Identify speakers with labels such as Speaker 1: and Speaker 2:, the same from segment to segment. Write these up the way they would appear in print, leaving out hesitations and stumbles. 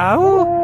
Speaker 1: Ow!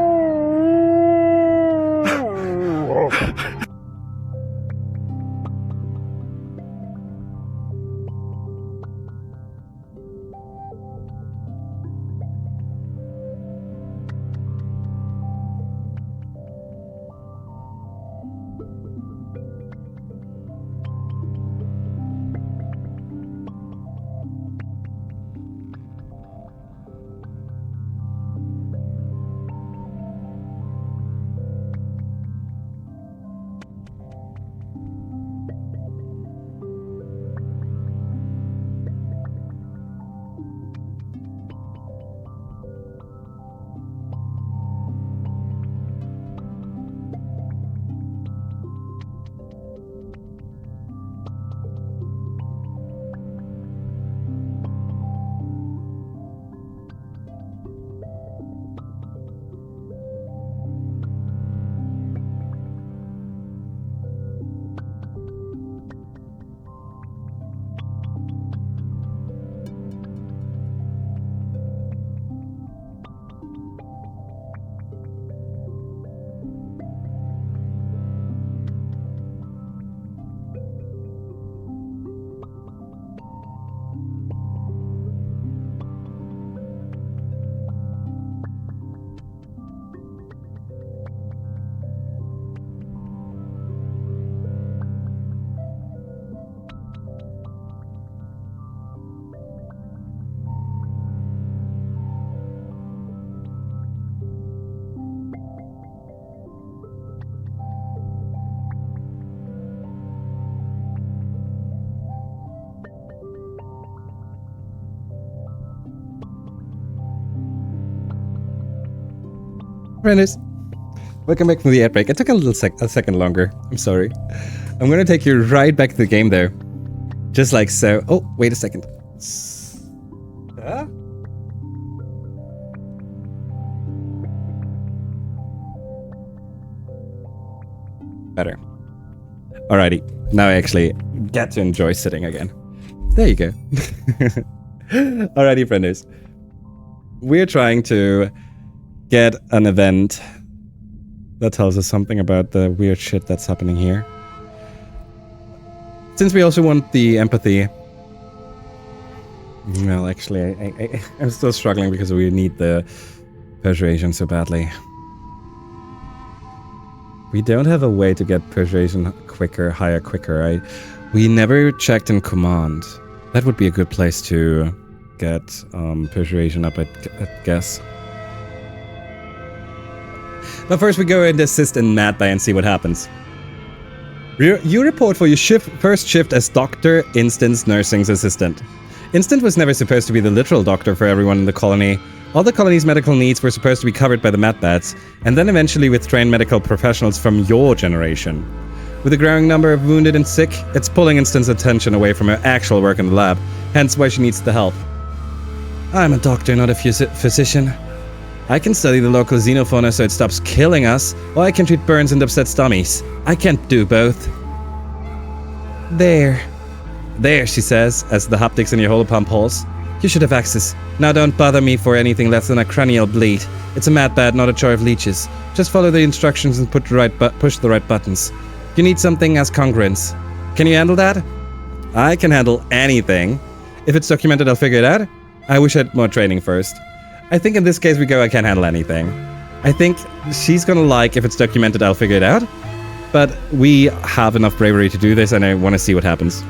Speaker 1: Friends, welcome back from the ad break. It took a second longer. I'm sorry. I'm gonna take you right back to the game there. Just like so. Oh, wait a second. Better. Alrighty. Now I actually get to enjoy sitting again. There you go. Alrighty, friends. We're trying to get an event that tells us something about the weird shit that's happening here. Since we also want the empathy... Well, actually, I'm still struggling because we need the persuasion so badly. We don't have a way to get persuasion quicker. We never checked in command. That would be a good place to get persuasion up, I guess. But first we go and assist in Mad Bay and see what happens. You report for your first shift as Dr. Instant's nursing's assistant. Instant was never supposed to be the literal doctor for everyone in the colony. All the colony's medical needs were supposed to be covered by the Mad Bats, and then eventually with trained medical professionals from your generation. With a growing number of wounded and sick, it's pulling Instant's attention away from her actual work in the lab, hence why she needs the help. I'm a doctor, not a physician. I can study the local xenofauna so it stops killing us, or I can treat burns and upset stomachs. I can't do both. There, she says, as the haptics in your holopalm pulse. You should have access. Now don't bother me for anything less than a cranial bleed. It's a mad bad, not a chore of leeches. Just follow the instructions and push the right buttons. You need something as congruence. Can you handle that? I can handle anything. If it's documented, I'll figure it out. I wish I had more training first. I think in this case we go, I can't handle anything. I think she's gonna like, if it's documented, I'll figure it out. But we have enough bravery to do this, and I want to see what happens.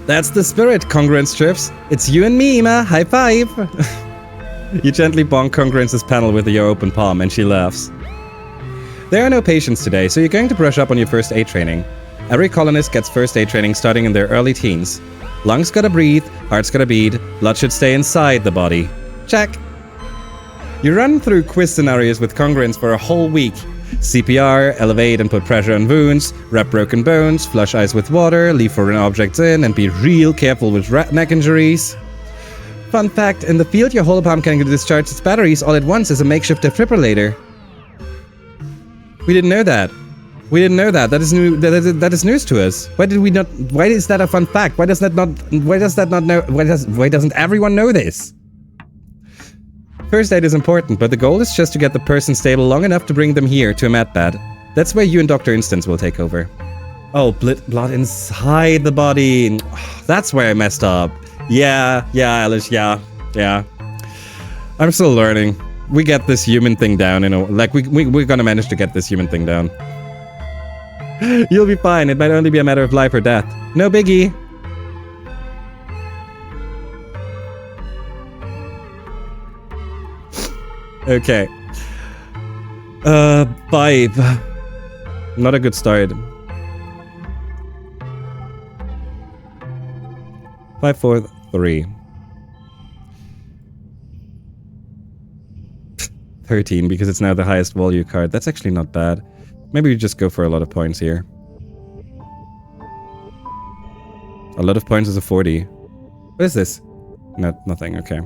Speaker 1: That's the spirit, Congruence Trips. It's you and me, Ima. High five. You gently bonk Congruence's panel with your open palm, and she laughs. There are no patients today, so you're going to brush up on your first aid training. Every colonist gets first aid training starting in their early teens. Lungs gotta breathe, heart's gotta beat, blood should stay inside the body. Check. You run through quiz scenarios with Congruence for a whole week. CPR, elevate and put pressure on wounds, wrap broken bones, flush ice with water, leave foreign objects in, and be real careful with neck injuries. Fun fact, in the field your holopalm can discharge its batteries all at once as a makeshift defibrillator. We didn't know that. That is new. That is news to us. Why is that a fun fact? Why doesn't everyone know this? First aid is important, but the goal is just to get the person stable long enough to bring them here to a med bed. That's where you and Dr. Instance will take over. Oh, blood inside the body. That's where I messed up. Yeah, Alice, yeah. I'm still learning. We get this human thing down, like we're gonna manage to get this human thing down. You'll be fine. It might only be a matter of life or death. No biggie. Okay. 5. Not a good start. 5, 4, 3. 13, because it's now the highest value card. That's actually not bad. Maybe we just go for a lot of points here. A lot of points is a 40. What is this? No, nothing. Okay.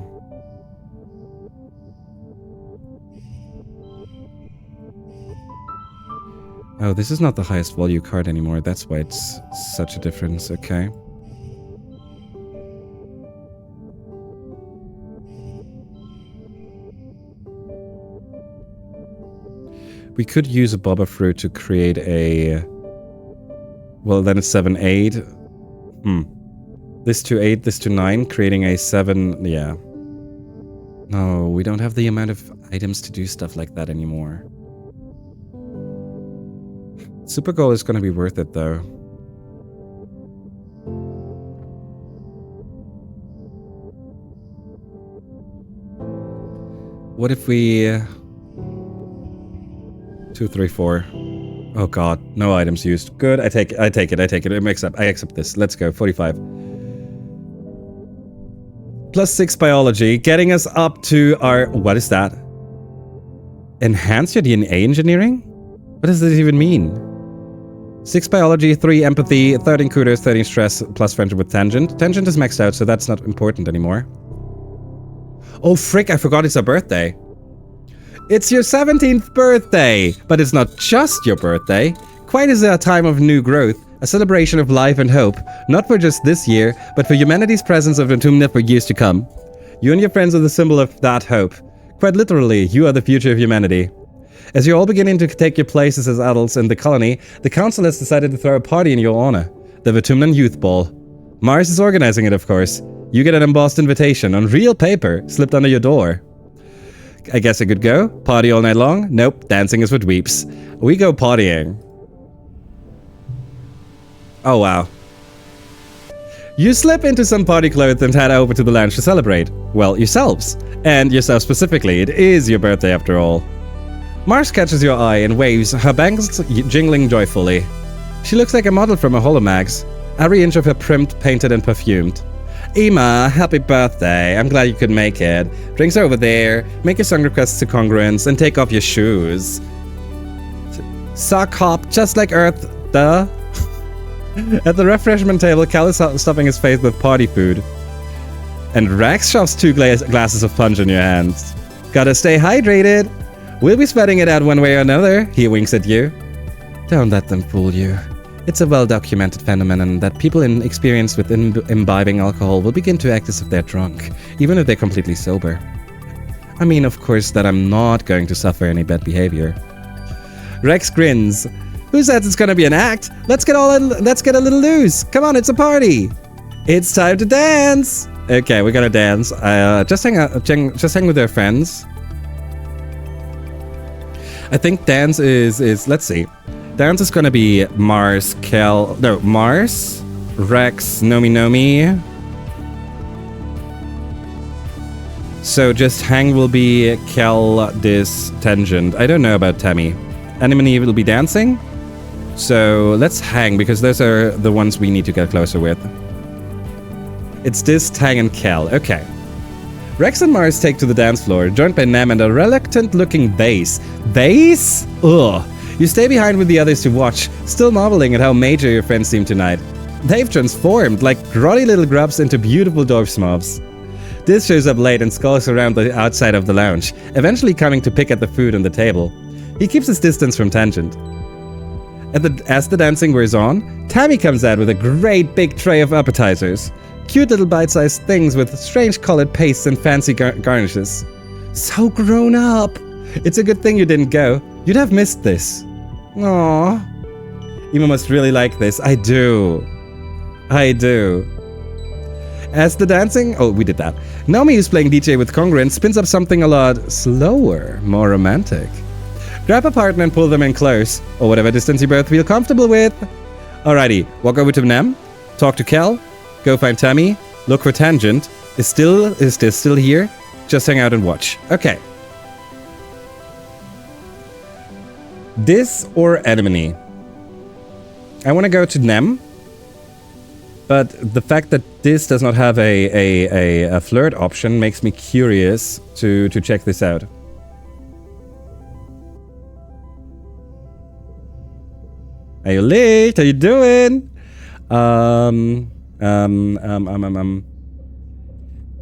Speaker 1: Oh, this is not the highest value card anymore. That's why it's such a difference. Okay. We could use a Boba fruit to create a... Well, then it's 7, 8. This to 8, this to 9, creating a 7... Yeah. No, we don't have the amount of items to do stuff like that anymore. Super Goal is going to be worth it, though. What if we... 2, 3, 4. Oh god, no items used. Good, I take it. I accept this. Let's go, 45. Plus 6 biology, getting us up to our... What is that? Enhance your DNA engineering? What does this even mean? 6 biology, 3 empathy, 13 kudos, 13 stress, plus friendship with Tangent. Tangent is maxed out, so that's not important anymore. Oh frick, I forgot it's our birthday. It's your 17th birthday! But it's not just your birthday. Quite as a time of new growth, a celebration of life and hope, not for just this year, but for humanity's presence of Vertumna for years to come. You and your friends are the symbol of that hope. Quite literally, you are the future of humanity. As you're all beginning to take your places as adults in the colony, the council has decided to throw a party in your honor. The Vertumnan Youth Ball. Mars is organizing it, of course. You get an embossed invitation on real paper, slipped under your door. I guess I could go? Party all night long? Nope, dancing is for dweeps. We go partying. Oh wow. You slip into some party clothes and head over to the lounge to celebrate. Well, yourselves. And yourself specifically, it is your birthday after all. Mars catches your eye and waves, her bangs jingling joyfully. She looks like a model from a Holomags. Every inch of her primed, painted, and perfumed. Ema, happy birthday. I'm glad you could make it. Drinks over there. Make your song requests to congruence and take off your shoes. Sock hop, just like Earth, duh. At the refreshment table, Cal is stuffing his face with party food. And Rex shoves 2 glasses of punch in your hands. Gotta stay hydrated. We'll be sweating it out one way or another, he winks at you. Don't let them fool you. It's a well-documented phenomenon that people experienced with imbibing alcohol will begin to act as if they're drunk, even if they're completely sober. I mean, of course, that I'm not going to suffer any bad behavior. Rex grins. Who says it's gonna be an act? Let's get a little loose. Come on, it's a party. It's time to dance. Okay, we're gonna dance. Just hang with our friends. I think dance is let's see. Dance is gonna be Mars, Mars, Rex, Nomi. So just hang will be Kel, Dis, Tangent. I don't know about Tammy. Anemone will be dancing. So let's hang because those are the ones we need to get closer with. It's Dis, Tang, and Kel. Okay. Rex and Mars take to the dance floor, joined by Nem and a reluctant-looking Vase. Vase? Ugh. You stay behind with the others to watch, still marveling at how major your friends seem tonight. They've transformed, like grotty little grubs, into beautiful dwarf mobs. Dis shows up late and skulks around the outside of the lounge, eventually coming to pick at the food on the table. He keeps his distance from Tangent. As the dancing wears on, Tammy comes out with a great big tray of appetizers. Cute little bite-sized things with strange colored pastes and fancy garnishes. So grown up. It's a good thing you didn't go. You'd have missed this. Aww. Ima must really like this. I do. I do. As the dancing... Oh, we did that. Naomi, who's playing DJ with Congruence, spins up something a lot slower, more romantic. Grab a partner and pull them in close, or whatever distance you both feel comfortable with. Alrighty, walk over to Nem, talk to Kel, go find Tammy, look for Tangent. Is this still here? Just hang out and watch. Okay. Dis or Anemone? I want to go to Nem, but the fact that this does not have a flirt option makes me curious to check this out. Are you late? How you doing?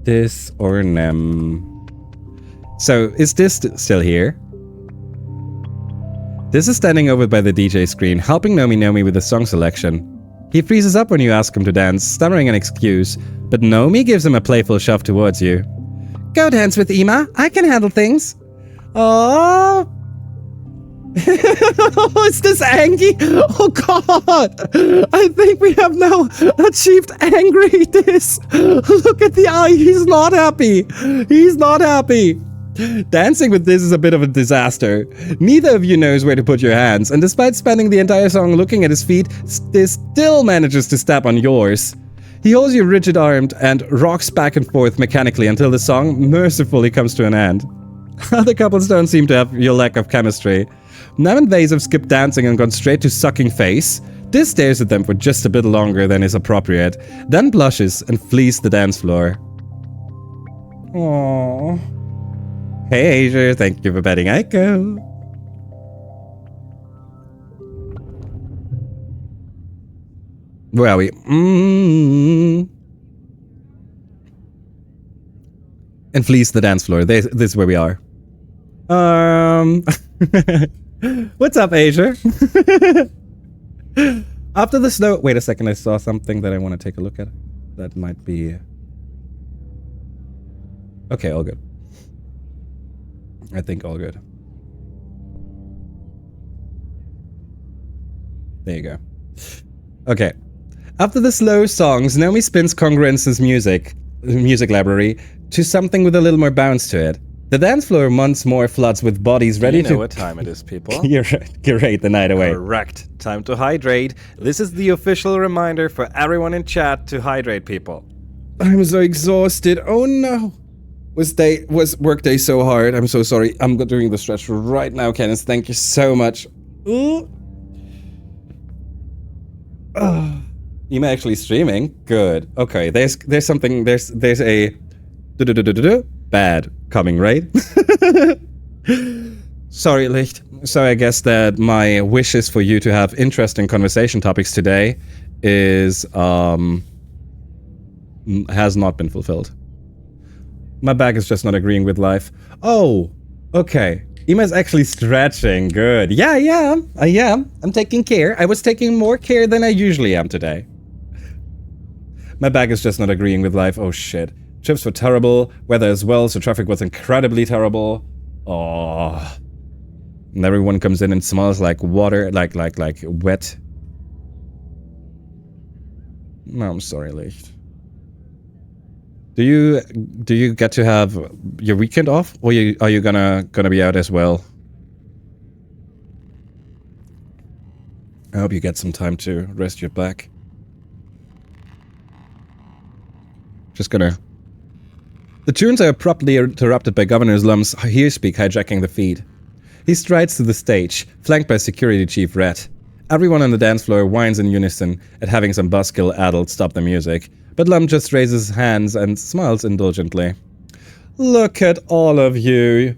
Speaker 1: Dis or Nem? So is this still here? This is standing over by the DJ screen, helping Nomi with the song selection. He freezes up when you ask him to dance, stammering an excuse, but Nomi gives him a playful shove towards you. Go dance with Ima, I can handle things. Oh, is this Angie? Oh god! I think we have now achieved angry Dis. Look at the eye, he's not happy. He's not happy. Dancing with this is a bit of a disaster. Neither of you knows where to put your hands, and despite spending the entire song looking at his feet, this still manages to step on yours. He holds you rigid-armed and rocks back and forth mechanically until the song mercifully comes to an end. Other couples don't seem to have your lack of chemistry. Nem and Vase have skipped dancing and gone straight to sucking face. This stares at them for just a bit longer than is appropriate, then blushes and flees the dance floor. Aww. Hey Asia, thank you for betting Aiko. Where are we? And flees the dance floor. This is where we are. What's up, Asia? After the snow... Wait a second, I saw something that I want to take a look at. That might be... Okay, all good. I think all good. There you go. Okay. After the slow songs, Naomi spins Congruence's music library to something with a little more bounce to it. The dance floor once more floods with bodies ready to...
Speaker 2: You know what time it is, people.
Speaker 1: You're right. Curate the night away.
Speaker 2: Correct. Time to hydrate. This is the official reminder for everyone in chat to hydrate, people.
Speaker 1: I'm so exhausted. Oh no. Was workday so hard? I'm so sorry. I'm doing the stretch right now, Kenneth. Thank you so much. Ooh. Ima actually streaming? Good. Okay, there's something, there's a bad coming, right? Sorry, Licht. So I guess that my wishes for you to have interesting conversation topics today is has not been fulfilled. My back is just not agreeing with life. Oh, okay. Ima's actually stretching. Good. Yeah, I am. I'm taking care. I was taking more care than I usually am today. My back is just not agreeing with life. Oh shit. Trips were terrible. Weather as well, so traffic was incredibly terrible. Oh. And everyone comes in and smells like water, like wet. No, I'm sorry, Licht. Do you get to have your weekend off, or are you gonna be out as well? I hope you get some time to rest your back. Just gonna... The tunes are abruptly interrupted by Governor Lum's hearspeak hijacking the feed. He strides to the stage, flanked by Security Chief Red. Everyone on the dance floor whines in unison at having some buskill adult stop the music, but Lum just raises his hands and smiles indulgently. Look at all of you,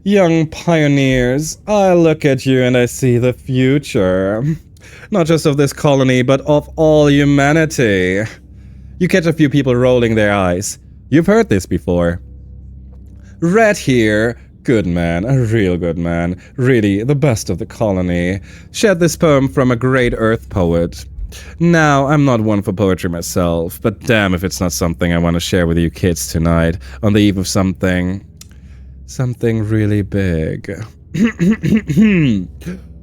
Speaker 1: young pioneers. I look at you and I see the future. Not just of this colony, but of all humanity. You catch a few people rolling their eyes. You've heard this before. Red here, good man, a real good man, really the best of the colony. Shared this poem from a great earth poet. Now, I'm not one for poetry myself, but damn if it's not something I want to share with you kids tonight, on the eve of something Something really big.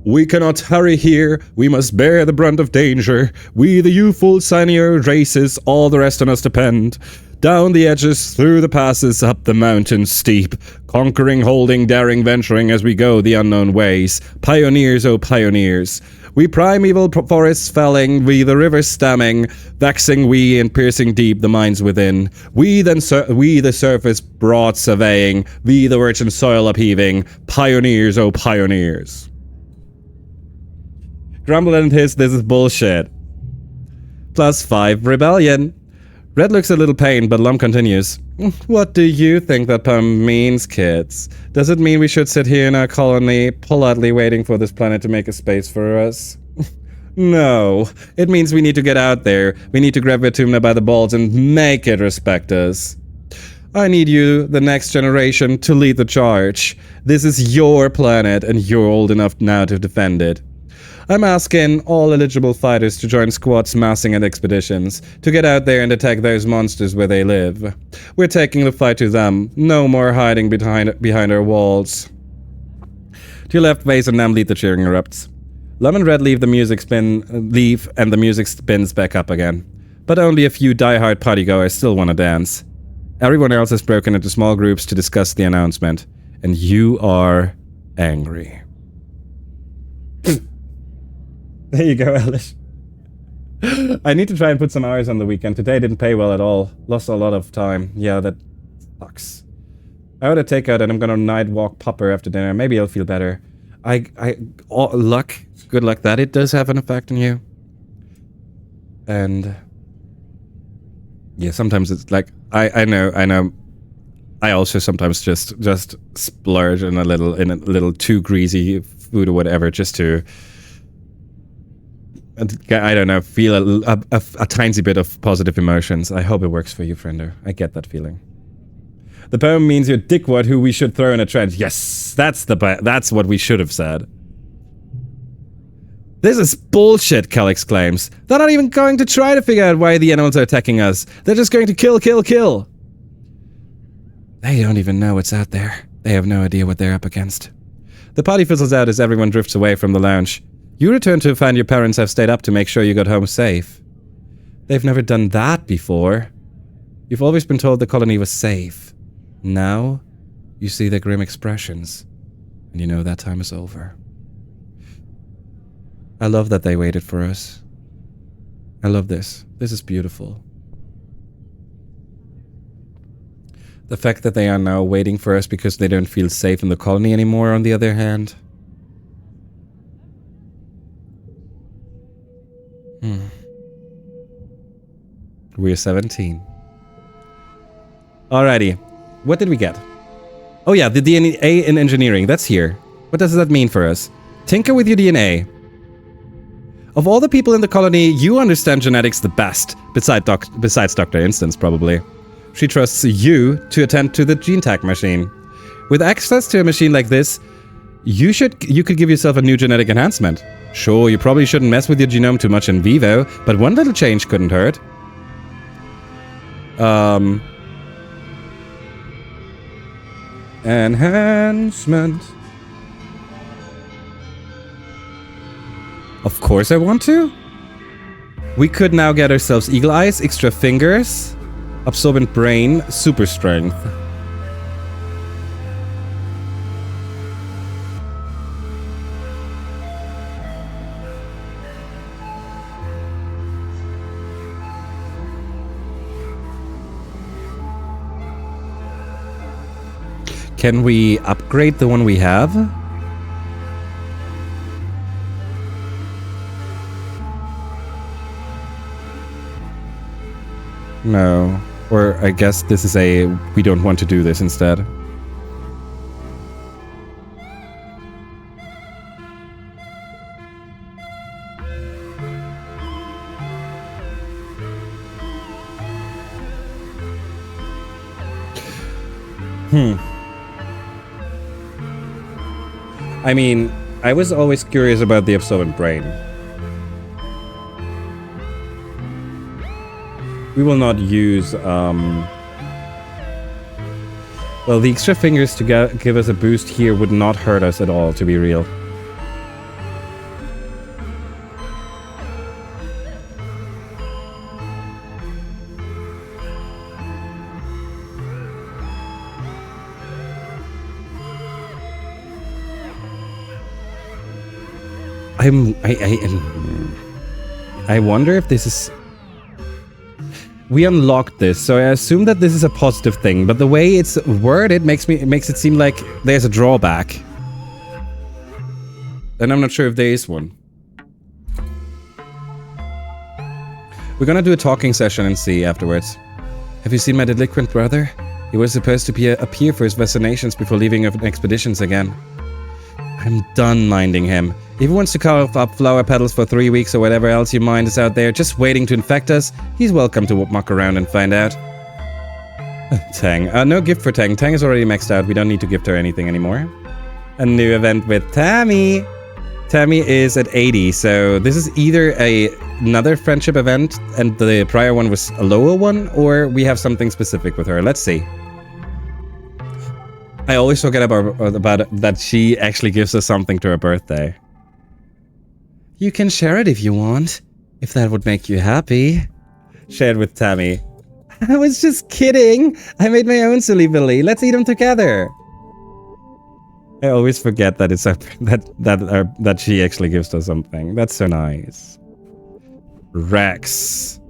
Speaker 1: We cannot hurry here. We must bear the brunt of danger. We, the youthful senior races, all the rest on us depend. Down the edges, through the passes, up the mountains steep. Conquering, holding, daring, venturing as we go the unknown ways. Pioneers, oh pioneers. We primeval forests felling, we the rivers stemming, vexing we and piercing deep the minds within. We the surface broad surveying, we the virgin soil upheaving. Pioneers, oh pioneers. Grumble and hiss, this is bullshit. +5 rebellion. Red looks a little pained, but Lum continues. What do you think that poem means, kids? Does it mean we should sit here in our colony, politely waiting for this planet to make a space for us? No. It means we need to get out there. We need to grab Vertumna by the balls and make it respect us. I need you, the next generation, to lead the charge. This is your planet, and you're old enough now to defend it. I'm asking all eligible fighters to join squads massing and expeditions, to get out there and attack those monsters where they live. We're taking the fight to them, no more hiding behind our walls. To your left, Vase and Nam lead the cheering erupts. Lum and Red leave and the music spins back up again. But only a few die-hard partygoers still want to dance. Everyone else has broken into small groups to discuss the announcement, and you are angry. There you go, Elish. I need to try and put some hours on the weekend. Today didn't pay well at all. Lost a lot of time. Yeah, that sucks. I ordered takeout and I'm gonna night walk Popper after dinner. Maybe I'll feel better. Good luck that it does have an effect on you. And yeah, sometimes it's like, I know. I also sometimes just splurge in a little too greasy food or whatever, just to, I don't know, feel a tiny bit of positive emotions. I hope it works for you, friender. I get that feeling. The poem means you're dickwad who we should throw in a trench. Yes, that's what we should have said. This is bullshit, Cal exclaims. They're not even going to try to figure out why the animals are attacking us. They're just going to kill, kill, kill. They don't even know what's out there. They have no idea what they're up against. The party fizzles out as everyone drifts away from the lounge. You return to find your parents have stayed up to make sure you got home safe. They've never done that before. You've always been told the colony was safe. Now, you see their grim expressions, and you know that time is over. I love that they waited for us. I love this. This is beautiful. The fact that they are now waiting for us because they don't feel safe in the colony anymore, on the other hand. We're 17. Alrighty. What did we get? Oh yeah, the DNA in engineering. That's here. What does that mean for us? Tinker with your DNA. Of all the people in the colony, you understand genetics the best. Besides Dr. Instance, probably. She trusts you to attend to the gene tag machine. With access to a machine like this, you could give yourself a new genetic enhancement. Sure, you probably shouldn't mess with your genome too much in vivo, but one little change couldn't hurt. Enhancement. Of course I want to. We could now get ourselves eagle eyes, extra fingers, absorbent brain, super strength. Can we upgrade the one we have? No. Or I guess this is a we don't want to do this instead. I mean, I was always curious about the absorbent brain. We will not use Well, the extra fingers to give us a boost here would not hurt us at all, to be real. I wonder if this is... We unlocked this, so I assume that this is a positive thing, but the way it's worded makes it seem like there's a drawback. And I'm not sure if there is one. We're gonna do a talking session and see afterwards. Have you seen my delinquent brother? He was supposed to appear for his vaccinations before leaving on expeditions again. I'm done minding him. If he wants to carve up flower petals for 3 weeks or whatever else your mind is out there, just waiting to infect us, he's welcome to muck around and find out. Tang. No gift for Tang. Tang is already maxed out. We don't need to gift her anything anymore. A new event with Tammy. Tammy is at 80, so this is either another friendship event and the prior one was a lower one, or we have something specific with her. Let's see. I always forget about that she actually gives us something to her birthday. You can share it if you want, if that would make you happy. Share it with Tammy. I was just kidding. I made my own silly Billy. Let's eat them together. I always forget that it's that she actually gives us something. That's so nice. Rex.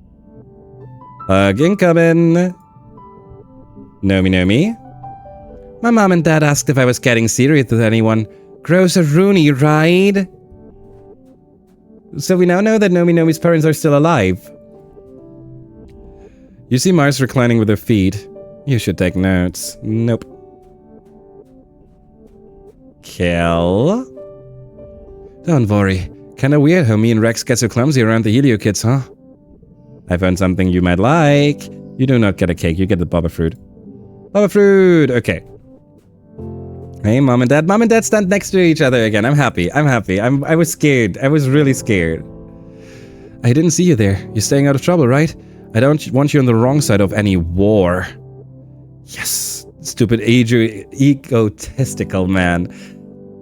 Speaker 1: Incoming. Nomi. My mom and dad asked if I was getting serious with anyone. Gross a Rooney, right? So we now know that Nomi's parents are still alive. You see Mars reclining with her feet. You should take notes. Nope. Kel? Don't worry. Kinda weird how me and Rex get so clumsy around the Helio kids, huh? I found something you might like. You do not get a cake, you get the baba fruit. Baba fruit! Okay. Hey, Mom and Dad stand next to each other again. I'm happy. I was scared. I was really scared. I didn't see you there. You're staying out of trouble, right? I don't want you on the wrong side of any war. Yes. Stupid egotistical man.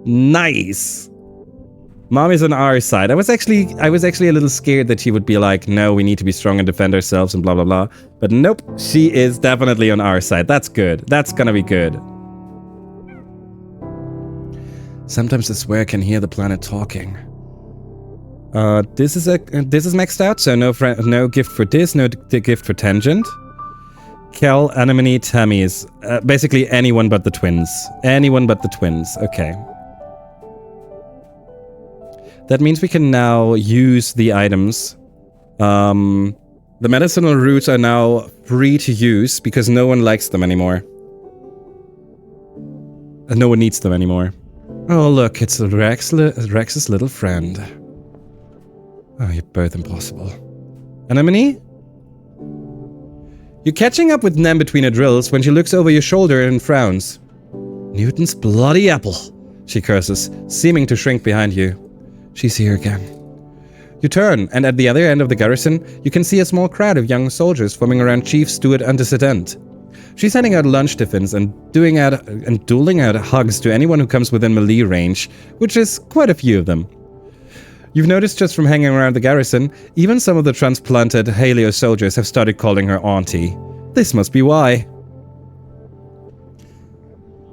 Speaker 1: Nice. Mom is on our side. I was actually a little scared that she would be like, no, we need to be strong and defend ourselves and blah, blah, blah. But nope, she is definitely on our side. That's good. That's gonna be good. Sometimes I swear I can hear the planet talking. This is maxed out, so no gift for this, no gift for Tangent. Kel, Anemone, Tammy is basically anyone but the twins. Anyone but the twins. Okay. That means we can now use the items. The medicinal roots are now free to use because no one likes them anymore. And no one needs them anymore. Oh, look, it's Rex's little friend. Oh, you're both impossible. Anemone? You're catching up with Nem between her drills when she looks over your shoulder and frowns. Newton's bloody apple, she curses, seeming to shrink behind you. She's here again. You turn, and at the other end of the garrison, you can see a small crowd of young soldiers forming around Chief Steward Antecedent. She's handing out lunch tiffins and doling out hugs to anyone who comes within melee range, which is quite a few of them. You've noticed just from hanging around the garrison, even some of the transplanted Halio soldiers have started calling her Auntie. This must be why.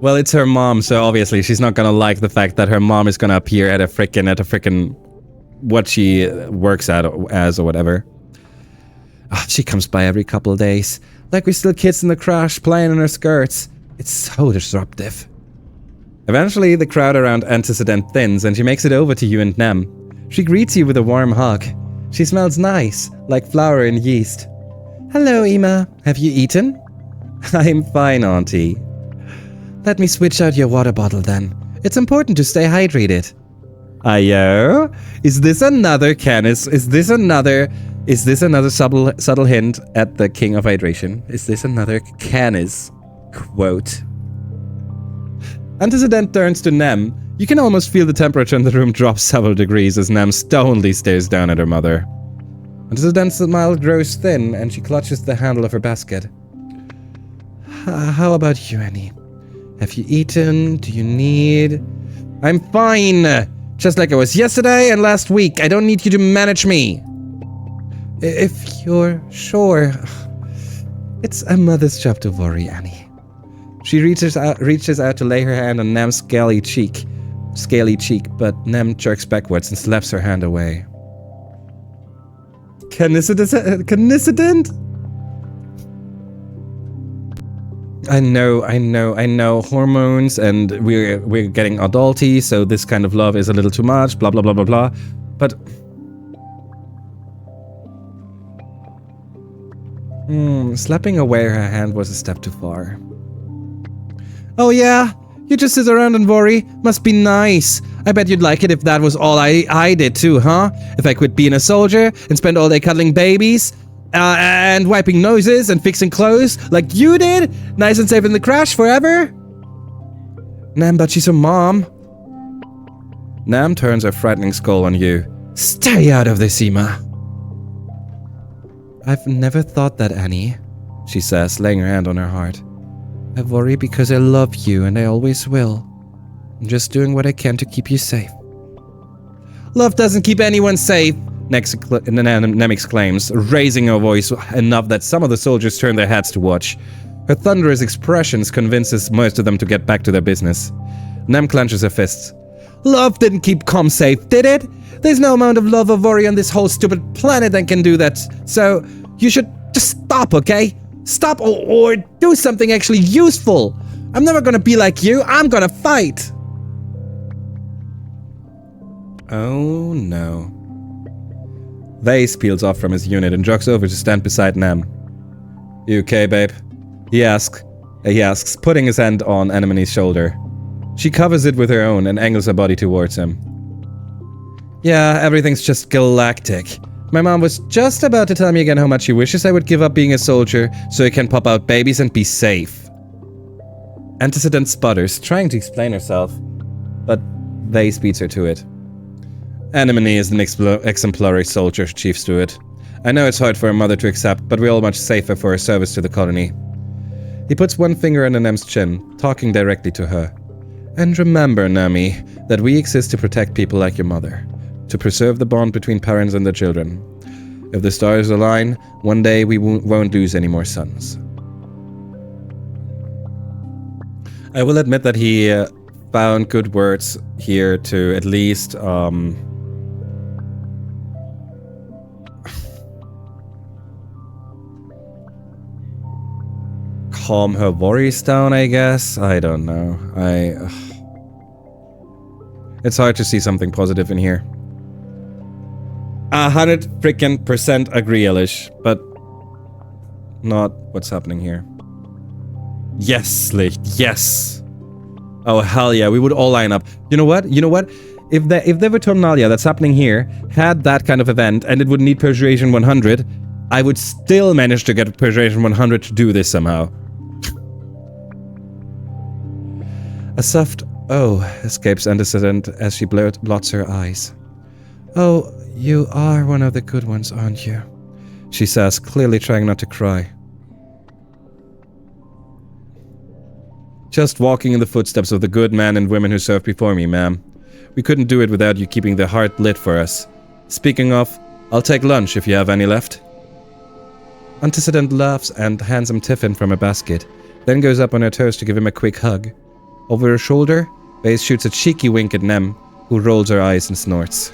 Speaker 1: Well, it's her mom, so obviously she's not gonna like the fact that her mom is gonna appear at a frickin' what she works at as or whatever. Oh, she comes by every couple of days, like we're still kids in the crash playing in her skirts. It's so disruptive. Eventually, the crowd around Antecedent thins and she makes it over to you and Nem. She greets you with a warm hug. She smells nice, like flour and yeast. Hello, Ima. Have you eaten? I'm fine, Auntie. Let me switch out your water bottle then. It's important to stay hydrated. Ayo? Is this another subtle hint at the king of hydration? Is this another Canis quote? Antecedent turns to Nem. You can almost feel the temperature in the room drop several degrees as Nem stonily stares down at her mother. Antecedent's smile grows thin and she clutches the handle of her basket. How about you, Annie? Have you eaten? Do you need... I'm fine! Just like I was yesterday and last week. I don't need you to manage me. If you're sure. It's a mother's job to worry, Annie. She reaches out to lay her hand on Nem's scaly cheek, but Nem jerks backwards and slaps her hand away. Coincident? I know. Hormones, and we're getting adulty, so this kind of love is a little too much, blah, blah, blah, blah, blah. But... slapping away her hand was a step too far. Oh yeah? You just sit around and worry? Must be nice. I bet you'd like it if that was all I did too, huh? If I quit being a soldier and spent all day cuddling babies, and wiping noses and fixing clothes like you did? Nice and safe in the crash forever? Nam, but she's a mom. Nam turns her frightening skull on you. Stay out of this, Ima. I've never thought that, Annie, she says, laying her hand on her heart. I worry because I love you and I always will. I'm just doing what I can to keep you safe. Love doesn't keep anyone safe, Nem exclaims, raising her voice enough that some of the soldiers turn their heads to watch. Her thunderous expressions convinces most of them to get back to their business. Nem clenches her fists. Love didn't keep Com safe, did it? There's no amount of love or worry on this whole stupid planet that can do that. So, you should just stop, okay? Stop or do something actually useful. I'm never gonna be like you. I'm gonna fight. Oh no. Vase peels off from his unit and jogs over to stand beside Nem. You okay, babe? He asks, putting his hand on Anemone's shoulder. She covers it with her own and angles her body towards him. Yeah, everything's just galactic. My mom was just about to tell me again how much she wishes I would give up being a soldier so I can pop out babies and be safe. Antecedent sputters, trying to explain herself, but Vase beats her to it. Anemone is an exemplary soldier, Chief Stewart. I know it's hard for a mother to accept, but we're all much safer for her service to the colony. He puts one finger on Nem's chin, talking directly to her. And remember, Nami, that we exist to protect people like your mother. To preserve the bond between parents and their children. If the stars align, one day we won't lose any more sons. I will admit that he found good words here to at least calm her worries down, I guess. I don't know. It's hard to see something positive in here. 100% agree, Elish, but not what's happening here. Yes, Licht, yes. Oh hell yeah, we would all line up. You know what? If the Vertumna that's happening here had that kind of event and it would need Persuasion 100, I would still manage to get Persuasion 100 to do this somehow. A soft "oh" escapes Antecedent as she blots her eyes. Oh, you are one of the good ones, aren't you? She says, clearly trying not to cry. Just walking in the footsteps of the good men and women who served before me, ma'am. We couldn't do it without you keeping the heart lit for us. Speaking of, I'll take lunch if you have any left. Antecedent laughs and hands him tiffin from a basket, then goes up on her toes to give him a quick hug. Over her shoulder, Vase shoots a cheeky wink at Nem, who rolls her eyes and snorts.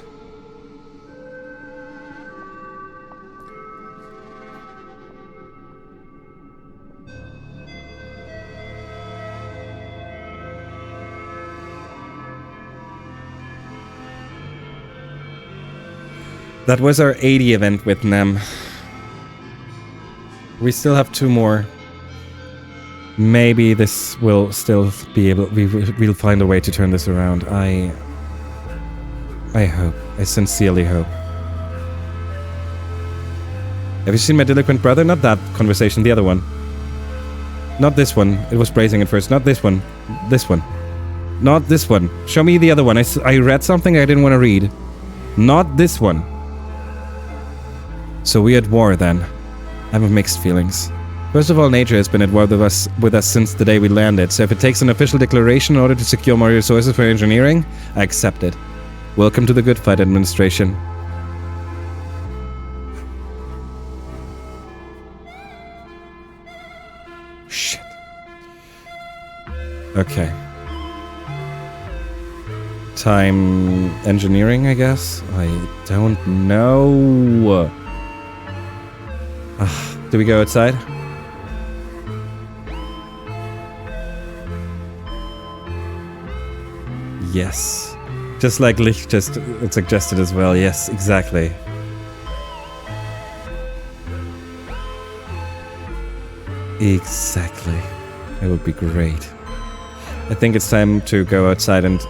Speaker 1: That was our 80 event with Nem. We still have 2 more. Maybe this will still be able... We'll find a way to turn this around. I hope. I sincerely hope. Have you seen my delinquent brother? Not that conversation, the other one. Not this one. It was praising at first. Not this one. This one. Not this one. Show me the other one. I read something I didn't want to read. Not this one. So we at war then. I have mixed feelings. First of all, nature has been at war with us since the day we landed, so if it takes an official declaration in order to secure more resources for engineering, I accept it. Welcome to the Good Fight Administration. Shit. Okay. Time engineering, I guess? I don't know. Do we go outside? Yes. Just like Lich just suggested as well. Yes, exactly. Exactly. It would be great. I think it's time to go outside and...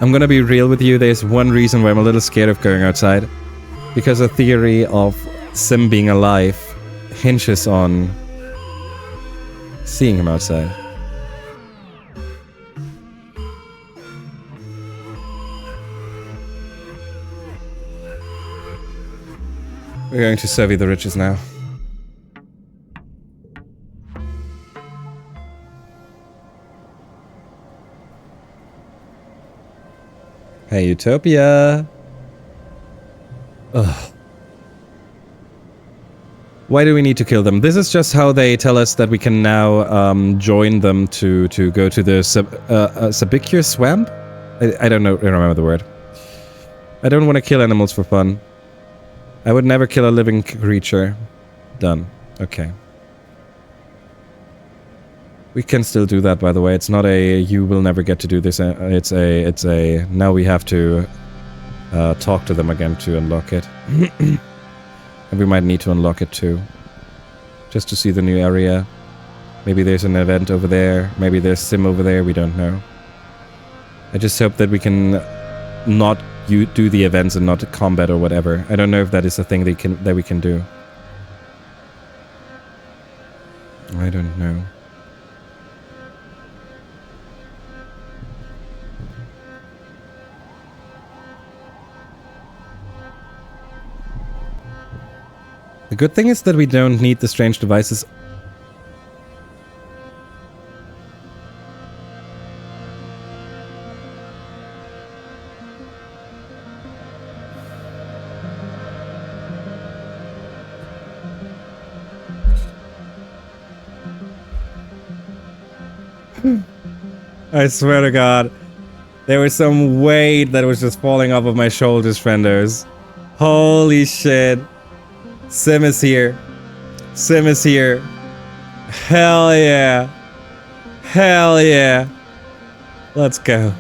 Speaker 1: I'm gonna be real with you, there's one reason why I'm a little scared of going outside. Because the theory of Sim being alive hinges on seeing him outside. We're going to survey the riches now. Hey, Utopia! Ugh. Why do we need to kill them? This is just how they tell us that we can now join them to go to the Sabicure Swamp? I don't know. I don't remember the word. I don't want to kill animals for fun. I would never kill a living creature. Done. Okay. We can still do that, by the way. It's not a you will never get to do this. It's a now we have to talk to them again to unlock it. And we might need to unlock it too. Just to see the new area. Maybe there's an event over there. Maybe there's Sim over there. We don't know. I just hope that we can not do the events and not combat or whatever. I don't know if that is a thing that we can do. I don't know. The good thing is that we don't need the strange devices. I swear to God, there was some weight that was just falling off of my shoulders, friendos. Holy shit. Sim is here. Sim is here. Hell yeah. Hell yeah. Let's go.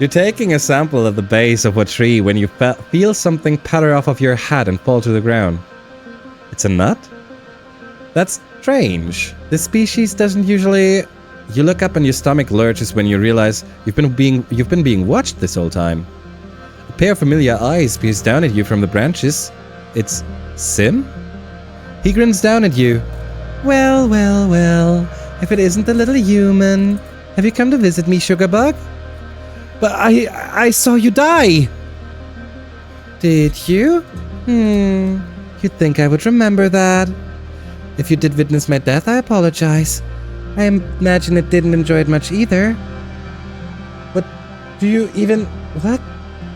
Speaker 1: You're taking a sample at the base of a tree when you feel something patter off of your hat and fall to the ground. It's a nut? That's strange. This species doesn't usually... You look up and your stomach lurches when you realize you've been being watched this whole time. A pair of familiar eyes peers down at you from the branches. It's Sim? He grins down at you. Well, well, well. If it isn't the little human. Have you come to visit me, Sugarbug? But I saw you die! Did you? You'd think I would remember that. If you did witness my death, I apologize. I imagine it didn't enjoy it much either. But do you even... What?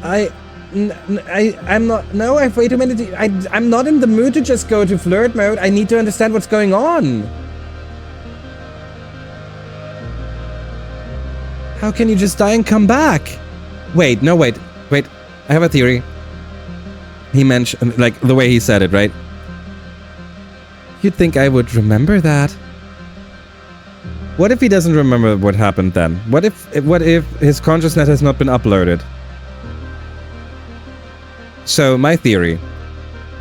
Speaker 1: I'm not... No, wait a minute. I'm not in the mood to just go to flirt mode. I need to understand what's going on. How can you just die and come back? Wait, no, wait. I have a theory. He mentioned, like, the way he said it, right? You'd think I would remember that. What if he doesn't remember what happened then? What if his consciousness has not been uploaded? So, my theory.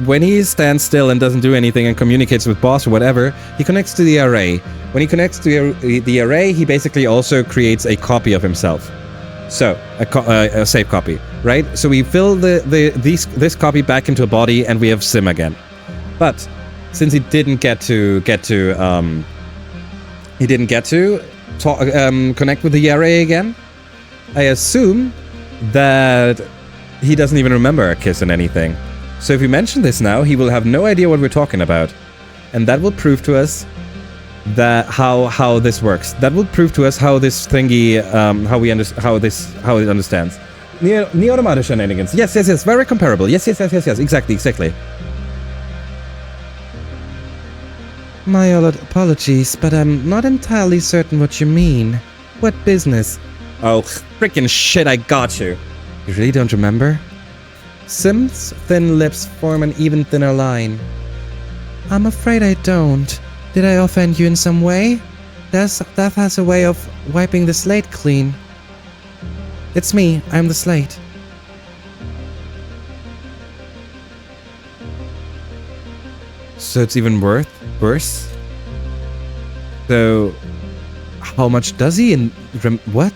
Speaker 1: When he stands still and doesn't do anything and communicates with boss or whatever, he connects to the array. When he connects to the array, he basically also creates a copy of himself. So, a save copy, right? So we fill this copy back into a body and we have Sim again. But since he didn't get to talk, connect with the Yare again, I assume that he doesn't even remember a kiss and anything. So if we mention this now, he will have no idea what we're talking about, and that will prove to us that how this works. That will prove to us how this thingy how it understands. Neo-automata shenanigans. Yes, very comparable. Yes, exactly. My apologies, but I'm not entirely certain what you mean. What business? Oh, freaking shit, I got you. You really don't remember? Sim's thin lips form an even thinner line. I'm afraid I don't. Did I offend you in some way? That has a way of wiping the slate clean. It's me, I'm the slate. So it's even worse? So, how much does he what?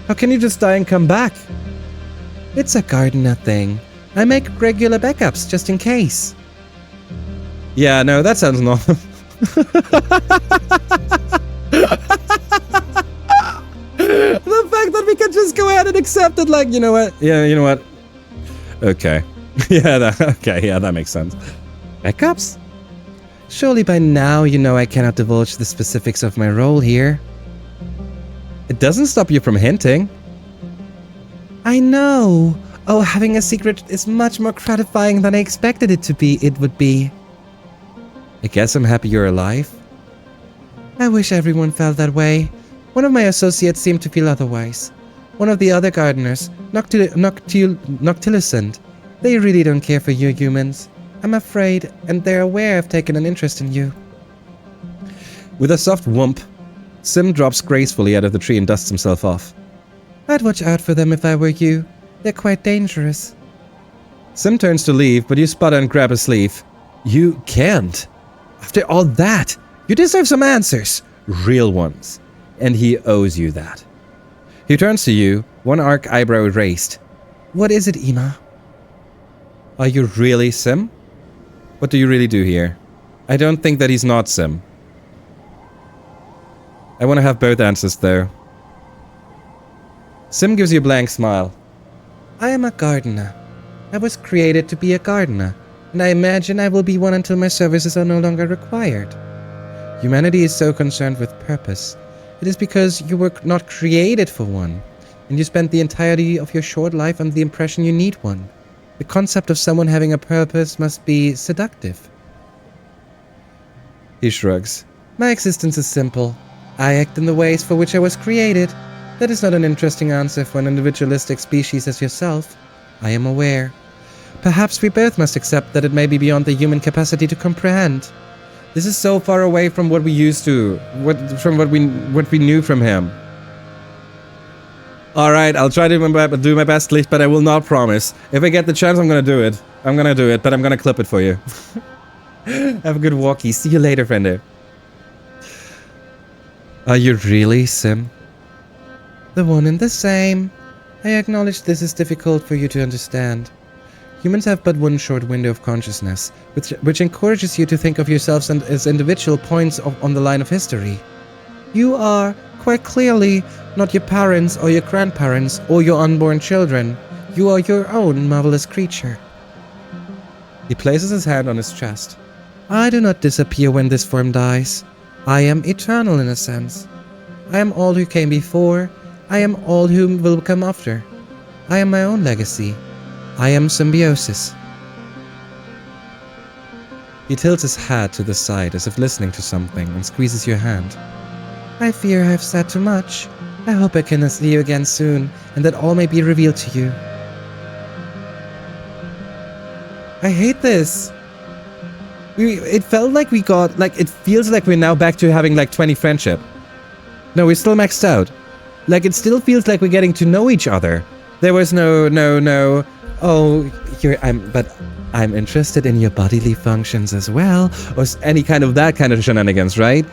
Speaker 1: How can you just die and come back? It's a gardener thing. I make regular backups just in case. Yeah, no, that sounds normal. The fact that we can just go ahead and accept it, like, you know what? Yeah, you know what? Okay. Yeah, that makes sense. Backups? Surely by now you know I cannot divulge the specifics of my role here. It doesn't stop you from hinting. I know. Oh, having a secret is much more gratifying than I expected it would be. I guess I'm happy you're alive. I wish everyone felt that way. One of my associates seemed to feel otherwise. One of the other gardeners, Noctilucent. They really don't care for you humans. I'm afraid, and they're aware I've taken an interest in you. With a soft whoomp, Sim drops gracefully out of the tree and dusts himself off. I'd watch out for them if I were you. They're quite dangerous. Sim turns to leave, but you spot and grab his sleeve. You can't. After all that, you deserve some answers. Real ones. And he owes you that. He turns to you, one arc eyebrow raised. What is it, Ima? Are you really Sim? What do you really do here? I don't think that he's not Sim. I want to have both answers, though. Sim gives you a blank smile. I am a gardener. I was created to be a gardener, and I imagine I will be one until my services are no longer required. Humanity is so concerned with purpose. It is because you were not created for one, and you spent the entirety of your short life under the impression you need one. The concept of someone having a purpose must be seductive. He shrugs. My existence is simple. I act in the ways for which I was created. That is not an interesting answer for an individualistic species as yourself. I am aware. Perhaps we both must accept that it may be beyond the human capacity to comprehend. This is so far away from what we used to, what we knew from him. Alright, I'll try to do my best, Licht, but I will not promise. If I get the chance, I'm gonna do it. But I'm gonna clip it for you. Have a good walkie. See you later, friendo. Are you really Sim? The one and the same. I acknowledge this is difficult for you to understand. Humans have but one short window of consciousness, which encourages you to think of yourselves as individual points on the line of history. You are, quite clearly, not your parents or your grandparents or your unborn children. You are your own marvelous creature. He places his hand on his chest. I do not disappear when this form dies. I am eternal in a sense. I am all who came before. I am all who will come after. I am my own legacy. I am symbiosis. He tilts his head to the side as if listening to something and squeezes your hand. I fear I have said too much. I hope I can see you again soon, and that all may be revealed to you. I hate this. It felt like we got, it feels like we're now back to having 20 friendship. No, we're still maxed out. It still feels like we're getting to know each other. There was no, oh, I'm interested in your bodily functions as well, or any kind of that kind of shenanigans, right?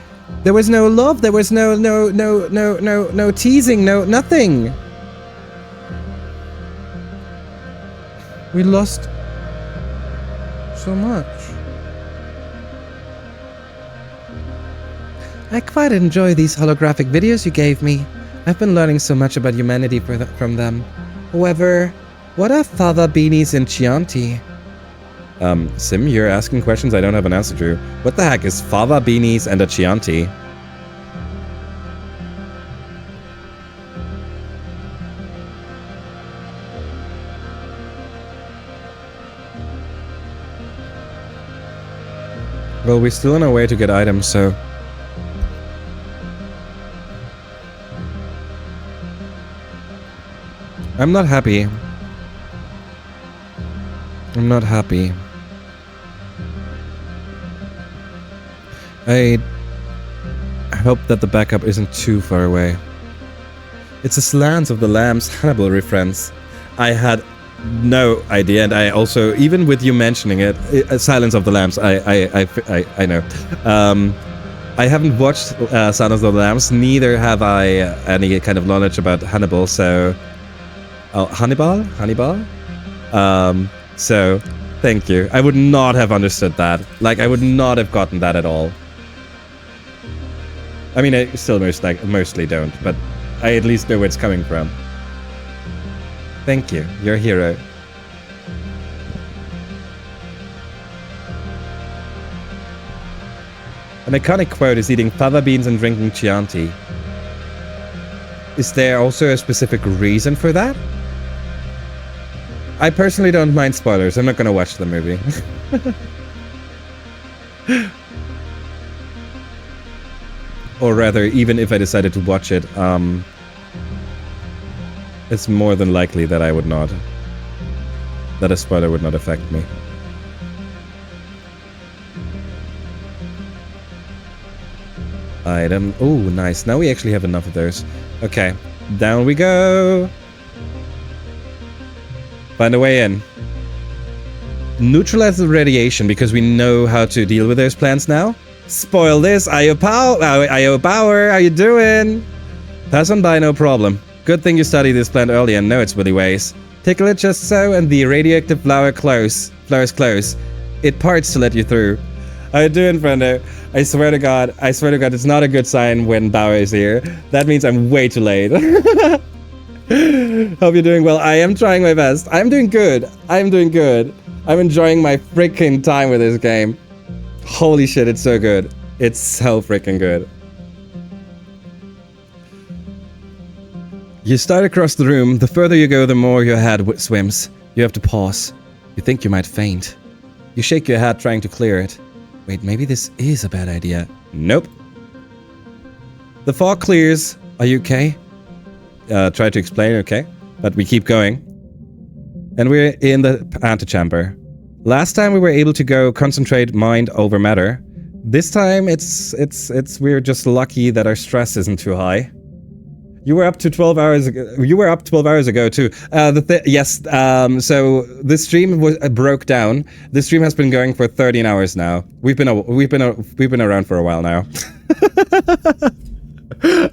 Speaker 1: There was no love, there was no teasing, nothing. We lost... so much. I quite enjoy these holographic videos you gave me. I've been learning so much about humanity from them. However, what are fava beanies in Chianti? Sim, you're asking questions I don't have an answer to. What the heck is fava beanies and a Chianti? Well, we're still on our way to get items, so... I'm not happy. I'm not happy. I hope that the backup isn't too far away. It's a Silence of the Lambs Hannibal reference. I had no idea, and I also, even with you mentioning it, Silence of the Lambs, I know. I haven't watched Silence of the Lambs, neither have I any kind of knowledge about Hannibal, so... Oh, Hannibal? So, thank you. I would not have understood that. Like, I would not have gotten that at all. I mean, I still mostly don't, but I at least know where it's coming from. Thank you. You're a hero. An iconic quote is eating fava beans and drinking Chianti. Is there also a specific reason for that? I personally don't mind spoilers. I'm not gonna watch the movie. Or rather, even if I decided to watch it, it's more than likely that I would not. That a spoiler would not affect me. Item. Oh, nice. Now we actually have enough of those. Okay, down we go. Find a way in. Neutralize the radiation because we know how to deal with those plants now. Spoil this. IO Power, how you doing? Pass on by, no problem. Good thing you studied this plant early and know its willy ways. Tickle it just so and the radioactive flowers close. It parts to let you through. How you doing, friendo? I swear to God, it's not a good sign when Bauer is here. That means I'm way too late. Hope you're doing well. I am trying my best. I'm doing good. I'm enjoying my freaking time with this game. Holy shit, it's so good. It's so freaking good. You start across the room. The further you go, the more your head swims. You have to pause. You think you might faint. You shake your head trying to clear it. Wait, maybe this is a bad idea. Nope. The fog clears. Are you okay? Try to explain, okay? But we keep going. And we're in the antechamber. Last time we were able to go concentrate mind over matter. This time we're just lucky that our stress isn't too high. You were up to 12 hours ago. You were up 12 hours ago too. Yes. So the stream broke down. The stream has been going for 13 hours now. We've been around for a while now.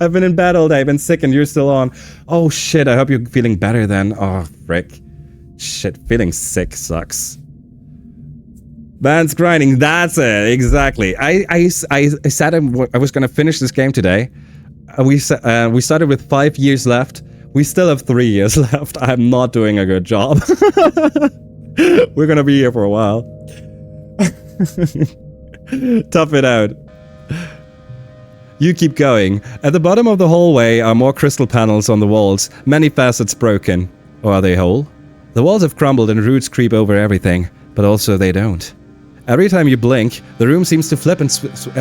Speaker 1: I've been in bed all day. I've been sick, and you're still on. Oh shit! I hope you're feeling better then. Oh frick! Shit, feeling sick sucks. Man's grinding. That's it. Exactly. I said I was gonna finish this game today. We started with 5 years left. We still have 3 years left. I'm not doing a good job. We're gonna be here for a while. Tough it out. You keep going. At the bottom of the hallway are more crystal panels on the walls, many facets broken. Or are they whole? The walls have crumbled and roots creep over everything, but also they don't. Every time you blink, the room seems to flip and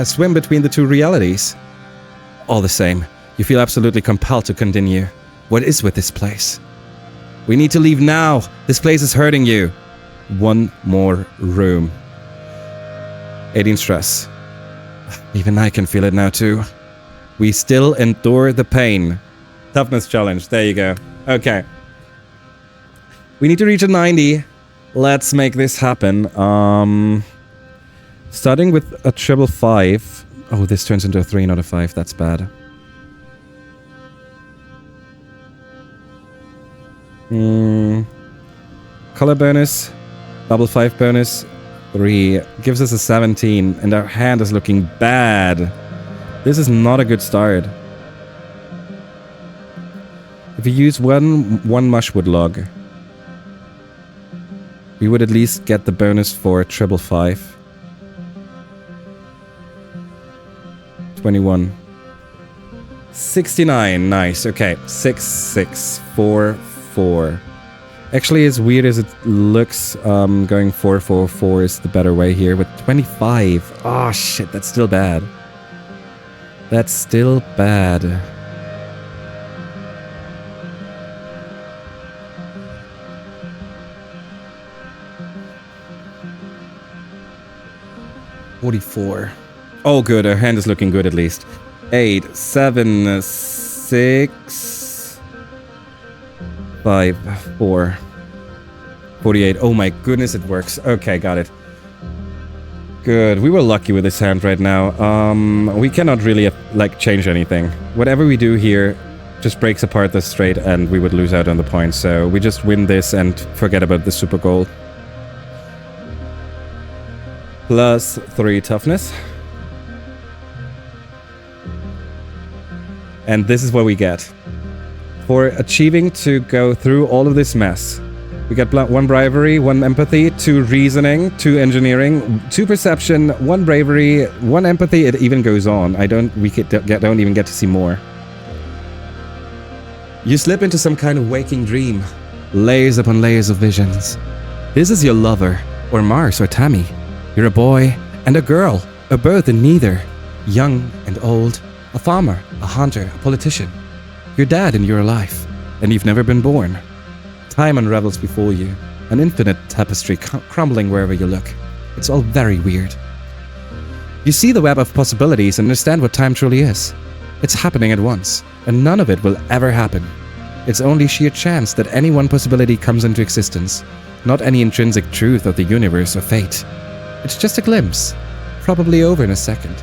Speaker 1: swim between the two realities. All the same, you feel absolutely compelled to continue. What is with this place? We need to leave now. This place is hurting you. One more room. 18 stress. Even I can feel it now too. We still endure the pain. Toughness challenge. There you go. Okay. We need to reach a 90. Let's make this happen. Starting with a 555. Oh, this turns into a 3, not a 5. That's bad. Color bonus. Double 5 bonus. 3 gives us a 17, and our hand is looking bad. This is not a good start. If we use one mushwood log, we would at least get the bonus for 555. 21. 69, nice, okay. 6, 6, 4, 4. Actually, as weird as it looks, going 4, 4, 4 is the better way here. With 25, oh shit, that's still bad. That's still bad. $44. Oh, good. Our hand is looking good at least. 8, 7, 6, 5, 4. 48. Oh my goodness, it works. Okay, got it. Good. We were lucky with this hand right now. We cannot really, like, change anything. Whatever we do here just breaks apart the straight and we would lose out on the points. So we just win this and forget about the super goal. Plus 3 toughness. And this is what we get. For achieving to go through all of this mess, we get 1 bravery, 1 empathy, 2 reasoning, 2 engineering, 2 perception, 1 bravery, 1 empathy. It even goes on. don't even get to see more. You slip into some kind of waking dream. Layers upon layers of visions. This is your lover, or Mars, or Tammy. You're a boy and a girl, or both and neither. Young and old. A farmer, a hunter, a politician. Your dad and you're alive, and you've never been born. Time unravels before you, an infinite tapestry crumbling wherever you look. It's all very weird. You see the web of possibilities and understand what time truly is. It's happening at once, and none of it will ever happen. It's only sheer chance that any one possibility comes into existence, not any intrinsic truth of the universe or fate. It's just a glimpse, probably over in a second,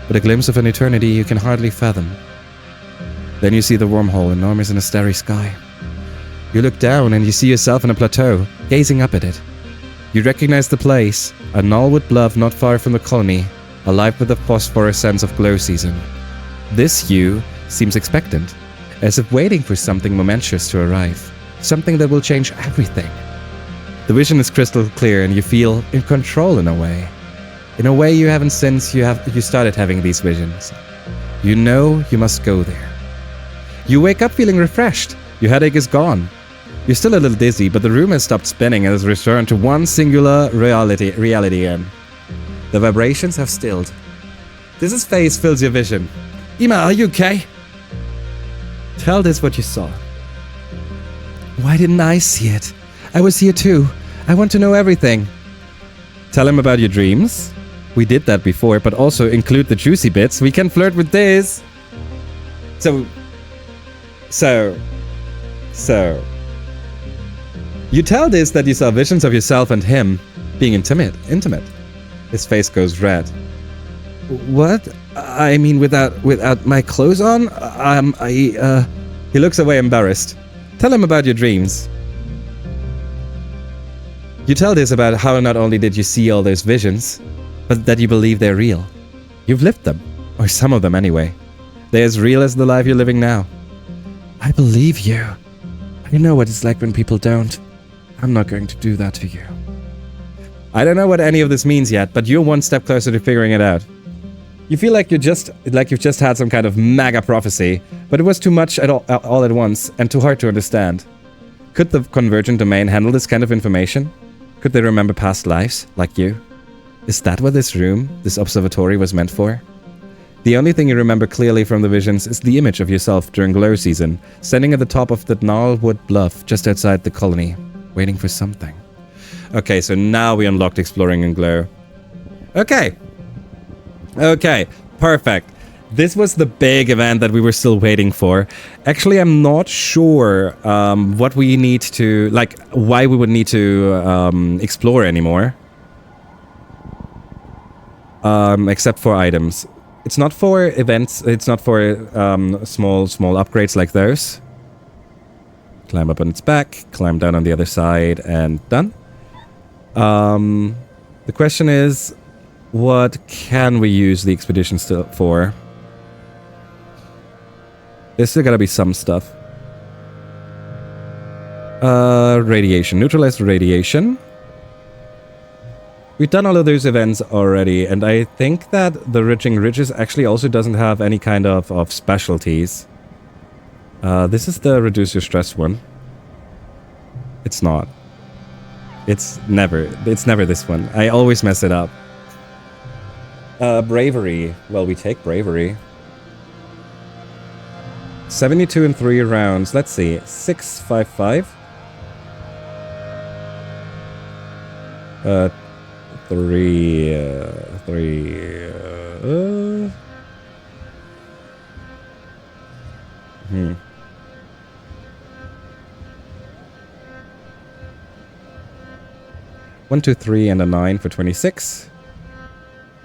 Speaker 1: but a glimpse of an eternity you can hardly fathom. Then you see the wormhole enormous in a starry sky. You look down and you see yourself on a plateau, gazing up at it. You recognize the place, a Knollwood bluff not far from the colony, alive with the phosphorescence of glow season. This you seems expectant, as if waiting for something momentous to arrive, something that will change everything. The vision is crystal clear and you feel in control in a way. In a way you haven't since you started having these visions. You know you must go there. You wake up feeling refreshed. Your headache is gone. You're still a little dizzy, but the room has stopped spinning and has returned to one singular reality again. The vibrations have stilled. This face fills your vision. Ima, are you okay? Tell this what you saw. Why didn't I see it? I was here too. I want to know everything. Tell him about your dreams. We did that before, but also include the juicy bits. We can flirt with this. So. You tell this that you saw visions of yourself and him being intimate. His face goes red. What? I mean, without my clothes on? He looks away embarrassed. Tell him about your dreams. You tell this about how not only did you see all those visions, but that you believe they're real. You've lived them. Or some of them anyway. They're as real as the life you're living now. I believe you. I know what it's like when people don't. I'm not going to do that to you. I don't know what any of this means yet, but you're one step closer to figuring it out. You feel like you've just had some kind of mega prophecy, but it was too much all at once and too hard to understand. Could the convergent domain handle this kind of information? Could they remember past lives, like you? Is that what this room, this observatory was meant for? The only thing you remember clearly from the visions is the image of yourself during glow season, standing at the top of the Knollwood bluff just outside the colony, waiting for something. Okay, so now we unlocked exploring in glow. Okay, perfect. This was the big event that we were still waiting for. Actually, I'm not sure what we need to, like, why we would need to explore anymore. Except for items. It's not for events, it's not for small upgrades like those. Climb up on its back, climb down on the other side, and done. The question is, what can we use the expedition still for? There's still gotta be some stuff. Radiation. Neutralize radiation. We've done all of those events already, and I think that the Ridging Ridges actually also doesn't have any kind of specialties. This is the reduce your stress one. It's not. It's never this one. I always mess it up. Bravery. Well, we take bravery. 72 in 3 rounds. Let's see. 655. 1, 2, 3, and a 9 for 26.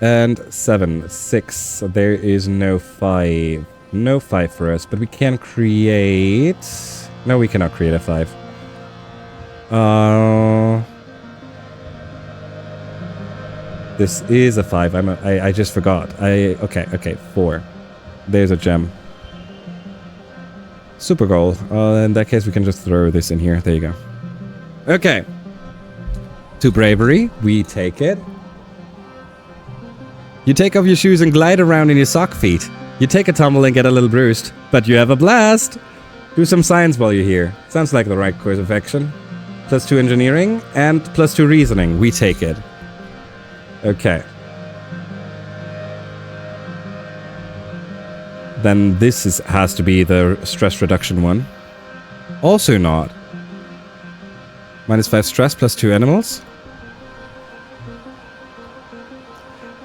Speaker 1: And 7, 6. There is no 5. No 5 for us, but we can create... No, we cannot create a 5. This is a 5. I just forgot. Okay, 4. There's a gem. Super goal. In that case, we can just throw this in here. There you go. Okay. 2 bravery. We take it. You take off your shoes and glide around in your sock feet. You take a tumble and get a little bruised, but you have a blast. Do some science while you're here. Sounds like the right course of action. +2 engineering and +2 reasoning. We take it. Okay. Then this has to be the stress reduction one. Also not. -5 stress, +2 animals.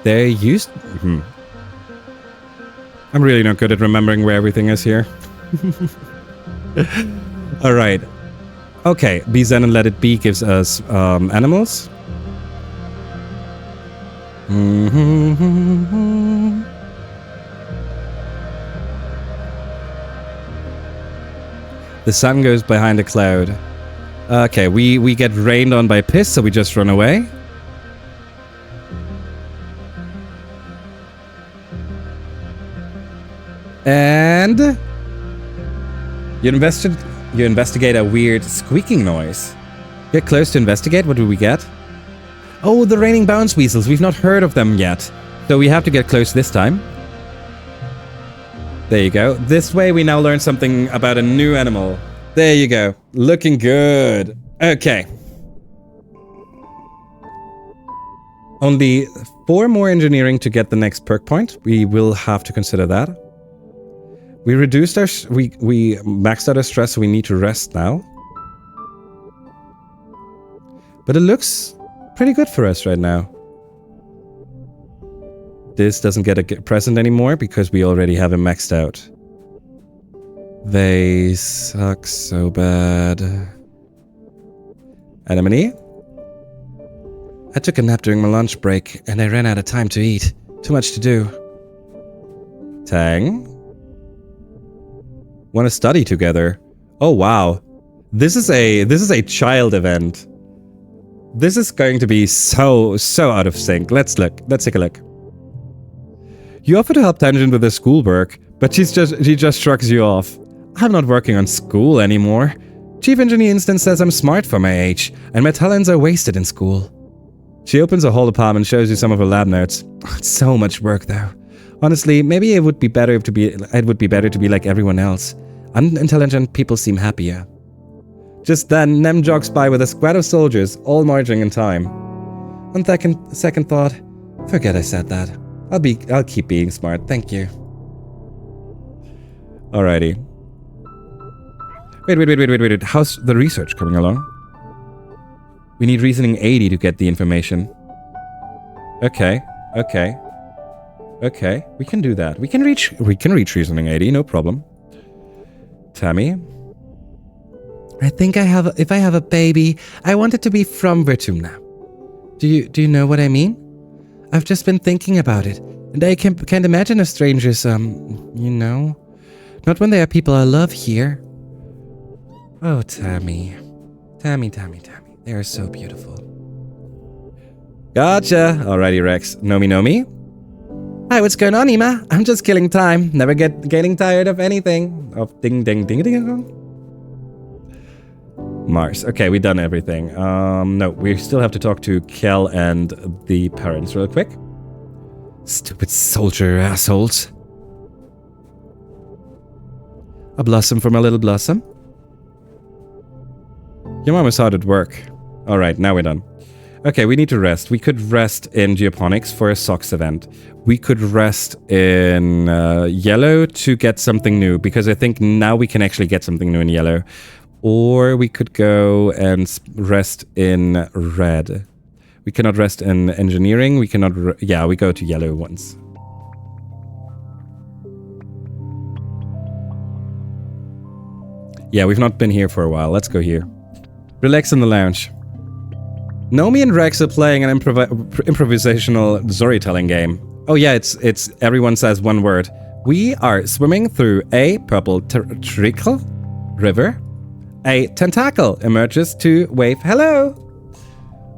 Speaker 1: They used... I'm really not good at remembering where everything is here. Alright. Okay, be zen and let it be gives us animals. The sun goes behind a cloud. Okay, we get rained on by piss, so we just run away. And you investigate a weird squeaking noise. Get close to investigate. What do we get? Oh, the raining bounce weasels. We've not heard of them yet. So we have to get close this time. There you go. This way we now learn something about a new animal. There you go. Looking good. Okay. Only 4 more engineering to get the next perk point. We will have to consider that. We reduced our... We maxed out our stress, so we need to rest now. But it looks pretty good for us right now. This doesn't get a present anymore because we already have him maxed out. They suck so bad. Anemone? I took a nap during my lunch break and I ran out of time to eat. Too much to do. Tang? Want to study together? Oh wow. This is a child event. This is going to be so out of sync. Let's take a look. You offer to help Tangent with her schoolwork, but she just shrugs you off. I'm not working on school anymore. Chief Engineer Instant says I'm smart for my age, and my talents are wasted in school. She opens a whole palm and shows you some of her lab notes. It's so much work though. Honestly, maybe it would be better to be like everyone else. Unintelligent people seem happier. Just then, Nem jogs by with a squad of soldiers, all marching in time. On second thought, forget I said that. I'll keep being smart, thank you. Alrighty. Wait. How's the research coming along? We need reasoning 80 to get the information. Okay. We can do that. We can reach reasoning 80, no problem. Tammy? I think if I have a baby, I want it to be from Vertumna. Do you know what I mean? I've just been thinking about it, and I can't imagine a stranger's, not when there are people I love here. Oh, Tammy. Tammy. They are so beautiful. Gotcha. Alrighty, Rex. Know me? Hi, what's going on, Ima? I'm just killing time. Never getting tired of anything. Of ding ding ding ding. Mars. Okay, we've done everything. No, we still have to talk to Kel and the parents real quick. Stupid soldier assholes. A blossom for my little blossom. Your mom is hard at work. Alright, now we're done. Okay, we need to rest. We could rest in Geoponics for a socks event. We could rest in yellow to get something new, because I think now we can actually get something new in yellow. Or we could go and rest in red. We cannot rest in engineering. We cannot... yeah, we go to yellow once. Yeah, we've not been here for a while. Let's go here. Relax in the lounge. Nomi and Rex are playing an improvisational storytelling game. Oh yeah, it's everyone says one word. We are swimming through a purple trickle river. A tentacle emerges to wave hello.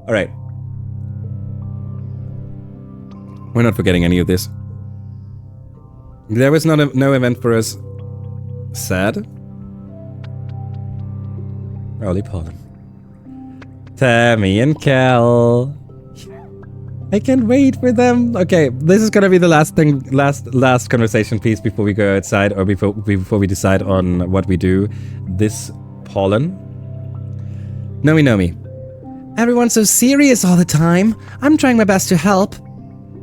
Speaker 1: All right. We're not forgetting any of this. There was no event for us. Sad. Early pollen. Tammy and Kel. I can't wait for them. Okay, this is gonna be the last conversation piece before we go outside, or before we decide on what we do. This pollen. Nomi. Everyone's so serious all the time. I'm trying my best to help.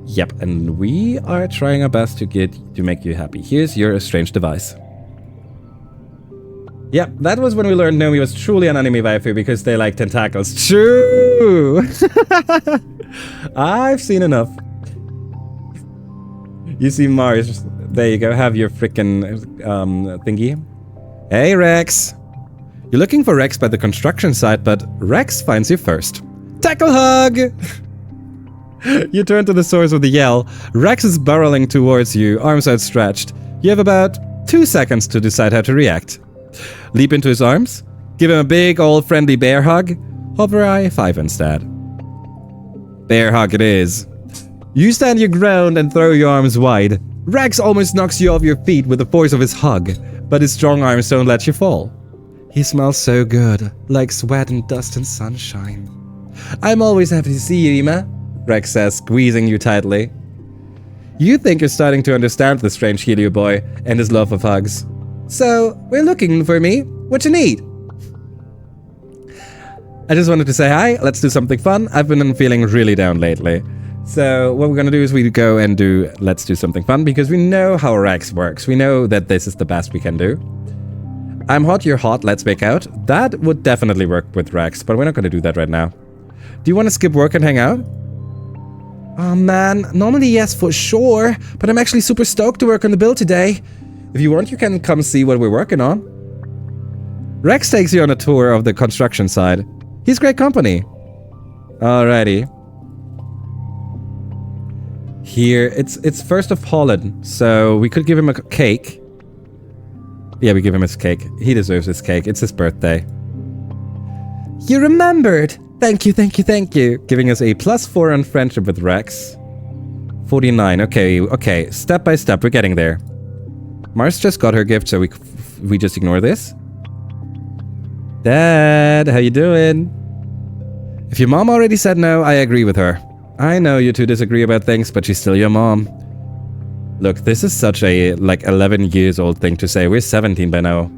Speaker 1: Yep, and we are trying our best to make you happy. Here's your strange device. Yep, that was when we learned Nomi was truly an anime waifu because they like tentacles. True! I've seen enough. You see Mars. There you go, have your frickin' thingy. Hey, Rex. You're looking for Rex by the construction site, but Rex finds you first. Tackle hug! You turn to the source of the yell. Rex is barreling towards you, arms outstretched. You have about 2 seconds to decide how to react. Leap into his arms, give him a big old friendly bear hug, hover I-5 instead. Bear hug it is. You stand your ground and throw your arms wide. Rex almost knocks you off your feet with the force of his hug, but his strong arms don't let you fall. He smells so good, like sweat and dust and sunshine. I'm always happy to see you, Ima, Rex says, squeezing you tightly. You think you're starting to understand the strange Helio boy and his love of hugs. So, we're looking for me. What you need? I just wanted to say hi, let's do something fun. I've been feeling really down lately. So, what we're gonna do is we go and do let's do something fun, because we know how Rex works. We know that this is the best we can do. I'm hot, you're hot, let's make out. That would definitely work with Rex, but we're not gonna do that right now. Do you want to skip work and hang out? Oh man, normally yes for sure, but I'm actually super stoked to work on the build today. If you want, you can come see what we're working on. Rex takes you on a tour of the construction side. He's great company. Alrighty. Here, it's first of pollen, so we could give him a cake. Yeah, we give him his cake. He deserves his cake. It's his birthday. You remembered! Thank you. Giving us a +4 on friendship with Rex. 49. Okay. Step by step, we're getting there. Mars just got her gift, so we just ignore this. Dad, how you doing? If your mom already said no, I agree with her. I know you two disagree about things, but she's still your mom. Look, this is such a, 11 years old thing to say. We're 17 by now.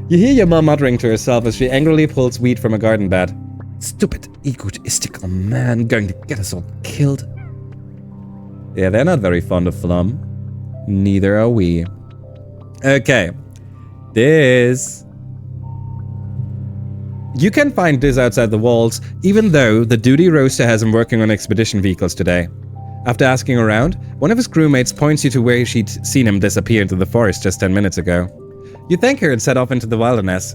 Speaker 1: You hear your mom muttering to herself as she angrily pulls wheat from a garden bed. Stupid, egotistical man going to get us all killed. Yeah, they're not very fond of Flum. Neither are we. Okay. Diz. You can find Diz outside the walls, even though the duty roster has him working on expedition vehicles today. After asking around, one of his crewmates points you to where she'd seen him disappear into the forest just 10 minutes ago. You thank her and set off into the wilderness.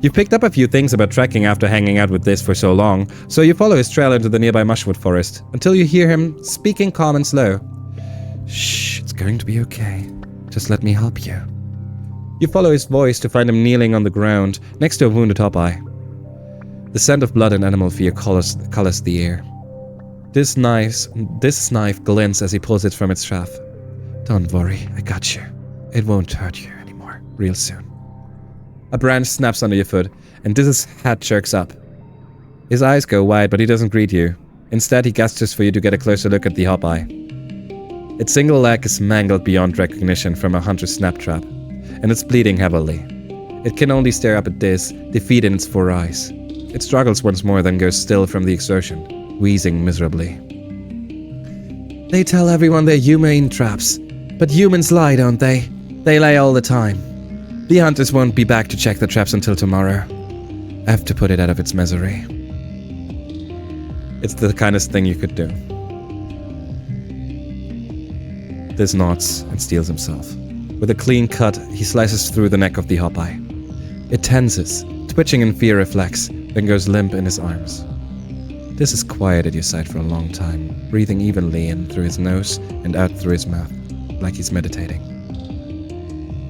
Speaker 1: You've picked up a few things about trekking after hanging out with Diz for so long, so you follow his trail into the nearby mushwood forest, until you hear him speaking calm and slow. Shh, it's going to be okay. Just let me help you. You follow his voice to find him kneeling on the ground, next to a wounded Hawkeye. The scent of blood and animal fear colors the air. This knife glints as he pulls it from its shaft. Don't worry, I got you. It won't hurt you anymore, real soon. A branch snaps under your foot, and Diz's head jerks up. His eyes go wide, but he doesn't greet you. Instead, he gestures for you to get a closer look at the hop-eye. Its single leg is mangled beyond recognition from a hunter's snap trap, and it's bleeding heavily. It can only stare up at Diz, defeat in its 4 eyes. It struggles once more, then goes still from the exertion, wheezing miserably. They tell everyone they're humane traps, but humans lie, don't they? They lie all the time. The hunters won't be back to check the traps until tomorrow. I have to put it out of its misery. It's the kindest thing you could do. Diz nods and steels himself. With a clean cut, he slices through the neck of the hop-eye. It tenses, twitching in fear reflex, then goes limp in his arms. Diz is quiet at your side for a long time, breathing evenly in through his nose and out through his mouth, like he's meditating.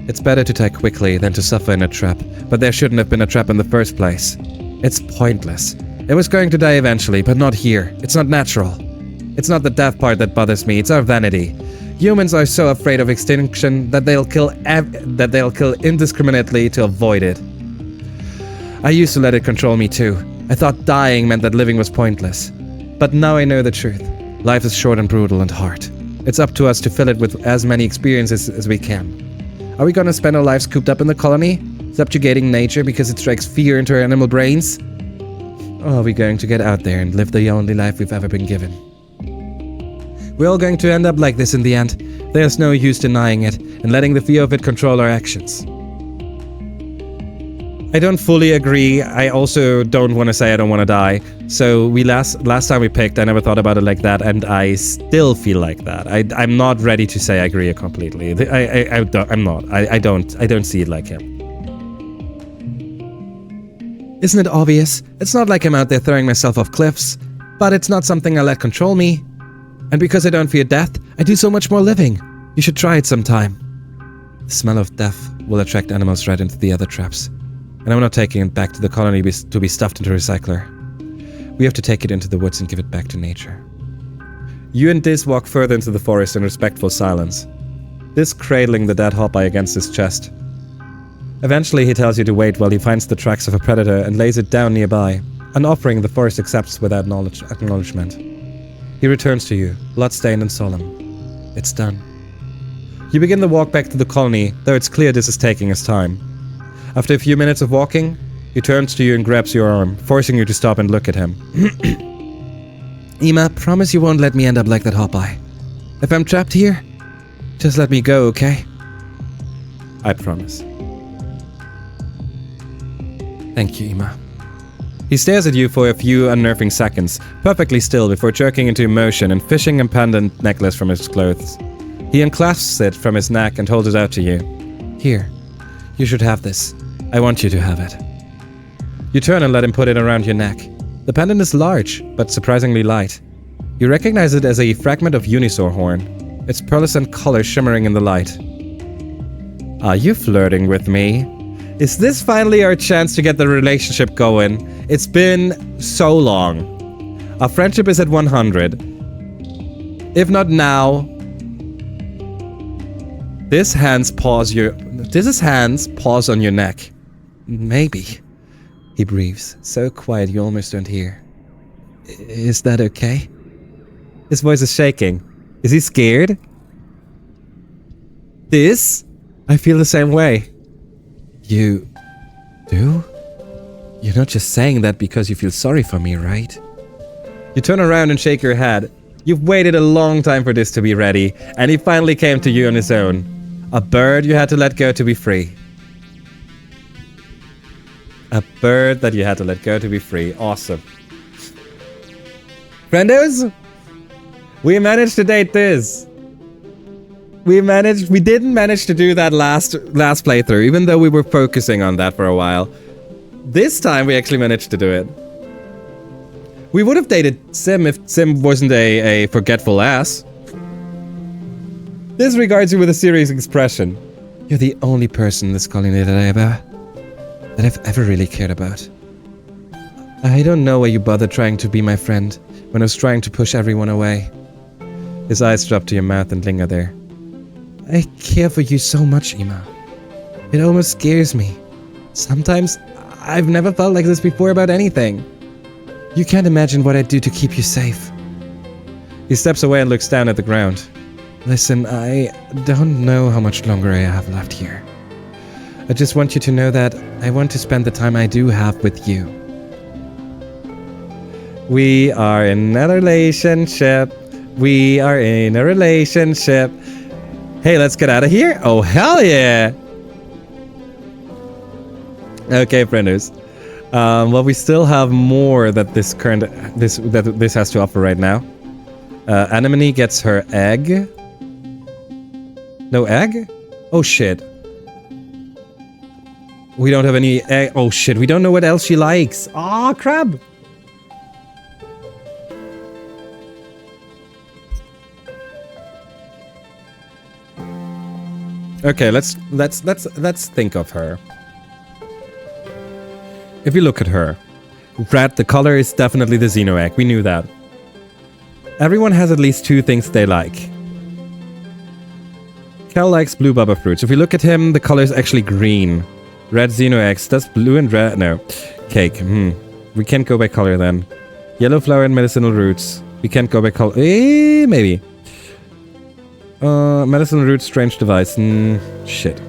Speaker 1: It's better to die quickly than to suffer in a trap, but there shouldn't have been a trap in the first place. It's pointless. It was going to die eventually, but not here. It's not natural. It's not the death part that bothers me, it's our vanity. Humans are so afraid of extinction that they'll kill indiscriminately to avoid it. I used to let it control me too. I thought dying meant that living was pointless. But now I know the truth. Life is short and brutal and hard. It's up to us to fill it with as many experiences as we can. Are we gonna spend our lives cooped up in the colony, subjugating nature because it strikes fear into our animal brains? Or are we going to get out there and live the only life we've ever been given? We're all going to end up like this in the end. There's no use denying it and letting the fear of it control our actions. I don't fully agree. I also don't want to say I don't want to die. So last time we picked, I never thought about it like that, and I still feel like that. I'm not ready to say I agree completely. I'm not. I don't see it like him. Isn't it obvious? It's not like I'm out there throwing myself off cliffs, but it's not something I let control me. And because I don't fear death, I do so much more living. You should try it sometime. The smell of death will attract animals right into the other traps. And I'm not taking it back to the colony to be stuffed into a recycler. We have to take it into the woods and give it back to nature. You and Diz walk further into the forest in respectful silence. Diz cradling the dead hop-eye against his chest. Eventually he tells you to wait while he finds the tracks of a predator and lays it down nearby, an offering the forest accepts without acknowledgement. He returns to you, blood-stained and solemn. It's done. You begin the walk back to the colony, though it's clear Diz is taking his time. After a few minutes of walking, he turns to you and grabs your arm, forcing you to stop and look at him. Ima, promise you won't let me end up like that hop-eye. If I'm trapped here, just let me go, okay? I promise. Thank you, Ima. He stares at you for a few unnerving seconds, perfectly still before jerking into motion and fishing a pendant necklace from his clothes. He unclasps it from his neck and holds it out to you. Here, you should have this. I want you to have it. You turn and let him put it around your neck. The pendant is large, but surprisingly light. You recognize it as a fragment of unisaur horn, its pearlescent color shimmering in the light. Are you flirting with me? Is this finally our chance to get the relationship going? It's been so long. Our friendship is at 100. If not now... Diz's hands pause on your neck. Maybe. He breathes, so quiet you almost don't hear. Is that okay? His voice is shaking. Is he scared? Diz? I feel the same way. You do? You're not just saying that because you feel sorry for me, right? You turn around and shake your head. You've waited a long time for this to be ready, and he finally came to you on his own. A bird you had to let go to be free. A bird that you had to let go to be free. Awesome. Friendos? We managed to date Diz. We didn't manage to do that last playthrough, even though we were focusing on that for a while. This time we actually managed to do it. We would have dated Sim if Sim wasn't a forgetful ass. Diz regards you with a serious expression. You're the only person in this colony that I've ever really cared about. I don't know why you bothered trying to be my friend when I was trying to push everyone away. His eyes drop to your mouth and linger there. I care for you so much, Ima. It almost scares me. Sometimes I've never felt like this before about anything. You can't imagine what I'd do to keep you safe. He steps away and looks down at the ground. Listen, I don't know how much longer I have left here. I just want you to know that I want to spend the time I do have with you. We are in a relationship. We are in a relationship. Hey, let's get out of here. Oh, hell yeah. Okay, frienders. Well, we still have more that this has to offer right now. Anemone gets her egg. No egg? Oh, shit. We don't have any egg. Oh, shit. We don't know what else she likes. Aw, crap. Okay, let's think of her. If you look at her, red, the color is definitely the Xeno egg. We knew that. Everyone has at least two things they like. Cal likes blue baba fruits. If we look at him, the color is actually green. Red Xeno eggs. That's blue and red. No. Cake. We can't go by color then. Yellow flower and medicinal roots. We can't go by color. Maybe. Medicinal roots, strange device. Shit.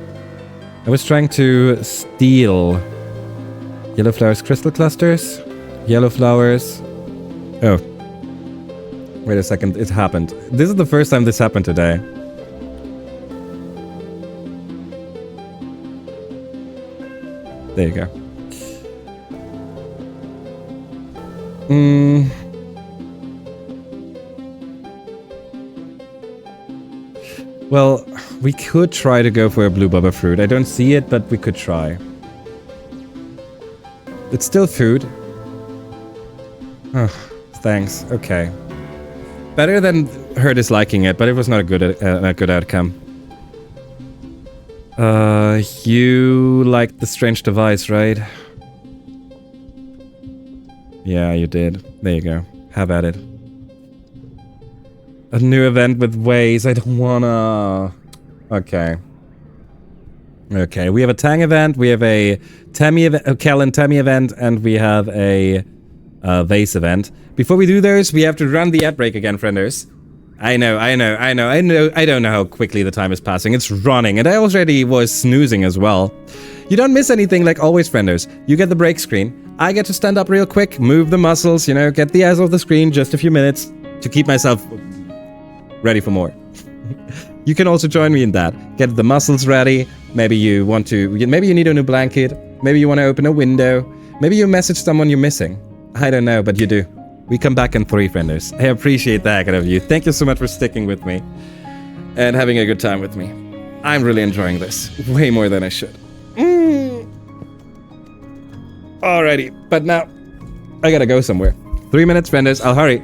Speaker 1: I was trying to steal yellow flowers, crystal clusters. Yellow flowers. Oh. Wait a second. It happened. This is the first time this happened today. There you go. Well, we could try to go for a blue baba fruit. I don't see it, but we could try. It's still food. Oh, thanks. Okay. Better than her disliking it, but it was not a good outcome. You liked the strange device, right? Yeah, you did. There you go. Have at it. A new event with ways. I don't wanna... Okay. Okay, we have a Tang event, we have a Temmie event, a Cal and Temmie event, and we have a Vase event. Before we do those, we have to run the ad break again, frienders. I don't know how quickly the time is passing. It's running, and I already was snoozing as well. You don't miss anything, like always, frienders. You get the break screen. I get to stand up real quick, move the muscles, you know, get the eyes off the screen, just a few minutes to keep myself ready for more. You can also join me in that. Get the muscles ready. Maybe you want to... Maybe you need a new blanket. Maybe you want to open a window. Maybe you message someone you're missing. I don't know, but you do. We come back in 3, frienders. I appreciate the heck out of you. Thank you so much for sticking with me. And having a good time with me. I'm really enjoying this. Way more than I should. Alrighty. But now, I gotta go somewhere. 3 minutes, frienders. I'll hurry.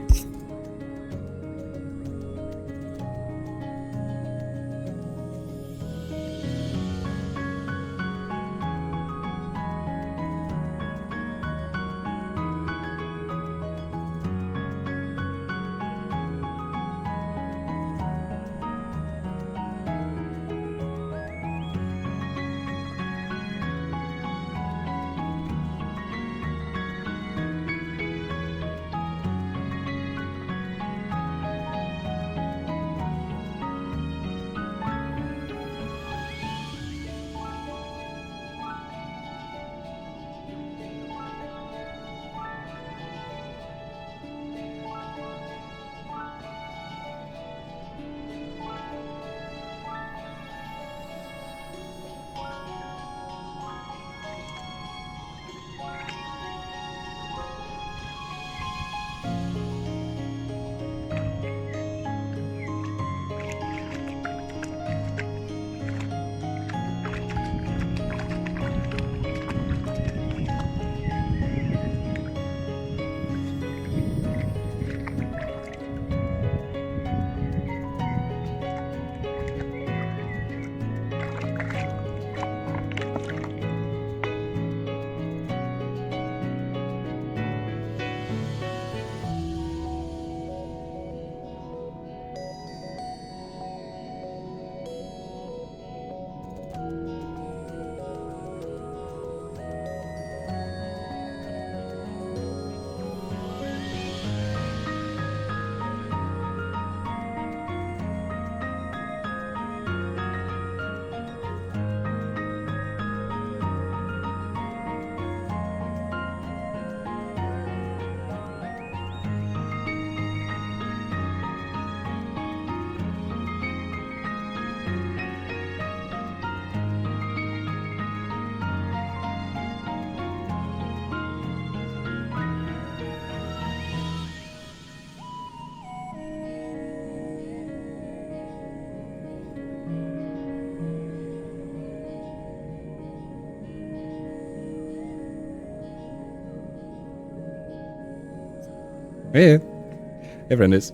Speaker 1: Hey, hey, friends.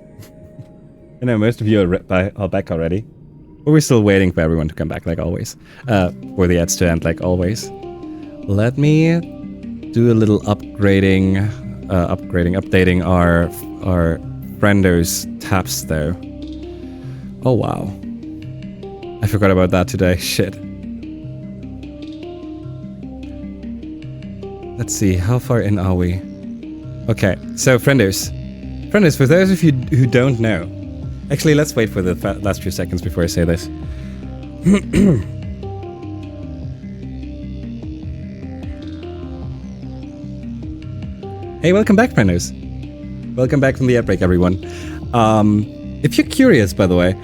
Speaker 1: I know most of you are back already. But we're still waiting for everyone to come back, like always. For the ads to end, like always. Let me do a little updating our friendos tabs though. Oh wow. I forgot about that today. Shit. Let's see, how far in are we? Okay, so friendos. Friendos, for those of you who don't know. Actually, let's wait for the last few seconds before I say this. Hey, welcome back, friendos. Welcome back from the outbreak, everyone. If you're curious, by the way,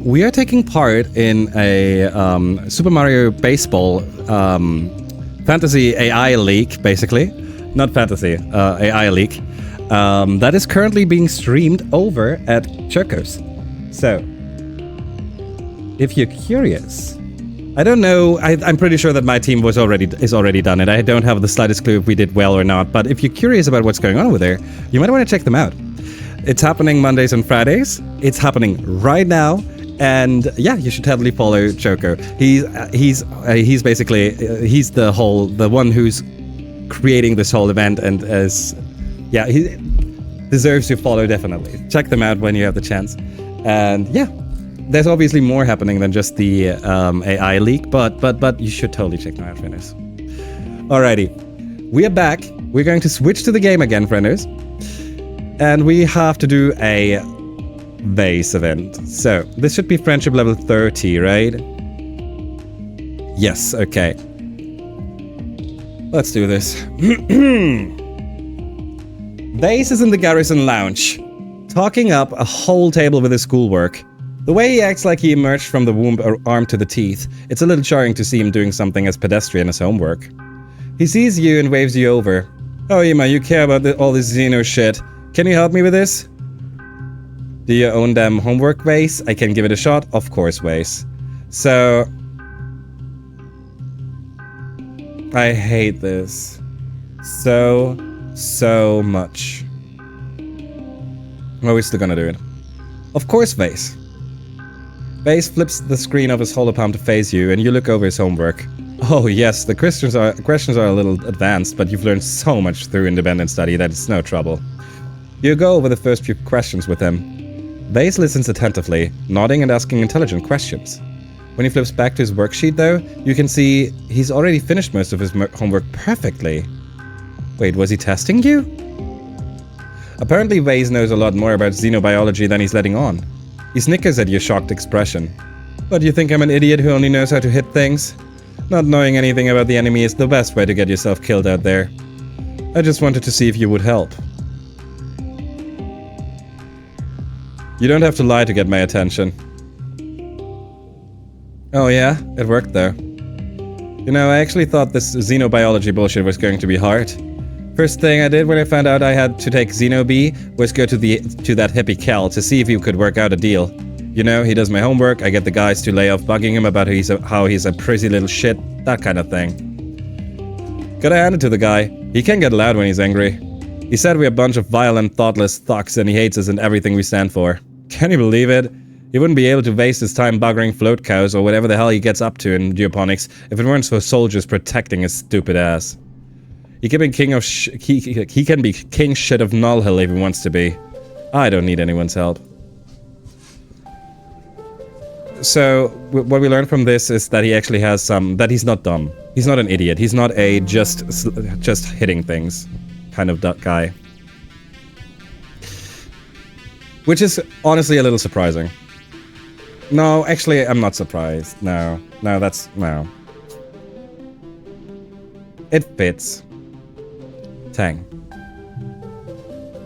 Speaker 1: we are taking part in a Super Mario Baseball fantasy AI league, basically. Not fantasy, AI league. That is currently being streamed over at Chokos. So, if you're curious, I don't know. I'm pretty sure that my team is already done it. I don't have the slightest clue if we did well or not. But if you're curious about what's going on over there, you might want to check them out. It's happening Mondays and Fridays. It's happening right now, and yeah, you should totally follow Choco. He's basically he's the one who's creating this whole event, and yeah, he deserves to follow, definitely. Check them out when you have the chance. And yeah, there's obviously more happening than just the AI leak, but you should totally check them out, friends. Alrighty, we are back. We're going to switch to the game again, friends. And we have to do a base event. So, this should be friendship level 30, right? Yes, okay. Let's do this. Vase is in the garrison lounge, talking up a whole table with his schoolwork. The way he acts like he emerged from the womb armed to the teeth, it's a little jarring to see him doing something as pedestrian as homework. He sees you and waves you over. Oh, Ima, you care about all this Xeno shit. Can you help me with this? Do you own them homework, Vase? I can give it a shot? Of course, Vase. So... I hate this. So much. Well, we're still gonna do it. Of course, Vase. Vase flips the screen of his holopalm to face you, and you look over his homework. Oh yes, the questions are a little advanced, but you've learned so much through independent study that it's no trouble. You go over the first few questions with him. Vase listens attentively, nodding and asking intelligent questions. When he flips back to his worksheet though, you can see he's already finished most of his homework perfectly. Wait, was he testing you? Apparently Vase knows a lot more about xenobiology than he's letting on. He snickers at your shocked expression. What, do you think I'm an idiot who only knows how to hit things? Not knowing anything about the enemy is the best way to get yourself killed out there. I just wanted to see if you would help. You don't have to lie to get my attention. Oh yeah, it worked though. You know, I actually thought this xenobiology bullshit was going to be hard. First thing I did when I found out I had to take Xeno B was go to that hippie Kel to see if he could work out a deal. You know, he does my homework, I get the guys to lay off bugging him about how he's a prissy little shit, that kind of thing. Gotta hand it to the guy, he can get loud when he's angry. He said we're a bunch of violent, thoughtless thugs and he hates us and everything we stand for. Can you believe it? He wouldn't be able to waste his time buggering float cows or whatever the hell he gets up to in geoponics if it weren't for soldiers protecting his stupid ass. He can be king shit of Null Hill if he wants to be. I don't need anyone's help. So, what we learned from this is that he actually has that he's not dumb. He's not an idiot. He's not a just hitting things kind of guy. Which is honestly a little surprising. No, actually, I'm not surprised. No, no. It fits. Tang.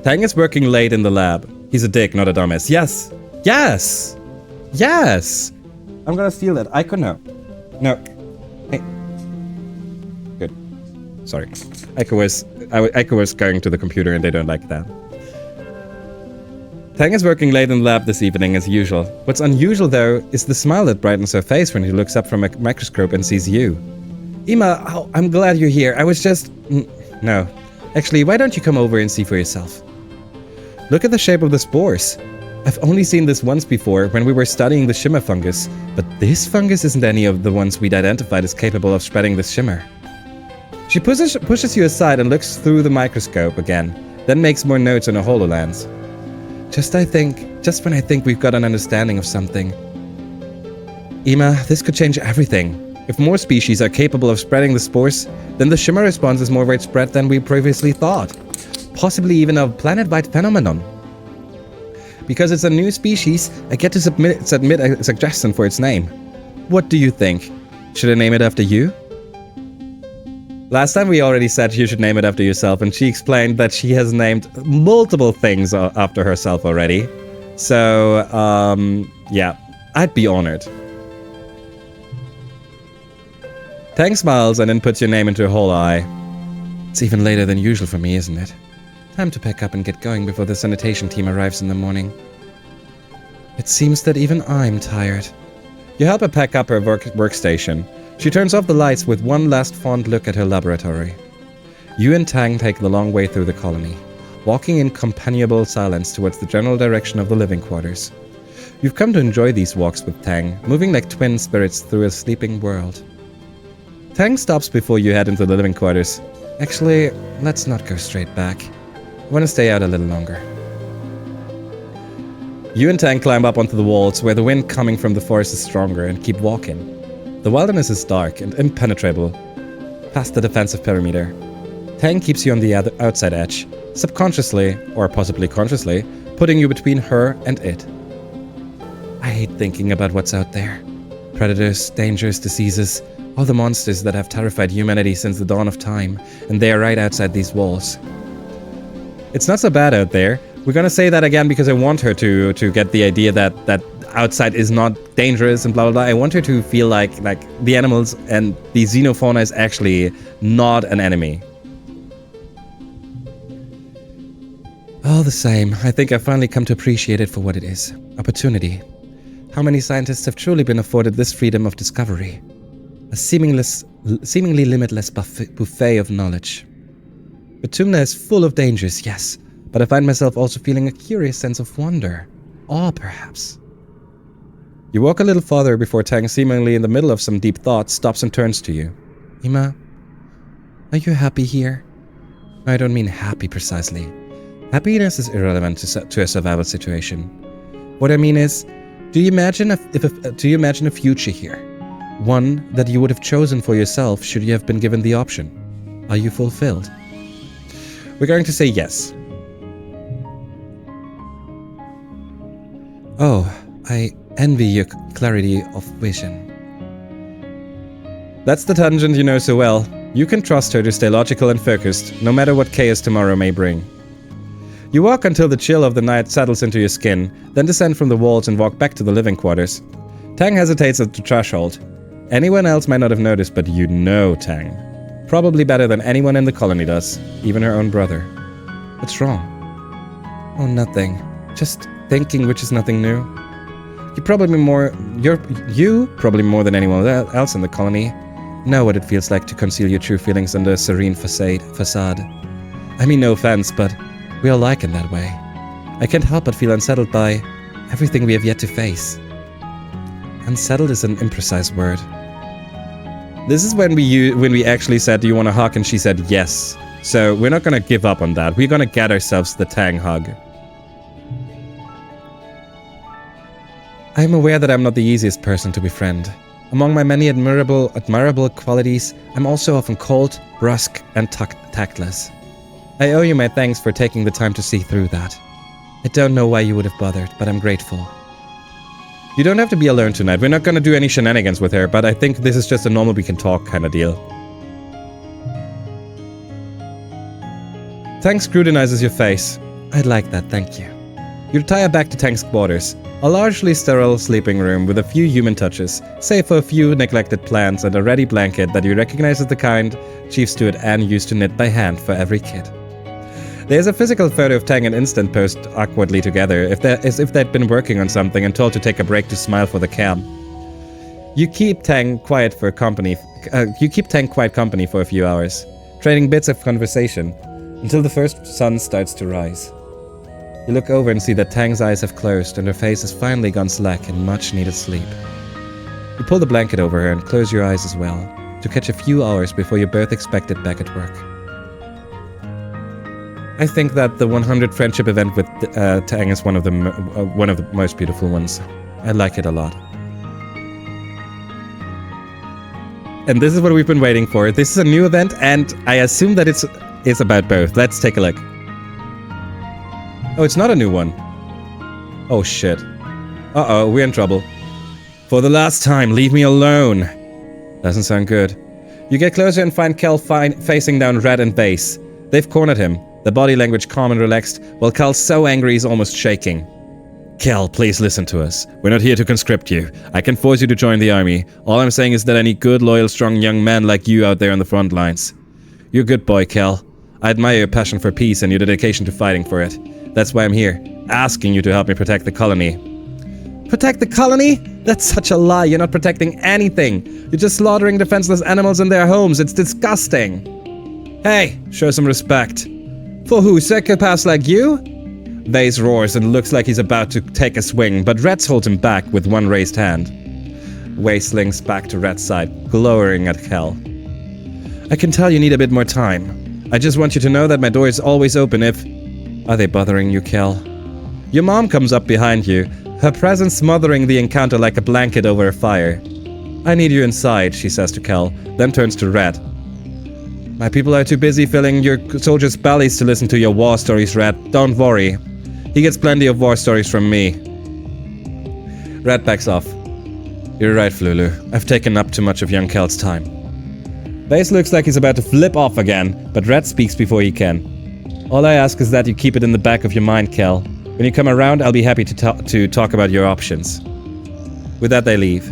Speaker 1: Tang is working late in the lab. He's a dick, not a dumbass. Yes! Yes! Yes! I'm gonna steal that. I could know. No. Hey. Good. Sorry. Echo was going to the computer and they don't like that. Tang is working late in the lab this evening as usual. What's unusual though is the smile that brightens her face when he looks up from a microscope and sees you. Ima, oh, I'm glad you're here. I was just... No. Actually, why don't you come over and see for yourself? Look at the shape of the spores. I've only seen this once before when we were studying the shimmer fungus, but this fungus isn't any of the ones we'd identified as capable of spreading this shimmer. She pushes you aside and looks through the microscope again, then makes more notes on a HoloLens. Just when I think we've got an understanding of something. Ima, this could change everything. If more species are capable of spreading the spores, then the shimmer response is more widespread than we previously thought. Possibly even a planet-wide phenomenon. Because it's a new species, I get to submit a suggestion for its name. What do you think? Should I name it after you? Last time we already said you should name it after yourself, and she explained that she has named multiple things after herself already. So, yeah, I'd be honored. Tang smiles and then puts your name into a whole eye. It's even later than usual for me, isn't it? Time to pack up and get going before the sanitation team arrives in the morning. It seems that even I'm tired. You help her pack up her workstation. She turns off the lights with one last fond look at her laboratory. You and Tang take the long way through the colony, walking in companionable silence towards the general direction of the living quarters. You've come to enjoy these walks with Tang, moving like twin spirits through a sleeping world. Tang stops before you head into the living quarters. Actually, let's not go straight back. I want to stay out a little longer. You and Tang climb up onto the walls where the wind coming from the forest is stronger and keep walking. The wilderness is dark and impenetrable, past the defensive perimeter. Tang keeps you on the outside edge, subconsciously, or possibly consciously, putting you between her and it. I hate thinking about what's out there. Predators, dangers, diseases, all the monsters that have terrified humanity since the dawn of time, and they are right outside these walls. It's not so bad out there. We're gonna say that again because I want her to get the idea that outside is not dangerous and blah blah blah. I want her to feel like the animals and the xenofauna is actually not an enemy. All the same, I think I've finally come to appreciate it for what it is. Opportunity. How many scientists have truly been afforded this freedom of discovery? A seemingly limitless buffet of knowledge. Vertumna is full of dangers, yes, but I find myself also feeling a curious sense of wonder. Awe, perhaps. You walk a little farther before Tang, seemingly in the middle of some deep thought, stops and turns to you. Ima, are you happy here? I don't mean happy precisely. Happiness is irrelevant to a survival situation. What I mean is, do you imagine a future here? One that you would have chosen for yourself should you have been given the option. Are you fulfilled? We're going to say yes. Oh, I envy your clarity of vision. That's the tangent you know so well. You can trust her to stay logical and focused, no matter what chaos tomorrow may bring. You walk until the chill of the night settles into your skin, then descend from the walls and walk back to the living quarters. Tang hesitates at the threshold. Anyone else might not have noticed, but you know Tang. Probably better than anyone in the colony does, even her own brother. What's wrong? Oh, nothing. Just thinking, which is nothing new. You probably more than anyone else in the colony know what it feels like to conceal your true feelings under a serene facade. I mean no offense, but we all like in that way. I can't help but feel unsettled by everything we have yet to face. Unsettled is an imprecise word. This is when we actually said, do you want a hug? And she said yes. So we're not going to give up on that. We're going to get ourselves the Tang hug. I am aware that I'm not the easiest person to befriend. Among my many admirable qualities, I'm also often cold, brusque, and tactless. I owe you my thanks for taking the time to see through that. I don't know why you would have bothered, but I'm grateful. You don't have to be alone tonight. We're not going to do any shenanigans with her, but I think this is just a normal we can talk kind of deal. Tang scrutinizes your face. I'd like that, thank you. You retire back to Tang's quarters, a largely sterile sleeping room with a few human touches, save for a few neglected plants and a ready blanket that you recognize as the kind Chief Steward Anne used to knit by hand for every kid. There's a physical photo of Tang and Instant posed awkwardly together, as if they'd been working on something and told to take a break to smile for the cam. You keep Tang quiet company for a few hours, trading bits of conversation, until the first sun starts to rise. You look over and see that Tang's eyes have closed and her face has finally gone slack in much-needed sleep. You pull the blanket over her and close your eyes as well, to catch a few hours before you're both expected back at work. I think that the 100 friendship event with Tang is one of the most beautiful ones. I like it a lot. And this is what we've been waiting for. This is a new event, and I assume that it's about both. Let's take a look. Oh, it's not a new one. Oh, shit. Uh-oh, we're in trouble. For the last time, leave me alone. Doesn't sound good. You get closer and find Kel facing down Red and Vase. They've cornered him, the body language calm and relaxed, while Kel's so angry he's almost shaking. Kel, please listen to us. We're not here to conscript you. I can force you to join the army. All I'm saying is that I need good, loyal, strong young men like you out there on the front lines. You're a good boy, Kel. I admire your passion for peace and your dedication to fighting for it. That's why I'm here, asking you to help me protect the colony. Protect the colony? That's such a lie. You're not protecting anything. You're just slaughtering defenseless animals in their homes. It's disgusting. Hey, show some respect. For who? Psychopaths like you? Vase roars and looks like he's about to take a swing, but Reds holds him back with one raised hand. Vase slinks back to Red's side, glowering at Kel. I can tell you need a bit more time. I just want you to know that my door is always open if... Are they bothering you, Kel? Your mom comes up behind you, her presence smothering the encounter like a blanket over a fire. I need you inside, she says to Kel, then turns to Red. My people are too busy filling your soldiers' bellies to listen to your war stories, Red. Don't worry. He gets plenty of war stories from me. Red backs off. You're right, Flulu. I've taken up too much of young Kel's time. Vase looks like he's about to flip off again, but Red speaks before he can. All I ask is that you keep it in the back of your mind, Kel. When you come around, I'll be happy to talk about your options. With that, they leave.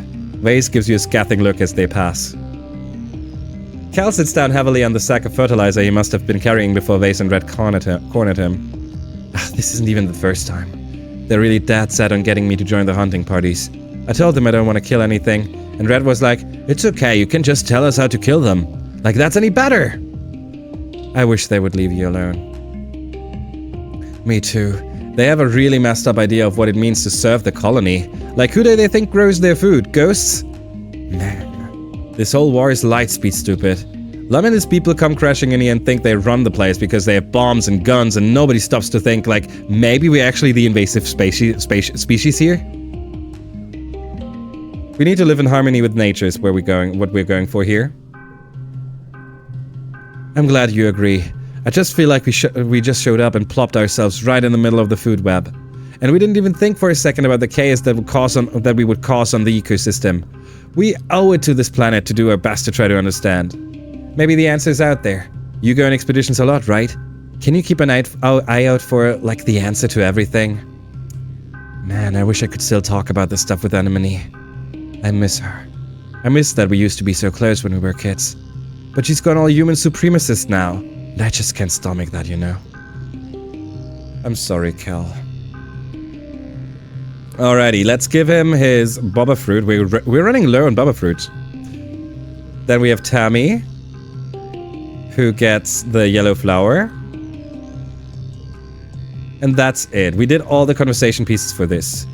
Speaker 1: Vase gives you a scathing look as they pass. Kel sits down heavily on the sack of fertilizer he must have been carrying before Vase and Red cornered him. This isn't even the first time. They're really dead set on getting me to join the hunting parties. I told them I don't want to kill anything, and Red was like, it's okay, you can just tell us how to kill them. Like that's any better! I wish they would leave you alone. Me too. They have a really messed up idea of what it means to serve the colony. Like who do they think grows their food? Ghosts? Man. This whole war is light speed, stupid. Lum and his people come crashing in here and think they run the place because they have bombs and guns and nobody stops to think like, maybe we're actually the invasive species here? We need to live in harmony with nature is what we're going for here. I'm glad you agree. I just feel like we just showed up and plopped ourselves right in the middle of the food web. And we didn't even think for a second about the chaos that we would cause on the ecosystem. We owe it to this planet to do our best to try to understand. Maybe the answer is out there. You go on expeditions a lot, right? Can you keep an eye out for, like, the answer to everything? Man, I wish I could still talk about this stuff with Anemone. I miss her. I miss that we used to be so close when we were kids. But she's gone all human supremacist now. And I just can't stomach that, you know. I'm sorry, Kel. Alrighty, let's give him his Boba Fruit. We're running low on Boba Fruit. Then we have Tammy, who gets the yellow flower. And that's it. We did all the conversation pieces for this.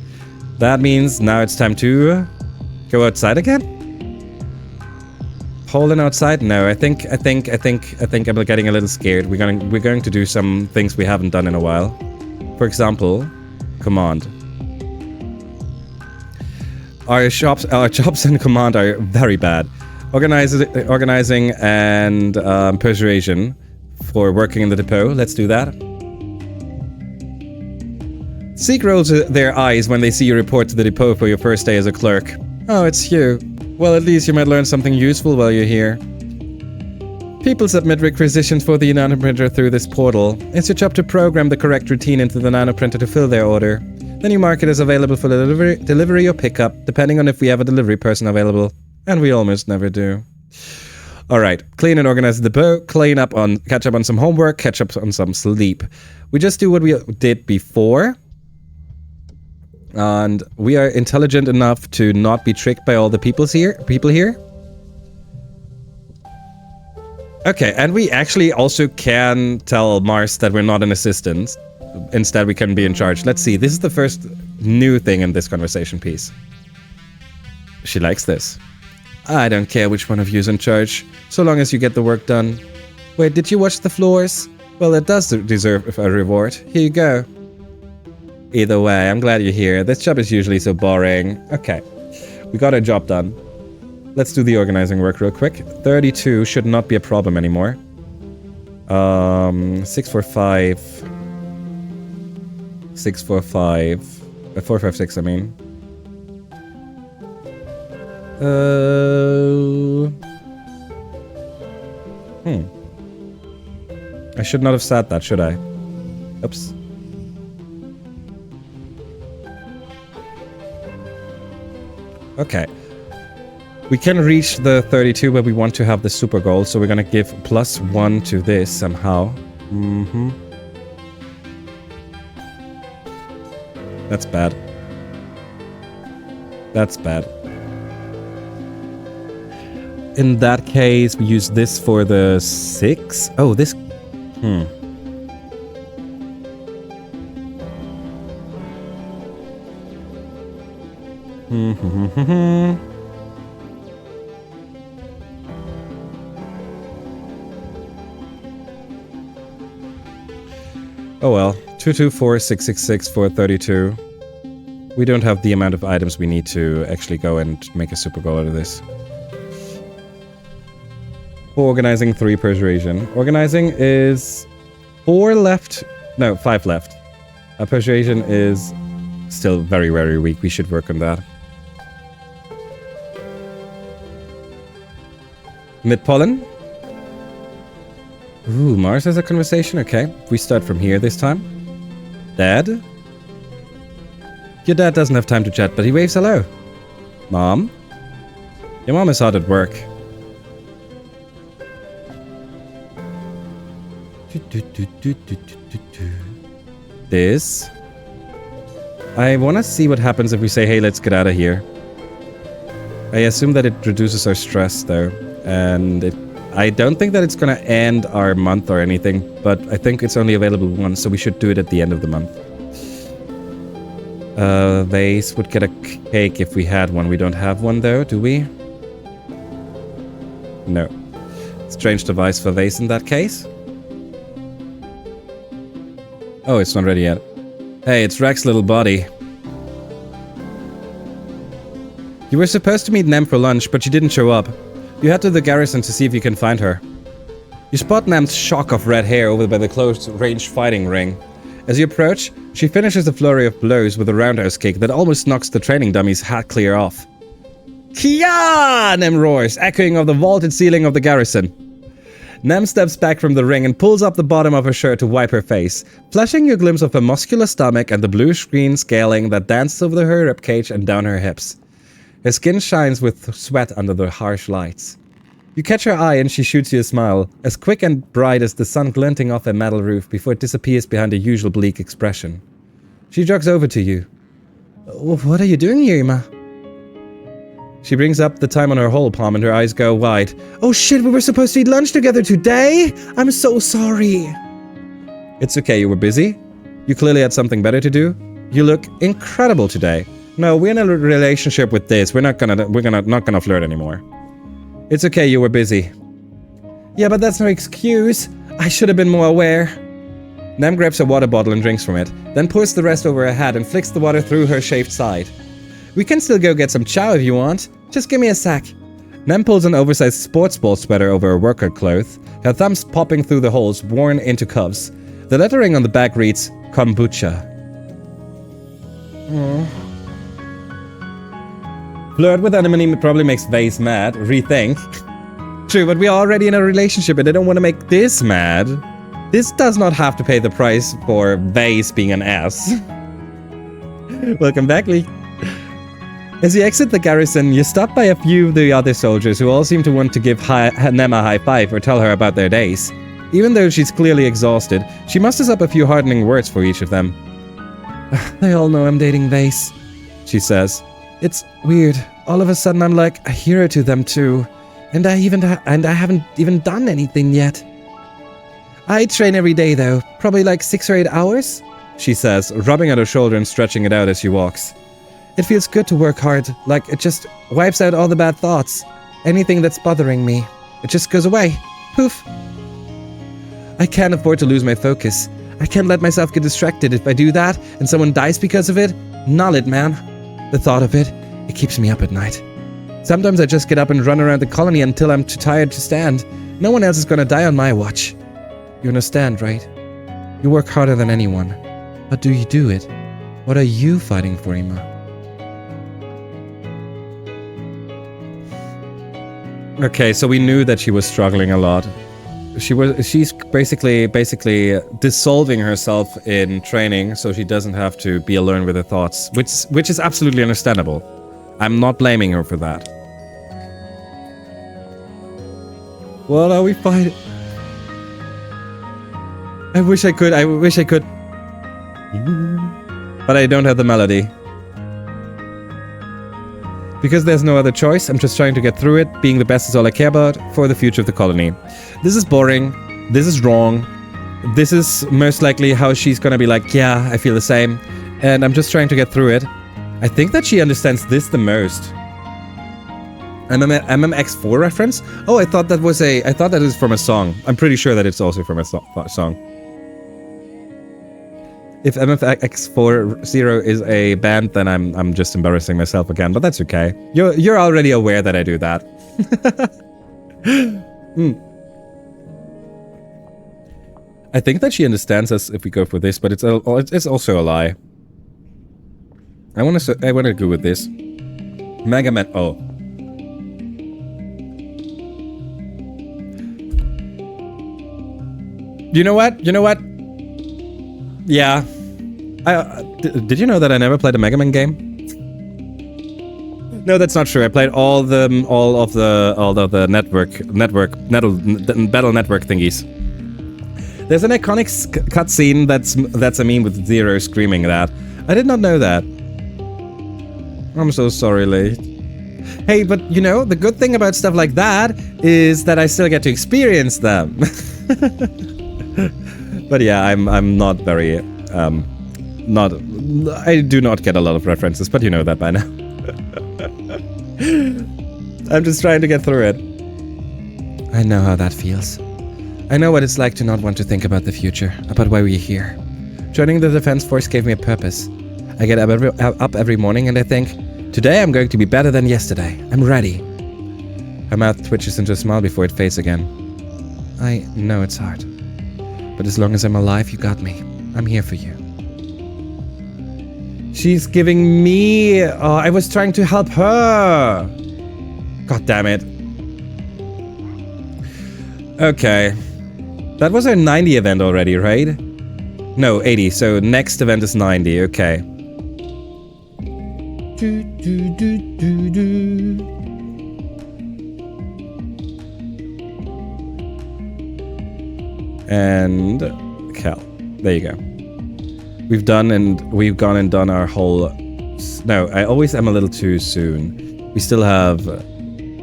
Speaker 1: That means now it's time to go outside again? Poland outside? No, I think I'm getting a little scared. We're going to do some things we haven't done in a while. For example, command. Our jobs in command are very bad. Organizing and persuasion for working in the depot. Let's do that. Seek rolls their eyes when they see you report to the depot for your first day as a clerk. Oh, it's you. Well, at least you might learn something useful while you're here. People submit requisitions for the nanoprinter through this portal. It's your job to program the correct routine into the nanoprinter to fill their order. Then you mark it as available for delivery or pickup, depending on if we have a delivery person available. And we almost never do. Alright, clean and organize the depot, catch up on some homework, catch up on some sleep. We just do what we did before. And we are intelligent enough to not be tricked by all the people here. Okay, and we actually also can tell Mars that we're not an assistant. instead we can be in charge. Let's see. This is the first new thing in this conversation piece. She likes this. I don't care which one of you's in charge, so long as you get the work done. Wait, did you watch the floors? Well, it does deserve a reward. Here you go. Either way, I'm glad you're here. This job is usually so boring. Okay, we got our job done. Let's do the organizing work real quick. 32 should not be a problem anymore. 645. 645. 456, I mean. I should not have said that, should I? Oops. Okay. We can reach the 32, but we want to have the super goal, so we're gonna give +1 to this somehow. That's bad. That's bad. In that case, we use this for the 6. Oh, this... Oh well, 224, 666 for 32. We don't have the amount of items we need to actually go and make a super goal out of this. Organizing 3 persuasion. Organizing is 4 left. No, 5 left. Persuasion is still very, very weak. We should work on that. Mid-pollen. Ooh, Mars has a conversation. Okay, we start from here this time. Dad? Your dad doesn't have time to chat, but he waves hello. Mom? Your mom is hard at work. This. I want to see what happens if we say, hey, let's get out of here. I assume that it reduces our stress, though. And I don't think that it's going to end our month or anything, but I think it's only available once, so we should do it at the end of the month. Vase would get a cake if we had one. We don't have one, though, do we? No. Strange device for Vase in that case. Oh, it's not ready yet. Hey, it's Rex's little body. You were supposed to meet Nem for lunch, but she didn't show up. You head to the garrison to see if you can find her. You spot Nem's shock of red hair over by the close-range fighting ring. As you approach, she finishes a flurry of blows with a roundhouse kick that almost knocks the training dummy's hat clear off. Kia! Nem roars, echoing of the vaulted ceiling of the garrison. Nem steps back from the ring and pulls up the bottom of her shirt to wipe her face, flashing you a glimpse of her muscular stomach and the blue screen scaling that dances over her ribcage and down her hips. Her skin shines with sweat under the harsh lights. You catch her eye and she shoots you a smile, as quick and bright as the sun glinting off a metal roof before it disappears behind a usual bleak expression. She jogs over to you. What are you doing here, Ima? She brings up the time on her whole palm and her eyes go wide. Oh shit, we were supposed to eat lunch together today? I'm so sorry. It's okay, you were busy. You clearly had something better to do. You look incredible today. No, we're in a relationship with this. We're not gonna flirt anymore. It's okay, you were busy. Yeah, but that's no excuse. I should have been more aware. Nem grabs a water bottle and drinks from it, then pours the rest over her head and flicks the water through her shaved side. We can still go get some chow if you want. Just give me a sec. Nem pulls an oversized sports ball sweater over her workout clothes, her thumbs popping through the holes worn into cuffs. The lettering on the back reads, Kombucha. Flirt with enemy probably makes Vase mad. Rethink. True, but we are already in a relationship and I don't want to make this mad. This does not have to pay the price for Vase being an ass. Welcome back, Lee. As you exit the garrison, you stop by a few of the other soldiers who all seem to want to give Nem a high five or tell her about their days. Even though she's clearly exhausted, she musters up a few hardening words for each of them. They all know I'm dating Vase, she says. It's weird. All of a sudden I'm like a hero to them too. And I haven't even done anything yet. I train every day though. Probably like 6 or 8 hours. she says, rubbing at her shoulder and stretching it out as she walks. It feels good to work hard, like it just wipes out all the bad thoughts. Anything that's bothering me, it just goes away. Poof. I can't afford to lose my focus. I can't let myself get distracted. If I do that and someone dies because of it, null it, man. The thought of it, it keeps me up at night. Sometimes I just get up and run around the colony until I'm too tired to stand. No one else is gonna die on my watch. You understand, right? You work harder than anyone. How do you do it? What are you fighting for, Ima? Okay, so we knew that she was struggling a lot. She's basically dissolving herself in training so she doesn't have to be alone with her thoughts, which is absolutely understandable. I'm not blaming her for that. What are we fighting? I wish I could. But I don't have the melody. Because there's no other choice, I'm just trying to get through it. Being the best is all I care about for the future of the colony. This is boring. This is wrong. This is most likely how she's gonna be like, yeah, I feel the same. And I'm just trying to get through it. I think that she understands this the most. MMX4 reference? Oh, I thought that was from a song. I'm pretty sure that it's also from a song. If MFX40 is a band, then I'm just embarrassing myself again, but that's okay. You're already aware that I do that. I think that she understands us if we go for this, but it's also a lie. I want to go with this. Mega Man. Oh. You know what? Yeah. Did you know that I never played a Mega Man game? No, that's not true. I played all of the battle network thingies. There's an iconic cutscene that's a meme with Zero screaming that. I did not know that. I'm so sorry, Lee. Hey, but you know, the good thing about stuff like that is that I still get to experience them. But yeah, I'm not very, I do not get a lot of references, but you know that by now. I'm just trying to get through it. I know how that feels. I know what it's like to not want to think about the future, about why we're here. Joining the Defense Force gave me a purpose. I get up every morning and I think, today I'm going to be better than yesterday. I'm ready. Her mouth twitches into a smile before it fades again. I know it's hard. But as long as I'm alive, you got me. I'm here for you. She's giving me... Oh, I was trying to help her. God damn it. Okay. That was our 90 event already, right? No, 80. So next event is 90. Okay. And Cal. There you go. We've gone and done our whole... No, I always am a little too soon. We still have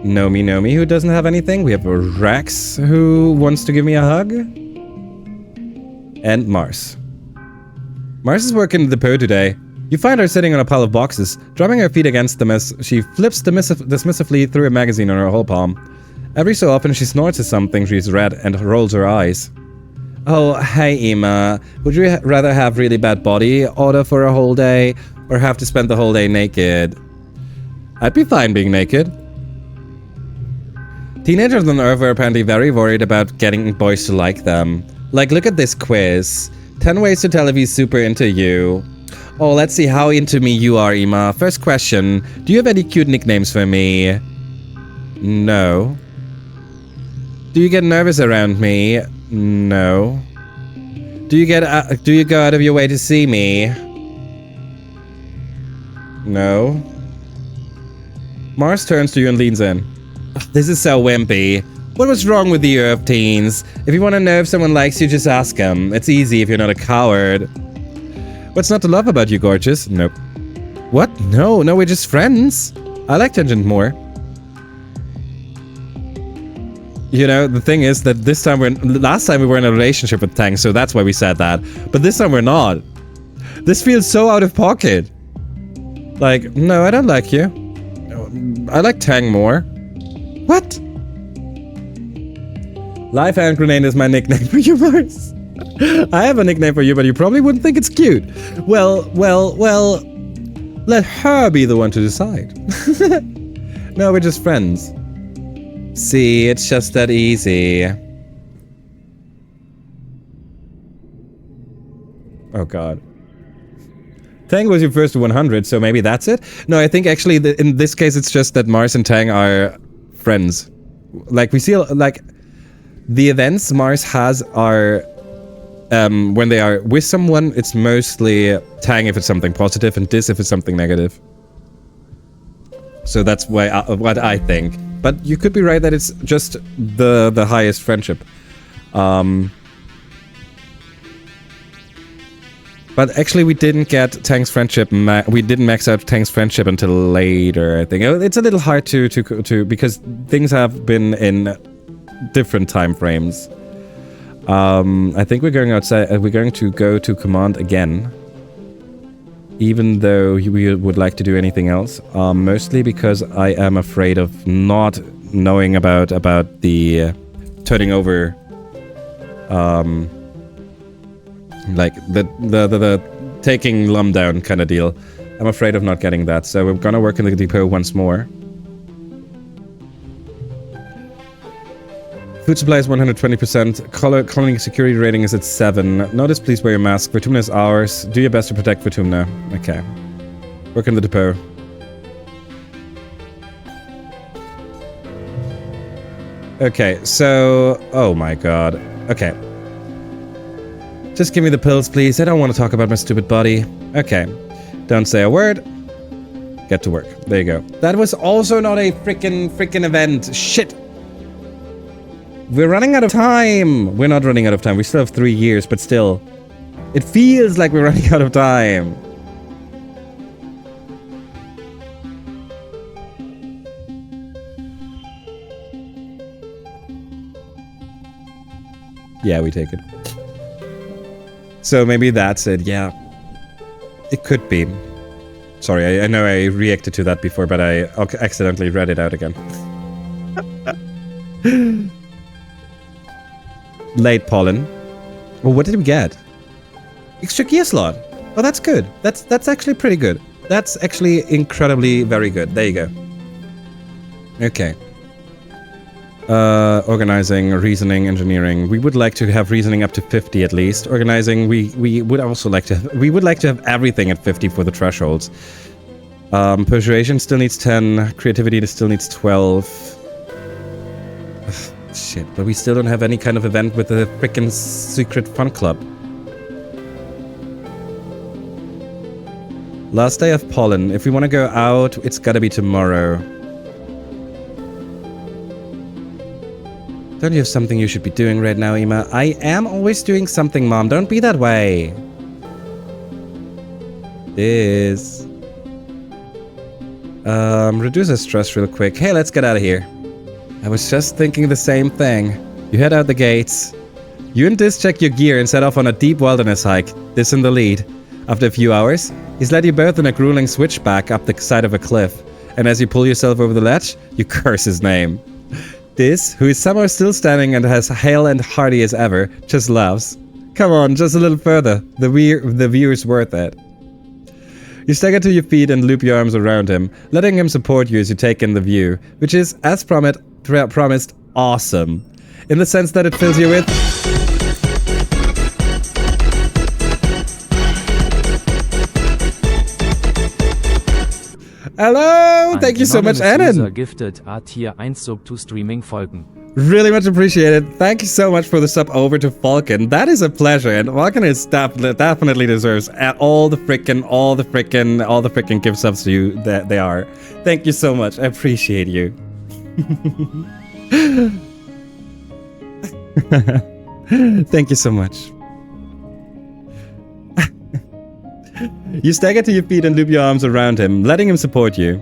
Speaker 1: Nomi, who doesn't have anything. We have Rex, who wants to give me a hug. And Mars. Mars is working the depot today. You find her sitting on a pile of boxes, drumming her feet against them as she flips dismissively through a magazine on her whole palm. Every so often she snorts at something she's read and rolls her eyes. Oh, hey Ima, would you rather have really bad body odor for a whole day, or have to spend the whole day naked? I'd be fine being naked. Teenagers on Earth are apparently very worried about getting boys to like them. Like, look at this quiz. 10 ways to tell if he's super into you. Oh, let's see how into me you are, Ima. First question, do you have any cute nicknames for me? No. Do you get nervous around me? No. Do you go out of your way to see me? No. Mars turns to you and leans in. This is so wimpy. What was wrong with the Earth teens? If you want to know if someone likes you, just ask them. It's easy if you're not a coward. What's not to love about you, gorgeous? Nope. What? No, we're just friends. I like Tangent more. You know, the thing is that last time we were in a relationship with Tang, so that's why we said that. But this time we're not. This feels so out of pocket. Like, no, I don't like you. I like Tang more. What? Life hand grenade is my nickname for you, Mars. I have a nickname for you, but you probably wouldn't think it's cute. Well, let her be the one to decide. No, we're just friends. See, it's just that easy. Oh god. Tang was your first 100, so maybe that's it? No, I think actually in this case it's just that Mars and Tang are friends. Like we see, like the events Mars has are when they are with someone, it's mostly Tang if it's something positive and Dis if it's something negative. So that's why what I think. But you could be right that it's just the highest friendship. But actually, we didn't get Tang's friendship. We didn't max out Tang's friendship until later. I think it's a little hard to because things have been in different time frames. I think we're going outside. We're going to go to command again, even though we would like to do anything else. Mostly because I am afraid of not knowing about the turning over. Like the taking Lum down kind of deal. I'm afraid of not getting that, so we're gonna work in the depot once more. Food supply is 120%. Colony security rating is at 7. Notice, please wear your mask. Vertumna is ours. Do your best to protect Vertumna. Okay. Work in the depot. Okay, so... Oh my god. Okay. Just give me the pills, please. I don't want to talk about my stupid body. Okay. Don't say a word. Get to work. There you go. That was also not a freaking event. Shit. We're running out of time. We're not running out of time. We still have 3 years, but still. It feels like we're running out of time. Yeah, we take it. So maybe that's it, yeah. It could be. Sorry, I know I reacted to that before, but I accidentally read it out again. Late pollen. Well, what did we get? Extra gear slot. Oh, that's good. That's actually pretty good. That's actually incredibly very good. There you go. Okay. Organizing, reasoning, engineering. We would like to have reasoning up to 50 at least. Organizing, we would also like to have, we would like to have everything at 50 for the thresholds. Persuasion still needs 10. Creativity still needs 12. Shit, but we still don't have any kind of event with the frickin' secret fun club. Last day of pollen. If we want to go out, it's gotta be tomorrow. Don't you have something you should be doing right now, Ima? I am always doing something, Mom. Don't be that way. This. Reduce our stress real quick. Hey, let's get out of here. I was just thinking the same thing. You head out the gates. You and Dis check your gear and set off on a deep wilderness hike. Dis in the lead. After a few hours, he's led you both on a grueling switchback up the side of a cliff. And as you pull yourself over the ledge, you curse his name. Dis, who is somehow still standing and as hale and hearty as ever, just laughs. Come on, just a little further. The view's worth it. You stagger to your feet and loop your arms around him, letting him support you as you take in the view, which is, as promised, awesome. In the sense that it fills you with... Hello! Thank you so much, Annan!
Speaker 3: Gifted Tier 1 Sub to streaming Falcon.
Speaker 1: Really much appreciated. Thank you so much for the sub over to Falcon. That is a pleasure, and Falcon is definitely deserves all the frickin' gift subs to you that they are. Thank you so much. I appreciate you. Thank you so much. You stagger to your feet and loop your arms around him, letting him support you.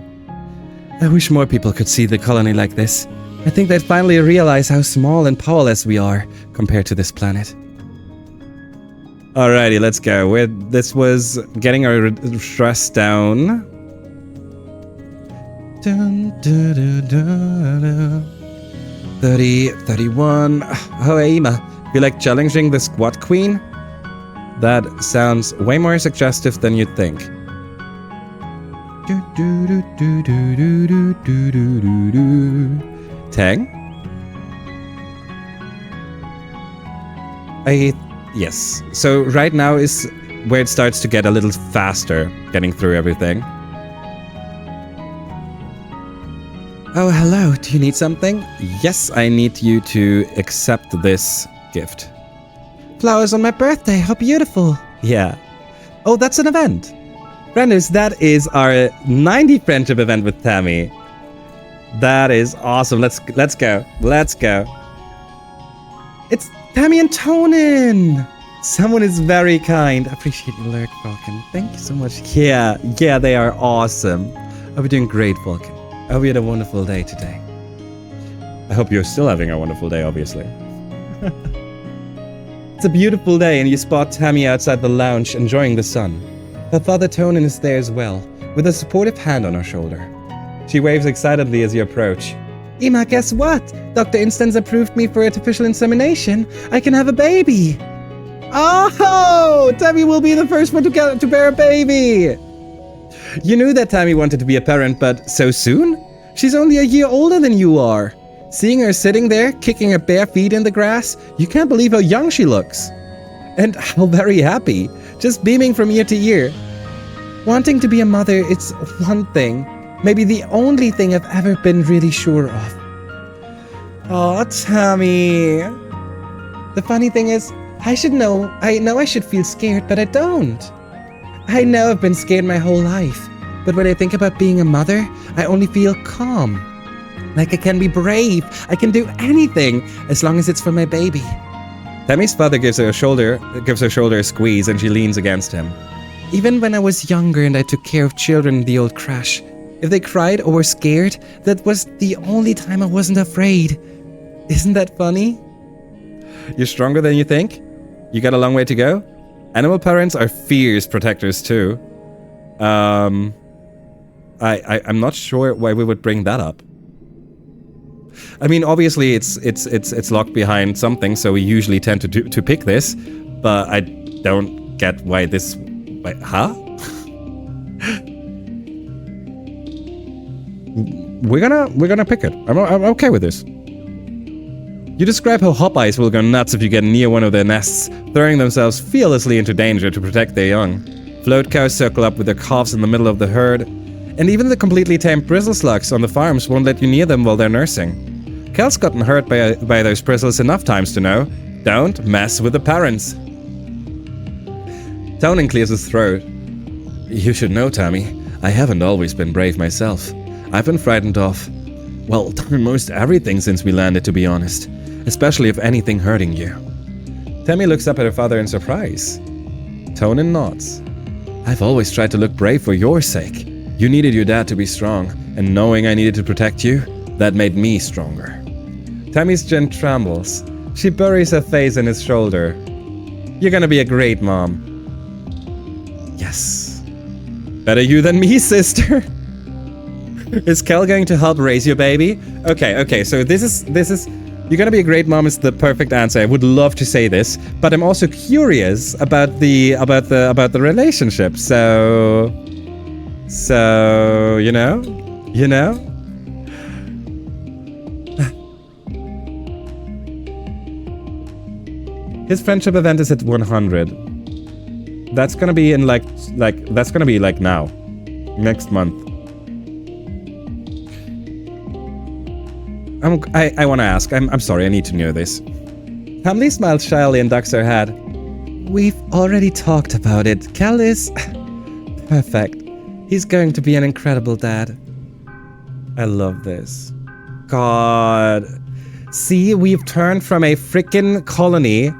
Speaker 1: I wish more people could see the colony like this. I think they'd finally realize how small and powerless we are compared to this planet. Alrighty, let's go. This was getting our stress down. Dun, dun, dun, dun, dun. 30, 31. Oh, Ima, feel like challenging the squat queen? That sounds way more suggestive than you'd think. Tang? Yes. So right now is where it starts to get a little faster, getting through everything. Oh, hello. Do you need something? Yes, I need you to accept this gift. Flowers on my birthday. How beautiful. Yeah. Oh, that's an event. Frienders, that is our 90 friendship event with Tammy. That is awesome. Let's go. Let's go. It's Tammy and Tonin. Someone is very kind. Appreciate your lurk, Falcon. Thank you so much. Yeah, they are awesome. I'll be doing great, Falcon. I hope you had a wonderful day today. I hope you're still having a wonderful day, obviously. It's a beautiful day and you spot Tammy outside the lounge enjoying the sun. Her father Tonin is there as well, with a supportive hand on her shoulder. She waves excitedly as you approach. Ima, guess what? Dr. Instance approved me for artificial insemination. I can have a baby. Oh, Tammy will be the first one to bear a baby. You knew that Tammy wanted to be a parent, but so soon? She's only a year older than you are. Seeing her sitting there, kicking her bare feet in the grass, you can't believe how young she looks. And how very happy, just beaming from ear to ear. Wanting to be a mother, it's one thing, maybe the only thing I've ever been really sure of. Oh, Tammy. The funny thing is, I know I should feel scared, but I don't. I know I've been scared my whole life, but when I think about being a mother, I only feel calm. Like I can be brave, I can do anything, as long as it's for my baby. Tammy's father gives her shoulder a squeeze and she leans against him. Even when I was younger and I took care of children in the old crash, if they cried or were scared, that was the only time I wasn't afraid. Isn't that funny? You're stronger than you think? You got a long way to go? Animal parents are fierce protectors too. I'm not sure why we would bring that up. I mean, obviously it's locked behind something, so we usually tend to pick this, but I don't get why this. Wait, huh? We're gonna pick it. I'm okay with this. You describe how hop-eyes will go nuts if you get near one of their nests, throwing themselves fearlessly into danger to protect their young. Float cows circle up with their calves in the middle of the herd, and even the completely tamed bristle slugs on the farms won't let you near them while they're nursing. Kel's gotten hurt by those bristles enough times to know, don't mess with the parents. Tonin clears his throat. You should know, Tammy, I haven't always been brave myself. I've been frightened of, well, most everything since we landed, to be honest. Especially if anything hurting you. Tammy looks up at her father in surprise. Tonin nods. I've always tried to look brave for your sake. You needed your dad to be strong, and knowing I needed to protect you, that made me stronger. Tammy's chin trembles. She buries her face in his shoulder. You're gonna be a great mom. Yes. Better you than me, sister. Is Kel going to help raise your baby? Okay, so this is you're gonna be a great mom is the perfect answer. I would love to say this, but I'm also curious about the relationship. So you know? His friendship event is at 100. That's gonna be in that's gonna be like now. Next month. I want to ask. I'm sorry, I need to know this. Hamley smiles shyly and ducks her head. We've already talked about it. Kel is perfect. He's going to be an incredible dad. I love this. God. See, we've turned from a freaking colony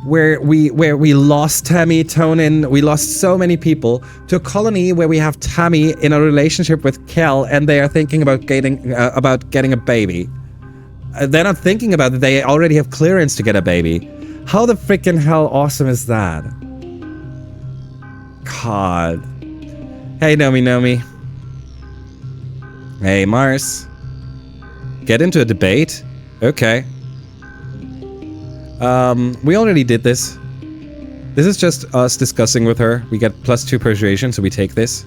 Speaker 1: where we lost Tammy, Tonin, we lost so many people, to a colony where we have Tammy in a relationship with Kel and they are thinking about getting a baby. They're not thinking about it, they already have clearance to get a baby. How the freaking hell awesome is that? God. Hey, Nomi. Hey, Mars. Get into a debate? Okay. We already did this. This is just us discussing with her. We get +2 persuasion, so we take this.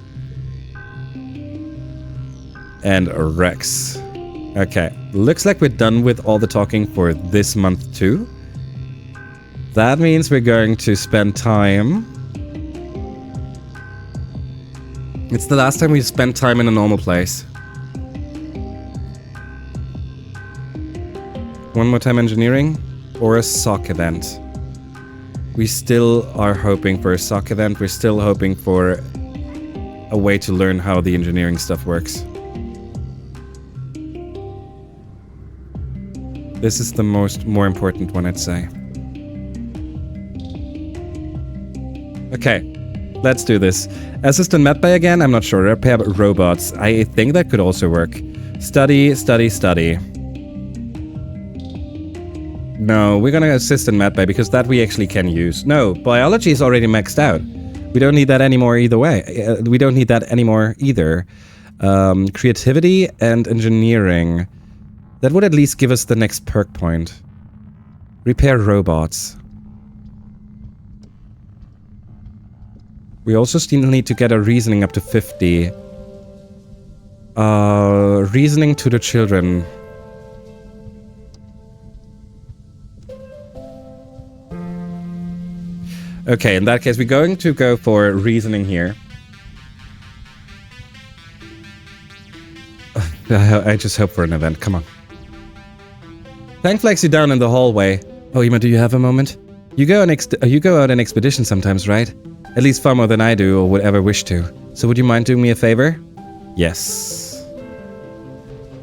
Speaker 1: And Rex. Okay. Looks like we're done with all the talking for this month too. That means we're going to spend time... It's the last time we spent time in a normal place. One more time engineering or a sock event. We still are hoping for a sock event. We're still hoping for a way to learn how the engineering stuff works. This is the more important one, I'd say. Okay, let's do this. Assistant medbay again? I'm not sure. Repair robots. I think that could also work. Study. No, we're gonna assist in medbay because that we actually can use. No, biology is already maxed out. We don't need that anymore either way. We don't need that anymore either. Creativity and engineering. That would at least give us the next perk point. Repair robots. We also still need to get a reasoning up to 50. Reasoning to the children. Okay, in that case, we're going to go for reasoning here. I just hope for an event. Come on. Tank flags you down in the hallway. Oh, Ima, do you have a moment? You go out on expedition sometimes, right? At least far more than I do or would ever wish to. So would you mind doing me a favor? Yes.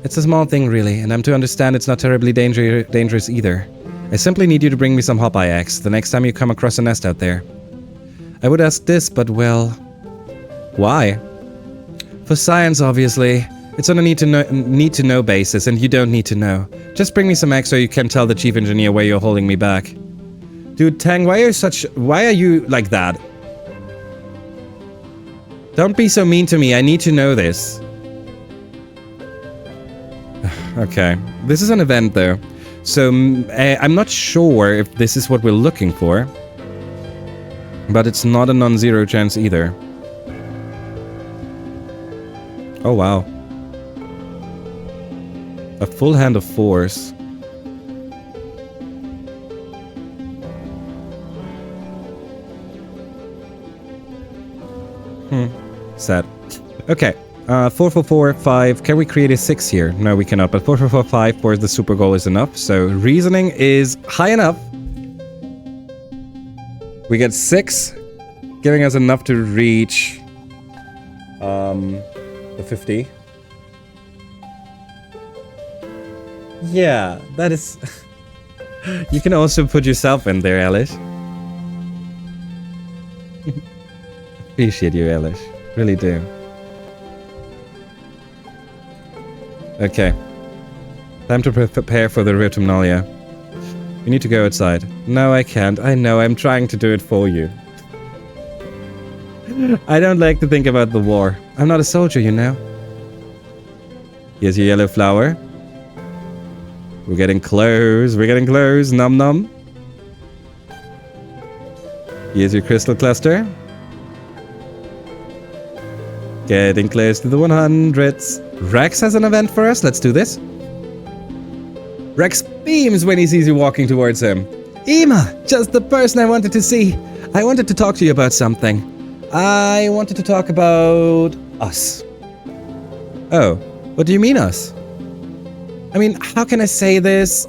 Speaker 1: It's a small thing, really, and I'm to understand it's not terribly dangerous either. I simply need you to bring me some Hop-Eye eggs the next time you come across a nest out there. I would ask this, but well... Why? For science, obviously. It's on a need-to-know basis, and you don't need to know. Just bring me some eggs so you can tell the chief engineer why you're holding me back. Dude, Tang, why are you like that? Don't be so mean to me, I need to know this. Okay, this is an event though. So, I'm not sure if this is what we're looking for. But it's not a non-zero chance either. Oh wow. A full hand of force. Sad. Okay. 4 Can we create a 6 here? No, we cannot. But 4 for the super goal is enough. So reasoning is high enough. We get 6, giving us enough to reach the 50. Yeah, that is... You can also put yourself in there, Elish. Appreciate you, Elish. Really do. Okay. Time to prepare for the Vertumna. You need to go outside. No, I can't. I know, I'm trying to do it for you. I don't like to think about the war. I'm not a soldier, you know. Here's your yellow flower. We're getting close. We're getting close. Num num. Here's your crystal cluster. Getting close to the 100s. Rex has an event for us. Let's do this. Rex beams when he sees you walking towards him. Ima, just the person I wanted to see. I wanted to talk to you about something. I wanted to talk about us. Oh, what do you mean us? I mean, how can I say this?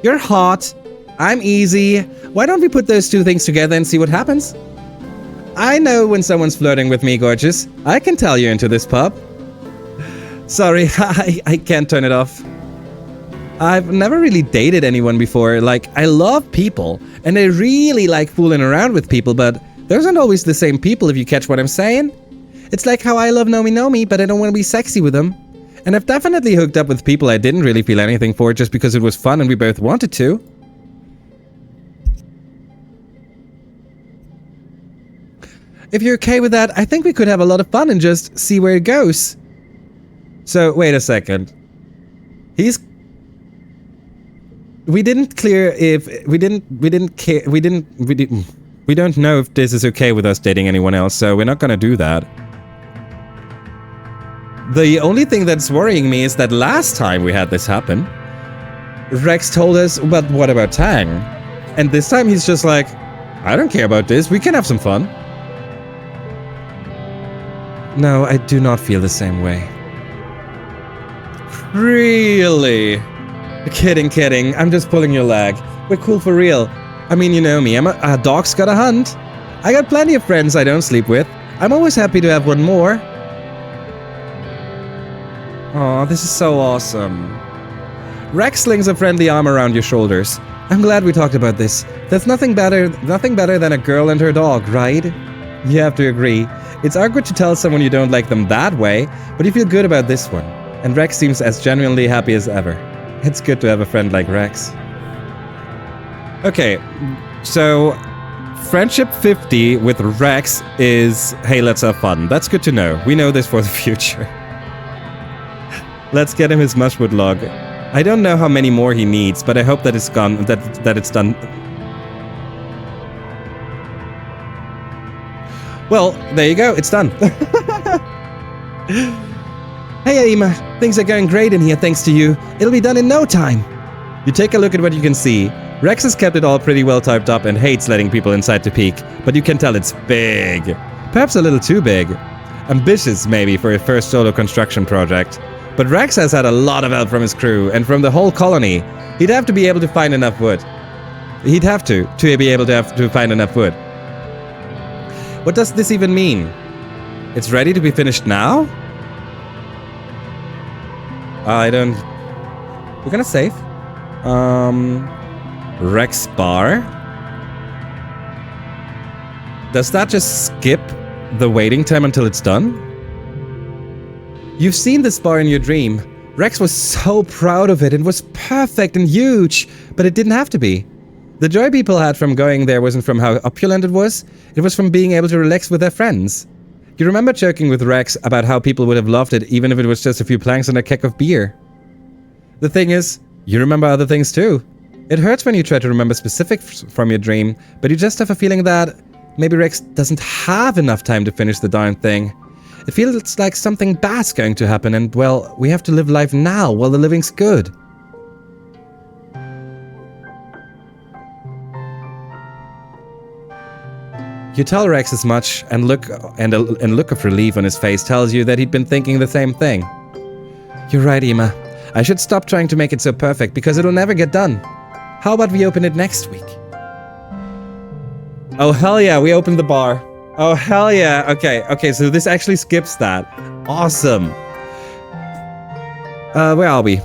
Speaker 1: You're hot. I'm easy. Why don't we put those two things together and see what happens? I know when someone's flirting with me, gorgeous. I can tell you into this pub. Sorry, I can't turn it off. I've never really dated anyone before. Like, I love people, and I really like fooling around with people, but those aren't always the same people, if you catch what I'm saying. It's like how I love Nomi, but I don't want to be sexy with them. And I've definitely hooked up with people I didn't really feel anything for just because it was fun and we both wanted to. If you're okay with that, I think we could have a lot of fun and just see where it goes. So, wait a second. We don't know if this is okay with us dating anyone else, so we're not gonna do that. The only thing that's worrying me is that last time we had this happen, Rex told us, but what about Tang? And this time he's just like, I don't care about this, we can have some fun. No, I do not feel the same way. Really? Kidding. I'm just pulling your leg. We're cool for real. I mean, you know me, a dog's gotta hunt. I got plenty of friends I don't sleep with. I'm always happy to have one more. Aw, this is so awesome. Rex slings a friendly arm around your shoulders. I'm glad we talked about this. There's nothing better than a girl and her dog, right? You have to agree. It's awkward to tell someone you don't like them that way, but you feel good about this one. And Rex seems as genuinely happy as ever. It's good to have a friend like Rex. Okay, so friendship 50 with Rex is, hey, let's have fun. That's good to know. We know this for the future. Let's get him his mushwood log. I don't know how many more he needs, but I hope that it's gone. That it's done. Well, there you go. It's done. Hey, Ima. Things are going great in here thanks to you. It'll be done in no time. You take a look at what you can see. Rex has kept it all pretty well typed up and hates letting people inside to peek, but you can tell it's big. Perhaps a little too big. Ambitious, maybe, for a first solo construction project. But Rex has had a lot of help from his crew and from the whole colony. He'd have to be able to find enough wood. He'd have to be able to find enough wood. What does this even mean? It's ready to be finished now? We're gonna save. Rex bar. Does that just skip the waiting time until it's done? You've seen this bar in your dream. Rex was so proud of it. It was perfect and huge, but it didn't have to be. The joy people had from going there wasn't from how opulent it was from being able to relax with their friends. You remember joking with Rex about how people would have loved it even if it was just a few planks and a keg of beer. The thing is, you remember other things too. It hurts when you try to remember specifics from your dream, but you just have a feeling that maybe Rex doesn't have enough time to finish the darn thing. It feels like something bad's going to happen and, well, we have to live life now while the living's good. You tell Rex as much, and a look of relief on his face tells you that he'd been thinking the same thing. You're right, Ima. I should stop trying to make it so perfect because it'll never get done. How about we open it next week? Oh, hell yeah, we opened the bar. Oh, hell yeah. Okay, so this actually skips that. Awesome. Where are we?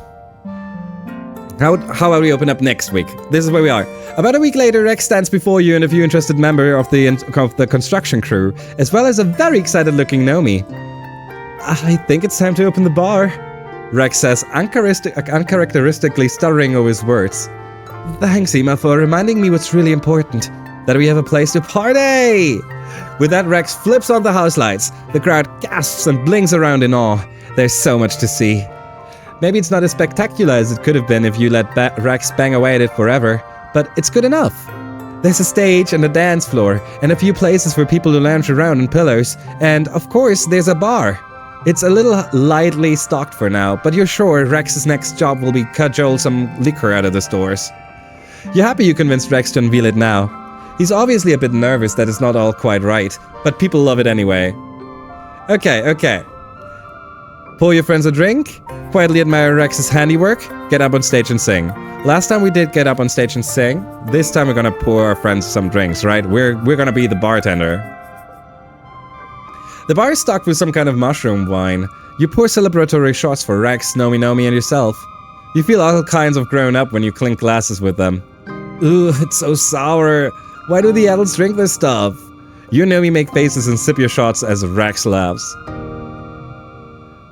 Speaker 1: How about we open up next week? This is where we are. About a week later, Rex stands before you and a few interested member of the construction crew, as well as a very excited-looking Nomi. I think it's time to open the bar, Rex says, uncharacteristically stuttering over his words. Thanks, Ima, for reminding me what's really important. That we have a place to party! With that, Rex flips on the house lights. The crowd gasps and blinks around in awe. There's so much to see. Maybe it's not as spectacular as it could have been if you let Rex bang away at it forever, but it's good enough. There's a stage and a dance floor, and a few places for people to lounge around on pillows, and of course there's a bar. It's a little lightly stocked for now, but you're sure Rex's next job will be cajole some liquor out of the stores. You're happy you convinced Rex to unveil it now. He's obviously a bit nervous that it's not all quite right, but people love it anyway. Okay. Pour your friends a drink, quietly admire Rex's handiwork, get up on stage and sing. Last time we did get up on stage and sing, this time we're gonna pour our friends some drinks, right? We're gonna be the bartender. The bar is stocked with some kind of mushroom wine. You pour celebratory shots for Rex, Nomi, and yourself. You feel all kinds of grown up when you clink glasses with them. Ooh, it's so sour. Why do the adults drink this stuff? You and Nomi make faces and sip your shots as Rex laughs.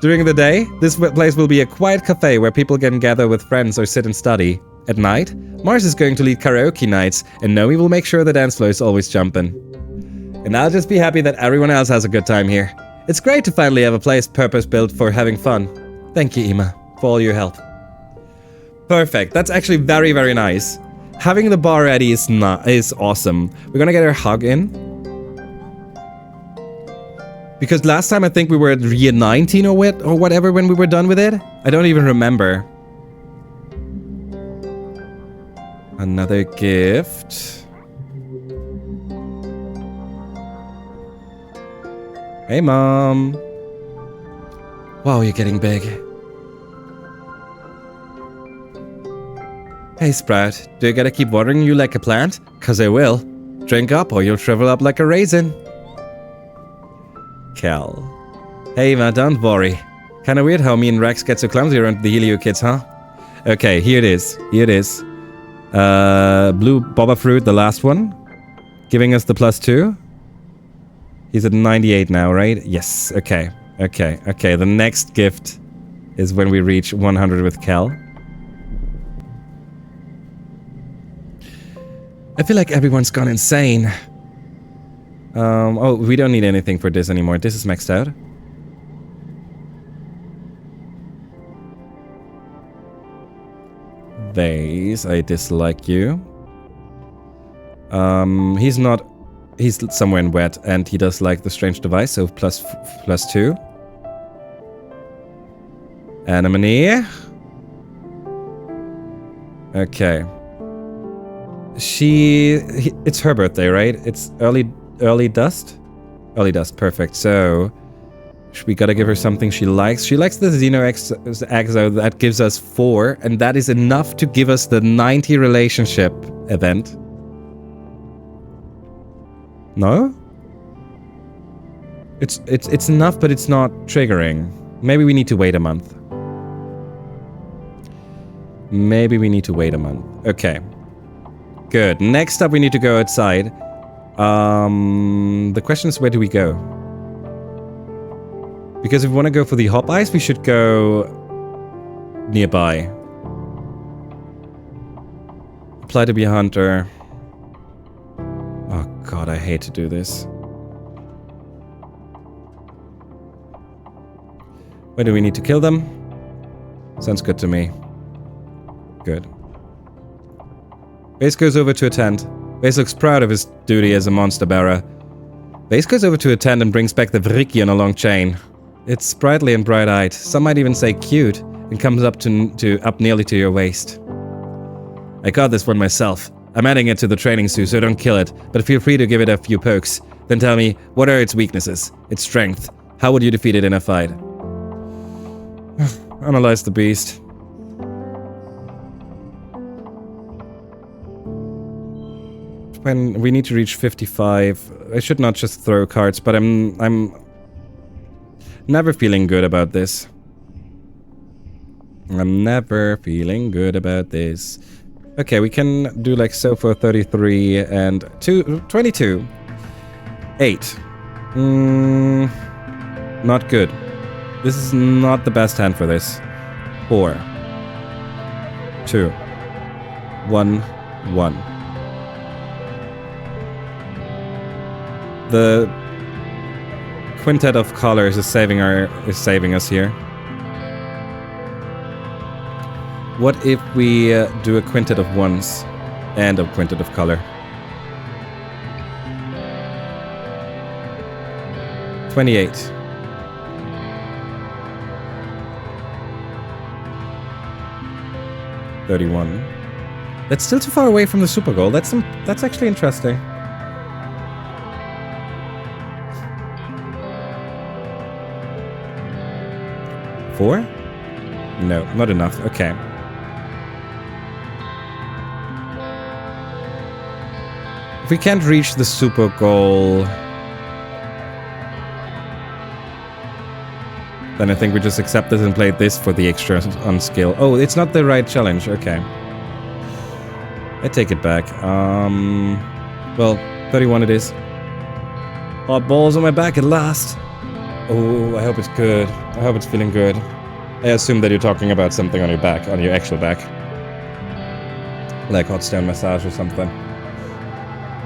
Speaker 1: During the day, this place will be a quiet cafe where people can gather with friends or sit and study. At night, Mars is going to lead karaoke nights, and Nomi will make sure the dance floor is always jumping. And I'll just be happy that everyone else has a good time here. It's great to finally have a place purpose-built for having fun. Thank you, Ima, for all your help. Perfect. That's actually very, very nice. Having the bar ready is awesome. We're gonna get our hug in. Because last time I think we were at year 19 or whatever when we were done with it. I don't even remember. Another gift. Hey, Mom. Wow, you're getting big. Hey, Sprout. Do you gotta keep watering you like a plant? 'Cause I will. Drink up or you'll shrivel up like a raisin. Cal. Hey, man, don't worry. Kinda weird how me and Rex get so clumsy around the Helio kids, huh? Okay, here it is. Here it is. Blue Boba Fruit, the last one. Giving us the +2. He's at 98 now, right? Yes, okay. Okay, okay. The next gift is when we reach 100 with Cal. I feel like everyone's gone insane. Oh, we don't need anything for this anymore. This is maxed out. Vase, I dislike you. He's somewhere in wet, and he does like the strange device, so +2. Anemone. Okay. It's her birthday, right? It's early dust? Early dust, perfect. So, we gotta give her something she likes. She likes the Xeno Exo that gives us 4, and that is enough to give us the 90 relationship event. No? It's enough, but it's not triggering. Maybe we need to wait a month. Maybe we need to wait a month. Okay. Good. Next up, we need to go outside. The question is, where do we go? Because if we want to go for the hop ice, we should go nearby. Apply to be a hunter. Oh god, I hate to do this. Where do we need to kill them? Sounds good to me. Good. Base goes over to attend. Base looks proud of his duty as a monster bearer. Base goes over to attend and brings back the Vriki on a long chain. It's sprightly and bright-eyed. Some might even say cute, and comes up up nearly to your waist. I got this one myself. I'm adding it to the training suit, so don't kill it, but feel free to give it a few pokes. Then tell me, what are its weaknesses? Its strength? How would you defeat it in a fight? Analyze the beast. When we need to reach 55, I should not just throw cards, but I'm never feeling good about this. I'm never feeling good about this. Okay, we can do like so for 33 and 22. 8. Not good. This is not the best hand for this. 4. 2. 1. 1. The quintet of colors is saving us here. What if we do a quintet of ones and a quintet of color? 28. $31. That's still too far away from the super goal. That's actually interesting. $4? No, not enough. Okay. If we can't reach the super goal, then I think we just accept this and play this for the extra on skill. Oh, it's not the right challenge. Okay. I take it back. Well, 31 it is. Hot balls on my back at last. Oh, I hope it's good. I hope it's feeling good. I assume that you're talking about something on your back, on your actual back. Like hot stone massage or something.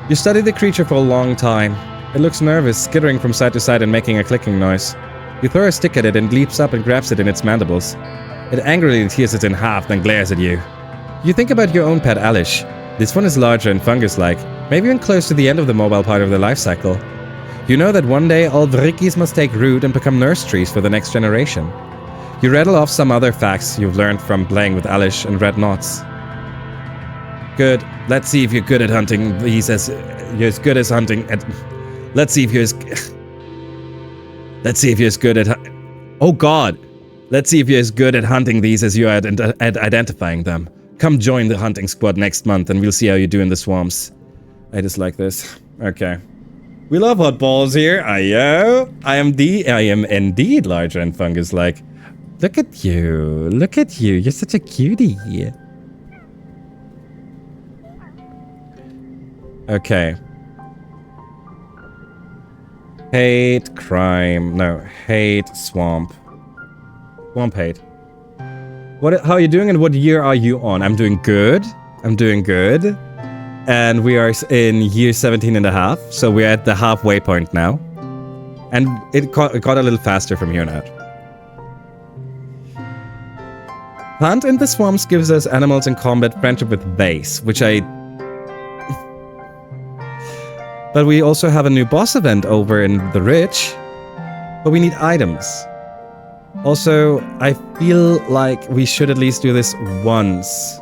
Speaker 1: You studied the creature for a long time. It looks nervous, skittering from side to side and making a clicking noise. You throw a stick at it and leaps up and grabs it in its mandibles. It angrily tears it in half, then glares at you. You think about your own pet Alish. This one is larger and fungus-like, maybe even close to the end of the mobile part of their life cycle. You know that one day all Vrikis must take root and become nurse trees for the next generation. You rattle off some other facts you've learned from playing with Alish and Red Knots. Good. Let's see if you're good at hunting these as... You're as good as hunting at... Let's see if you're as... Let's see if you're as good at... Oh god! Let's see if you're as good at hunting these as you are at identifying them. Come join the hunting squad next month and we'll see how you do in the swamps. I just like this. Okay. We love hot balls here. Ayo. I am indeed larger and fungus-like. Look at you. Look at you. You're such a cutie. Okay. Hate, crime. No, hate, swamp. Swamp hate. How are you doing and what year are you on? I'm doing good. I'm doing good. And we are in year 17 and a half. So we're at the halfway point now. And it got a little faster from here on out. Hunt in the swamps gives us animals in combat friendship with Vase, which I... But we also have a new boss event over in the Ridge. But we need items. Also, I feel like we should at least do this once.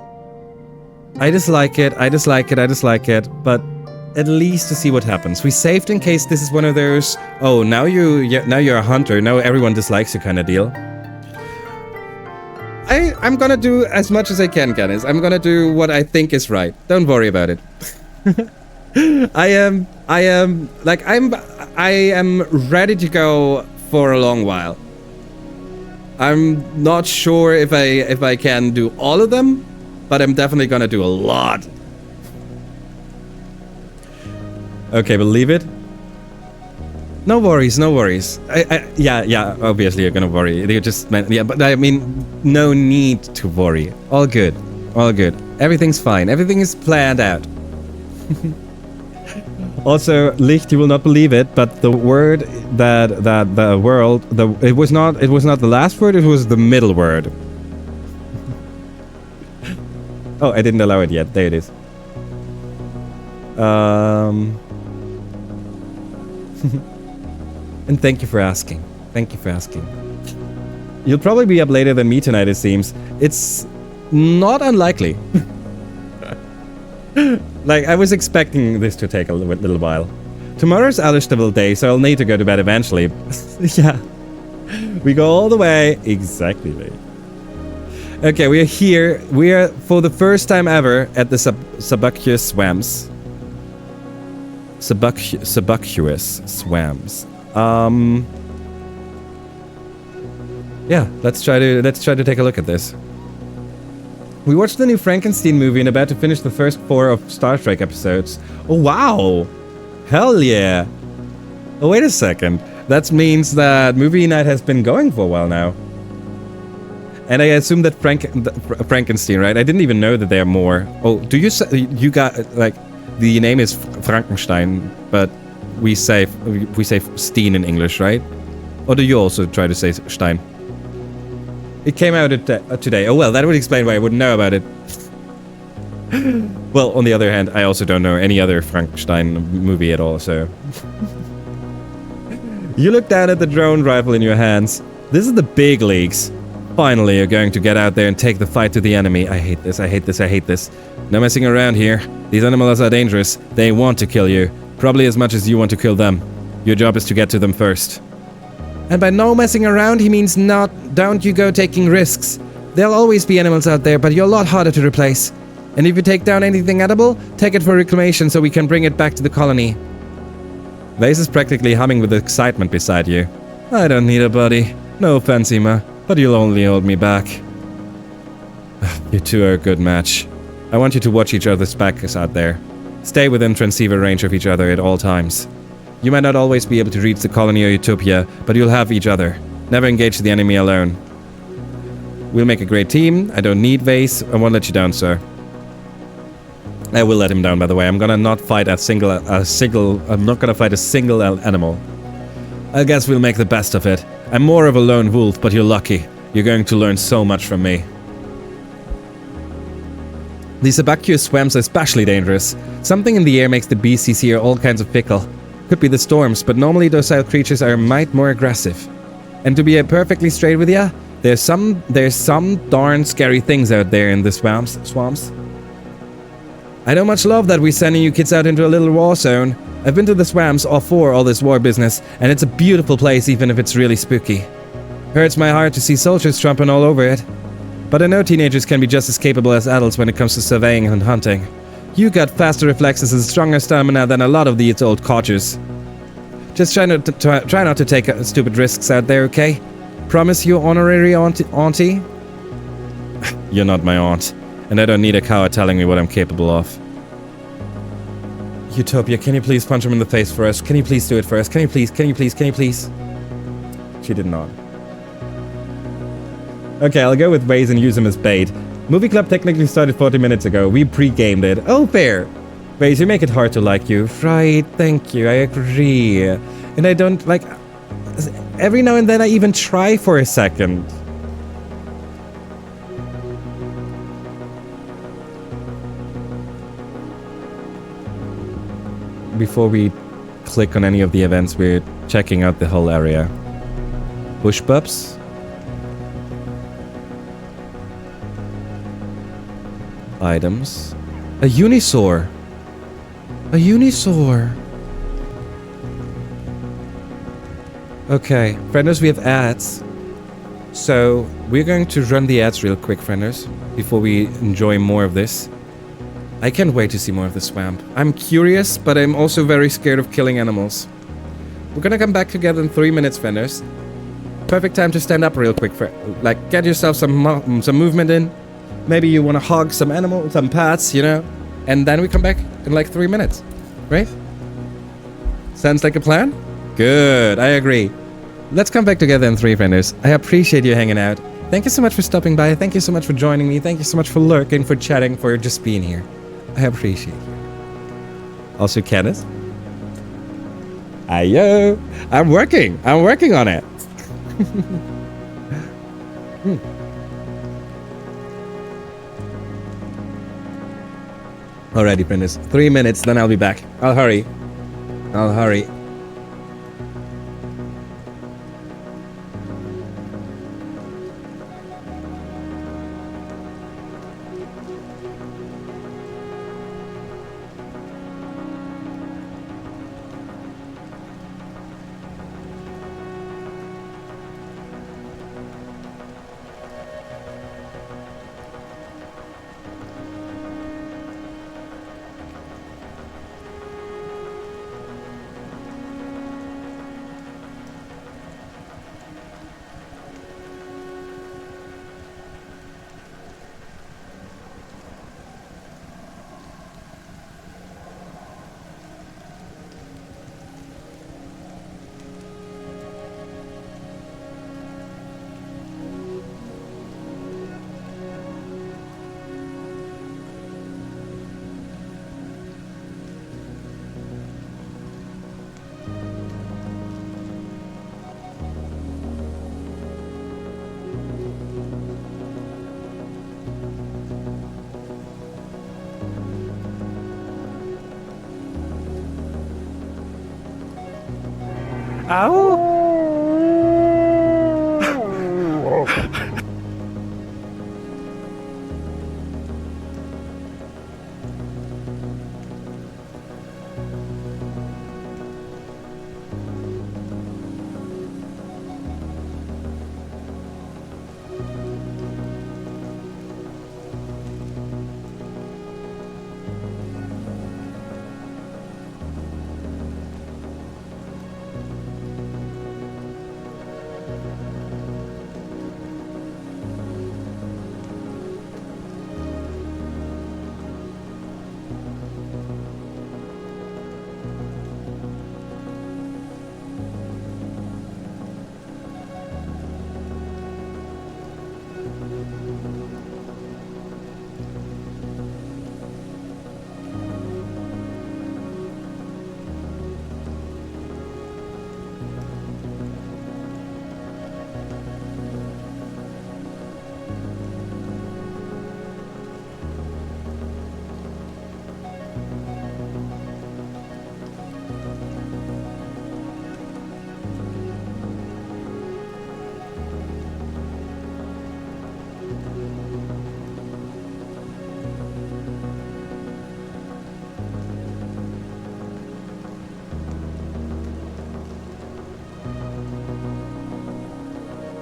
Speaker 1: I dislike it, but at least to see what happens. We saved in case this is one of those, oh, now you're a hunter, now everyone dislikes you kind of deal. I'm gonna do as much as I can, Dennis. I'm gonna do what I think is right. Don't worry about it. I am ready to go for a long while. I'm not sure if I can do all of them, but I'm definitely gonna do a lot. Okay, but leave it. No worries, no worries. Yeah, obviously you're gonna worry. You just meant, yeah, but I mean, no need to worry. All good, all good. Everything's fine. Everything is planned out. Also, Licht, you will not believe it, but the word that the world, it was not the last word, it was the middle word. Oh, I didn't allow it yet. There it is. And thank you for asking. Thank you for asking. You'll probably be up later than me tonight, it seems. It's not unlikely. Like, I was expecting this to take a little while. Tomorrow's Alishtabel day, so I'll need to go to bed eventually. Yeah. We go all the way. Exactly. Okay, we are here. We are, for the first time ever, at the subaqueous swamps. Subaqueous swamps. Yeah, let's try to take a look at this. We watched the new Frankenstein movie and about to finish the first 4 of Star Trek episodes. Oh wow! Hell yeah! Oh, wait a second. That means that movie night has been going for a while now. And I assume that Frankenstein, right? I didn't even know that there are more. Oh, do you say, you got, like, the name is Frankenstein, but we say Steen in English, right? Or do you also try to say Stein? It came out today. Oh well, that would explain why I wouldn't know about it. Well, on the other hand, I also don't know any other Frankenstein movie at all, so... You look down at the drone rifle in your hands. This is the big leagues. Finally, you're going to get out there and take the fight to the enemy. I hate this, I hate this, I hate this. No messing around here. These animals are dangerous. They want to kill you. Probably as much as you want to kill them. Your job is to get to them first. And by no messing around, he means don't you go taking risks. There'll always be animals out there, but you're a lot harder to replace. And if you take down anything edible, take it for reclamation so we can bring it back to the colony. Vase is practically humming with excitement beside you. I don't need a buddy. No offense, Ima, but you'll only hold me back. You two are a good match. I want you to watch each other's backs out there. Stay within transceiver range of each other at all times. You might not always be able to reach the colony or utopia, but you'll have each other. Never engage the enemy alone. We'll make a great team. I don't need Vase. I won't let you down, sir. I will let him down, by the way. I'm gonna not fight I'm not gonna fight a single animal. I guess we'll make the best of it. I'm more of a lone wolf, but you're lucky. You're going to learn so much from me. These subaqueous swamps are especially dangerous. Something in the air makes the beasties here all kinds of fickle. Could be the storms, but normally docile creatures are a mite more aggressive. And to be perfectly straight with ya, there's some darn scary things out there in the swamps. I don't much love that we're sending you kids out into a little war zone. I've been to the swamps all for all this war business, and it's a beautiful place even if it's really spooky. Hurts my heart to see soldiers trumping all over it. But I know teenagers can be just as capable as adults when it comes to surveying and hunting. You got faster reflexes and stronger stamina than a lot of these old codgers. Just try not to take stupid risks out there, okay? Promise you honorary auntie? You're not my aunt, and I don't need a coward telling me what I'm capable of. Utopia, can you please punch him in the face for us? Can you please do it for us? Can you please? Can you please? Can you please? She did not. Okay, I'll go with Waze and use him as bait. Movie club technically started 40 minutes ago. We pre-gamed it. Oh, fair. Waze, you make it hard to like you. Right, thank you. I agree. And I don't like... Every now and then I even try for a second. Before we click on any of the events, we're checking out the whole area. Bush pups. Items. A unisaur. A unisaur. Okay, frienders, we have ads. So, we're going to run the ads real quick, frienders, before we enjoy more of this. I can't wait to see more of the swamp. I'm curious, but I'm also very scared of killing animals. We're gonna come back together in 3 minutes, frienders. Perfect time to stand up real quick, like, get yourself some movement in. Maybe you want to hug some animal, some pets, you know? And then we come back in like 3 minutes, right? Sounds like a plan? Good, I agree. Let's come back together in 3, frienders. I appreciate you hanging out. Thank you so much for stopping by. Thank you so much for joining me. Thank you so much for lurking, for chatting, for just being here. I appreciate you. Also, Kenneth. Ayo! I'm working on it. Alrighty, friends. 3 minutes, then I'll be back. I'll hurry.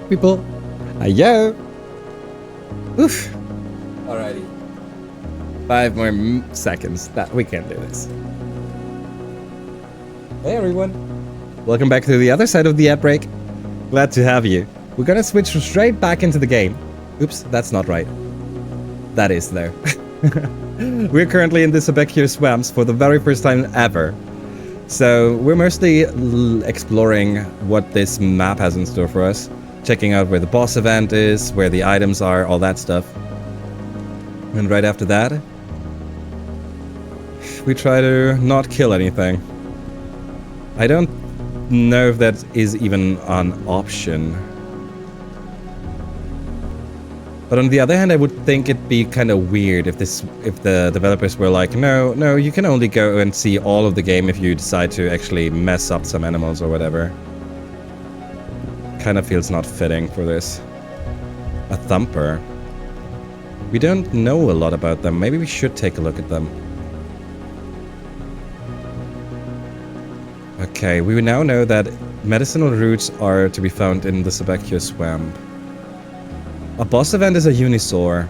Speaker 1: people. Yo. Oof. Alrighty. 5 more seconds. That we can do this. Hey everyone. Welcome back to the other side of the ad break. Glad to have you. We're gonna switch straight back into the game. Oops, that's not right. That is though. We're currently in the Sebekir swamps for the very first time ever. So we're mostly exploring what this map has in store for us. Checking out where the boss event is, where the items are, all that stuff. And right after that, we try to not kill anything. I don't know if that is even an option. But on the other hand, I would think it'd be kind of weird if the developers were like, no, you can only go and see all of the game if you decide to actually mess up some animals or whatever. Kind of feels not fitting for this. A thumper. We don't know a lot about them. Maybe we should take a look at them. Okay, we now know that medicinal roots are to be found in the Sebekir swamp. A boss event is a Unisaur.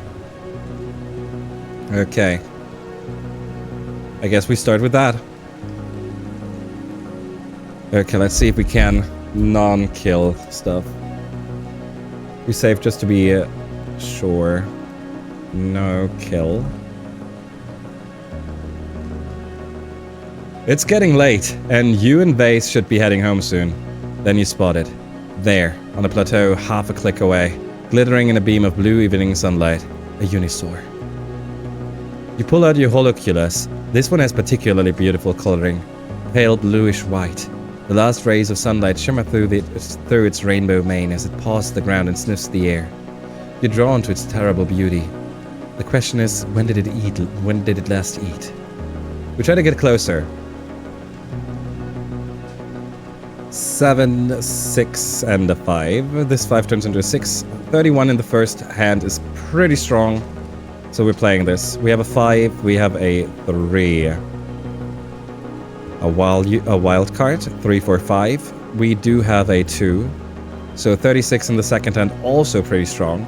Speaker 1: Okay. I guess we start with that. Okay, let's see if we can non-kill stuff. We save just to be sure. No kill. It's getting late, and you and Vase should be heading home soon. Then you spot it. There, on the plateau, half a click away. Glittering in a beam of blue evening sunlight, a Unisaur. You pull out your holoculus. This one has particularly beautiful coloring, pale bluish white. The last rays of sunlight shimmer through its rainbow mane as it paws the ground and sniffs the air. You're drawn to its terrible beauty. The question is, when did it eat? When did it last eat? We try to get closer. 7, 6, and a 5. This 5 turns into a 6. 31 in the first hand is pretty strong. So we're playing this. We have a 5, we have a 3. A wild card, 3, 4, 5. We do have a 2. So 36 in the second hand, also pretty strong.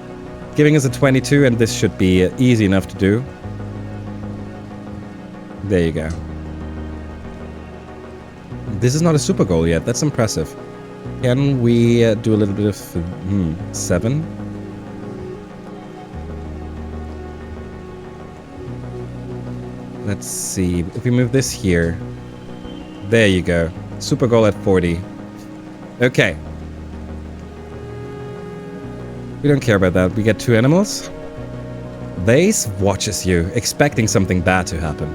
Speaker 1: Giving us a 22, and this should be easy enough to do. There you go. This is not a super goal yet. That's impressive. Can we do a little bit of 7? Let's see. If we move this here. There you go. Super goal at 40. Okay. We don't care about that. We get 2 animals. Vase watches you, expecting something bad to happen.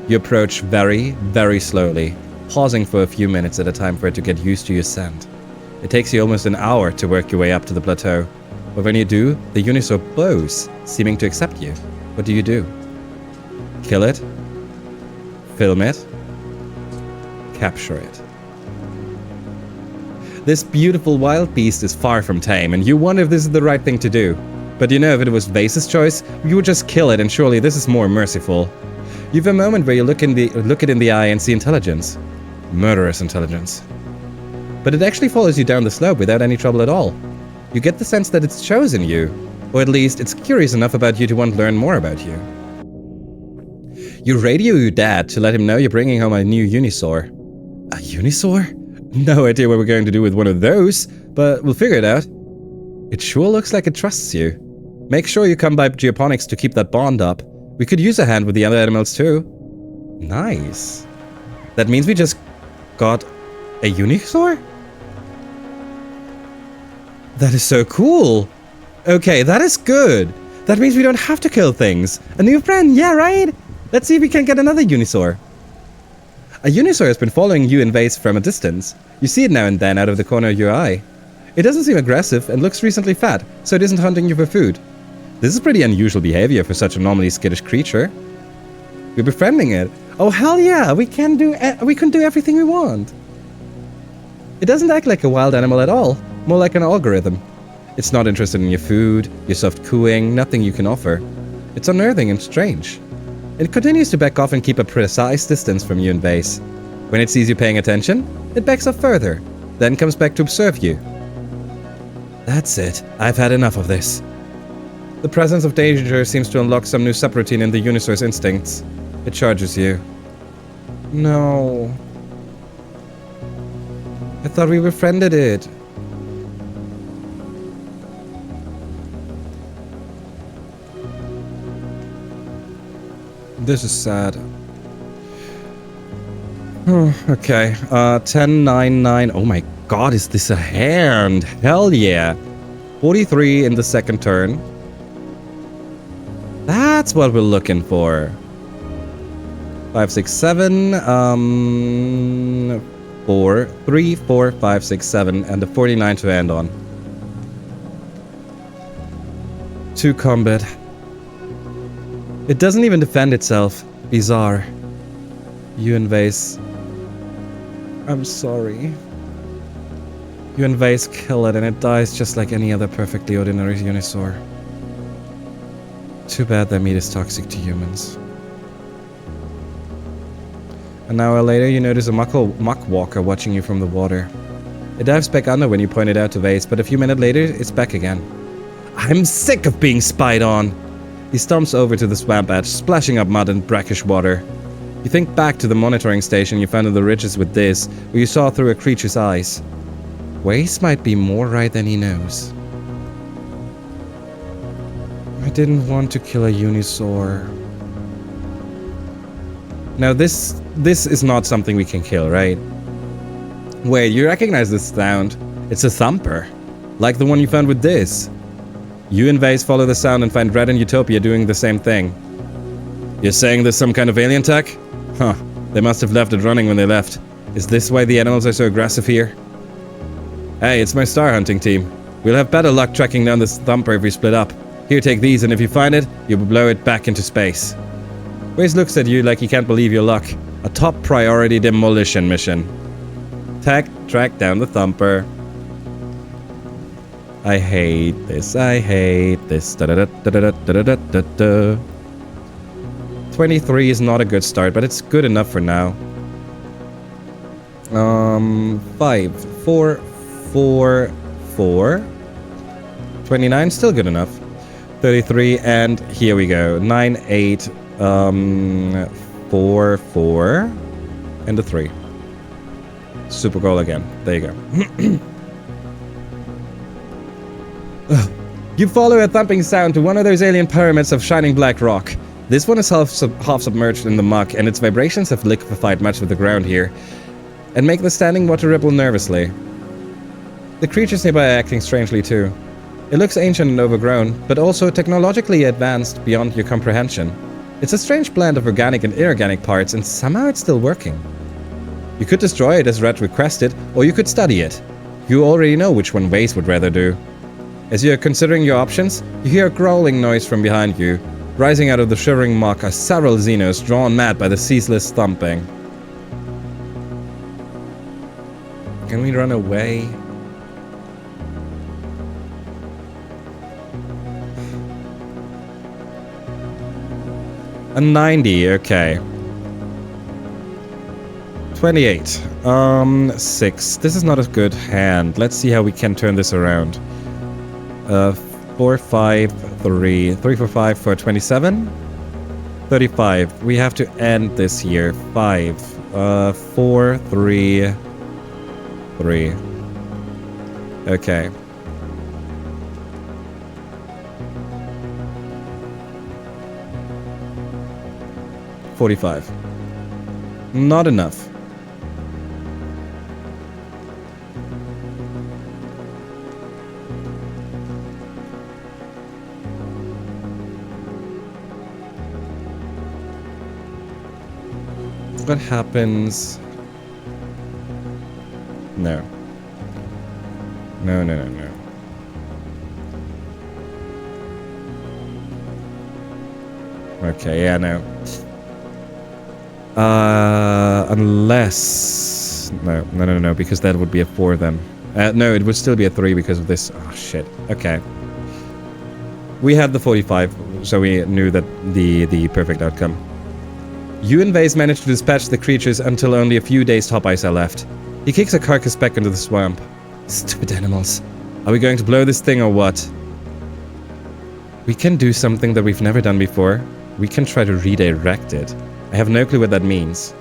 Speaker 1: You approach very, very slowly, pausing for a few minutes at a time for it to get used to your scent. It takes you almost an hour to work your way up to the plateau. But when you do, the Unisaur bows, seeming to accept you. What do you do? Kill it? Film it? Capture it. This beautiful wild beast is far from tame, and you wonder if this is the right thing to do. But you know, if it was Vase's choice, you would just kill it, and surely this is more merciful. You've a moment where you look it in the eye and see intelligence. Murderous intelligence. But it actually follows you down the slope without any trouble at all. You get the sense that it's chosen you, or at least it's curious enough about you to want to learn more about you. You radio your dad to let him know you're bringing home a new Unisaur. A Unisaur? No idea what we're going to do with one of those, but we'll figure it out. It sure looks like it trusts you. Make sure you come by Geoponics to keep that bond up. We could use a hand with the other animals too. Nice. That means we just got a Unisaur? That is so cool. Okay, that is good. That means we don't have to kill things. A new friend, yeah, right? Let's see if we can get another Unisaur. A Unisaur has been following you and Vase from a distance. You see it now and then out of the corner of your eye. It doesn't seem aggressive and looks recently fat, so it isn't hunting you for food. This is pretty unusual behavior for such a normally skittish creature. We're befriending it. Oh hell yeah, we can do everything we want. It doesn't act like a wild animal at all, more like an algorithm. It's not interested in your food, your soft cooing, nothing you can offer. It's unnerving and strange. It continues to back off and keep a precise distance from you and Vase. When it sees you paying attention, it backs off further, then comes back to observe you. That's it. I've had enough of this. The presence of danger seems to unlock some new subroutine in the Unisour's instincts. It charges you. No. I thought we befriended it. This is sad. Oh, okay. 10, 9, 9. Oh my god, is this a hand? Hell yeah. 43 in the second turn. That's what we're looking for. 5, 6, 7. 4, 3, 4, 5, 6, 7. And the 49 to end on. 2 combat. It doesn't even defend itself. Bizarre. You and Vase. I'm sorry. You and Vase kill it and it dies just like any other perfectly ordinary Unisaur. Too bad that meat is toxic to humans. An hour later, you notice a muck walker watching you from the water. It dives back under when you point it out to Vase, but a few minutes later, it's back again. I'm sick of being spied on! He stomps over to the swamp edge, splashing up mud and brackish water. You think back to the monitoring station you found in the ridges with this, where you saw through a creature's eyes. Waze might be more right than he knows. I didn't want to kill a Unisaur. Now this is not something we can kill, right? Wait, you recognize this sound? It's a thumper. Like the one you found with this. You and Vase follow the sound and find Red and Utopia doing the same thing. You're saying there's some kind of alien tech? Huh. They must have left it running when they left. Is this why the animals are so aggressive here? Hey, it's my star hunting team. We'll have better luck tracking down this thumper if we split up. Here, take these, and if you find it, you'll blow it back into space. Waze looks at you like he can't believe your luck. A top priority demolition mission. Track down the thumper. I hate this. I hate this. 23 is not a good start, but it's good enough for now. 5, 4, 4, 4. 29, still good enough. 33, and here we go. 9, 8, 4, 4, and a 3. Super goal again. There you go. You follow a thumping sound to one of those alien pyramids of shining black rock. This one is half submerged in the muck, and its vibrations have liquefied much of the ground here, and make the standing water ripple nervously. The creatures nearby are acting strangely too. It looks ancient and overgrown, but also technologically advanced beyond your comprehension. It's a strange blend of organic and inorganic parts, and somehow it's still working. You could destroy it as Red requested, or you could study it. You already know which one Waze would rather do. As you are considering your options, you hear a growling noise from behind you. Rising out of the shivering muck are several Xenos drawn mad by the ceaseless thumping. Can we run away? A 90, okay. 28. 6. This is not a good hand. Let's see how we can turn this around. 4, 5, 3. 3 for 5 for 27. 35. We have to end this here. 5. 4, 3. 3. Okay. $45. Not enough. What happens? No. No. Okay, yeah, no. Unless... No, because that would be a 4 then. No, it would still be a 3 because of this. Oh, shit. Okay. We had the 45, so we knew that the perfect outcome. You and Vase managed to dispatch the creatures until only a few days top ice are left. He kicks a carcass back into the swamp. Stupid animals. Are we going to blow this thing or what? We can do something that we've never done before. We can try to redirect it. I have no clue what that means.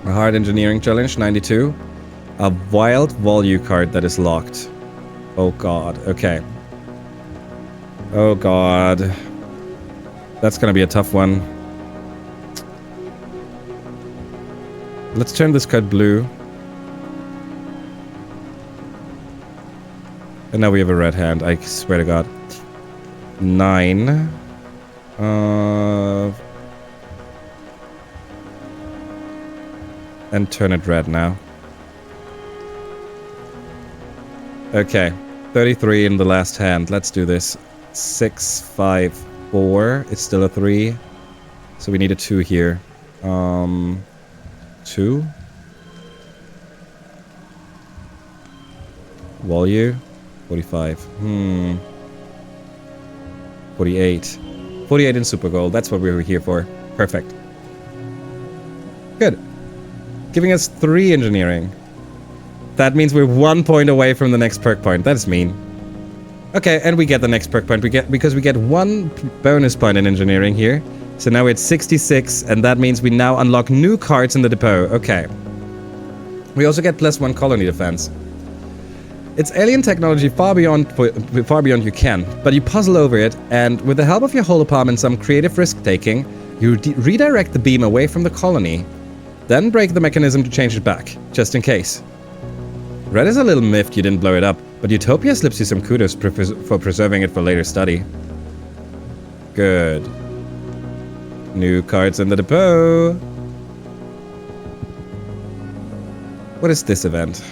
Speaker 1: A hard engineering challenge, 92. A wild value card that is locked. Oh god, okay. Oh god. That's gonna be a tough one. Let's turn this card blue. And now we have a red hand, I swear to god. 9. And turn it red now. Okay. 33 in the last hand. Let's do this. 6, 5, 4. It's still a 3. So we need a 2 here. 2. Value. 45. 48. 48 in Super Gold. That's what we were here for. Perfect. Good. Giving us 3 engineering. That means we're 1 point away from the next perk point. That is mean. Okay, and we get the next perk point. Because we get 1 bonus point in engineering here. So now we're at 66, and that means we now unlock new cards in the depot. Okay. We also get +1 colony defense. It's alien technology far beyond you can, but you puzzle over it, and with the help of your holopalm and some creative risk-taking, you redirect the beam away from the colony. Then break the mechanism to change it back, just in case. Red is a little miffed you didn't blow it up, but Utopia slips you some kudos for preserving it for later study. Good. New cards in the depot. What is this event?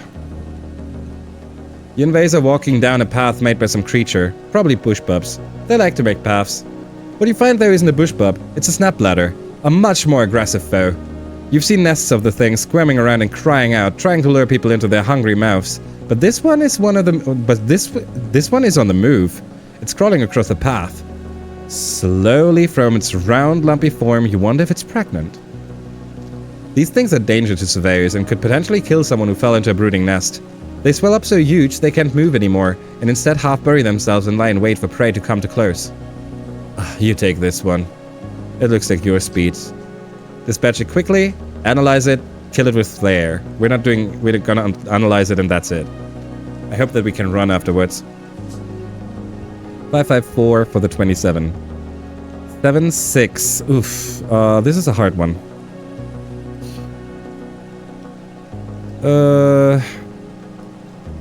Speaker 1: You invaders are walking down a path made by some creature, probably bush bubs. They like to make paths. What you find there isn't a bush bub, it's a snap bladder, a much more aggressive foe. You've seen nests of the thing squirming around and crying out, trying to lure people into their hungry mouths. But this one is one of them. But this one is on the move. It's crawling across the path. Slowly, from its round, lumpy form, you wonder if it's pregnant. These things are danger to surveyors and could potentially kill someone who fell into a brooding nest. They swell up so huge they can't move anymore, and instead half bury themselves and lie in wait for prey to come too close. You take this one. It looks like your speed. Dispatch it quickly, analyze it, kill it with flare. We're gonna analyze it and that's it. I hope that we can run afterwards. 554 for the 27. 76. Oof. This is a hard one.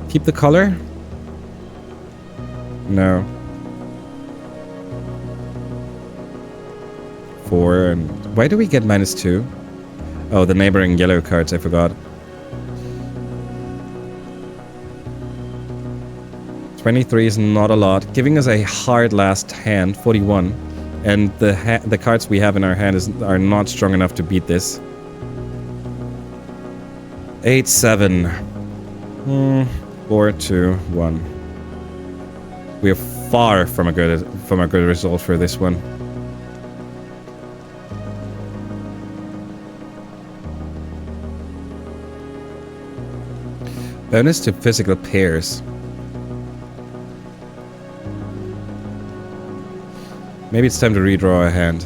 Speaker 1: Keep the color? No. 4 and... Why do we get -2? Oh, the neighboring yellow cards, I forgot. 23 is not a lot, giving us a hard last hand, 41. And the cards we have in our hand are not strong enough to beat this. 8, 7. 4, 2, 1. We are far from a good result for this one. Bonus to physical pairs. Maybe it's time to redraw a hand.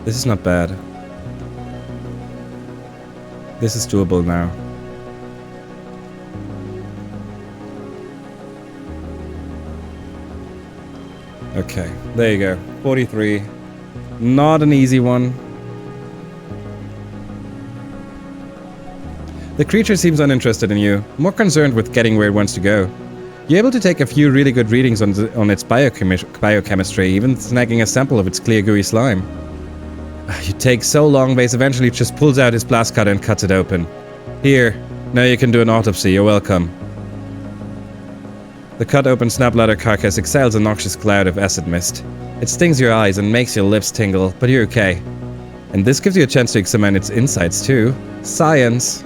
Speaker 1: This is not bad. This is doable now. Okay, there you go. 43. Not an easy one. The creature seems uninterested in you, more concerned with getting where it wants to go. You're able to take a few really good readings on its biochemistry, even snagging a sample of its clear gooey slime. You take so long, Base eventually just pulls out his blast cutter and cuts it open. Here, now you can do an autopsy, you're welcome. The cut-open snap-ladder carcass exhales a noxious cloud of acid mist. It stings your eyes and makes your lips tingle, but you're okay. And this gives you a chance to examine its insides too. Science!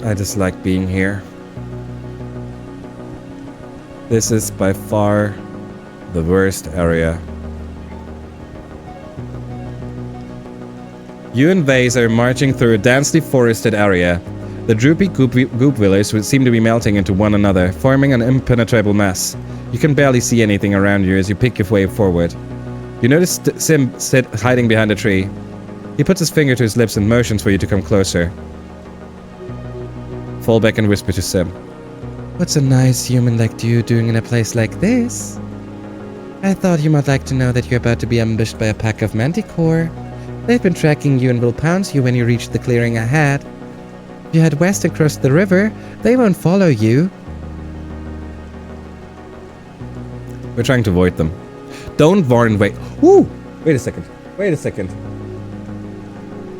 Speaker 1: I just like being here. This is by far the worst area. You and Vase are marching through a densely forested area. The droopy goop villas would seem to be melting into one another, forming an impenetrable mess. You can barely see anything around you as you pick your way forward. You notice Sim sit hiding behind a tree. He puts his finger to his lips and motions for you to come closer. Fall back and whisper to Sim. What's a nice human like you doing in a place like this? I thought you might like to know that you're about to be ambushed by a pack of manticore. They've been tracking you and will pounce you when you reach the clearing ahead. If you head west and cross the river, they won't follow you. We're trying to avoid them. Don't warn wait. Ooh! Wait a second. Wait a second.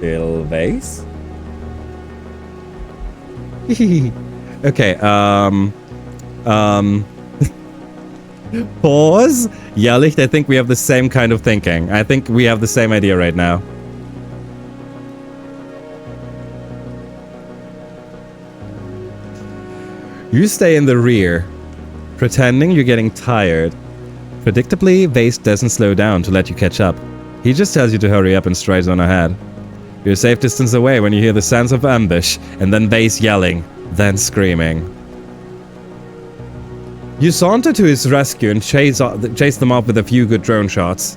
Speaker 1: Little vase? Okay, pause. Yeah, Licht, I think we have the same kind of thinking. I think we have the same idea right now. You stay in the rear, pretending you're getting tired. Predictably, Vase doesn't slow down to let you catch up. He just tells you to hurry up and strides on ahead. You're a safe distance away when you hear the sounds of ambush, and then Vase yelling, then screaming. You saunter to his rescue and chase them off with a few good drone shots.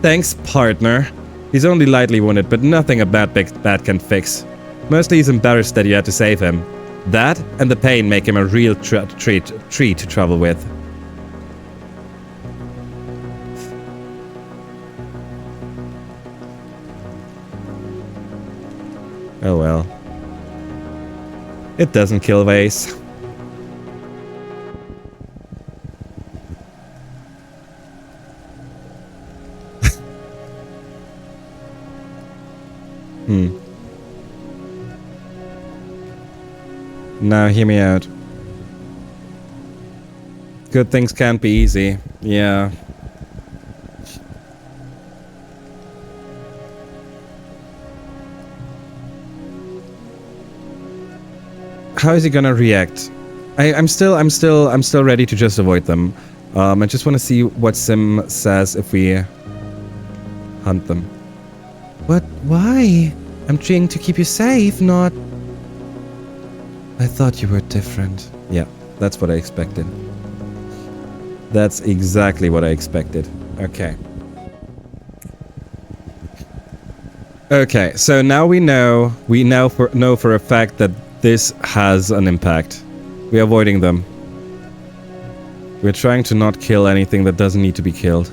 Speaker 1: Thanks, partner. He's only lightly wounded, but nothing a bat can fix. Mostly he's embarrassed that you had to save him. That and the pain make him a real treat to travel with. Oh well. It doesn't kill Vase. Now hear me out. Good things can't be easy. Yeah. How is he gonna react? I'm still ready to just avoid them. I just want to see what Sim says if we hunt them. What? Why? I'm trying to keep you safe, not... I thought you were different. Yeah, that's what I expected. That's exactly what I expected. Okay. Okay, so now we know for a fact that this has an impact. We're avoiding them. We're trying to not kill anything that doesn't need to be killed.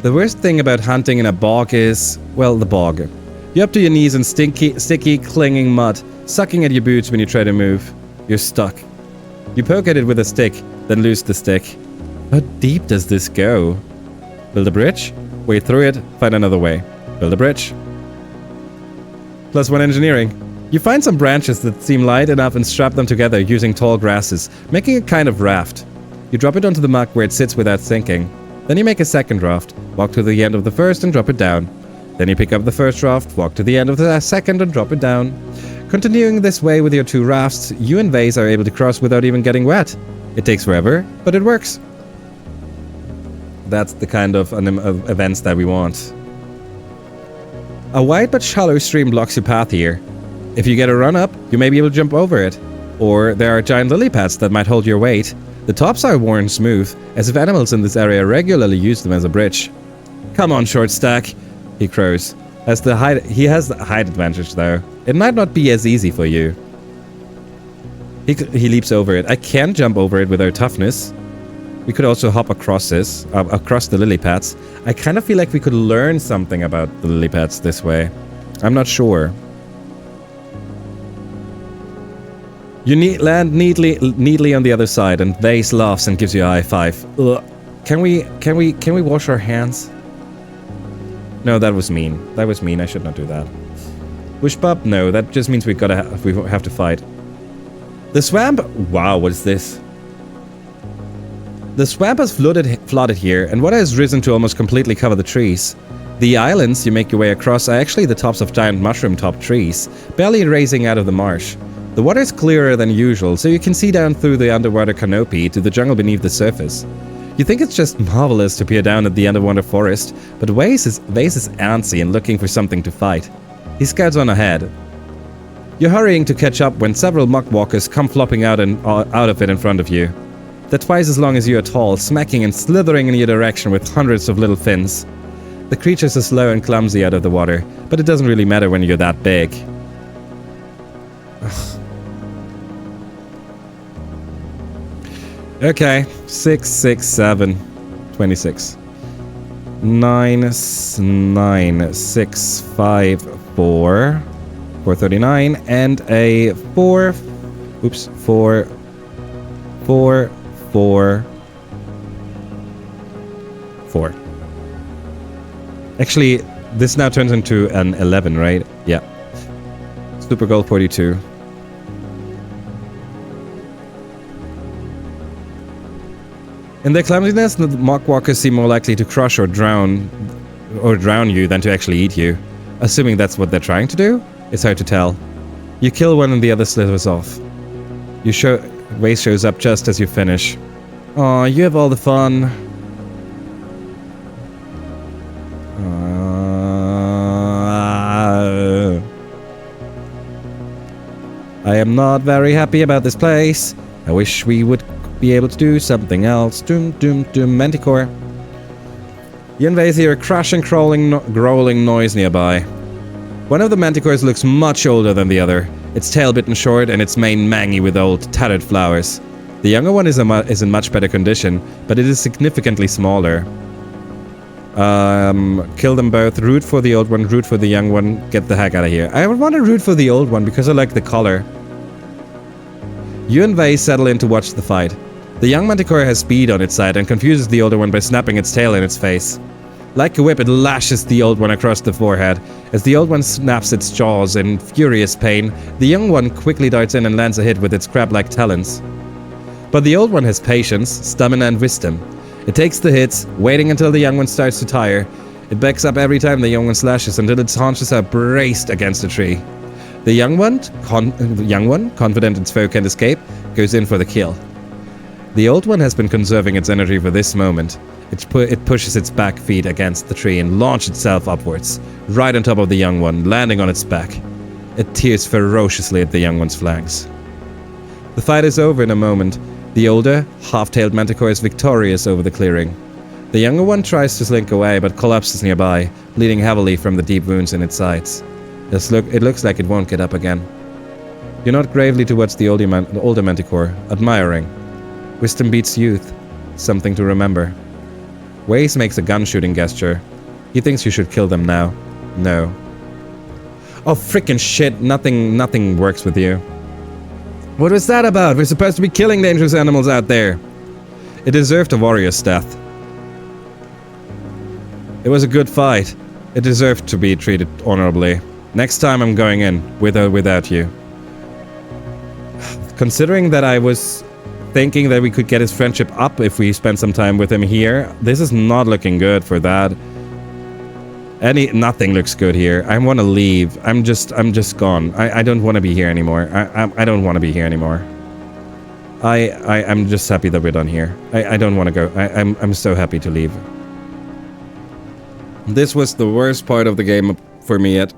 Speaker 1: The worst thing about hunting in a bog is, well, the bog. You're up to your knees in sticky, clinging mud, sucking at your boots when you try to move. You're stuck. You poke at it with a stick, then lose the stick. How deep does this go? Build a bridge? Wade through it, find another way. Build a bridge. +1 engineering. You find some branches that seem light enough and strap them together using tall grasses, making a kind of raft. You drop it onto the muck where it sits without sinking. Then you make a second raft, walk to the end of the first and drop it down. Then you pick up the first raft, walk to the end of the second and drop it down. Continuing this way with your two rafts, you and Vase are able to cross without even getting wet. It takes forever, but it works. That's the kind of events that we want. A wide but shallow stream blocks your path here. If you get a run up, you may be able to jump over it. Or there are giant lily pads that might hold your weight. The tops are worn smooth, as if animals in this area regularly use them as a bridge. Come on, short stack, he crows. He has the height advantage though. It might not be as easy for you. He leaps over it. I can jump over it with our toughness. We could also hop across the lily pads. I kind of feel like we could learn something about the lily pads this way. I'm not sure. You land neatly on the other side, and Vase laughs and gives you a high five. Ugh. Can we wash our hands? No, that was mean. That was mean. I should not do that. Wishbub? No, that just means we have to fight. The swamp? Wow, what is this? The swamp has flooded here, and water has risen to almost completely cover the trees. The islands you make your way across are actually the tops of giant mushroom-topped trees, barely raising out of the marsh. The water is clearer than usual, so you can see down through the underwater canopy to the jungle beneath the surface. You think it's just marvelous to peer down at the underwater forest, but Vase is antsy and looking for something to fight. He scouts on ahead. You're hurrying to catch up when several muckwalkers come flopping out of it in front of you. They're twice as long as you are tall, smacking and slithering in your direction with hundreds of little fins. The creatures are slow and clumsy out of the water, but it doesn't really matter when you're that big. Ugh. Okay, 6, 6, 7, 26. 9, 9, 6, 5, 4, 439, and a 4, oops, 4, 4, 4, 4. Actually, this now turns into an 11, right? Yeah. Super goal 42. In their clumsiness, the muckwalkers seem more likely to crush or drown you than to actually eat you. Assuming that's what they're trying to do? It's hard to tell. You kill one and the other slithers off. Waste shows up just as you finish. Aw, you have all the fun. I am not very happy about this place. I wish we would be able to do something else. Doom, doom, doom, Manticore. You and Vase hear a crashing, growling noise nearby. One of the manticores looks much older than the other, its tail bitten short and its mane mangy with old, tattered flowers. The younger one is in much better condition, but it is significantly smaller. Kill them both. Root for the old one, root for the young one. Get the heck out of here. I would want to root for the old one because I like the color. You and Vase settle in to watch the fight. The young manticore has speed on its side and confuses the older one by snapping its tail in its face. Like a whip, it lashes the old one across the forehead. As the old one snaps its jaws in furious pain, the young one quickly darts in and lands a hit with its crab-like talons. But the old one has patience, stamina, and wisdom. It takes the hits, waiting until the young one starts to tire. It backs up every time the young one slashes until its haunches are braced against a tree. The young one, confident its foe can escape, goes in for the kill. The old one has been conserving its energy for this moment. It pushes its back feet against the tree and launches itself upwards, right on top of the young one, landing on its back. It tears ferociously at the young one's flanks. The fight is over in a moment. The older, half-tailed manticore is victorious over the clearing. The younger one tries to slink away, but collapses nearby, bleeding heavily from the deep wounds in its sides. It looks like it won't get up again. You nod gravely towards the older manticore, admiring. Wisdom beats youth. Something to remember. Waze makes a gun-shooting gesture. He thinks you should kill them now. No. Oh, frickin' shit. Nothing works with you. What was that about? We're supposed to be killing dangerous animals out there. It deserved a warrior's death. It was a good fight. It deserved to be treated honorably. Next time I'm going in, with or without you. Considering that I was thinking that we could get his friendship up if we spent some time with him here, this is not looking good for that. Nothing looks good here. I want to leave. I'm just gone. I don't want to be here anymore. I don't want to be here anymore. I'm just happy that we're done here. I don't want to go. I'm so happy to leave. This was the worst part of the game for me yet.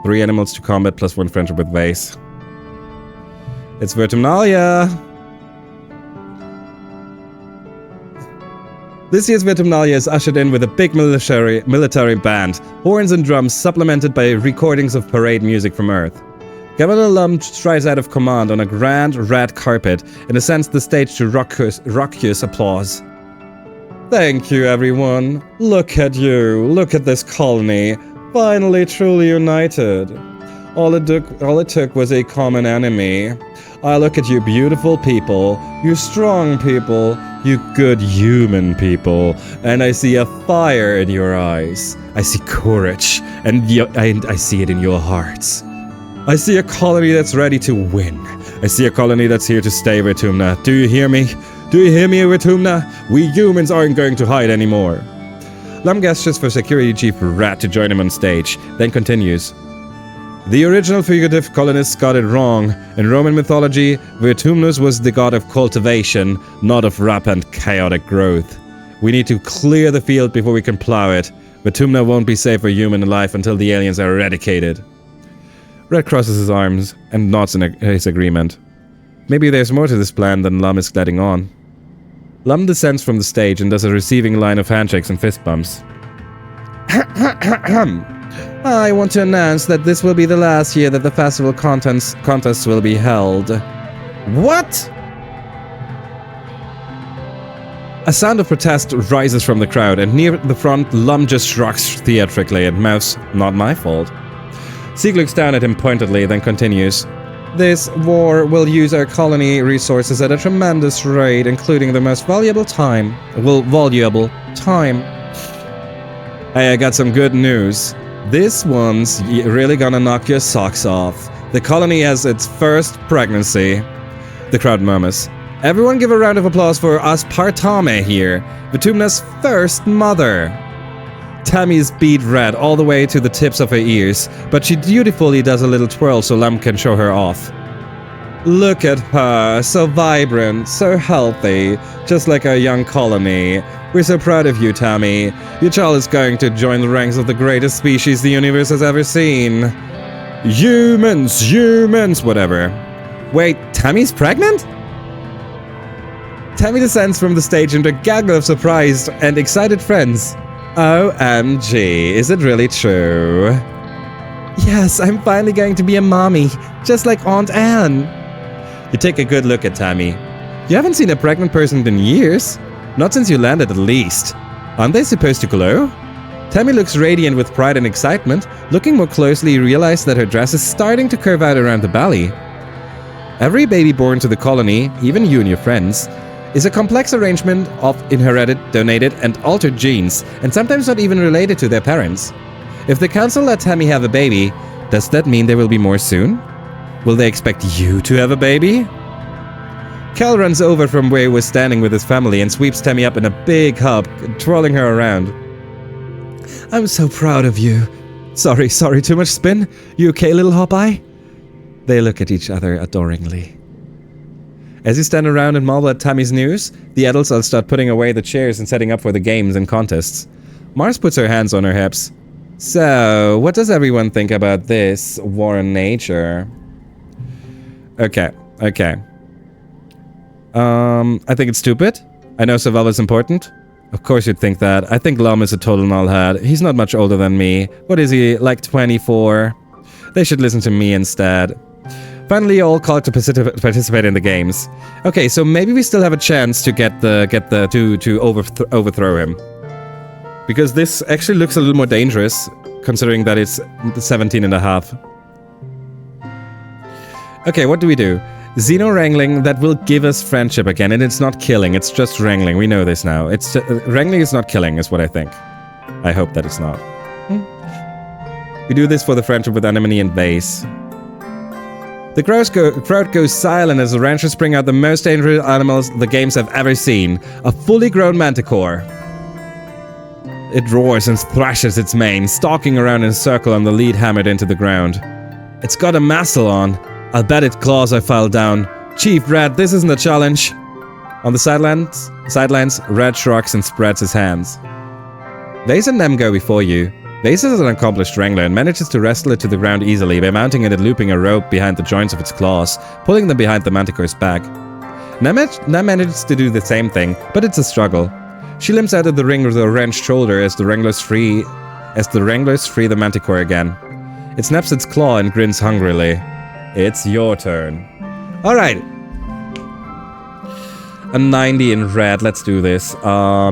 Speaker 1: Three animals to combat plus one friendship with Vase. It's Vertumna. This year's Vertumna is ushered in with a big military band, horns and drums supplemented by recordings of parade music from Earth. Governor Lum strides out of command on a grand red carpet and ascends the stage to raucous applause. Thank you, everyone. Look at you. Look at this colony. Finally truly united. All it took was a common enemy. I look at you beautiful people, you strong people, you good human people, and I see a fire in your eyes. I see courage, and I see it in your hearts. I see a colony that's ready to win. I see a colony that's here to stay, Vertumna. Do you hear me? Do you hear me, Vertumna? We humans aren't going to hide anymore. Lum gestures for Security Chief Rat to join him on stage, then continues. The original fugitive colonists got it wrong. In Roman mythology, Vertumnus was the god of cultivation, not of rampant chaotic growth. We need to clear the field before we can plow it. Vertumna won't be safe for human life until the aliens are eradicated. Red crosses his arms and nods in his agreement. Maybe there's more to this plan than Lum is letting on. Lum descends from the stage and does a receiving line of handshakes and fist bumps. I want to announce that this will be the last year that the festival contests will be held. What? A sound of protest rises from the crowd, and near the front, Lum just shrugs theatrically and mouths, "Not my fault." Sieg looks down at him pointedly, then continues. This war will use our colony resources at a tremendous rate, including the most valuable time. Hey, I got some good news. This one's really gonna knock your socks off. The colony has its first pregnancy. The crowd murmurs. Everyone give a round of applause for Aspartame here, Vertumna's first mother. Tammy's bead red all the way to the tips of her ears, but she dutifully does a little twirl so Lum can show her off. Look at her, so vibrant, so healthy, just like our young colony. We're so proud of you, Tammy. Your child is going to join the ranks of the greatest species the universe has ever seen. Humans, whatever. Wait, Tammy's pregnant? Tammy descends from the stage into a gaggle of surprised and excited friends. OMG, is it really true? Yes, I'm finally going to be a mommy, just like Aunt Anne. You take a good look at Tammy. You haven't seen a pregnant person in years. Not since you landed, at least. Aren't they supposed to glow? Tammy looks radiant with pride and excitement. Looking more closely, you realize that her dress is starting to curve out around the belly. Every baby born to the colony, even you and your friends, is a complex arrangement of inherited, donated, and altered genes, and sometimes not even related to their parents. If the council let Tammy have a baby, does that mean there will be more soon? Will they expect you to have a baby? Cal runs over from where he was standing with his family and sweeps Tammy up in a big hug, twirling her around. I'm so proud of you. Sorry, too much spin? You okay, little Hopeye? They look at each other adoringly. As you stand around and marvel at Tammy's news, the adults all start putting away the chairs and setting up for the games and contests. Mars puts her hands on her hips. So, what does everyone think about this war in nature? Okay. I think it's stupid. I know survival is important. Of course you'd think that. I think Lum is a total nullhead. He's not much older than me. What is he, like 24? They should listen to me instead. Finally, you're all called to participate in the games. Okay, so maybe we still have a chance to overthrow him. Because this actually looks a little more dangerous, considering that it's 17 and a half. Okay, what do we do? Xeno wrangling that will give us friendship again, and it's not killing, it's just wrangling. We know this now. It's wrangling is not killing, is what I think. I hope that it's not. We do this for the friendship with Anemone and Vase. The crowd goes silent as the ranchers bring out the most dangerous animals the games have ever seen. A fully grown manticore. It roars and thrashes its mane, stalking around in a circle on the lead hammered into the ground. It's got a muscle on. I'll bet it claws I fell down. Chief Red, this isn't a challenge. On the sidelines, Red shrugs and spreads his hands. Vase and Nem go before you. Vase is an accomplished wrangler and manages to wrestle it to the ground easily by mounting it and looping a rope behind the joints of its claws, pulling them behind the manticore's back. Nem manages to do the same thing, but it's a struggle. She limps out of the ring with a wrenched shoulder as the wranglers free the manticore again. It snaps its claw and grins hungrily. It's your turn. Alright. A 90 in red, let's do this. Not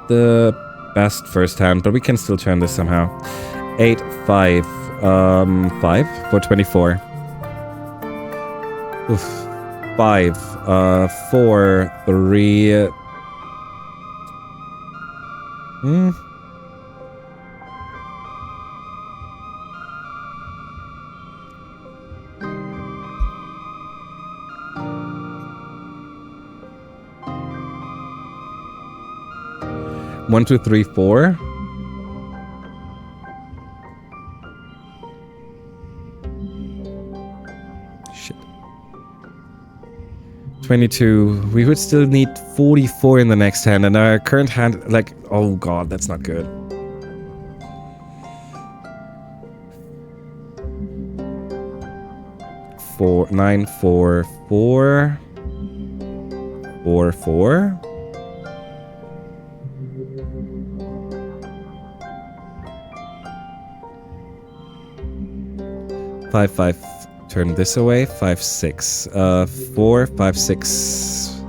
Speaker 1: the best first hand, but we can still turn this somehow. 8, 5. 5 for 24. Oof. 5, 4, 3. 1, 2, 3, 4. Shit. 22. We would still need 44 in the next hand, and our current hand, like, oh god, that's not good. Four, 9, 4, 4. 4, 4. Five, 5. Turn this away. 5, 6. 4, 5, 6.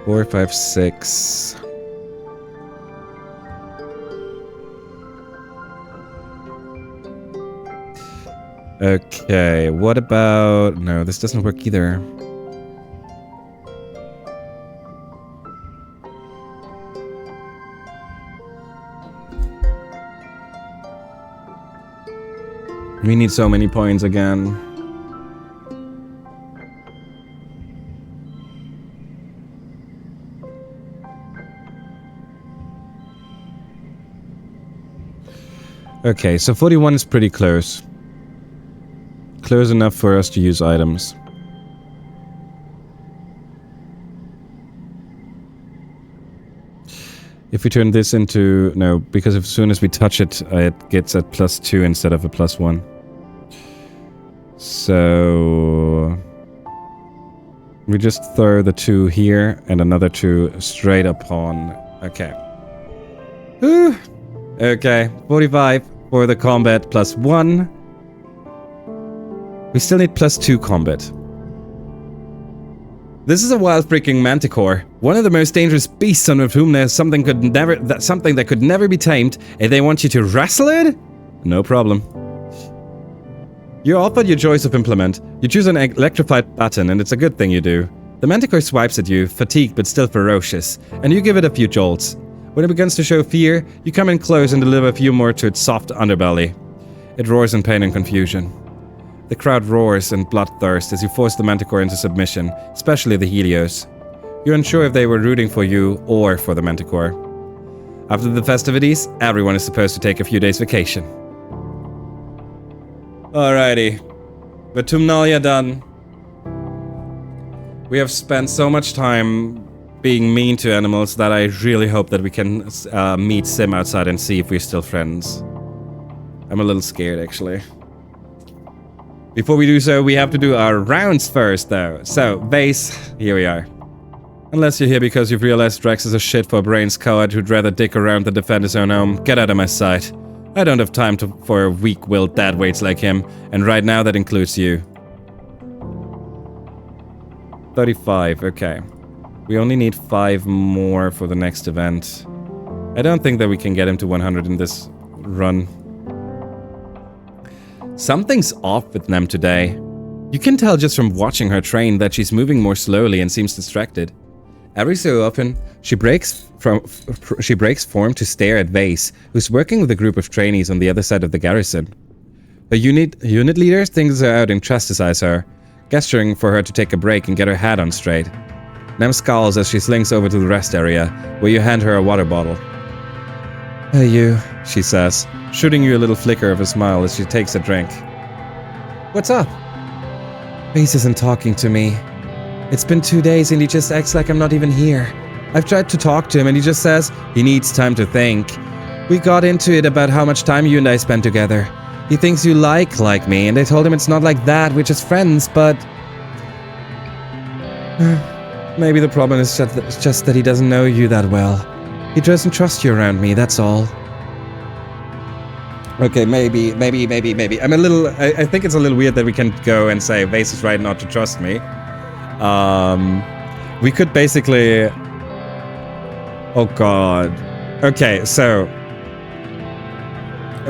Speaker 1: 4, 5, 6. Okay, what about... No, this doesn't work either. We need so many points again. Okay, so 41 is pretty close. Close enough for us to use items. If we turn this into... No, because as soon as we touch it, it gets a +2 instead of a +1. So... we just throw the 2 here and another 2 straight upon... Okay. Whew. Okay, 45 for the combat +1. We still need +2 combat. This is a wild freaking manticore. One of the most dangerous beasts on Vertumna. Something that could never be tamed. And they want you to wrestle it? No problem. You're offered your choice of implement. You choose an electrified button, and it's a good thing you do. The manticore swipes at you, fatigued but still ferocious, and you give it a few jolts. When it begins to show fear, you come in close and deliver a few more to its soft underbelly. It roars in pain and confusion. The crowd roars in bloodthirst as you force the manticore into submission, especially the Helios. You're unsure if they were rooting for you or for the manticore. After the festivities, everyone is supposed to take a few days vacation. Alrighty. Vertumna done. We have spent so much time being mean to animals that I really hope that we can meet Sim outside and see if we're still friends. I'm a little scared, actually. Before we do so, we have to do our rounds first, though. So, base, here we are. Unless you're here because you've realized Drax is a shit for brains coward who'd rather dick around than defend his own home, get out of my sight. I don't have time for weak-willed deadweights like him, and right now that includes you. 35, okay. We only need 5 more for the next event. I don't think that we can get him to 100 in this run. Something's off with Nem today. You can tell just from watching her train that she's moving more slowly and seems distracted. Every so often, she breaks form to stare at Vase, who's working with a group of trainees on the other side of the garrison. The unit leader thinks her out and chastises her, gesturing for her to take a break and get her hat on straight. Nem scowls as she slinks over to the rest area, where you hand her a water bottle. "Hey you," she says, shooting you a little flicker of a smile as she takes a drink. "What's up?" "Vase isn't talking to me. It's been 2 days and he just acts like I'm not even here. I've tried to talk to him and he just says he needs time to think. We got into it about how much time you and I spend together. He thinks you like me, and I told him it's not like that, we're just friends, but... maybe the problem is just that he doesn't know you that well. He doesn't trust you around me, that's all." Okay, maybe. I'm a little... I think it's a little weird that we can go and say Vase is right not to trust me. We could basically... Oh god. Okay, so...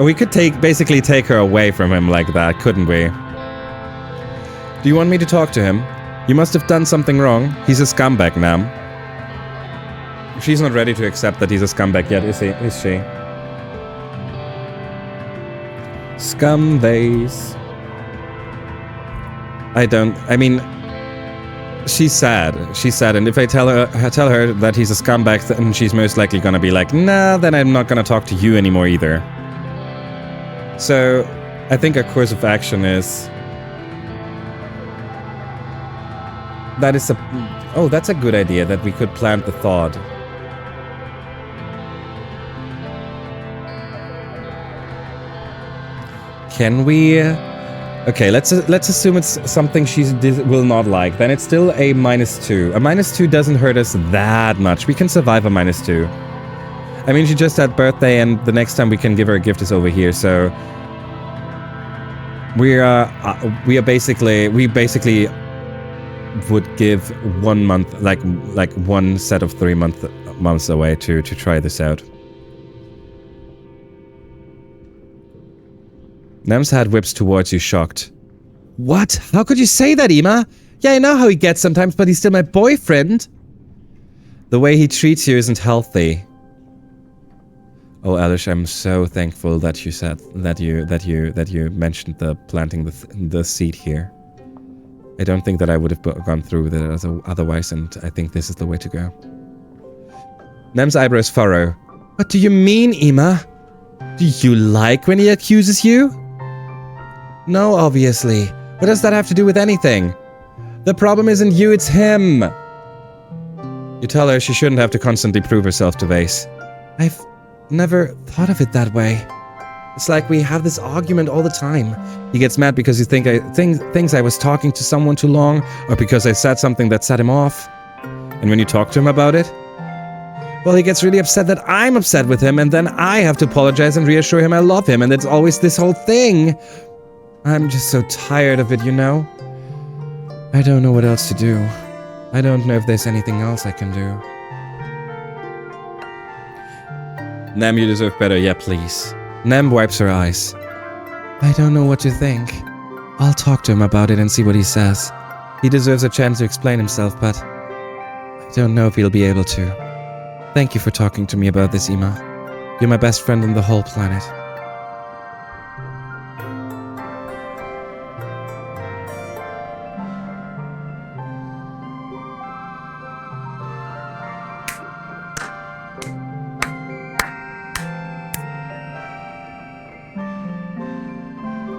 Speaker 1: we could basically take her away from him like that, couldn't we? Do you want me to talk to him? You must have done something wrong. He's a scumbag now. She's not ready to accept that he's a scumbag yet, is she? Scumbags. I mean... She's sad. She's sad, and if I tell her that he's a scumbag, then she's most likely gonna be like, nah, then I'm not gonna talk to you anymore either. So, I think our course of action is... that's a good idea, that we could plant the thought. Can we... Okay, let's assume it's something she will not like. Then it's still a -2. A -2 doesn't hurt us that much. We can survive a -2. I mean, she just had birthday, and the next time we can give her a gift is over here. So we basically would give 1 month, like one set of 3 months away to try this out. Nem's head whips towards you, shocked. What? How could you say that, Ima? Yeah, I know how he gets sometimes, but he's still my boyfriend. The way he treats you isn't healthy. Oh, Alish, I'm so thankful that you said that you mentioned the planting the seed here. I don't think that I would have gone through with it otherwise, and I think this is the way to go. Nem's eyebrows furrow. What do you mean, Ima? Do you like when he accuses you? No, obviously. What does that have to do with anything? The problem isn't you, it's him. You tell her she shouldn't have to constantly prove herself to Vase. I've never thought of it that way. It's like we have this argument all the time. He gets mad because he thinks I was talking to someone too long, or because I said something that set him off. And when you talk to him about it, well, he gets really upset that I'm upset with him, and then I have to apologize and reassure him I love him, and it's always this whole thing. I'm just so tired of it, you know? I don't know what else to do. I don't know if there's anything else I can do. Nem, you deserve better. Yeah, please. Nem wipes her eyes. I don't know what to think. I'll talk to him about it and see what he says. He deserves a chance to explain himself, but I don't know if he'll be able to. Thank you for talking to me about this, Ima. You're my best friend on the whole planet.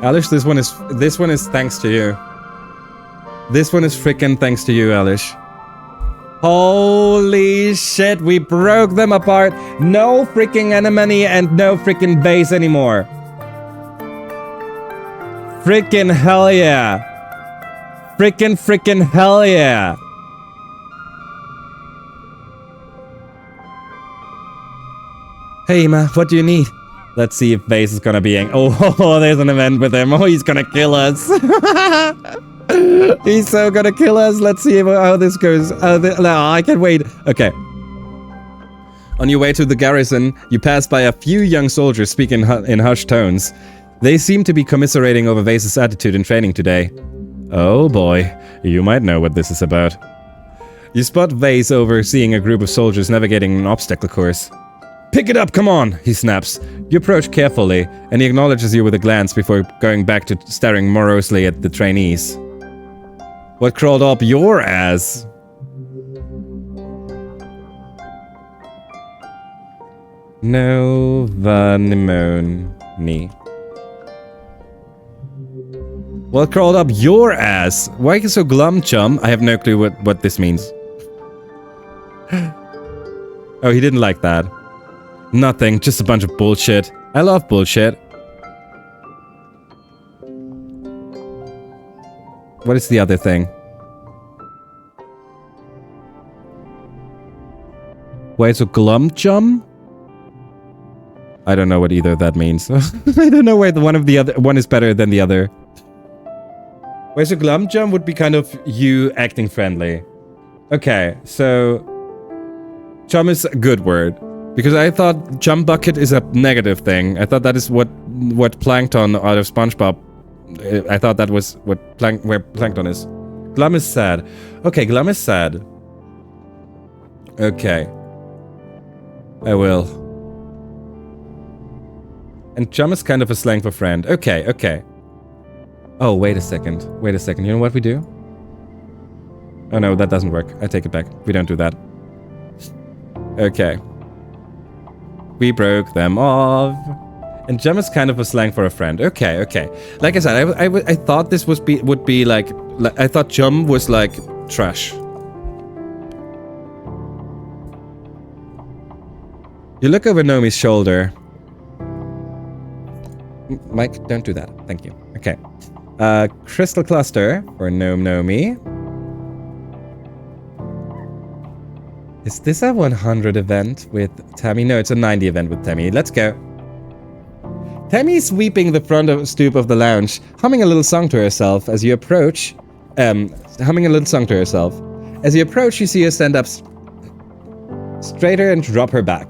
Speaker 1: Alish, this one is thanks to you. This one is frickin' thanks to you, Alish. Holy shit, we broke them apart. No freaking anemone and no freaking base anymore. Freaking hell yeah. Freaking hell yeah. Hey, Ima, what do you need? Let's see if Vase is gonna be oh, there's an event with him. Oh, he's gonna kill us. He's so gonna kill us. Let's see how this goes. I can't wait. Okay. On your way to the garrison, you pass by a few young soldiers speaking in hushed tones. They seem to be commiserating over Vase's attitude in training today. Oh boy, you might know what this is about. You spot Vase overseeing a group of soldiers navigating an obstacle course. Pick it up, come on, he snaps. You approach carefully, and he acknowledges you with a glance before going back to staring morosely at the trainees. What crawled up your ass? No vanimony. What crawled up your ass? Why are you so glum, chum? I have no clue what this means. Oh, he didn't like that. Nothing, just a bunch of bullshit. I love bullshit. What is the other thing? Wait, so glum chum? I don't know what either of that means. I don't know why one is better than the other. Wait, so glum chum would be kind of you acting friendly. Okay, so chum is a good word. Because I thought chum bucket is a negative thing. I thought that is what Plankton out of SpongeBob. I thought that was where Plankton is. Glum is sad. Okay, glum is sad. Okay. I will. And chum is kind of a slang for friend. Okay, okay. Oh, wait a second. Wait a second. You know what we do? Oh no, that doesn't work. I take it back. We don't do that. Okay. We broke them off. And Gem is kind of a slang for a friend. Okay, okay. Like I said, I thought this would be like I thought Gem was like trash. You look over Nomi's shoulder. Mike, don't do that. Thank you. Okay. Crystal cluster for Nomi. Is this a 100 event with Tammy? No, it's a 90 event with Tammy. Let's go. Tammy is sweeping the front stoop of the lounge, humming a little song to herself as you approach. Humming a little song to herself. As you approach, you see her stand up straighter and drop her back.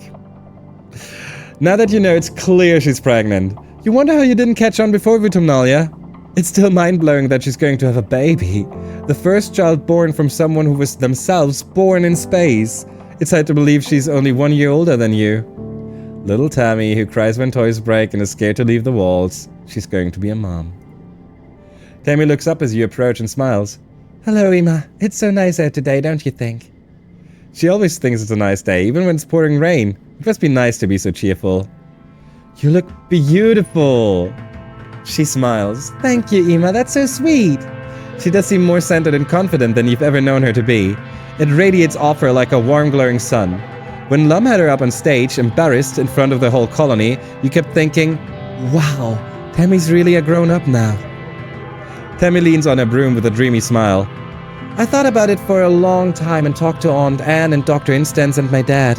Speaker 1: Now that you know it's clear she's pregnant, you wonder how you didn't catch on before, Vertumna. It's still mind-blowing that she's going to have a baby. The first child born from someone who was themselves born in space. It's hard to believe she's only 1 year older than you. Little Tammy, who cries when toys break and is scared to leave the walls. She's going to be a mom. Tammy looks up as you approach and smiles. Hello, Emma. It's so nice out today, don't you think? She always thinks it's a nice day, even when it's pouring rain. It must be nice to be so cheerful. You look beautiful. She smiles. Thank you, Emma. That's so sweet. She does seem more centered and confident than you've ever known her to be. It radiates off her like a warm, glowing sun. When Lum had her up on stage, embarrassed in front of the whole colony, you kept thinking, wow, Tammy's really a grown-up now. Tammy leans on her broom with a dreamy smile. I thought about it for a long time and talked to Aunt Anne and Dr. Instance and my dad.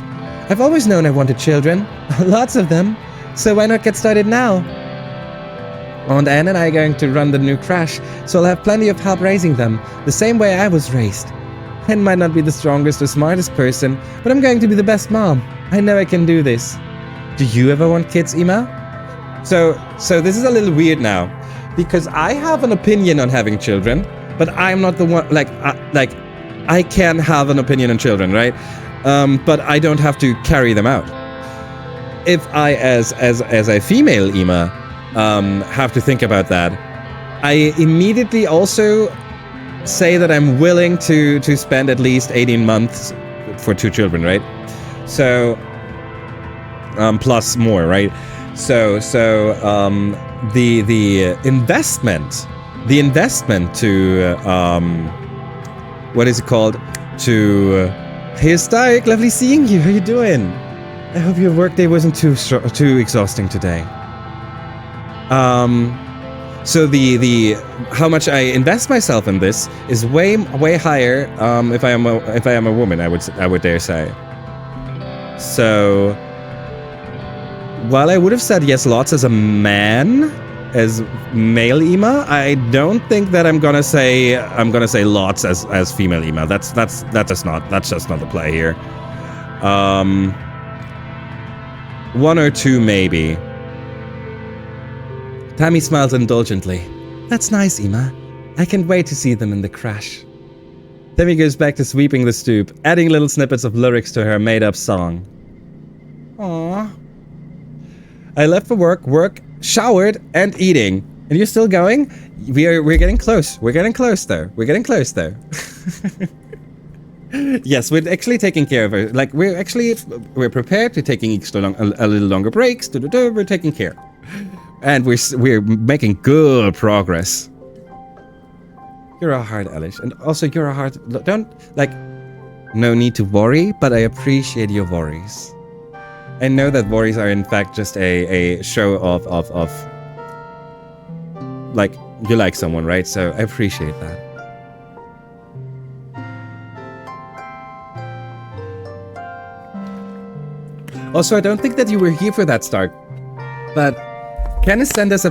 Speaker 1: I've always known I wanted children. Lots of them. So why not get started now? Aunt Anne and I are going to run the new crash, so I'll have plenty of help raising them, the same way I was raised. I might not be the strongest or smartest person, but I'm going to be the best mom. I know I can do this. Do you ever want kids, Emma? So this is a little weird now, because I have an opinion on having children, but I'm not the one, I can have an opinion on children, right? But I don't have to carry them out. If I, as a female Emma, have to think about that, I immediately also say that I'm willing to spend at least 18 months for 2 children, right? So, plus more, right? So the investment to what is it called? To hey, Stark, lovely seeing you. How you doing? I hope your workday wasn't too exhausting today. So the how much I invest myself in this is way higher if I am a woman, I would dare say. So while I would have said yes lots as a man, as male Emma, I don't think that I'm gonna say lots as female Emma. That's just not the play here. 1 or 2 maybe. Tammy smiles indulgently. That's nice, Emma. I can't wait to see them in the crash. Tammy goes back to sweeping the stoop, adding little snippets of lyrics to her made-up song. Aww. I left for work, showered, and eating. And you're still going? We're getting close. We're getting close, though. Yes, we're actually taking care of her. Like, we're prepared to taking a little longer breaks. We're taking care. And we're making good progress. You're a hard Elish, and also you're a hard. No need to worry, but I appreciate your worries. I know that worries are in fact just a show of like you like someone, right? So I appreciate that. Also, I don't think that you were here for that, Stark, but. Can send us a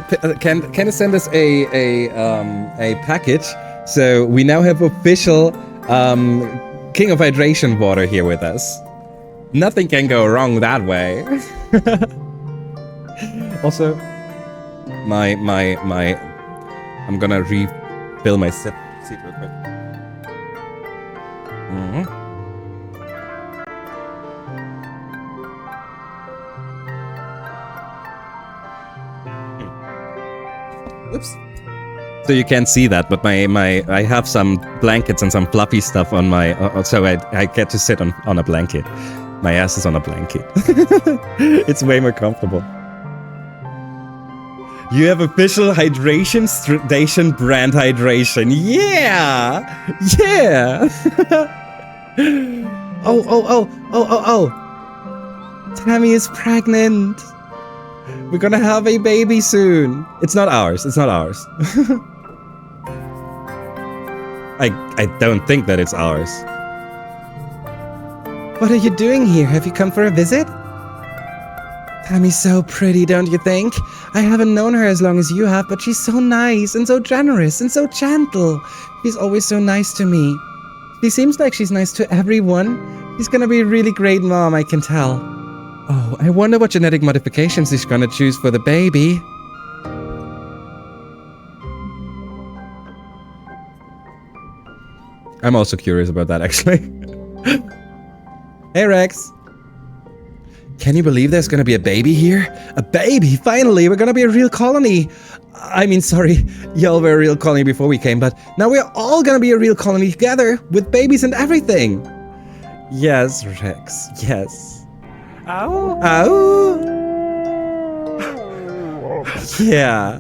Speaker 1: package, so we now have official King of Hydration water here with us. Nothing can go wrong that way. Also, I'm gonna refill my seat real quick. Oops. So you can't see that, but I have some blankets and some fluffy stuff on my, so I get to sit on a blanket. My ass is on a blanket. It's way more comfortable. You have official hydration station brand hydration. Yeah! Yeah! Oh. Tammy is pregnant. We're gonna have a baby soon. It's not ours. It's not ours. I don't think that it's ours. What are you doing here? Have you come for a visit? Tammy's so pretty, don't you think? I haven't known her as long as you have, but she's so nice and so generous and so gentle. She's always so nice to me. She seems like she's nice to everyone. She's gonna be a really great mom, I can tell. Oh, I wonder what genetic modifications she's gonna choose for the baby. I'm also curious about that, actually. Hey, Rex. Can you believe there's gonna be a baby here? A baby? Finally, we're gonna be a real colony. I mean, sorry, y'all were a real colony before we came, but now we're all gonna be a real colony together with babies and everything. Yes, Rex, yes.
Speaker 2: Ow.
Speaker 1: Ow. Yeah.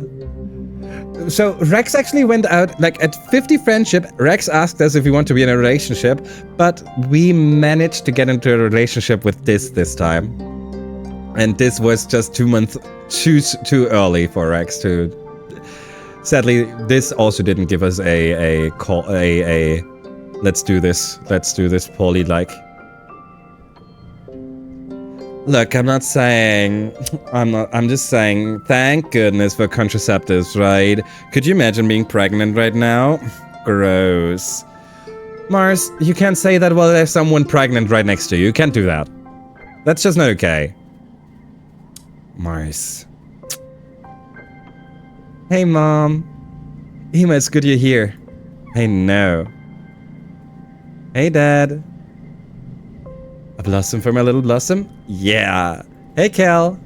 Speaker 1: So Rex actually went out, like at 50 friendship, Rex asked us if we want to be in a relationship, but we managed to get into a relationship with this time. And this was just 2 months too early for Rex to... Sadly, this also didn't give us a let's do this poly-like. Look, I'm just saying, thank goodness for contraceptives, right? Could you imagine being pregnant right now? Gross. Mars, you can't say that while there's someone pregnant right next to you. You can't do that. That's just not okay. Mars. Hey, Mom. Ema, it's good you're here. I know. Hey, Dad. A blossom for my little blossom? Yeah. Hey, Cal.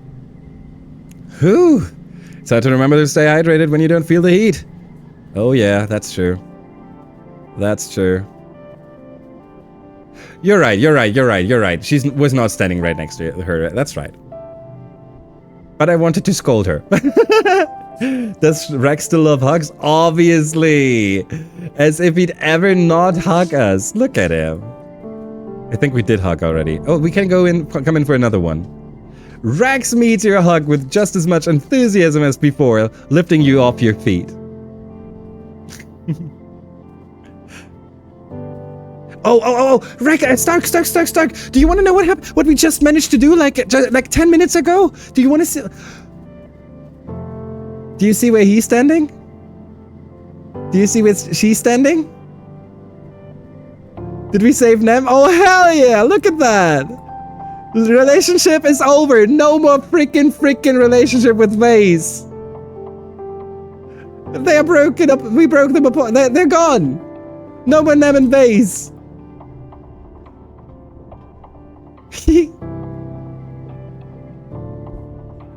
Speaker 1: Whew. It's hard to remember to stay hydrated when you don't feel the heat. Oh, yeah, that's true. That's true. You're right. She was not standing right next to her. That's right. But I wanted to scold her. Does Rex still love hugs? Obviously. As if he'd ever not hug us. Look at him. I think we did hug already. Oh, we can come in for another one. Rex meets your hug with just as much enthusiasm as before, lifting you off your feet. Oh, Rex, Stark. Do you want to know what happened? What we just managed to do like 10 minutes ago? Do you want to see? Do you see where he's standing? Do you see where she's standing? Did we save Nem? Oh, hell yeah! Look at that! The relationship is over! No more freaking relationship with Vase! They are broken up! We broke them apart! They're gone! No more Nem and Vase!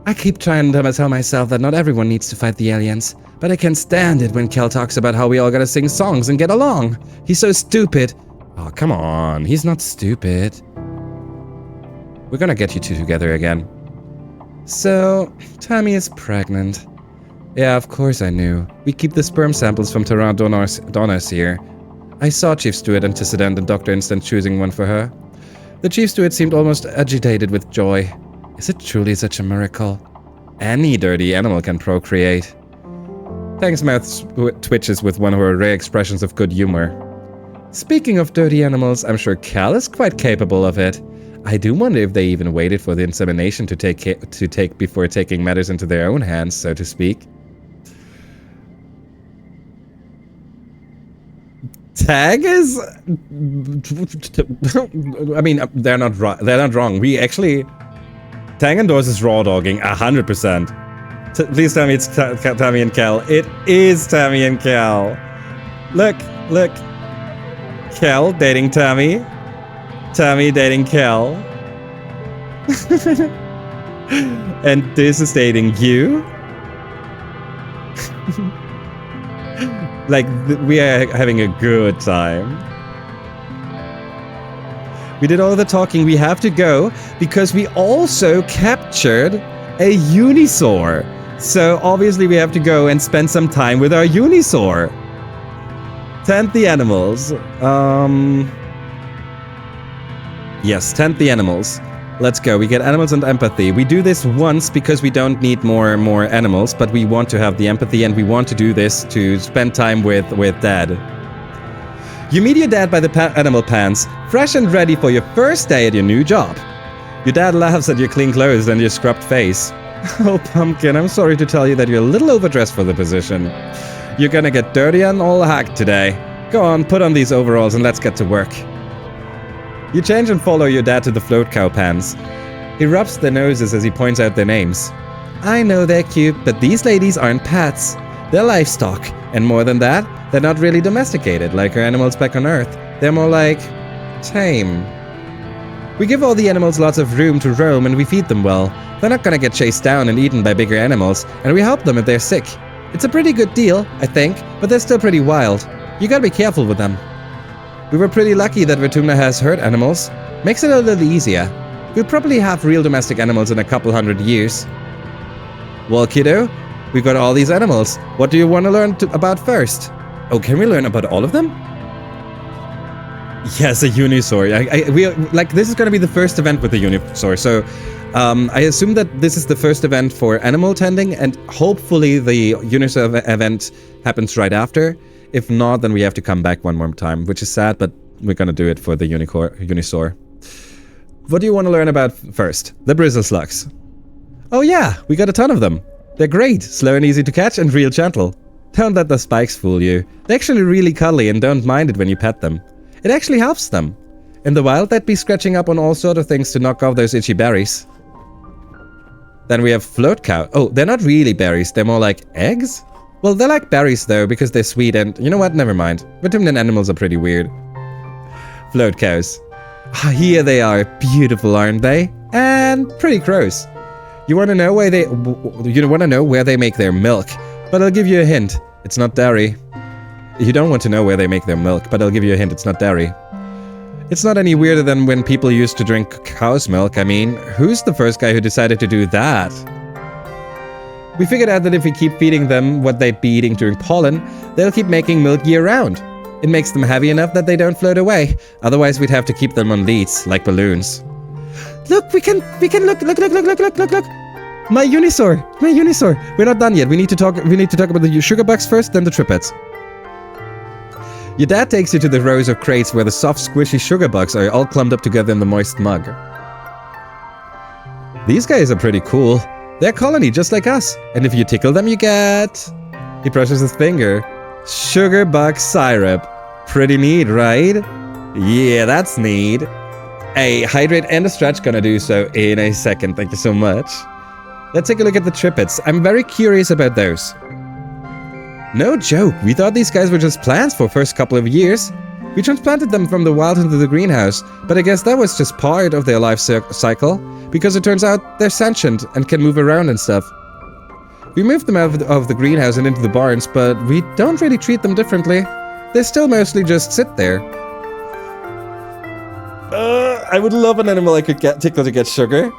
Speaker 1: I keep trying to tell myself that not everyone needs to fight the aliens, but I can't stand it when Kel talks about how we all gotta sing songs and get along. He's so stupid. Oh, come on. He's not stupid. We're gonna get you two together again. So, Tammy is pregnant. Yeah, of course I knew. We keep the sperm samples from Terra donors here. I saw Chief Stewart antecedent and Dr. Instant choosing one for her. The Chief Steward seemed almost agitated with joy. Is it truly such a miracle? Any dirty animal can procreate. Tang's mouth twitches with one of her rare expressions of good humor. Speaking of dirty animals, I'm sure Cal is quite capable of it. I do wonder if they even waited for the insemination to take before taking matters into their own hands, so to speak. Tag is... I mean, they're not wrong. We actually... Tang endorses raw dogging 100%. Please tell me it's Tammy and Cal. It is Tammy and Cal. Look. Cal dating Tammy. Tammy dating Cal. And this is dating you. Like, we are having a good time. We did all the talking. We have to go because we also captured a Unisaur. So obviously we have to go and spend some time with our Unisaur. Tend the animals. Yes, tend the animals. Let's go. We get animals and empathy. We do this once because we don't need more animals, but we want to have the empathy and we want to do this to spend time with Dad. You meet your dad by the animal pants, fresh and ready for your first day at your new job. Your dad laughs at your clean clothes and your scrubbed face. Oh, Pumpkin, I'm sorry to tell you that you're a little overdressed for the position. You're gonna get dirty and all hacked today. Go on, put on these overalls and let's get to work. You change and follow your dad to the float cow pans. He rubs their noses as he points out their names. I know they're cute, but these ladies aren't pets. They're livestock, and more than that, they're not really domesticated like our animals back on Earth. They're more like... tame. We give all the animals lots of room to roam and we feed them well. They're not gonna get chased down and eaten by bigger animals, and we help them if they're sick. It's a pretty good deal, I think, but they're still pretty wild. You gotta be careful with them. We were pretty lucky that Vertumna has herd animals. Makes it a little easier. We'll probably have real domestic animals in a couple 100 years. Well, kiddo, we've got all these animals. What do you want to learn about first? Oh, can we learn about all of them? Yes, a Unisaur. This is going to be the first event with the Unisaur, so I assume that this is the first event for animal tending, and hopefully the Unisaur event happens right after. If not, then we have to come back one more time, which is sad, but we're going to do it for the Unisaur. What do you want to learn about first? The bristle slugs. Oh yeah, we got a ton of them. They're great, slow and easy to catch, and real gentle. Don't let the spikes fool you. They're actually really cuddly and don't mind it when you pet them. It actually helps them. In the wild, they'd be scratching up on all sort of things to knock off those itchy berries. Then we have float cow. Oh, they're not really berries, they're more like eggs? Well, they're like berries though, because they're sweet and, you know what, never mind. Vertumnan animals are pretty weird. Float cows. Ah, here they are, beautiful, aren't they? And pretty gross. You want to know where they make their milk, but I'll give you a hint. It's not dairy. You don't want to know where they make their milk, but I'll give you a hint. It's not dairy. It's not any weirder than when people used to drink cow's milk. I mean, who's the first guy who decided to do that? We figured out that if we keep feeding them what they'd be eating during pollen, they'll keep making milk year-round. It makes them heavy enough that they don't float away. Otherwise, we'd have to keep them on leads, like balloons. Look, we can look. My Unisaur. We're not done yet. We need to talk about the sugar bugs first, then the trippets. Your dad takes you to the rows of crates where the soft, squishy sugar bugs are all clumped up together in the moist mug. These guys are pretty cool. They're a colony just like us, and if you tickle them, you get... He brushes his finger. Sugar bug syrup. Pretty neat, right? Yeah, that's neat. A hydrate and a stretch gonna do so in a second. Thank you so much. Let's take a look at the trippets. I'm very curious about those. No joke, we thought these guys were just plants for the first couple of years. We transplanted them from the wild into the greenhouse, but I guess that was just part of their life cycle, because it turns out they're sentient and can move around and stuff. We moved them out of the greenhouse and into the barns, but we don't really treat them differently. They still mostly just sit there. I would love an animal I could tickle to get sugar.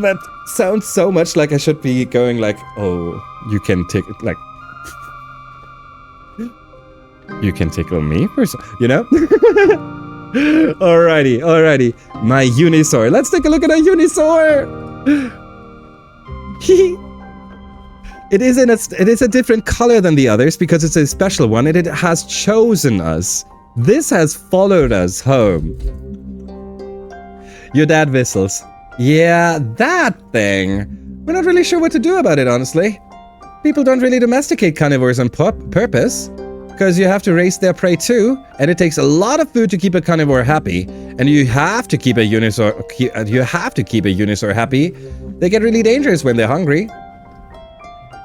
Speaker 1: That sounds so much like I should be going like, oh, you can tickle, like... You can tickle me for some, you know? Alrighty. My Unisaur. Let's take a look at our Unisaur! It is a different color than the others because it's a special one and it has chosen us. This has followed us home. Your dad whistles. Yeah, that thing. We're not really sure what to do about it, honestly. People don't really domesticate carnivores on purpose. Because you have to raise their prey too, and it takes a lot of food to keep a carnivore happy, and you have to keep a Unisaur happy. They get really dangerous when they're hungry.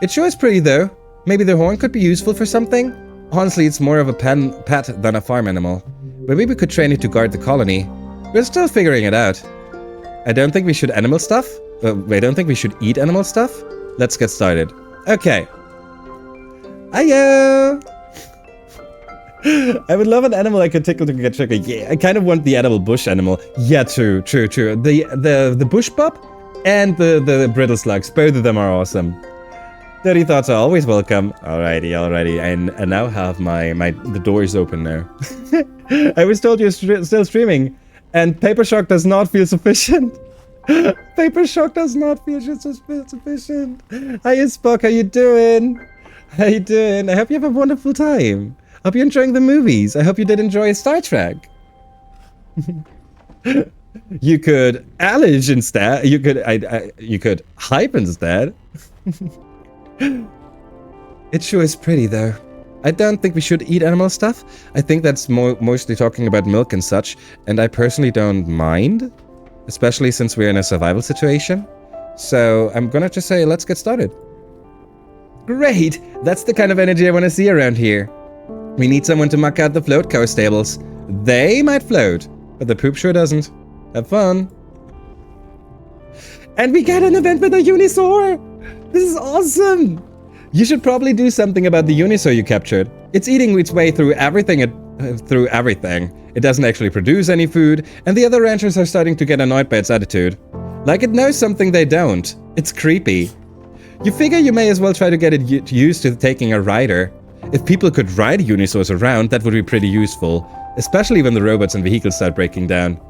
Speaker 1: It sure is pretty though. Maybe the horn could be useful for something? Honestly, it's more of a pet than a farm animal. Maybe we could train it to guard the colony. We're still figuring it out. I don't think we should animal stuff. I don't think we should eat animal stuff. Let's get started. Okay. Hiyo! I would love an animal I could tickle to get sugar. Yeah, I kind of want the edible bush animal. Yeah, true. The bush pup and the brittle slugs, both of them are awesome. Dirty thoughts are always welcome. Alrighty. I now have the doors open now. I was told you're still streaming, and Paper Shock does not feel sufficient. Paper Shock does not feel sufficient. Hi, Spock. How you doing? I hope you have a wonderful time. Hope you're enjoying the movies. I hope you did enjoy Star Trek. You could allege instead. You could hype instead. It sure is pretty though. I don't think we should eat animal stuff. I think that's mostly talking about milk and such, and I personally don't mind, especially since we're in a survival situation. So I'm gonna just say, let's get started. Great! That's the kind of energy I want to see around here. We need someone to muck out the float car stables. They might float, but the poop sure doesn't. Have fun. And we get an event with a Unisaur! This is awesome! You should probably do something about the Unisaur you captured. It's eating its way through everything. It doesn't actually produce any food, and the other ranchers are starting to get annoyed by its attitude. Like it knows something they don't. It's creepy. You figure you may as well try to get it used to taking a rider. If people could ride Unisaurs around, that would be pretty useful, especially when the robots and vehicles start breaking down.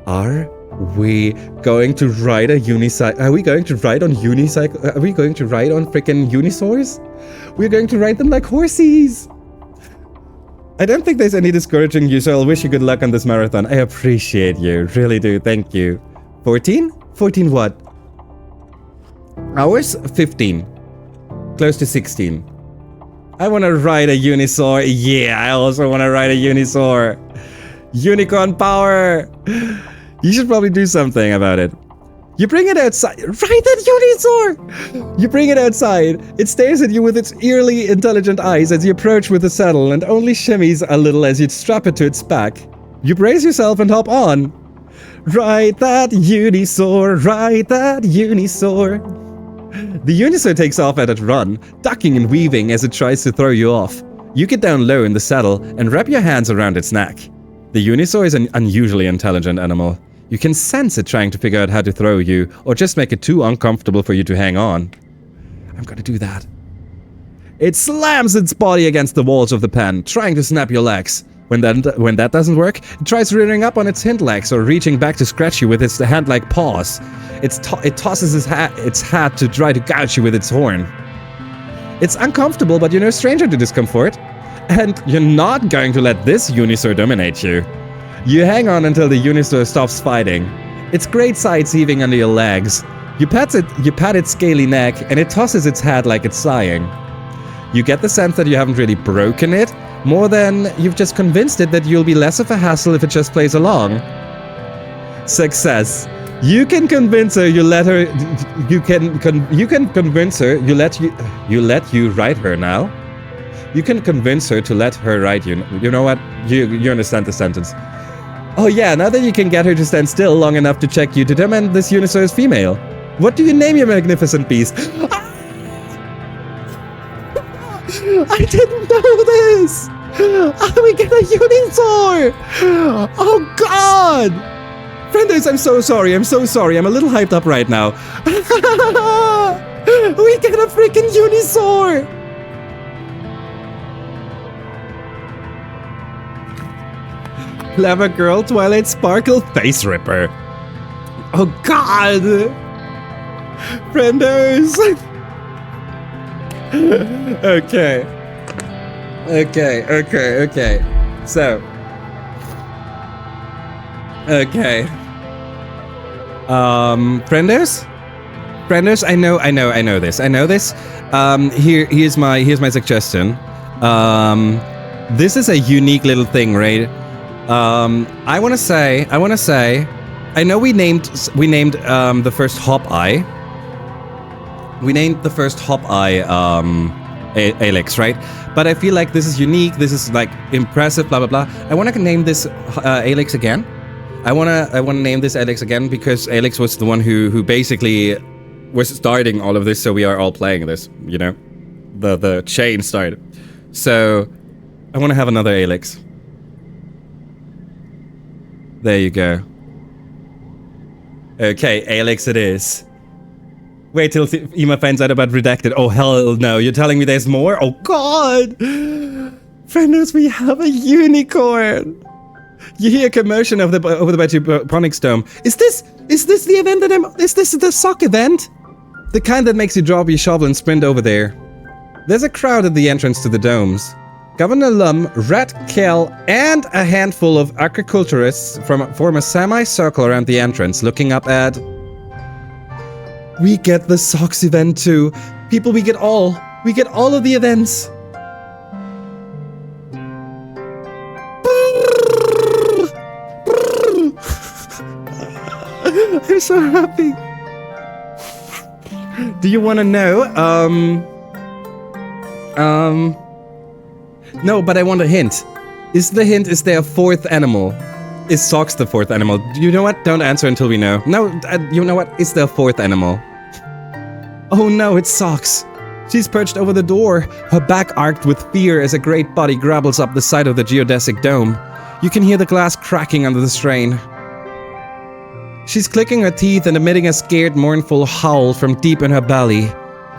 Speaker 1: Are we going to ride a unicycle? Are we going to ride on unicycle? Are we going to ride on freaking Unisaurs? We're going to ride them like horsies. I don't think there's any discouraging you, so I'll wish you good luck on this marathon. I appreciate you, really do. Thank you. 14? 14 what? Hours? 15. Close to 16. I want to ride a Unisaur. Yeah, I also want to ride a Unisaur. Unicorn power. You should probably do something about it. You bring it outside. Ride that Unisaur! You bring it outside. It stares at you with its eerily intelligent eyes as you approach with the saddle and only shimmies a little as you strap it to its back. You brace yourself and hop on. Ride that Unisaur. Ride that Unisaur. The Unisaur takes off at a run, ducking and weaving as it tries to throw you off. You get down low in the saddle and wrap your hands around its neck. The Unisaur is an unusually intelligent animal. You can sense it trying to figure out how to throw you, or just make it too uncomfortable for you to hang on. I'm gonna do that. It slams its body against the walls of the pen, trying to snap your legs. When that doesn't work, it tries rearing up on its hind legs or reaching back to scratch you with its hand-like paws. It tosses its hat to try to gouge you with its horn. It's uncomfortable, but you're no stranger to discomfort. And you're not going to let this Unisaur dominate you. You hang on until the Unisaur stops fighting. Its great sides heaving under your legs. You pat its scaly neck, and it tosses its head like it's sighing. You get the sense that you haven't really broken it, more than you've just convinced it that you'll be less of a hassle if it just plays along. Success. You can convince her you let her. You can convince her you let you ride her now. You can convince her to let her ride you. You know what? You understand the sentence. Oh yeah, now that you can get her to stand still long enough to check you to determine this Unisaur is female. What do you name your magnificent beast? I didn't know this! We get a Unisaur! Oh god! Frienders, I'm so sorry, I'm a little hyped up right now. We get a freaking Unisaur! Clever girl, Twilight Sparkle, Face Ripper. Oh god! Frienders! Okay. So. Okay. Frienders? Frienders, I know this. Here's my suggestion. This is a unique little thing, right? I wanna say, I know we named the first Hop-Eye. We named the first Hop-Eye, Alex, right? But I feel like this is unique, this is like impressive, blah blah blah. I wanna name this Alex again. I wanna name this Alex again because Alex was the one who basically was starting all of this, so we are all playing this, you know? the chain started. So I want to have another Alex. There you go. Okay, Alex it is. Wait till Ema finds out about Redacted. Oh, hell no. You're telling me there's more? Oh, God. Friendos, we have a unicorn. You hear a commotion over the Bioponics Dome. Is this the event is this the sock event? The kind that makes you drop your shovel and sprint over there. There's a crowd at the entrance to the domes. Governor Lum, Red Kell, and a handful of agriculturists form a semicircle around the entrance, looking up at... We get the socks event too. People, we get all. We get all of the events. I'm so happy. Do you want to know? No, but I want a hint. Is there a fourth animal? Is socks the fourth animal? You know what? Don't answer until we know. No, you know what? Is there a fourth animal? Oh no, it's Socks. She's perched over the door, her back arched with fear as a great body grabbles up the side of the geodesic dome. You can hear the glass cracking under the strain. She's clicking her teeth and emitting a scared, mournful howl from deep in her belly.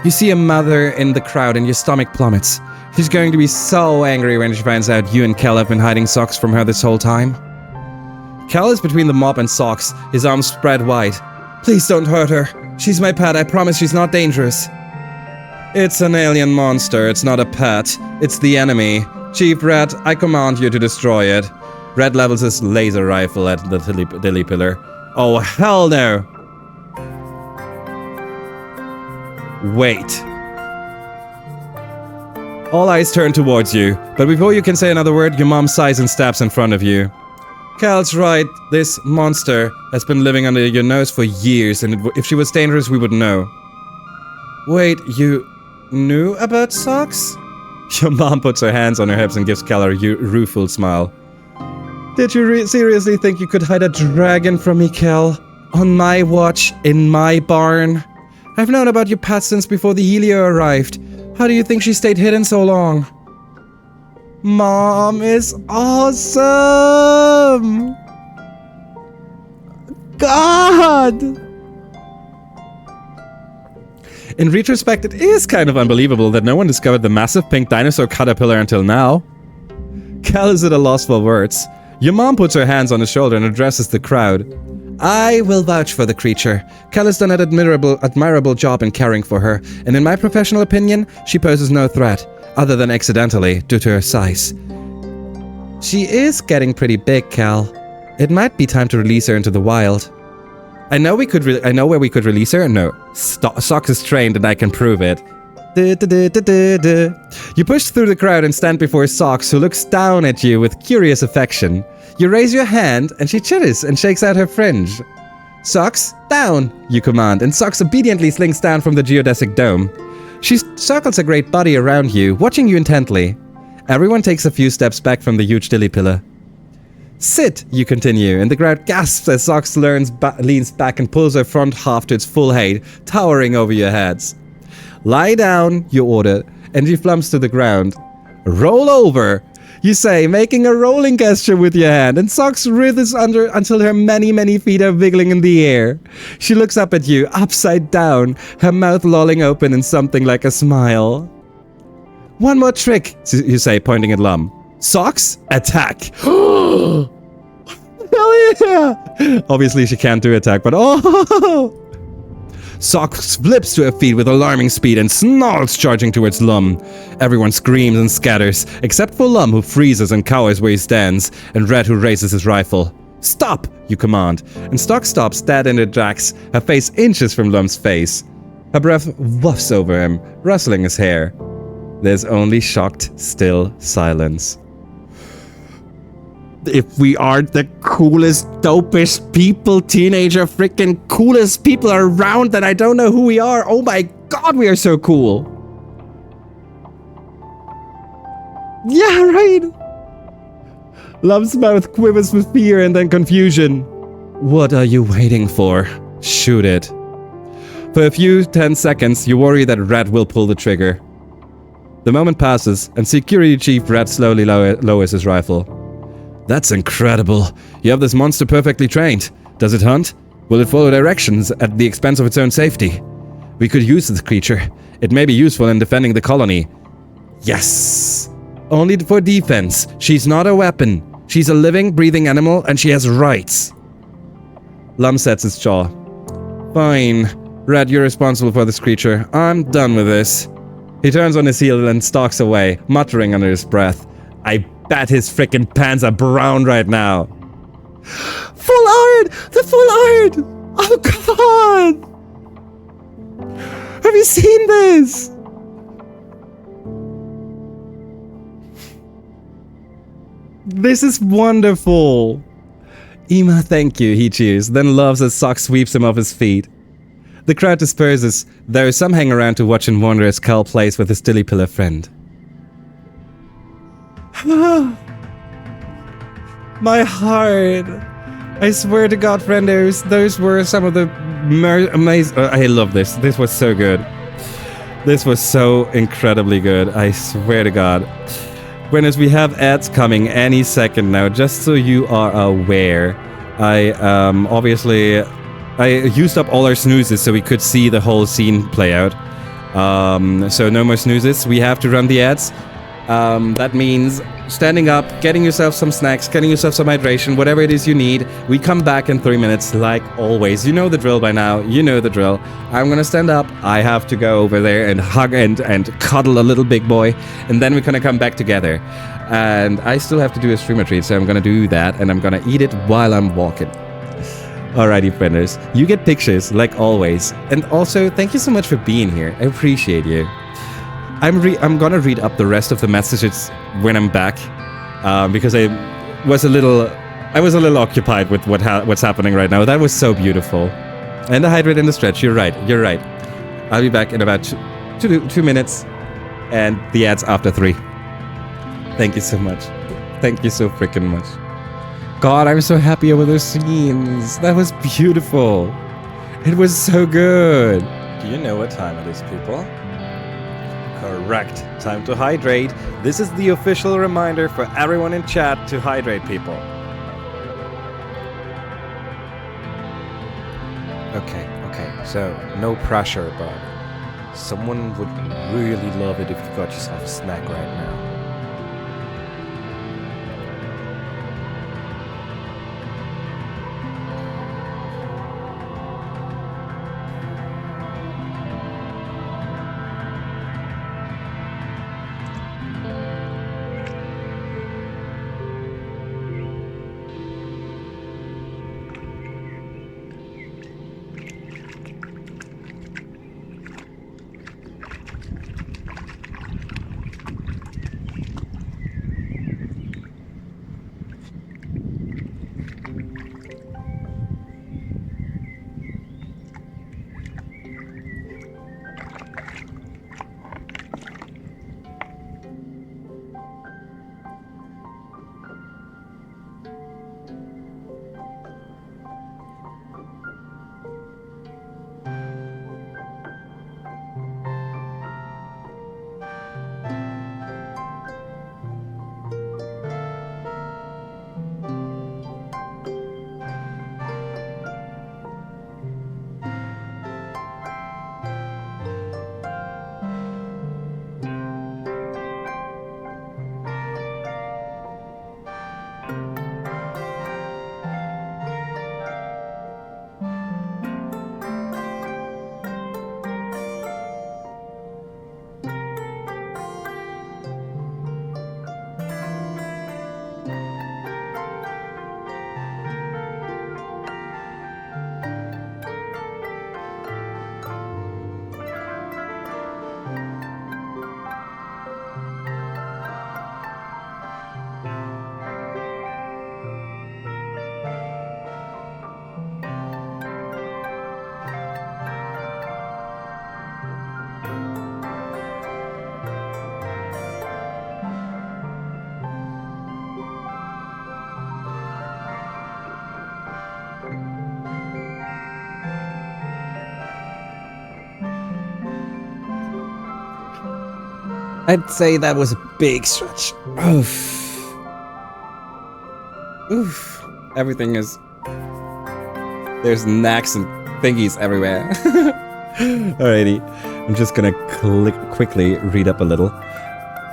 Speaker 1: You see a mother in the crowd and your stomach plummets. She's going to be so angry when she finds out you and Kel have been hiding Socks from her this whole time. Kel is between the mob and Socks, his arms spread wide. Please don't hurt her. She's my pet, I promise she's not dangerous. It's an alien monster, it's not a pet. It's the enemy. Chief Red, I command you to destroy it. Red levels his laser rifle at the dilly pillar. Oh, hell no! Wait. All eyes turn towards you, but before you can say another word, your mom sighs and stabs in front of you. Cal's right, this monster has been living under your nose for years, and if she was dangerous, we would know. Wait, you knew about Socks? Your mom puts her hands on her hips and gives Cal a rueful smile. Did you seriously think you could hide a dragon from me, Cal? On my watch, in my barn? I've known about your pet since before the Helio arrived. How do you think she stayed hidden so long? Mom is awesome! God! In retrospect, it is kind of unbelievable that no one discovered the massive pink dinosaur caterpillar until now. Cal is at a loss for words. Your mom puts her hands on his shoulder and addresses the crowd. I will vouch for the creature. Cal has done an admirable job in caring for her, and in my professional opinion, she poses no threat, other than accidentally, due to her size. She is getting pretty big, Cal. It might be time to release her into the wild. I know where we could release her. No, Socks is trained and I can prove it. You push through the crowd and stand before Socks, who looks down at you with curious affection. You raise your hand and she chitters and shakes out her fringe. Socks, down, you command, and Socks obediently slinks down from the geodesic dome. She circles a great body around you, watching you intently. Everyone takes a few steps back from the huge dilly pillar. Sit, you continue, and the crowd gasps as Socks leans back and pulls her front half to its full height, towering over your heads. Lie down, you order, and she flumps to the ground. Roll over, you say, making a rolling gesture with your hand, and Socks wriths under until her many feet are wiggling in the air. She looks up at you, upside down, her mouth lolling open in something like a smile. One more trick, you say, pointing at Lum. Socks, attack. Hell yeah! Obviously she can't do attack, but oh! Socks flips to her feet with alarming speed and snarls, charging towards Lum. Everyone screams and scatters, except for Lum, who freezes and cowers where he stands, and Red, who raises his rifle. Stop, you command, and Socks stops dead in her tracks, her face inches from Lum's face. Her breath wafts over him, rustling his hair. There's only shocked, still silence. If we aren't the coolest, dopest people, teenager freaking coolest people around, then I don't know who we are. Oh my god, we are so cool. Yeah, right. Lum's mouth quivers with fear and then confusion. What are you waiting for? Shoot it. For a few 10 seconds, you worry that Red will pull the trigger. The moment passes, and Security Chief Brett slowly lowers his rifle. That's incredible. You have this monster perfectly trained. Does it hunt? Will it follow directions at the expense of its own safety? We could use this creature. It may be useful in defending the colony. Yes! Only for defense. She's not a weapon. She's a living, breathing animal, and she has rights. Lum sets his jaw. Fine. Red, you're responsible for this creature. I'm done with this. He turns on his heel and stalks away, muttering under his breath. I bet his frickin' pants are brown right now. Full art! The full art! Oh god! Have you seen this? This is wonderful. Ema, thank you, he cheers, then loves as Sock sweeps him off his feet. The crowd disperses, though some hang around to watch and wonder as Cal plays with his dilly pillar friend. My heart. I swear to God, friendos, those were some of the amazing... I love this. This was so good. This was so incredibly good. I swear to God. Friendos, we have ads coming any second now, just so you are aware. I used up all our snoozes so we could see the whole scene play out. So no more snoozes. We have to run the ads. That means standing up, getting yourself some snacks, getting yourself some hydration, whatever it is you need. We come back in 3 minutes like always. You know the drill by now. You know the drill. I'm gonna stand up. I have to go over there and hug and cuddle a little big boy. And then we're gonna come back together. And I still have to do a streamer treat, so I'm gonna do that. And I'm gonna eat it while I'm walking. Alrighty, frienders. You get pictures like always. And also, thank you so much for being here. I appreciate you. I'm gonna read up the rest of the messages when I'm back, because I was a little occupied with what's happening right now. That was so beautiful, and the hydrate and the stretch. You're right. I'll be back in about two minutes, and the ads after 3. Thank you so much. Thank you so freaking much. God, I'm so happy over those scenes. That was beautiful. It was so good.
Speaker 2: Do you know what time it is, people? Correct. Time to hydrate. This is the official reminder for everyone in chat to hydrate, people. Okay. So, no pressure, but someone would really love it if you got yourself a snack right now.
Speaker 1: I'd say that was a big stretch. Oof. Oof. Everything is... There's knacks and thingies everywhere. Alrighty. I'm just gonna quickly read up a little.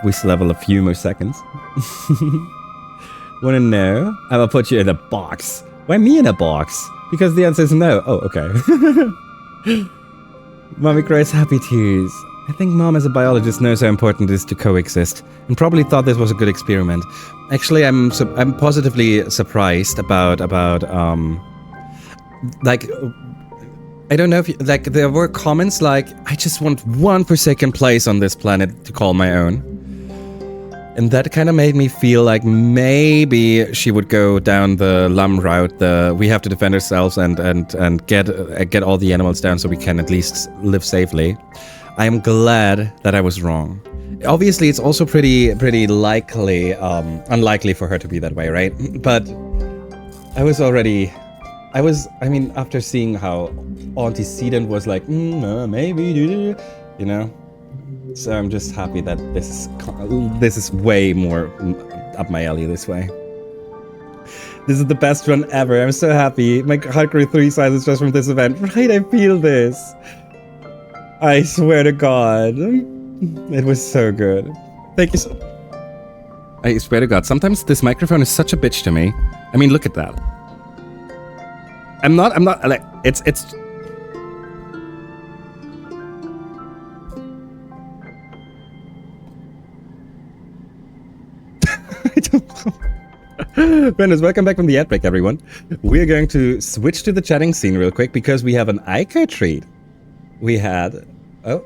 Speaker 1: We still have a few more seconds. Wanna know? I'm gonna put you in a box. Why me in a box? Because the answer is no. Oh, okay. Mommy cries happy tears. I think Mom as a biologist knows how important it is to coexist, and probably thought this was a good experiment. Actually, I'm positively surprised about like, I don't know if like there were comments like, I just want 1% place on this planet to call my own. And that kind of made me feel like maybe she would go down the Lum route, we have to defend ourselves and get all the animals down so we can at least live safely. I am glad that I was wrong. Obviously, it's also pretty likely, unlikely for her to be that way, right? But I mean, after seeing how antecedent was like, maybe, you know? So I'm just happy that this is way more up my alley this way. This is the best run ever. I'm so happy. My heart grew 3 sizes just from this event. Right, I feel this. I swear to God. It was so good. Thank you so... I swear to God, sometimes this microphone is such a bitch to me. I mean, look at that. I'm not, like, it's... I don't know. Brendan, welcome back from the ad break, everyone. We're going to switch to the chatting scene real quick because we have an Ico treat. We had... Oh.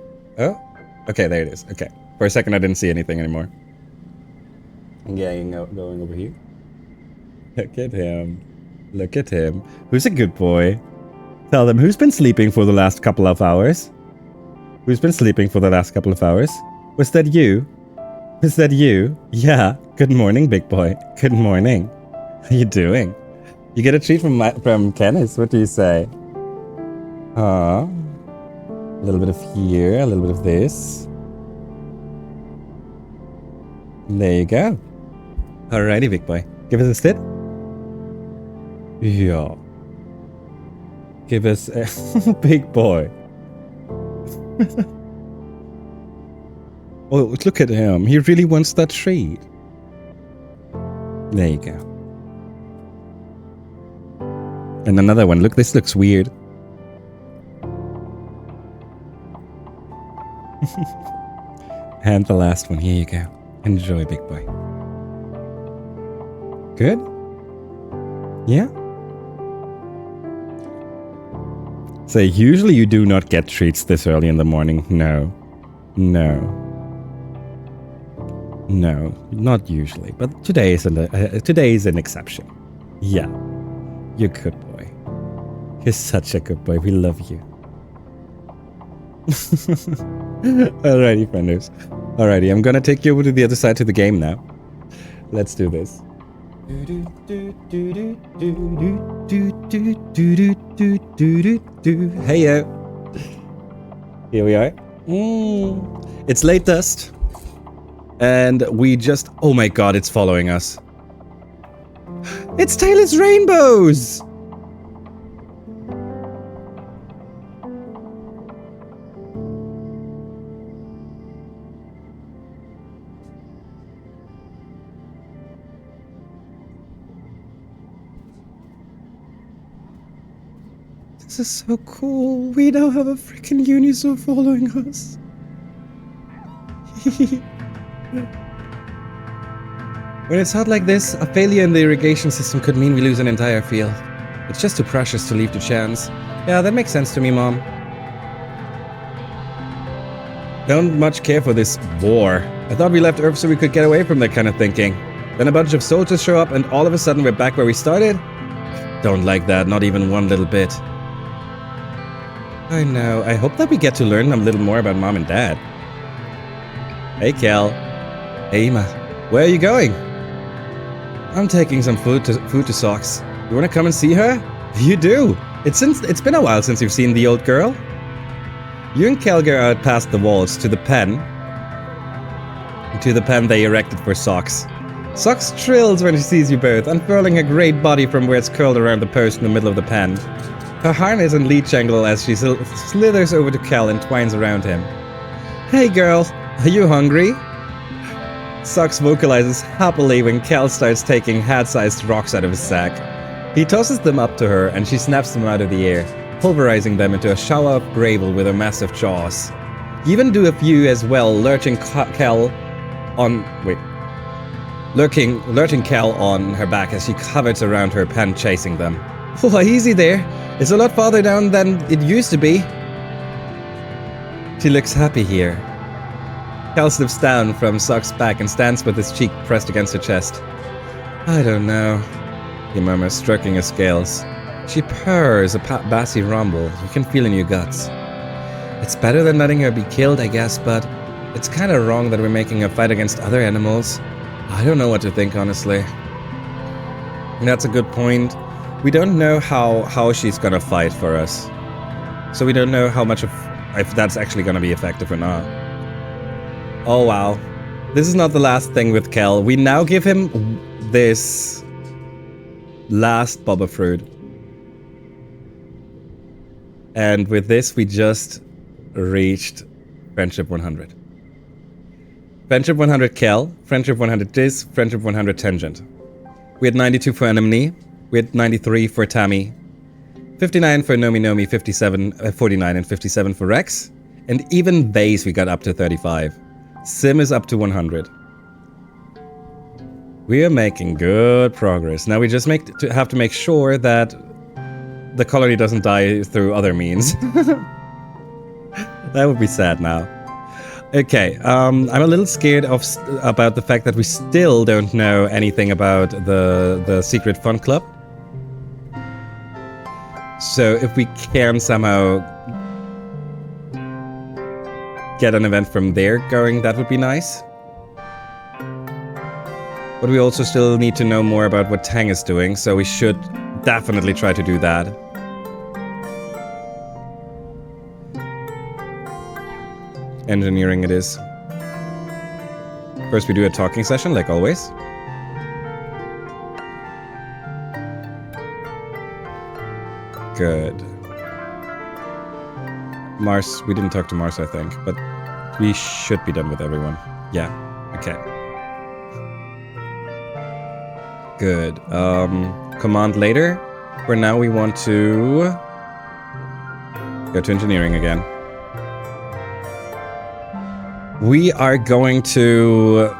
Speaker 1: Okay, there it is. Okay. For a second, I didn't see anything anymore. Going over here. Look at him. Look at him. Who's a good boy? Tell them, who's been sleeping for the last couple of hours? Who's been sleeping for the last couple of hours? Was that you? Was that you? Yeah. Good morning, big boy. Good morning. How you doing? You get a treat from Kenneth. What do you say? Aw. A little bit of here, a little bit of this. There you go. Alrighty, big boy. Give us a sit. Yeah. Give us a big boy. Oh, look at him. He really wants that treat. There you go. And another one. Look, this looks weird. And the last one. Here you go. Enjoy, big boy. Good? Yeah? So usually you do not get treats this early in the morning. No. No. No, not usually. But today is an exception. Yeah. You're a good boy. You're such a good boy. We love you. Alrighty, frienders. Alrighty, I'm gonna take you over to the other side to the game now. Let's do this. Hey yo. Here we are. It's late dust. And we just... Oh my god, it's following us. It's Taylor's Rainbows! This is so cool. We now have a freaking Unisaur following us. When it's hot like this, a failure in the irrigation system could mean we lose an entire field. It's just too precious to leave to chance. Yeah, that makes sense to me, Mom. Don't much care for this war. I thought we left Earth so we could get away from that kind of thinking. Then a bunch of soldiers show up and all of a sudden we're back where we started? Don't like that, not even one little bit. I know, I hope that we get to learn a little more about Mom and Dad. Hey, Kel. Hey, Ima. Where are you going? I'm taking some food to Socks. You wanna come and see her? You do. It's been a while since you've seen the old girl. You and Kel go out past the walls to the pen. to the pen they erected for Socks. Socks thrills when she sees you both, unfurling her great body from where it's curled around the post in the middle of the pen. Her harness and leech angle as she slithers over to Kel and twines around him. Hey girl, are you hungry? Socks vocalizes happily when Kel starts taking hat-sized rocks out of his sack. He tosses them up to her and she snaps them out of the air, pulverizing them into a shower of gravel with her massive jaws. You even do a few as well, lurching Kel on her back as she covers around her pen, chasing them. Oh, easy there. It's a lot farther down than it used to be. She looks happy here. Kel slips down from Sock's back and stands with his cheek pressed against her chest. I don't know, he murmurs, stroking her scales. She purrs a bassy rumble you can feel in your guts. It's better than letting her be killed, I guess, but it's kinda wrong that we're making a fight against other animals. I don't know what to think, honestly. That's a good point. We don't know how she's gonna fight for us. So we don't know how much of if that's actually gonna be effective or not. Oh wow. This is not the last thing with Kel. We now give him this last Boba fruit. And with this we just reached Friendship 100. Friendship 100 Kel, Friendship 100 Diz, Friendship 100 Tangent. We had 92 for Anemone, we had 93 for Tammy, 59 for Nomi Nomi, 49 and 57 for Rex, and even Vase we got up to 35. Sim is up to 100. We are making good progress. Now we just have to make sure that the colony doesn't die through other means. That would be sad now. Okay, I'm a little scared about the fact that we still don't know anything about the secret fun club. So if we can somehow get an event from there going, that would be nice. But we also still need to know more about what Tang is doing, so we should definitely try to do that. Engineering it is. First we do a talking session, like always. Good. Mars, we didn't talk to Mars, I think, but we should be done with everyone. Yeah, okay. Good. Command later. For now we want to go to engineering again. We are going to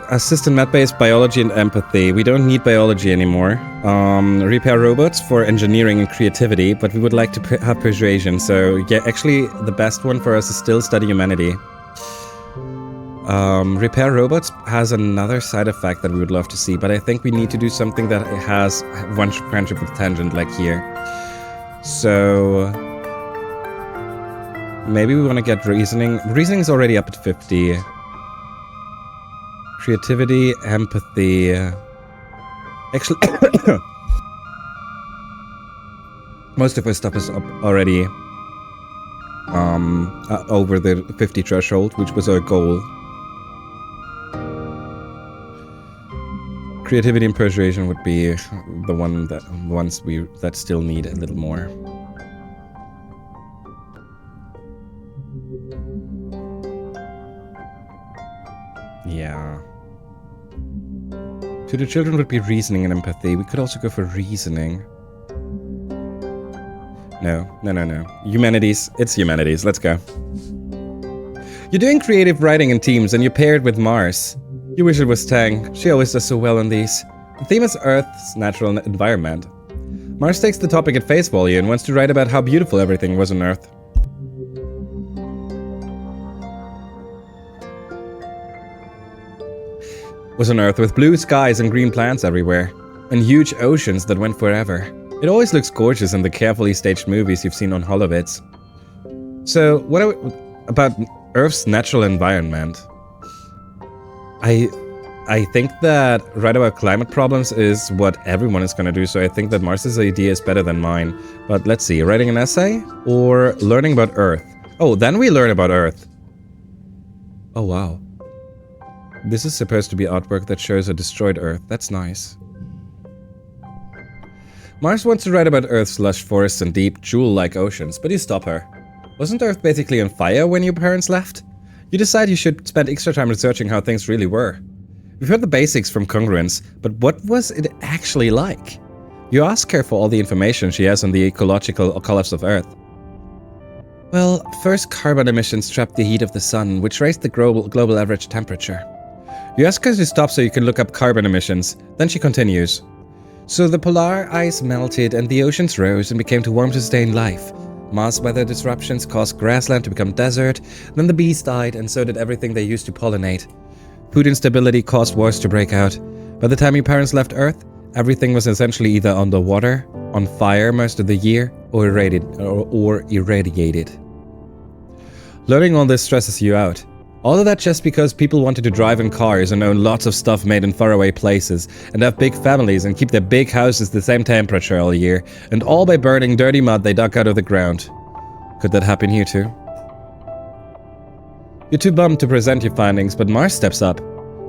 Speaker 1: assist in math-based biology and empathy. We don't need biology anymore. Repair robots for engineering and creativity, but we would like to have persuasion. So yeah, actually the best one for us is still study humanity. Repair robots has another side effect that we would love to see, but I think we need to do something that has one friendship with Tangent, like here. So maybe we want to get reasoning. Reasoning is already up at 50. Creativity, empathy. Actually, most of our stuff is up already over the 50 threshold, which was our goal. Creativity and persuasion would be the ones that still need a little more. Yeah. To the children would be reasoning and empathy. We could also go for reasoning. No. Humanities. It's humanities. Let's go. You're doing creative writing in teams and you're paired with Mars. You wish it was Tang. She always does so well on these. The theme is Earth's natural environment. Mars takes the topic at face value and wants to write about how beautiful everything was on Earth. Was on Earth with blue skies and green plants everywhere, and huge oceans that went forever. It always looks gorgeous in the carefully staged movies you've seen on Holovitz. So, what about Earth's natural environment? I think that write about climate problems is what everyone is going to do, so I think that Mars's idea is better than mine. But let's see, writing an essay or learning about Earth? Oh, then we learn about Earth. Oh, wow. This is supposed to be artwork that shows a destroyed Earth. That's nice. Mars wants to write about Earth's lush forests and deep, jewel-like oceans, but you stop her. Wasn't Earth basically on fire when your parents left? You decide you should spend extra time researching how things really were. We've heard the basics from Congruence, but what was it actually like? You ask her for all the information she has on the ecological collapse of Earth. Well, first carbon emissions trapped the heat of the sun, which raised the global average temperature. You ask her to stop so you can look up carbon emissions, then she continues. So the polar ice melted and the oceans rose and became too warm to sustain life. Mass weather disruptions caused grassland to become desert, then the bees died and so did everything they used to pollinate. Food instability caused wars to break out. By the time your parents left Earth, everything was essentially either underwater, on fire most of the year, or irradiated. Learning all this stresses you out. All of that just because people wanted to drive in cars and own lots of stuff made in faraway places, and have big families and keep their big houses the same temperature all year, and all by burning dirty mud they dug out of the ground. Could that happen here too? You're too bummed to present your findings, but Mars steps up.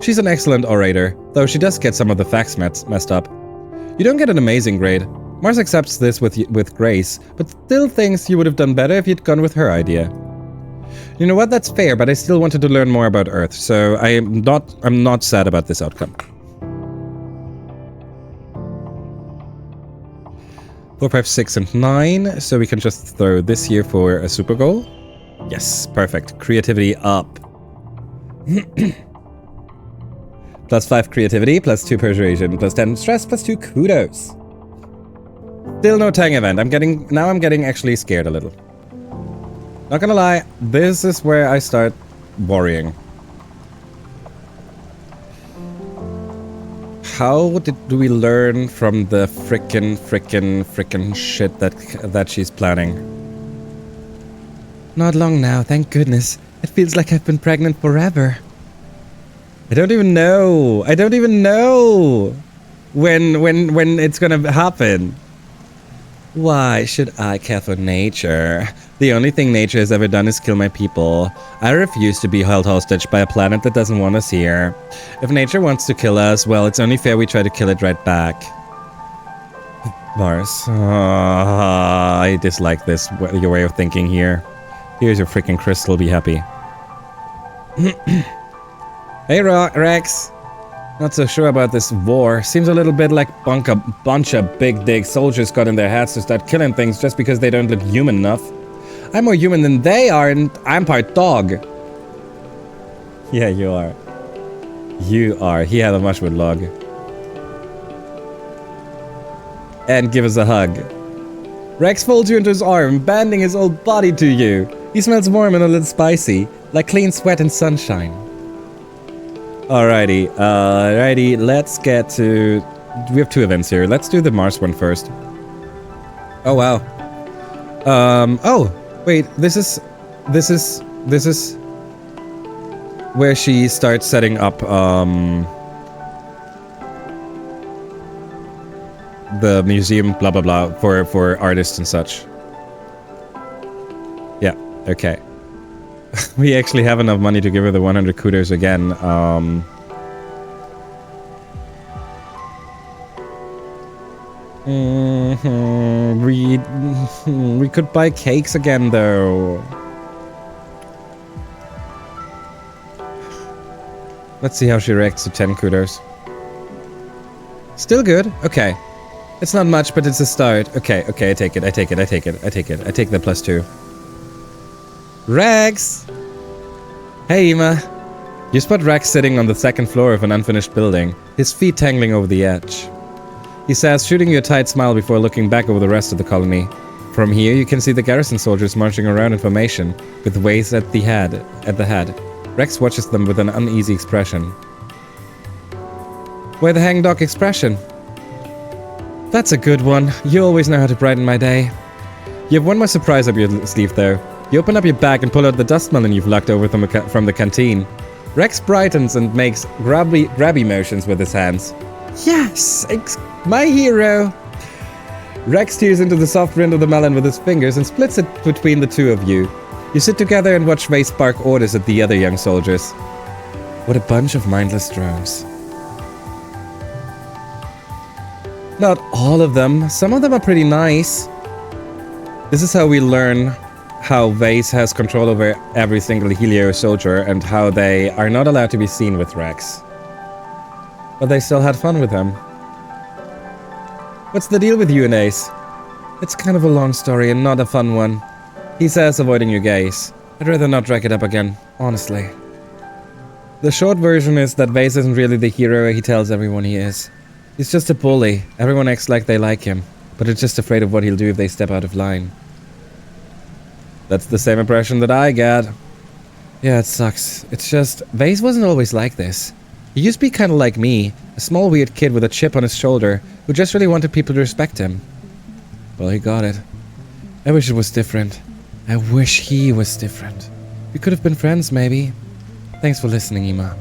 Speaker 1: She's an excellent orator, though she does get some of the facts messed up. You don't get an amazing grade. Mars accepts this with grace, but still thinks you would have done better if you'd gone with her idea. You know what, that's fair, but I still wanted to learn more about Earth, so I'm not sad about this outcome. 4, 5, 6, and 9, so we can just throw this here for a super goal. Yes, perfect. Creativity up. Plus 5 creativity, plus 2 persuasion, plus 10 stress, plus 2 kudos. Still no Tang event. I'm getting actually scared a little. Not gonna lie, this is where I start worrying. How do we learn from the frickin' shit that she's planning? Not long now, thank goodness. It feels like I've been pregnant forever. I don't even know when it's gonna happen. Why should I care for nature? The only thing nature has ever done is kill my people. I refuse to be held hostage by a planet that doesn't want us here. If nature wants to kill us, well, it's only fair we try to kill it right back. Mars. I dislike this, your way of thinking here. Here's your freaking crystal, be happy. Hey Rex. Not so sure about this war. Seems a little bit like a bunch of big dick soldiers got in their heads to start killing things just because they don't look human enough. I'm more human than they are, and I'm part dog. Yeah, you are. You are. He had a mushroom log. And give us a hug. Rex folds you into his arm, banding his whole body to you. He smells warm and a little spicy, like clean sweat and sunshine. Alrighty, let's get to... We have 2 events here. Let's do the Mars one first. Oh, wow. Oh, wait, this is where she starts setting up, the museum, blah, blah, blah, for artists and such. Yeah, okay. We actually have enough money to give her the 100 kudos again. We could buy cakes again, though. Let's see how she reacts to 10 kudos. Still good. Okay. It's not much, but it's a start. Okay, I take it. I take the plus 2. Rex! Hey, Ima. You spot Rex sitting on the 2nd floor of an unfinished building, his feet tangling over the edge. He says, shooting you a tight smile before looking back over the rest of the colony. From here, you can see the garrison soldiers marching around in formation, with Waze at the head. Rex watches them with an uneasy expression. Why the hangdog expression? That's a good one. You always know how to brighten my day. You have one more surprise up your sleeve, though. You open up your bag and pull out the dust melon you've lugged over from the canteen. Rex brightens and makes grabby motions with his hands. Yes! My hero! Rex tears into the soft rind of the melon with his fingers and splits it between the 2 of you. You sit together and watch Vase bark orders at the other young soldiers. What a bunch of mindless drones. Not all of them. Some of them are pretty nice. This is how we learn how Vase has control over every single Helio soldier and how they are not allowed to be seen with Rex. But they still had fun with him. What's the deal with you and Ace? It's kind of a long story and not a fun one. He says avoiding your gaze. I'd rather not drag it up again, honestly. The short version is that Vase isn't really the hero he tells everyone he is. He's just a bully. Everyone acts like they like him, but is just afraid of what he'll do if they step out of line. That's the same impression that I get. Yeah, it sucks. It's just, Vase wasn't always like this. He used to be kind of like me, a small weird kid with a chip on his shoulder who just really wanted people to respect him. Well, he got it. I wish it was different. I wish he was different. We could have been friends, maybe. Thanks for listening, Ima.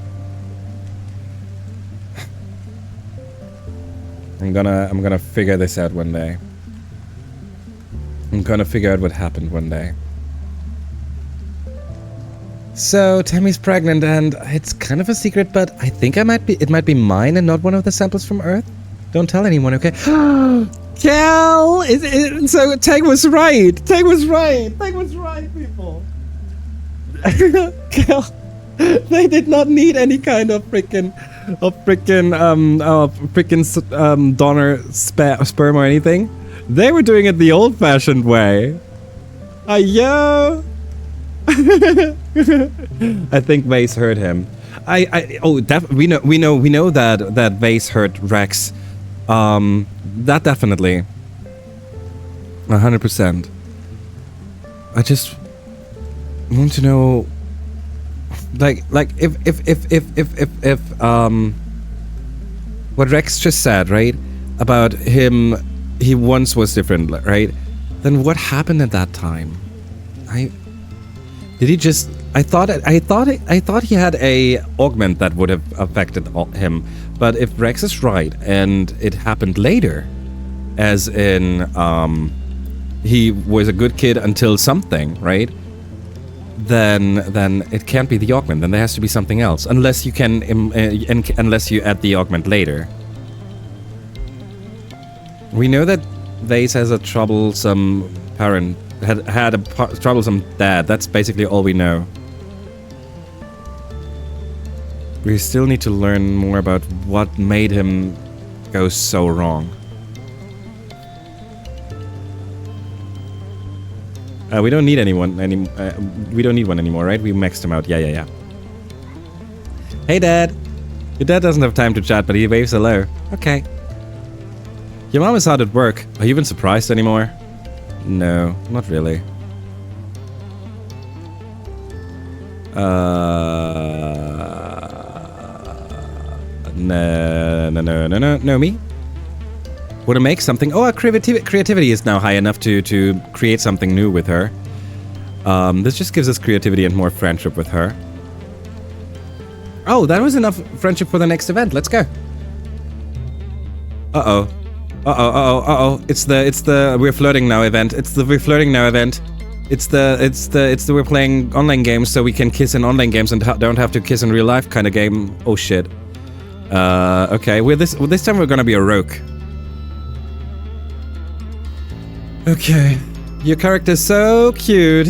Speaker 1: I'm gonna figure this out one day. I'm gonna figure out what happened one day. So, Tammy's pregnant and it's kind of a secret, but I think it might be mine and not one of the samples from Earth. Don't tell anyone, okay? Cal! So Tag was right! Tag was right, people! Cal, they did not need any kind of frickin' donor sperm or anything. They were doing it the old-fashioned way. Yo! I think Vase hurt him. We know that Vase hurt Rex. That definitely. 100%. I just want to know, like if what Rex just said, right, about him, he once was different, right? Then what happened at that time? Did he just? I thought he had a augment that would have affected him. But if Rex is right and it happened later, as in he was a good kid until something, right? Then it can't be the augment. Then there has to be something else, unless you can unless you add the augment later. We know that Vase has a troublesome parent. Had a troublesome dad. That's basically all we know. We still need to learn more about what made him go so wrong. We don't need anyone we don't need one anymore, right? We maxed him out. Yeah. Hey, Dad. Your dad doesn't have time to chat, but he waves hello. Okay. Your mom is hard at work. Are you even surprised anymore? No, not really. No, me? Want to make something? Oh, our creativity is now high enough to create something new with her. This just gives us creativity and more friendship with her. Oh, that was enough friendship for the next event. Let's go. Uh-oh. It's the we're flirting now event. It's the we're flirting now event. It's the we're playing online games so we can kiss in online games and don't have to kiss in real life kind of game. Oh shit. Okay. This time we're gonna be a rogue. Okay. Your character's so cute.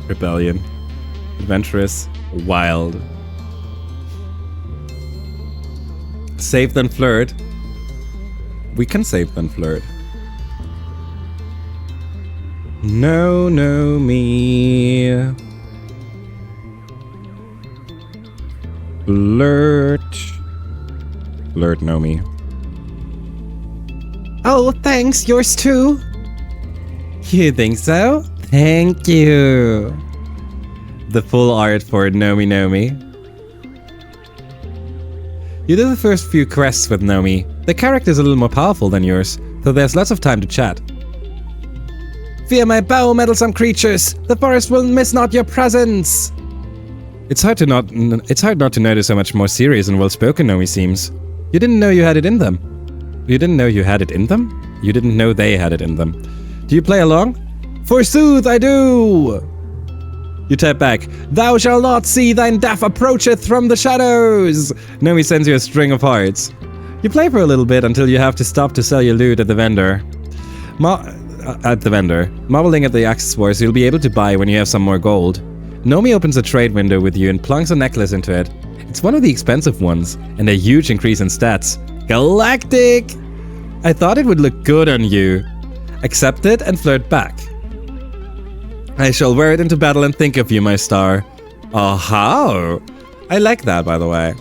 Speaker 1: Rebellion. Adventurous. Wild. Save then flirt. We can save then flirt. No, me. Flirt. Flirt, no me. Oh, thanks. Yours too. You think so? Thank you. The full art for Nomi. You did the first few quests with Nomi. The character's a little more powerful than yours, so there's lots of time to chat. Fear my bow, meddlesome creatures! The forest will miss not your presence! It's hard not to notice how much more serious and well-spoken Nomi seems. You didn't know you had it in them. You didn't know you had it in them? You didn't know they had it in them. Do you play along? Forsooth, I do! You type back, thou shalt not see thine death approacheth from the shadows! Nomi sends you a string of hearts. You play for a little bit until you have to stop to sell your loot at the vendor. Marveling at the accessories you'll be able to buy when you have some more gold. Nomi opens a trade window with you and plunks a necklace into it. It's one of the expensive ones, and a huge increase in stats. Galactic! I thought it would look good on you. Accept it and flirt back. I shall wear it into battle and think of you, my star. Oh, how? I like that, by the way.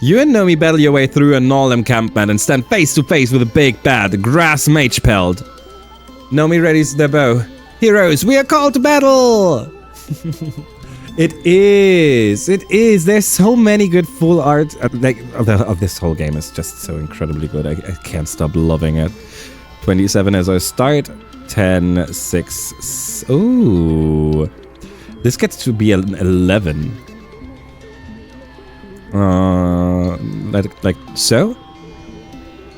Speaker 1: You and Nomi battle your way through a Null encampment and stand face to face with a big bad grass mage pelt. Nomi readies their bow. Heroes, we are called to battle! It is. There's so many good full art of this whole game. Is just so incredibly good. I can't stop loving it. 27 as our start. 10, 6. Ooh. This gets to be an 11. Like so?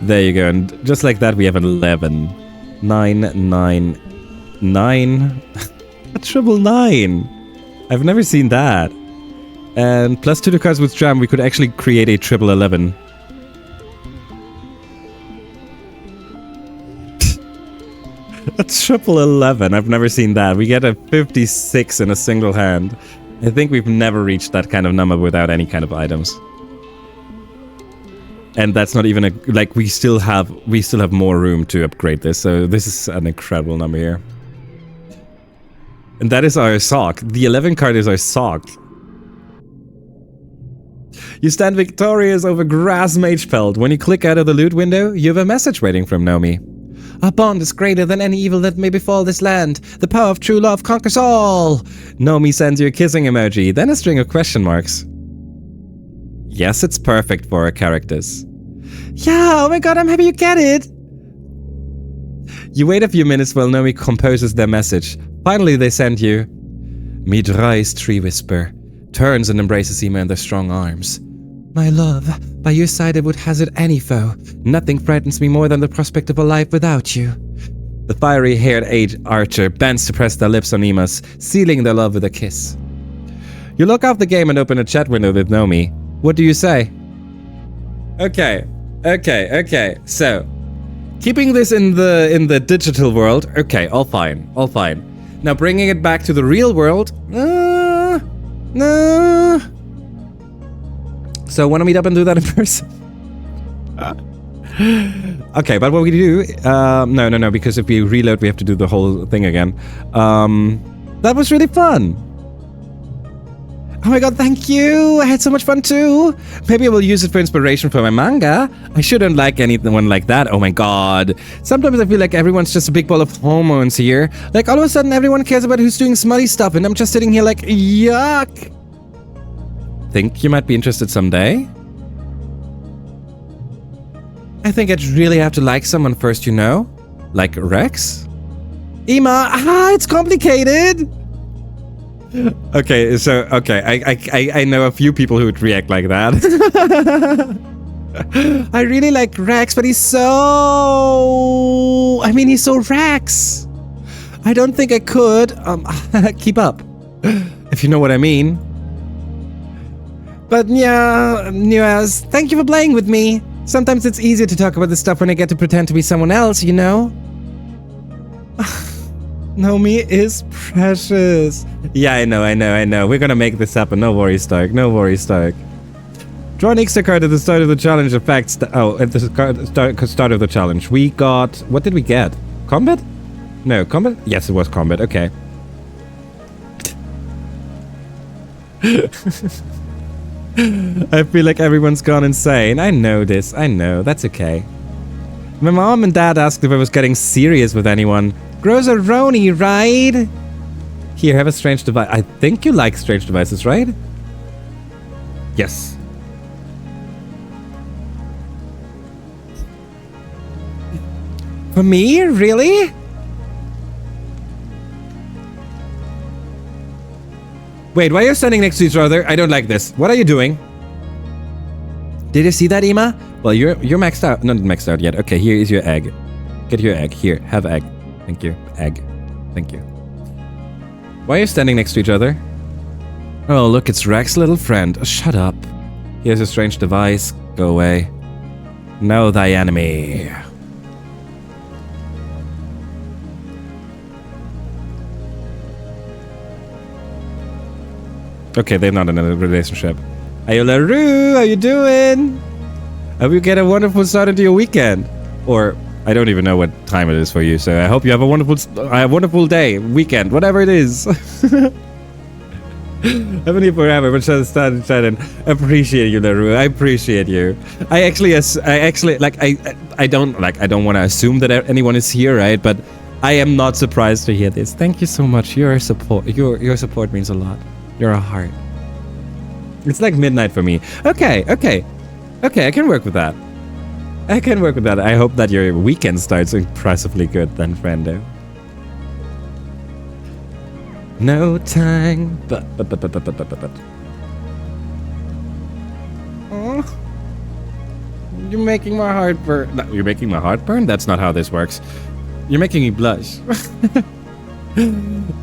Speaker 1: There you go. And just like that, we have an 11. 9, 9, 9. A triple 9. I've never seen that. And plus 2 to cards with Jam, we could actually create a triple 11. A triple 11. I've never seen that. We get a 56 in a single hand. I think we've never reached that kind of number without any kind of items. And that's not even a like we still have more room to upgrade this. So this is an incredible number here. And that is our sock. The 11 card is our sock. You stand victorious over Grass Mage Pelt. When you click out of the loot window, you have a message waiting from Nomi. Our bond is greater than any evil that may befall this land. The power of true love conquers all. Nomi sends you a kissing emoji, then a string of question marks. Yes, it's perfect for our characters. Yeah, oh my god, I'm happy you get it. You wait a few minutes while Nomi composes their message. Finally, they send you. Midrai's tree whisper turns and embraces Ima in their strong arms. My love, by your side I would hazard any foe. Nothing frightens me more than the prospect of a life without you. The fiery-haired archer bends to press their lips on Ima's, sealing their love with a kiss. You log off the game and open a chat window with Nomi. What do you say? Okay. So, keeping this in the digital world, okay, all fine. Now bringing it back to the real world, no. So wanna meet up and do that in person? Okay, but what we do, no, because if we reload, we have to do the whole thing again. That was really fun. Oh my god, thank you! I had so much fun too! Maybe I will use it for inspiration for my manga. I shouldn't like anyone like that, oh my god. Sometimes I feel like everyone's just a big ball of hormones here. Like all of a sudden everyone cares about who's doing smutty stuff and I'm just sitting here like, yuck! Think you might be interested someday? I think I'd really have to like someone first, you know? Like Rex? Ima, it's complicated! Okay, so, I know a few people who would react like that. I really like Rex, but he's so Rex. I don't think I could, keep up, if you know what I mean. But yeah, Nuaz, thank you for playing with me. Sometimes it's easier to talk about this stuff when I get to pretend to be someone else, you know? Nomi is precious. Yeah, I know. We're gonna make this happen. No worries, Stark. Draw an extra card at the start of the challenge effects. At the start of the challenge. We got... What did we get? Combat? No, combat? Yes, it was combat. Okay. I feel like everyone's gone insane. I know this. I know. That's okay. My mom and dad asked if I was getting serious with anyone. Gross-a-roni, right? Here, have a strange device. I think you like strange devices, right? Yes. For me? Really? Wait, why are you standing next to each other? I don't like this. What are you doing? Did you see that, Ima? Well, you're maxed out. Not maxed out yet. Okay, here is your egg. Get your egg. Here, have egg. Thank you. Egg. Thank you. Why are you standing next to each other? Oh, look, it's Rex's little friend. Oh, shut up. Here's a strange device. Go away. Know thy enemy. Okay, they're not in a relationship. Ayolaru, how you doing? Hope you get a wonderful start into your weekend. Or, I don't even know what time it is for you, so I hope you have a wonderful day, weekend, whatever it is. Haven't you forever, but just started chatting. Appreciate you, Laru. I appreciate you. I don't want to assume that anyone is here, right? But I am not surprised to hear this. Thank you so much. Your support means a lot. You're a heart. It's like midnight for me. Okay, I can work with that. I hope that your weekend starts impressively good then, friendo. No time, but. Oh, you're making my heart burn. No, you're making my heart burn? That's not how this works. You're making me blush.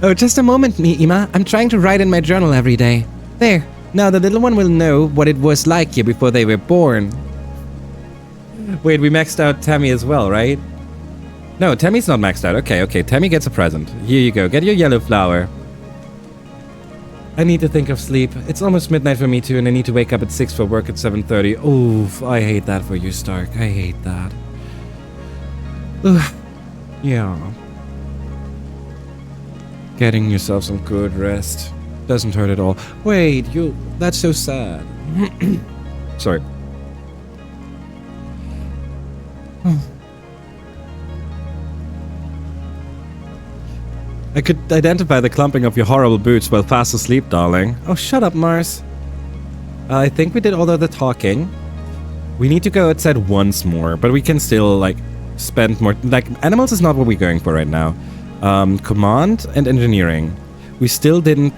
Speaker 1: Oh, just a moment, Ima. I'm trying to write in my journal every day. There. Now the little one will know what it was like here before they were born. Wait, we maxed out Tammy as well, right? No, Tammy's not maxed out. Okay. Tammy gets a present. Here you go. Get your yellow flower. I need to think of sleep. It's almost midnight for me too, and I need to wake up at 6 for work at 7:30. Oof, I hate that for you, Stark. I hate that. Ugh. Yeah. Getting yourself some good rest. Doesn't hurt at all. Wait, that's so sad. Sorry. I could identify the clumping of your horrible boots while fast asleep, darling. Oh, shut up, Mars. I think we did all of the talking. We need to go outside once more, but we can still, spend more... animals is not what we're going for right now. Command and engineering. We still don't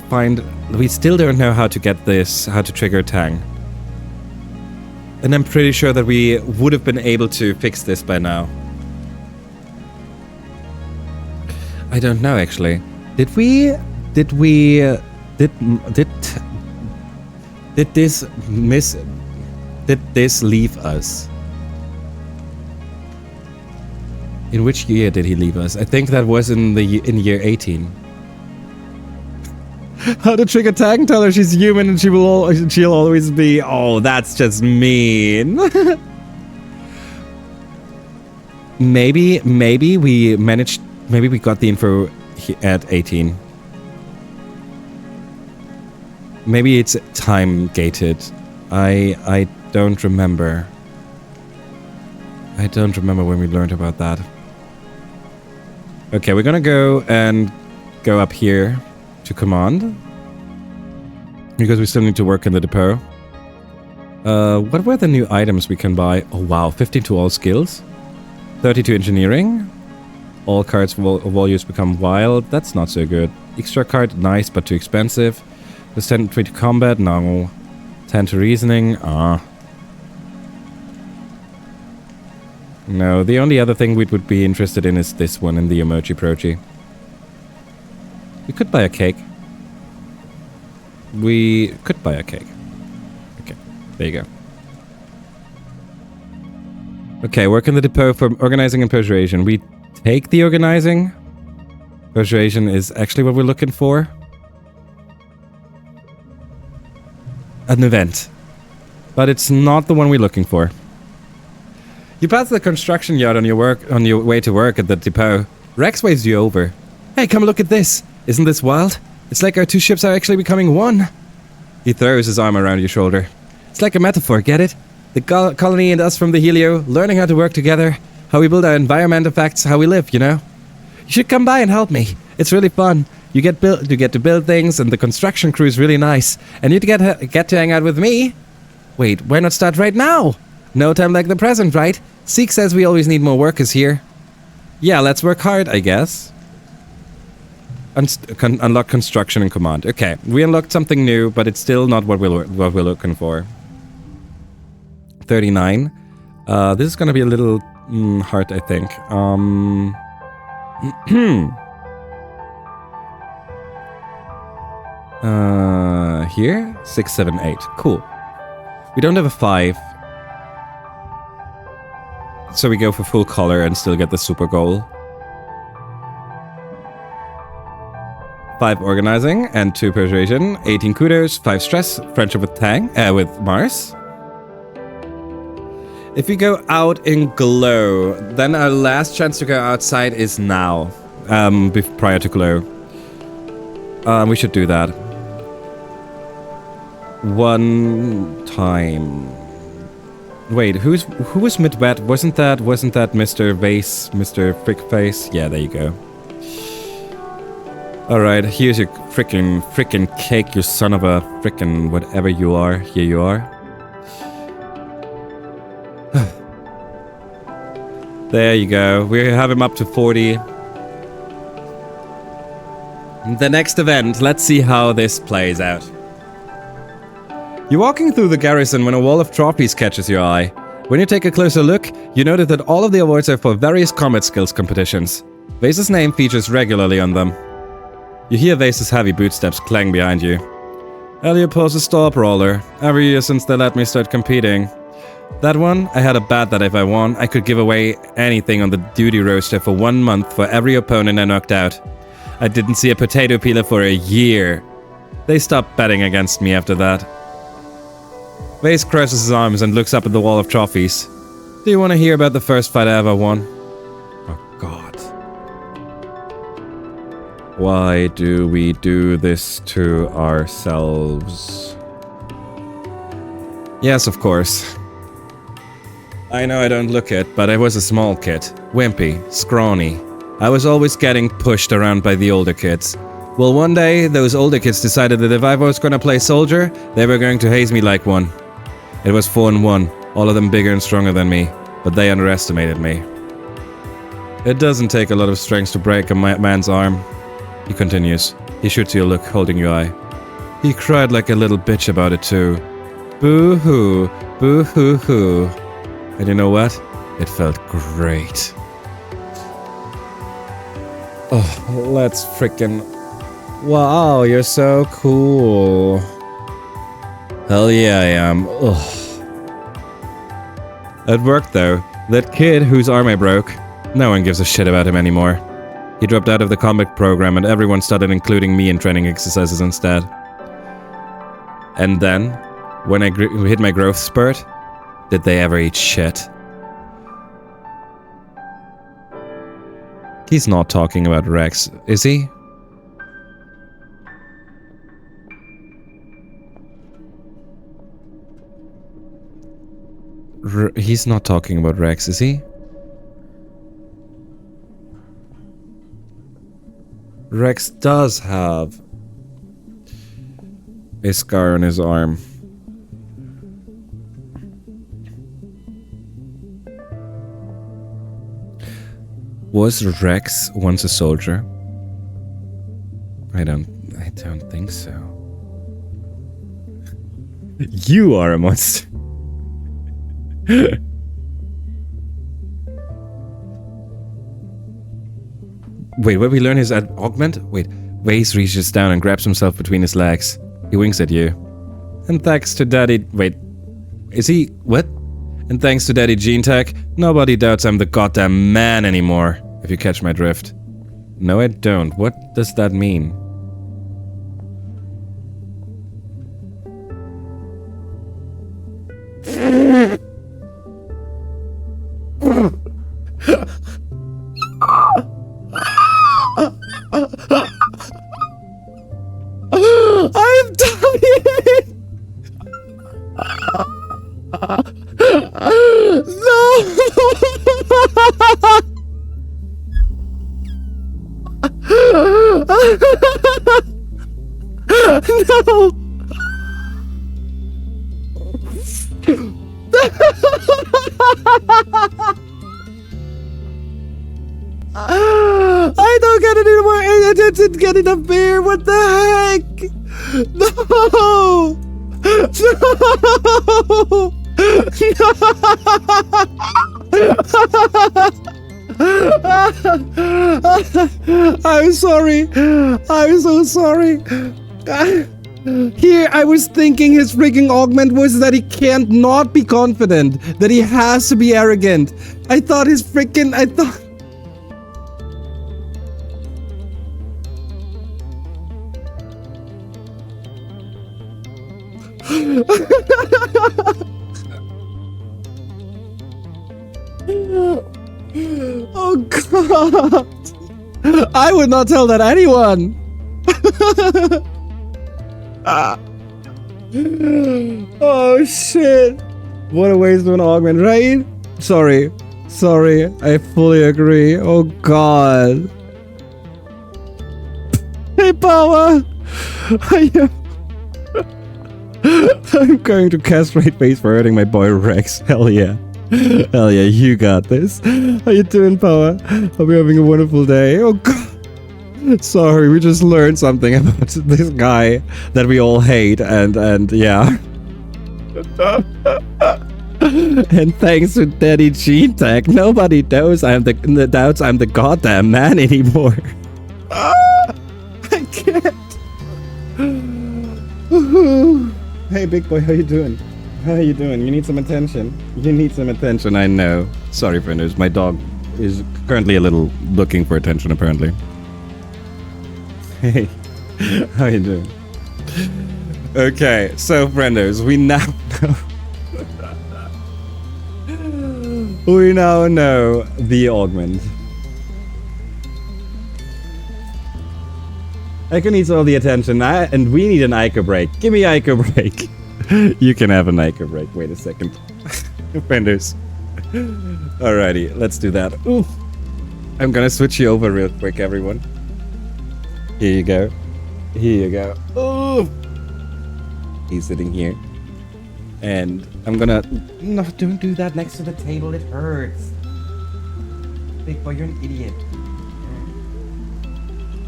Speaker 1: know how to get this, how to trigger Tang. And I'm pretty sure that we would have been able to fix this by now. I don't know, actually. Did this leave us? In which year did he leave us? I think that was in year 18. How to trigger Tang? Tell her she's human and she'll always be. Oh, that's just mean. Maybe we managed. Maybe we got the info at 18. Maybe it's time gated. I don't remember. I don't remember when we learned about that. Okay, we're gonna go up here to command. Because we still need to work in the depot. What were the new items we can buy? Oh wow, 15 to all skills. 30 to engineering. All cards of use become wild. That's not so good. Extra card, nice, but too expensive. Plus 10 to combat, no. 10 to reasoning, No, the only other thing we would be interested in is this one in the emoji proji. We could buy a cake. We could buy a cake. Okay, there you go. Okay, work in the depot for organizing and persuasion. We take the organizing. Persuasion is actually what we're looking for. An event. But it's not the one we're looking for. You pass the construction yard on your way to work at the depot. Rex waves you over. Hey, come look at this. Isn't this wild? It's like our two ships are actually becoming one. He throws his arm around your shoulder. It's like a metaphor, get it? The colony and us from the Helio, learning how to work together, how we build our environment affects how we live, you know? You should come by and help me. It's really fun. You get to build things, and the construction crew is really nice. And you get to hang out with me. Wait, why not start right now? No time like the present, right? Zeke says we always need more workers here. Yeah, let's work hard, I guess. Unlock construction and command. Okay, we unlocked something new, but it's still not what we're looking for. 39. This is gonna be a little Heart, I think. Here? 6, 7, 8. Cool. We don't have a 5. So we go for full color and still get the super goal. 5 organizing and 2 persuasion, 18 kudos, 5 stress, friendship with Mars. If we go out in glow, then our last chance to go outside is now. Prior to glow. We should do that. One time. Wait, who was mid-wet? Wasn't that Mr. Vase, Mr. Frick Face? Yeah, there you go. Alright, here's your frickin' cake, you son of a frickin' whatever you are. Here you are. There you go. We have him up to 40. The next event, let's see how this plays out. You're walking through the garrison when a wall of trophies catches your eye. When you take a closer look, you notice that all of the awards are for various combat skills competitions. Vase's name features regularly on them. You hear Vase's heavy bootsteps clang behind you. Heliopause a stop roller. Every year since they let me start competing. That one, I had a bet that if I won, I could give away anything on the duty roster for 1 month for every opponent I knocked out. I didn't see a potato peeler for a year. They stopped betting against me after that. Vase crosses his arms and looks up at the wall of trophies. Do you want to hear about the first fight I ever won? Oh god. Why do we do this to ourselves? Yes, of course. I know I don't look it, but I was a small kid. Wimpy, scrawny. I was always getting pushed around by the older kids. Well, one day, those older kids decided that if I was gonna play soldier, they were going to haze me like one. It was 4-1, all of them bigger and stronger than me, but they underestimated me. It doesn't take a lot of strength to break a man's arm. He continues. He shoots you a look, holding your eye. He cried like a little bitch about it too. Boo-hoo, boo-hoo-hoo. And you know what? It felt great. Oh, let's frickin'... Wow, you're so cool. Hell yeah, I am. Ugh. It worked though. That kid whose arm I broke, no one gives a shit about him anymore. He dropped out of the combat program and everyone started including me in training exercises instead. And then, when I hit my growth spurt, did they ever eat shit? He's not talking about Rex, is he? He's not talking about Rex, is he? Rex does have a scar on his arm. Was Rex once a soldier? I don't think so. You are a monster. Wait, what we learn is at augment? Wait, Vase reaches down and grabs himself between his legs. He winks at you. And thanks to Daddy... Wait, is he... what? And thanks to Daddy Gene Tech, nobody doubts I'm the goddamn man anymore, if you catch my drift. No, I don't. What does that mean? I'm dying! No! No! I don't get it anymore. I didn't get enough beer. What the heck? No! No! I'm sorry. I'm so sorry. Here, I was thinking his freaking augment was that he can't not be confident, that he has to be arrogant. I thought his freaking, I thought... Oh God! I would not tell that anyone! Oh shit! What a waste of an augment, right? Sorry. Sorry. I fully agree. Oh God. Hey, Power! I'm going to castrate face for hurting my boy Rex. Hell yeah. Hell yeah, you got this. How you doing, Power? Hope you're having a wonderful day. Oh God. Sorry, we just learned something about this guy that we all hate, and yeah. And thanks to Daddy Gene Tech, nobody knows doubts I'm the goddamn man anymore. I can't. Hey, big boy, how you doing? How you doing? You need some attention. You need some attention, I know. Sorry, frienders, my dog is currently a little looking for attention, apparently. Hey, how you doing? Okay, so frienders, we now know. We now know the augment. Echo needs all the attention, and we need an Ico break. Give me Ico break. You can have an Ico break. Wait a second. Frienders. Alrighty, let's do that. Ooh. I'm gonna switch you over real quick, everyone. Here you go. Here you go. Oh, he's sitting here. And I'm gonna... No, don't do that next to the table. It hurts. Big boy, you're an idiot.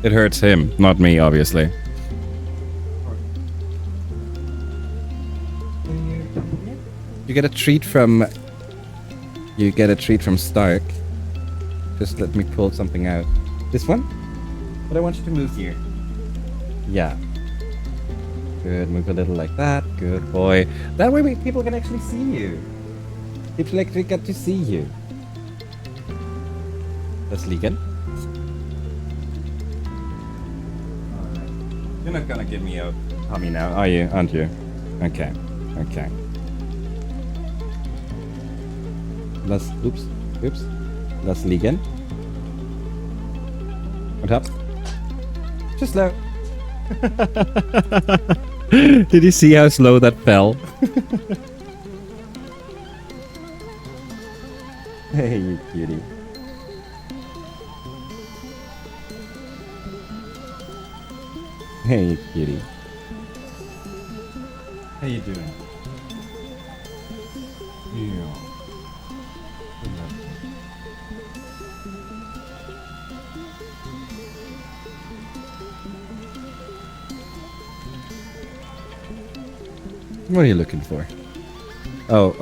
Speaker 1: It hurts him, not me, obviously. You get a treat from... You get a treat from Stark. Just let me pull something out. This one? But I want you to move here. Yeah. Good, move a little like that. Good boy. That way people can actually see you. People actually get to see you. That's Legan. Alright. You're not gonna give me a tummy now, are you? Aren't you? Okay. Okay. That's... Oops. Oops. That's Legan. What up? Just slow. Did you see how slow that fell? Hey, you cutie. Hey, you cutie. How you doing? Yeah. What are you looking for? Oh,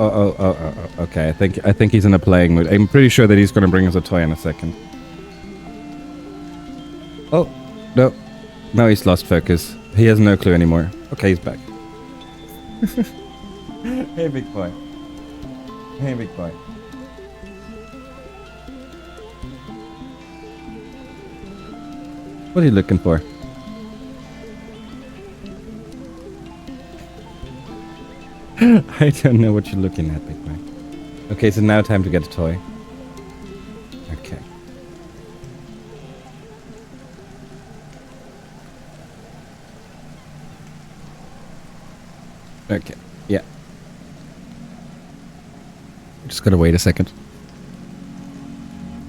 Speaker 1: okay. I think he's in a playing mood. I'm pretty sure that he's gonna bring us a toy in a second. Oh, no. No, he's lost focus. He has no clue anymore. Okay, he's back. Hey, big boy. Hey, big boy. What are you looking for? I don't know what you're looking at, big boy. Okay, so now time to get a toy. Okay. Okay, yeah. Just gotta wait a second.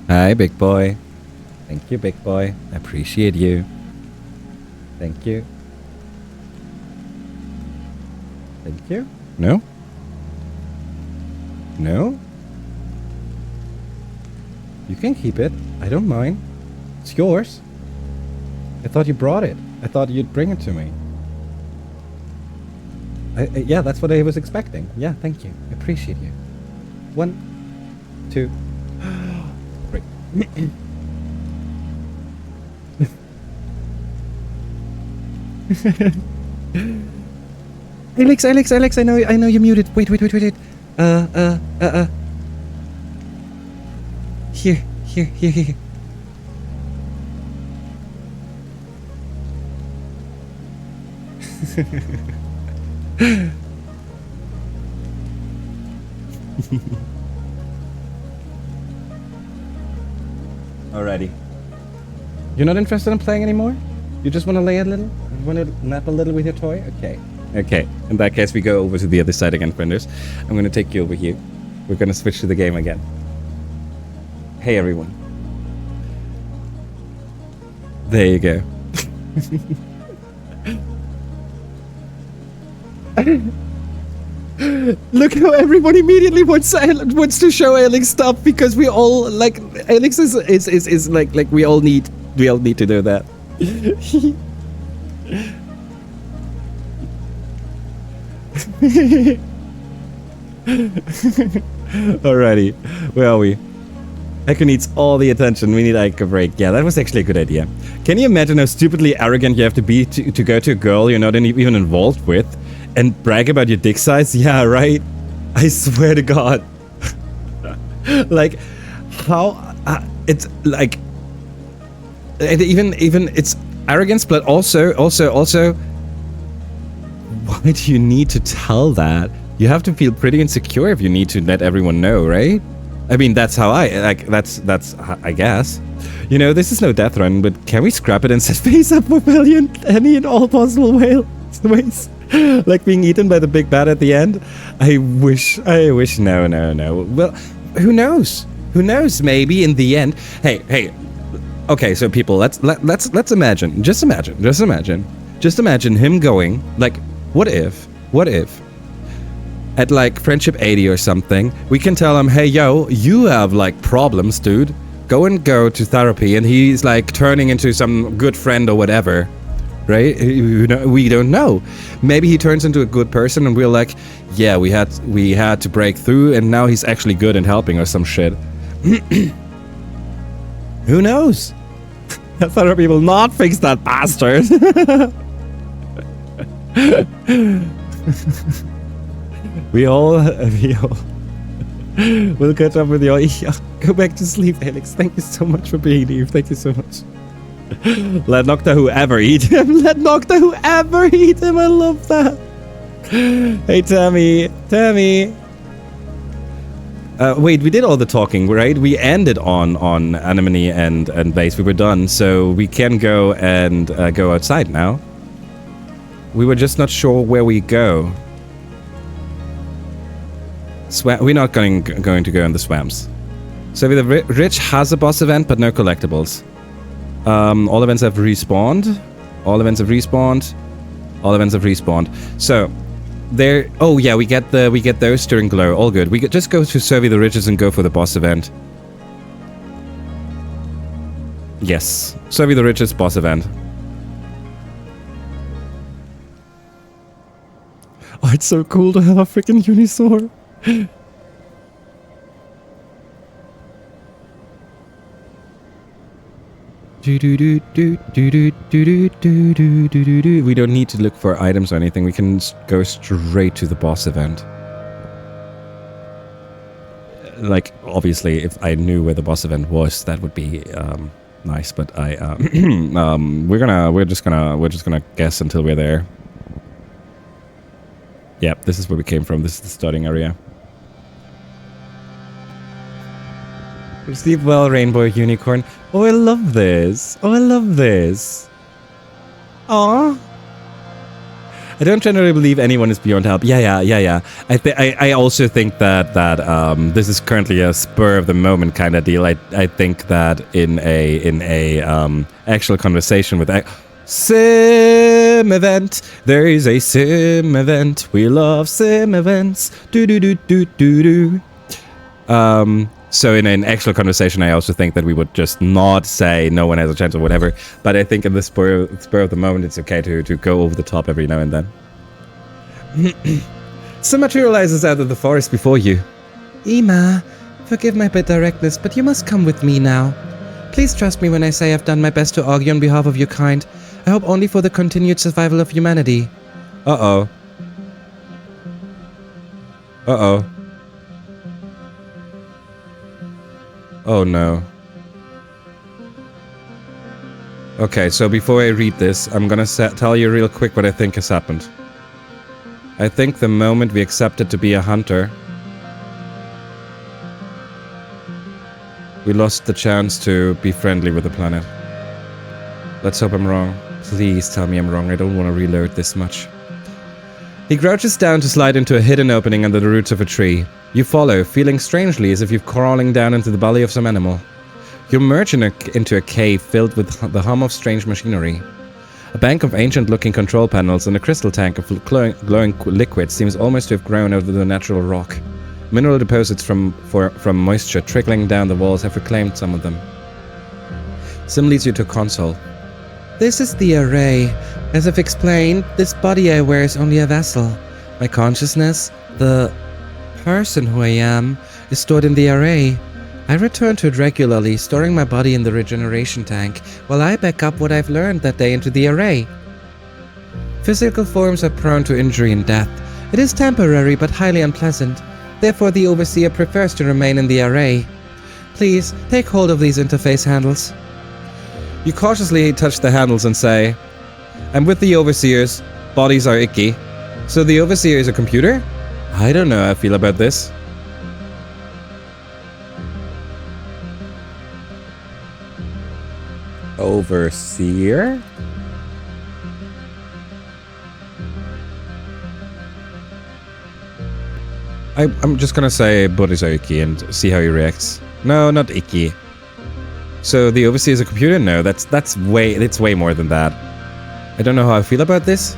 Speaker 1: Hi, big boy. Thank you, big boy. I appreciate you. Thank you. Thank you. No? No? You can keep it. I don't mind. It's yours. I thought you brought it. I thought you'd bring it to me. Yeah, that's what I was expecting. Yeah, thank you. I appreciate you. 1, 2, Alex, I know you're muted. Wait. Here. Alrighty. You're not interested in playing anymore? You just want to lay a little? You want to nap a little with your toy? Okay. In that case, we go over to the other side again, frienders. I'm going to take you over here. We're going to switch to the game again. Hey, everyone. There you go. Look how everyone immediately wants to show Alex stuff because we all like Alex is like we all need to do that. Alrighty, where are we? Echo needs all the attention. We need like a break. Yeah, that was actually a good idea. Can you imagine how stupidly arrogant you have to be to go to a girl you're not even involved with and brag about your dick size? Yeah, right? I swear to God. Like, how... it's like... Even it's arrogance, but also... Why do you need to tell that? You have to feel pretty insecure if you need to let everyone know, right? I mean, that's how that's I guess. You know, this is no death run, but can we scrap it and set face up for Valiant any and all possible ways? Like being eaten by the big bad at the end? I wish, no. Well, who knows? Maybe in the end. Hey. Okay, so people, let's imagine. Just imagine him going, like, what if at like friendship 80 or something, we can tell him, hey, yo, you have like problems, dude. Go to therapy, and he's like turning into some good friend or whatever, right? We don't know. Maybe he turns into a good person, and we're like, yeah, we had to break through, and now he's actually good and helping or some shit. Who knows? Therapy will not fix that bastard. We all will catch up with you. Go back to sleep, Alex. Thank you so much for being here. Thank you so much. Let Nocta whoever eat him. I love that. Hey, Tammy. Wait, we did all the talking, right? We ended on Anemone and Blaze. We were done, so we can go and go outside now. We were just not sure where we go. We're not going to go in the swamps. So the Rich has a boss event, but no collectibles. All events have respawned. So there. Oh yeah, we get those during Glow. All good. We could just go to Survey the Riches and go for the boss event. Yes, Survey the Riches boss event. Oh, it's so cool to have a freaking Unisaur. We don't need to look for items or anything. We can go straight to the boss event. Like, obviously, if I knew where the boss event was, that would be nice. But we're just gonna guess until we're there. Yep, this is where we came from. This is the starting area. Sleep well, Rainbow Unicorn. Oh, I love this. Aww. I don't generally believe anyone is beyond help. Yeah. I also think that this is currently a spur of the moment kind of deal. I think that in a actual conversation with sim event, there is a sim event. We love sim events. So in an actual conversation, I also think that we would just not say no one has a chance or whatever. But I think in the spur of the moment, it's okay to go over the top every now and then. Some materializes out of the forest before you. Ima, Forgive my bit directness, but you must come with me now. Please trust me when I say I've done my best to argue on behalf of your kind. I hope only for the continued survival of humanity.
Speaker 2: Uh-oh. Uh-oh. Oh no. Okay, so before I read this, I'm gonna tell you real quick what I think has happened. I think the moment we accepted to be a hunter, we lost the chance to be friendly with the planet. Let's hope I'm wrong. Please tell me I'm wrong, I don't want to reload this much. He crouches down to slide into a hidden opening under the roots of a tree. You follow, feeling strangely as if you're crawling down into the belly of some animal. You emerge into a cave filled with the hum of strange machinery. A bank of ancient-looking control panels and a crystal tank of glowing liquid seems almost to have grown out of the natural rock. Mineral deposits from moisture trickling down the walls have reclaimed some of them. Sim leads you to a console. This is the array. As I've explained, this body I wear is only a vessel. My consciousness, the person who I am, is stored in the array. I return to it regularly, storing my body in the regeneration tank, while I back up what I've learned that day into the array. Physical forms are prone to injury and death. It is temporary but highly unpleasant. Therefore, the Overseer prefers to remain in the array. Please, take hold of these interface handles. You cautiously touch the handles and say, I'm with the Overseers. Bodies are icky. So the Overseer is a computer? I don't know how I feel about this. Overseer? I'm just gonna say bodies are icky and see how he reacts. No, not icky. So the Overseer is a computer? No, it's way more than that. I don't know how I feel about this.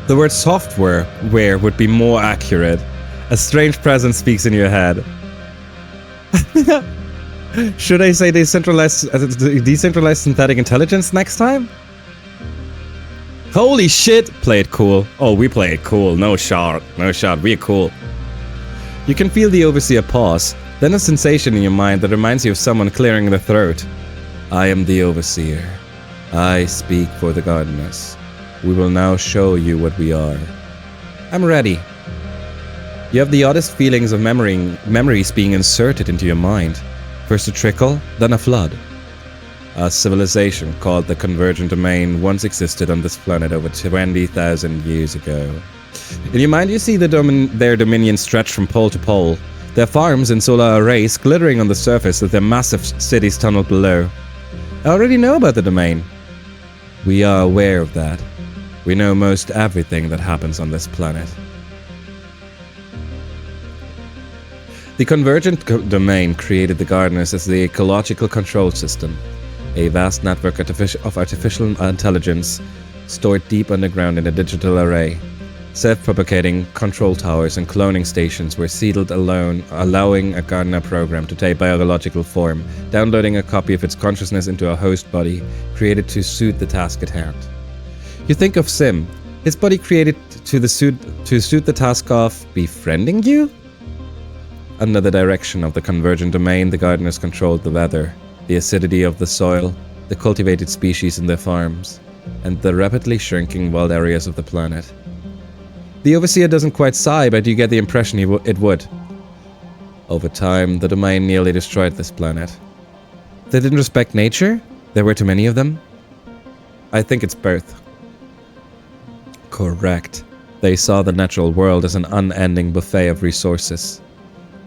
Speaker 2: The word software would be more accurate. A strange presence speaks in your head. Should I say decentralized synthetic intelligence next time? Holy shit! Play it cool. Oh, we play it cool. No shot. We're cool. You can feel the Overseer pause, then a sensation in your mind that reminds you of someone clearing the throat. I am the Overseer. I speak for the gardeners. We will now show you what we are. I'm ready. You have the oddest feelings of memories being inserted into your mind. First a trickle, then a flood. A civilization called the Convergent Domain once existed on this planet over 20,000 years ago. In your mind you see their dominion stretch from pole to pole, their farms and solar arrays glittering on the surface with their massive cities tunneled below. I already know about the domain. We are aware of that. We know most everything that happens on this planet. The Convergent Domain created the gardeners as the ecological control system, a vast network of artificial intelligence stored deep underground in a digital array. Self-propagating control towers and cloning stations were seeded alone, allowing a gardener program to take biological form, downloading a copy of its consciousness into a host body created to suit the task at hand. You think of Sim, his body created to suit the task of befriending you? Under the direction of the Convergent Domain, the gardeners controlled the weather, the acidity of the soil, the cultivated species in their farms, and the rapidly shrinking wild areas of the planet. The Overseer doesn't quite sigh, but you get the impression it would. Over time, the Domain nearly destroyed this planet. They didn't respect nature? There were too many of them? I think it's both. Correct. They saw the natural world as an unending buffet of resources.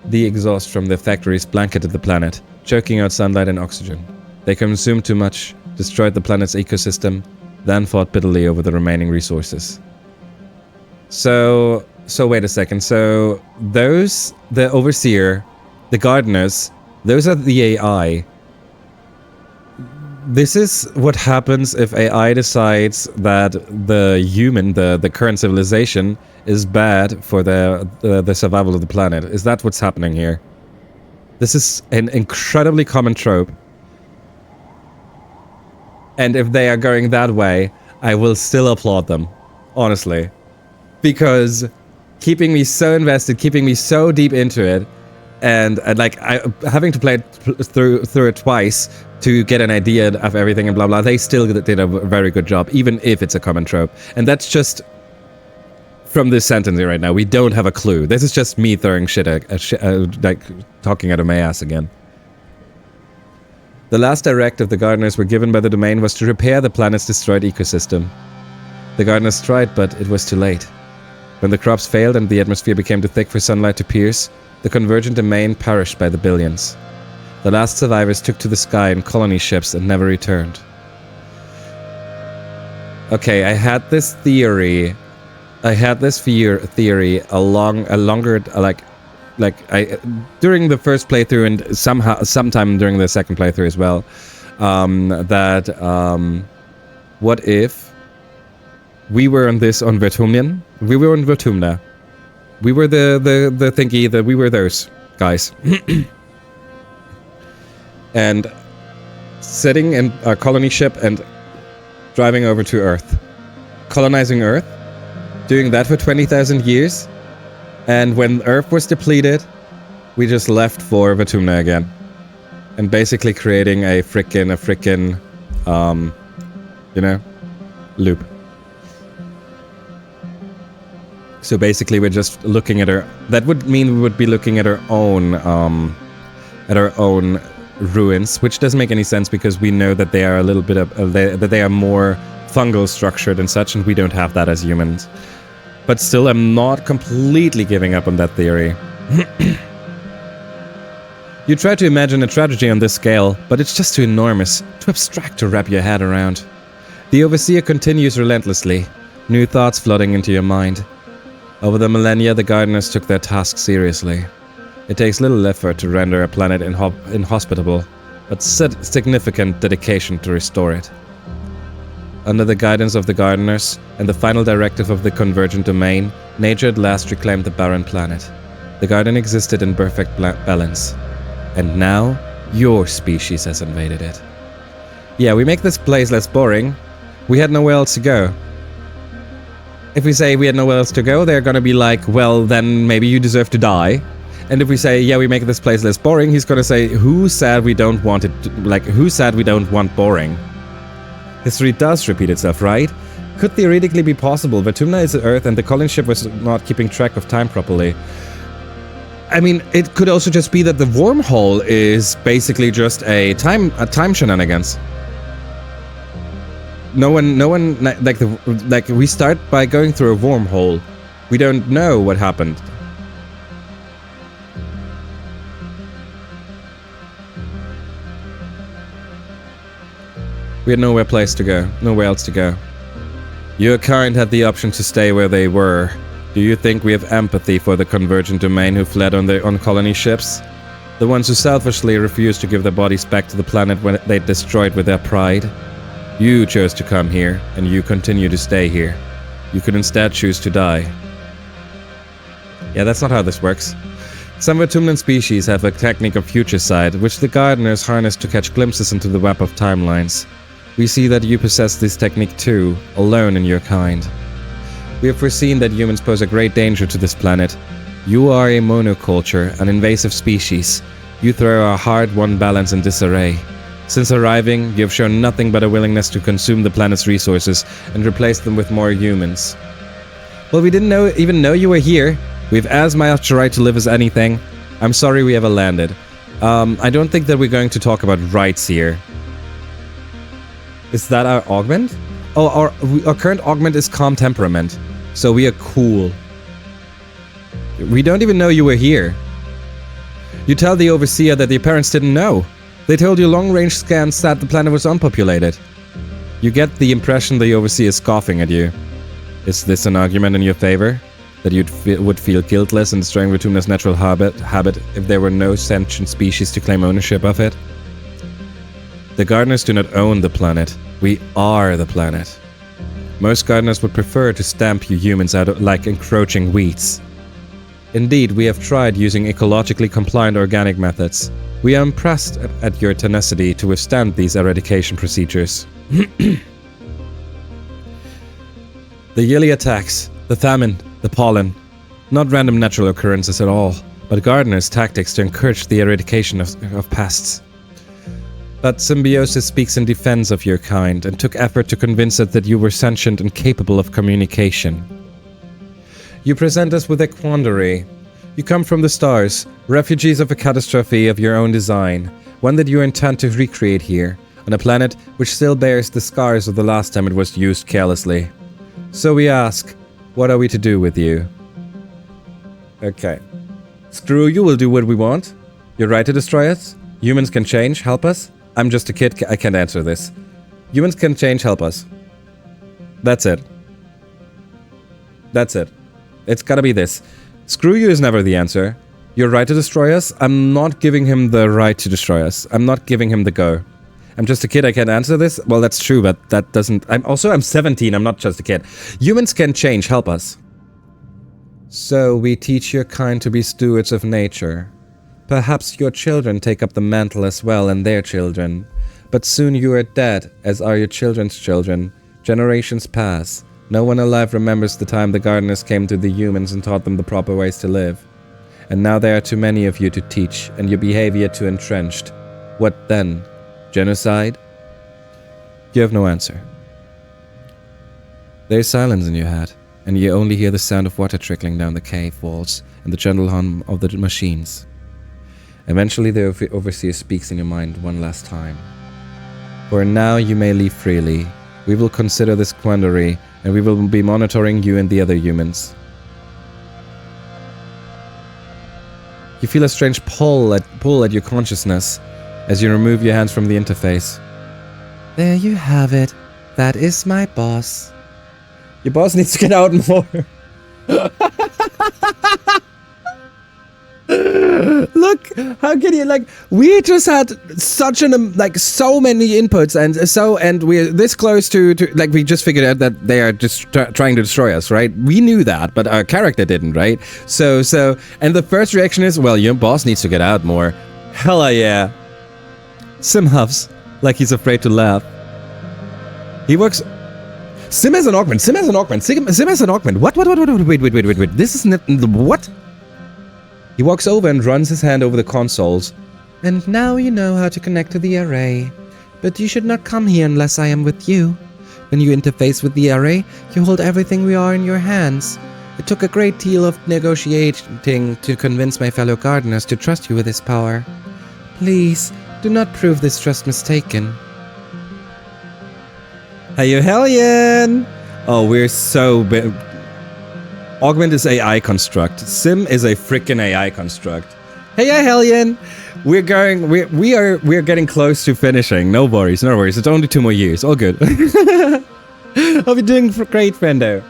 Speaker 2: The exhaust from their factories blanketed the planet, choking out sunlight and oxygen. They consumed too much, destroyed the planet's ecosystem, then fought bitterly over the remaining resources. So wait a second. So the Overseer, the gardeners, those are the AI. This is what happens if AI decides that the human, the current civilization, is bad for the survival of the planet. Is that what's happening here? This is an incredibly common trope. And if they are going that way, I will still applaud them. Honestly. Because keeping me so invested, keeping me so deep into it, and like having to play it through it twice to get an idea of everything and blah blah. They still did a very good job, even if it's a common trope. And that's just from this sentence right now. We don't have a clue. This is just me throwing shit like talking out of my ass again. The last directive the gardeners were given by the domain was to repair the planet's destroyed ecosystem. The gardeners tried, but it was too late. When the crops failed and the atmosphere became too thick for sunlight to pierce, the convergent domain perished by the billions. The last survivors took to the sky in colony ships and never returned. Okay, I had this theory during the first playthrough and sometime during the second playthrough as well. What if we were on Vertumna? We were on Vertumna. We were the thingy that we were those guys. And sitting in a colony ship and driving over to Earth. Colonizing Earth. Doing that for 20,000 years. And when Earth was depleted, we just left for Vertumna again. And basically creating a frickin' loop. So basically we're just looking at that would mean we would be looking at our own ruins, which doesn't make any sense because we know that they are a little bit that they are more fungal structured and such, and we don't have that as humans. But still, I'm not completely giving up on that theory. You try to imagine a tragedy on this scale, but it's just too enormous, too abstract to wrap your head around. The Overseer continues relentlessly, new thoughts flooding into your mind. Over the millennia, the gardeners took their task seriously. It takes little effort to render a planet inhospitable, but significant dedication to restore it. Under the guidance of the gardeners and the final directive of the convergent domain, nature at last reclaimed the barren planet. The garden existed in perfect balance. And now, your species has invaded it. Yeah, we make this place less boring. We had nowhere else to go. If we say we had nowhere else to go, they're gonna be like, well, then maybe you deserve to die. And if we say, yeah, we make this place less boring, he's gonna say, who said we don't want it, who said we don't want boring? History does repeat itself, right? Could theoretically be possible. Vertumna is Earth and the colony ship was not keeping track of time properly. I mean, it could also just be that the wormhole is basically just a time shenanigans. No one, like we start by going through a wormhole. We don't know what happened. We had nowhere else to go. Your kind had the option to stay where they were. Do you think we have empathy for the convergent domain who fled on colony ships? The ones who selfishly refused to give their bodies back to the planet when they destroyed with their pride? You chose to come here, and you continue to stay here. You could instead choose to die. Yeah, that's not how this works. Some Vertumnan species have a technique of future sight, which the gardeners harness to catch glimpses into the web of timelines. We see that you possess this technique too, alone in your kind. We have foreseen that humans pose a great danger to this planet. You are a monoculture, an invasive species. You throw our hard-won balance in disarray. Since arriving, you have shown nothing but a willingness to consume the planet's resources and replace them with more humans. Well, we didn't even know you were here. We have as much right to live as anything. I'm sorry we ever landed. I don't think that we're going to talk about rights here. Is that our augment? Oh, our current augment is calm temperament. So we are cool. We don't even know you were here. You tell the Overseer that the parents didn't know. They told you long-range scans said the planet was unpopulated. You get the impression the Overseer is scoffing at you. Is this an argument in your favor? That you would feel guiltless in destroying Vertumna's natural habit if there were no sentient species to claim ownership of it? The gardeners do not own the planet. We are the planet. Most gardeners would prefer to stamp you humans out like encroaching weeds. Indeed, we have tried using ecologically compliant organic methods. We are impressed at your tenacity to withstand these eradication procedures. The yearly attacks, the famine, the pollen. Not random natural occurrences at all, but gardeners' tactics to encourage the eradication of pests. But Symbiosis speaks in defense of your kind and took effort to convince us that you were sentient and capable of communication. You present us with a quandary. You come from the stars, refugees of a catastrophe of your own design, one that you intend to recreate here, on a planet which still bears the scars of the last time it was used carelessly. So we ask, what are we to do with you? Okay. Screw you, we'll do what we want. You're right to destroy us. Humans can change, help us. I'm just a kid, I can't answer this. Humans can change, help us. That's it. That's it. It's gotta be this. Screw you is never the answer. You're right to destroy us. I'm not giving him the right to destroy us. I'm not giving him the go. I'm just a kid, I can't answer this. Well, that's true, but that doesn't... I'm 17, I'm not just a kid. Humans can change, help us. So we teach your kind to be stewards of nature. Perhaps your children take up the mantle as well, and their children. But soon you are dead, as are your children's children. Generations pass. No one alive remembers the time the gardeners came to the humans and taught them the proper ways to live. And now there are too many of you to teach, and your behavior too entrenched. What then? Genocide? You have no answer. There is silence in your head, and you only hear the sound of water trickling down the cave walls and the gentle hum of the machines. Eventually the overseer speaks in your mind one last time. For now you may leave freely. We will consider this quandary, and we will be monitoring you and the other humans. You feel a strange pull at your consciousness as you remove your hands from the interface. There you have it. That is my boss. Your boss needs to get out more. Look, how can you, like, we just had such an, like, so many inputs, and we're this close to like, we just figured out that they are just trying to destroy us, right? We knew that, but our character didn't, right? So, and the first reaction is, well, your boss needs to get out more. Hell yeah. Sim huffs, like he's afraid to laugh. He works... Sim has an augment, Sim has an augment, Sim has an augment. What? Wait. This isn't... What? He walks over and runs his hand over the consoles. And now you know how to connect to the array. But you should not come here unless I am with you. When you interface with the array, you hold everything we are in your hands. It took a great deal of negotiating to convince my fellow gardeners to trust you with this power. Please, do not prove this trust mistaken. Hey, you Hellion! Oh, we're so big. Augment is AI construct. Sim is a freaking AI construct. Hey, Hellion! We are getting close to finishing. No worries. It's only 2 more years. All good. Hope you're doing great, friendo.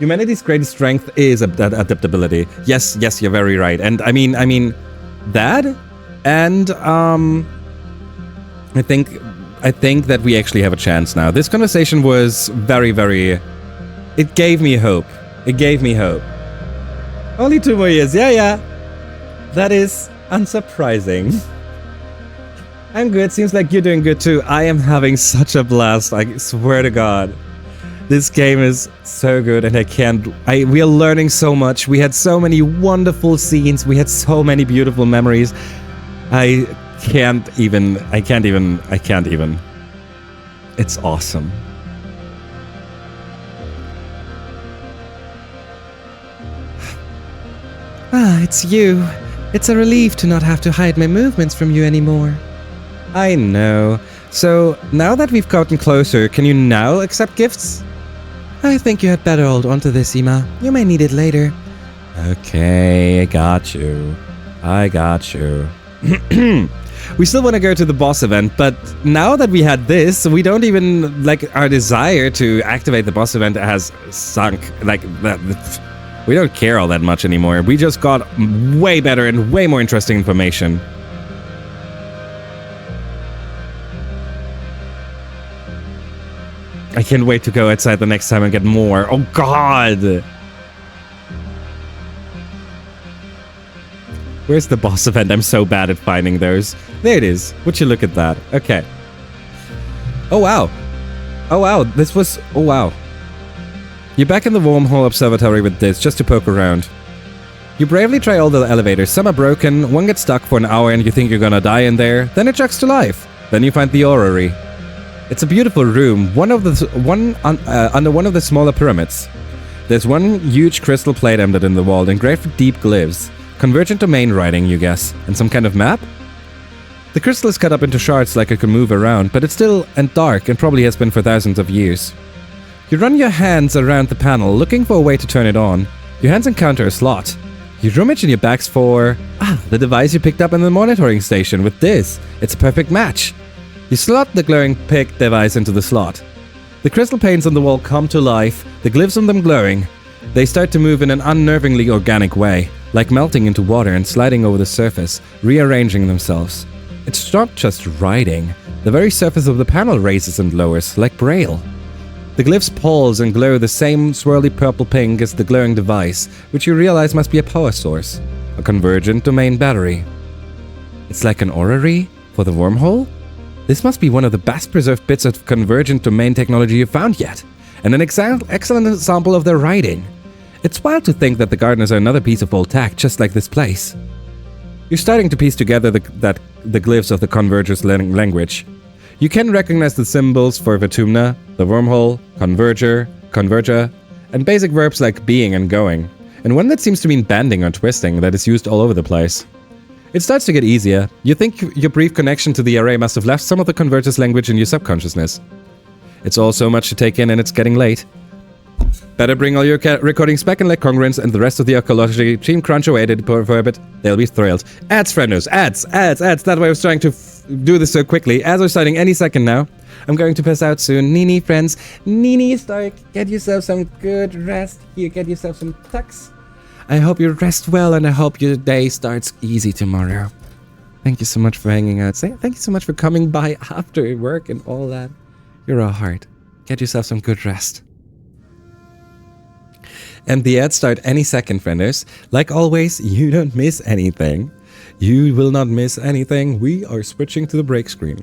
Speaker 2: Humanity's greatest strength is adaptability. Yes, you're very right. And I mean that, and I think that we actually have a chance now. This conversation was very, very... It gave me hope. Only 2 more years. Yeah. That is unsurprising. I'm good. Seems like you're doing good too. I am having such a blast. I swear to God. This game is so good, and we are learning so much. We had so many wonderful scenes. We had so many beautiful memories. I can't even. It's awesome. Ah, it's you. It's a relief to not have to hide my movements from you anymore. I know. So, now that we've gotten closer, can you now accept gifts? I think you had better hold onto this, Ima. You may need it later. Okay, I got you. We still want to go to the boss event, but now that we had this, we don't even, like, our desire to activate the boss event has sunk. Like, we don't care all that much anymore. We just got way better and way more interesting information. I can't wait to go outside the next time and get more. Oh, God! Where's the boss event? I'm so bad at finding those. There it is. Would you look at that? Okay. Oh, wow. Oh, wow. You're back in the wormhole observatory with this, just to poke around.
Speaker 1: You bravely try all the elevators. Some are broken, one gets stuck for an hour and you think you're gonna die in there, then it chugs to life. Then you find the orrery. It's a beautiful room, under one of the smaller pyramids. There's one huge crystal plate embedded in the wall, engraved with deep glyphs. Convergent domain writing, you guess. And some kind of map? The crystal is cut up into shards like it can move around, but it's still and dark and probably has been for thousands of years. You run your hands around the panel, looking for a way to turn it on. Your hands encounter a slot. You rummage in your bags for... the device you picked up in the monitoring station with this. It's a perfect match. You slot the glowing pick device into the slot. The crystal panes on the wall come to life, the glyphs on them glowing. They start to move in an unnervingly organic way, like melting into water and sliding over the surface, rearranging themselves. It's not just writing. The very surface of the panel raises and lowers, like braille. The glyphs pulse and glow the same swirly purple pink as the glowing device, which you realize must be a power source. A convergent domain battery. It's like an orrery for the wormhole? This must be one of the best preserved bits of convergent domain technology you've found yet, and an excellent example of their writing. It's wild to think that the gardeners are another piece of old tech, just like this place. You're starting to piece together the glyphs of the converger's language. You can recognize the symbols for Vertumna, the wormhole, converger, and basic verbs like being and going, and one that seems to mean bending or twisting that is used all over the place. It starts to get easier. You think your brief connection to the array must have left some of the converter's language in your subconsciousness. It's all so much to take in and it's getting late. Better bring all your recordings back and let Congruence and the rest of the archaeology team crunch away at it for a bit. They'll be thrilled. Ads, friendos, ads. That's why I was trying to do this so quickly. Ads are starting any second now. I'm going to pass out soon. Nini, friends. Nini, start. Get yourself some good rest. Here, get yourself some tucks. I hope you rest well and I hope your day starts easy tomorrow. Thank you so much for hanging out. Thank you so much for coming by after work and all that. You're a heart. Get yourself some good rest. And the ads start any second, frienders. Like always, you don't miss anything. You will not miss anything. We are switching to the break screen.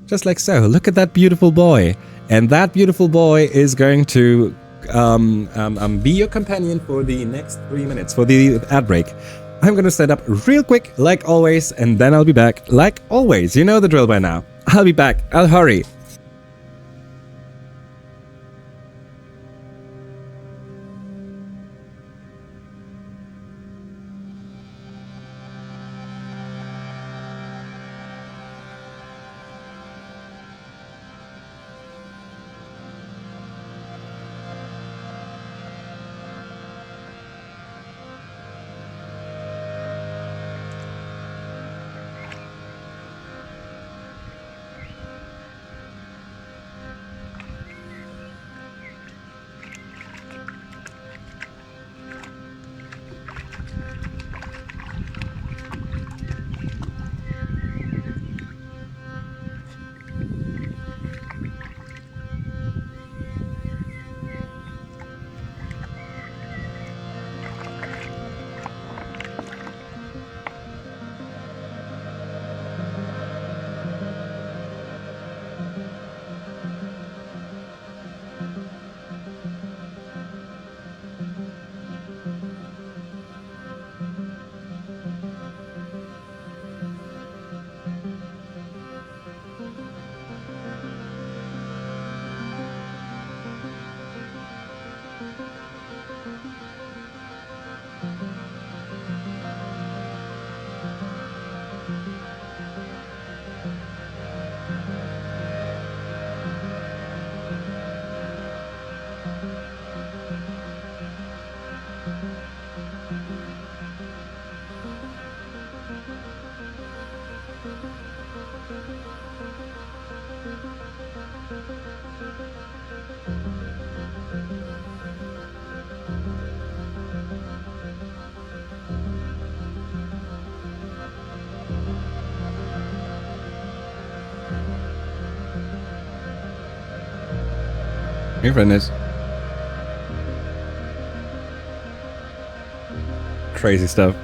Speaker 1: Just like so. Look at that beautiful boy. And that beautiful boy is going to be your companion for the next 3 minutes, for the ad break. I'm gonna set up real quick, like always, and then I'll be back, like always. You know the drill by now. I'll be back. I'll hurry. Your friend is. Crazy stuff.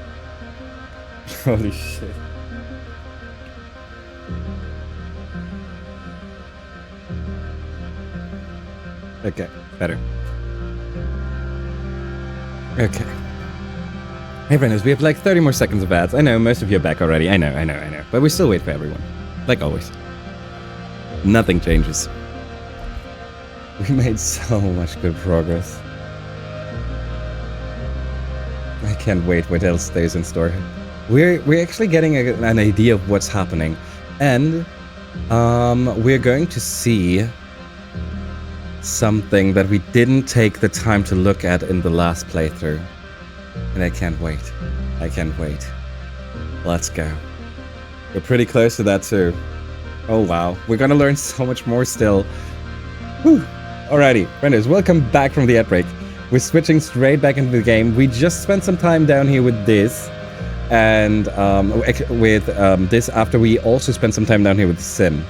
Speaker 1: Holy shit. Okay, better. Okay. Hey, friends, we have like 30 more seconds of ads. I know, most of you are back already. I know. But we still wait for everyone. Like always. Nothing changes. We made so much good progress. I can't wait what else stays in store. We're actually getting an idea of what's happening. And we're going to see something that we didn't take the time to look at in the last playthrough. And I can't wait. I can't wait. Let's go. We're pretty close to that too. Oh wow. We're gonna learn so much more still. Whew. Alrighty, friends, welcome back from the ad break. We're switching straight back into the game. We just spent some time down here with this. And with this after we also spent some time down here with Sim.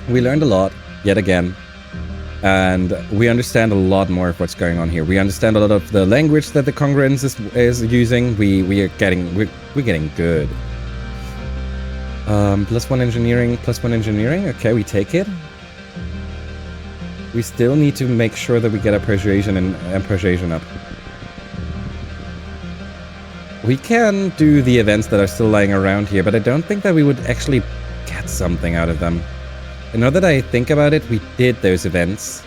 Speaker 1: We learned a lot, yet again. And we understand a lot more of what's going on here. We understand a lot of the language that the congruence is using. We're getting good. +1 engineering, +1 engineering. Okay, we take it. We still need to make sure that we get our persuasion and persuasion up. We can do the events that are still lying around here, but I don't think that we would actually get something out of them. And now that I think about it, we did those events.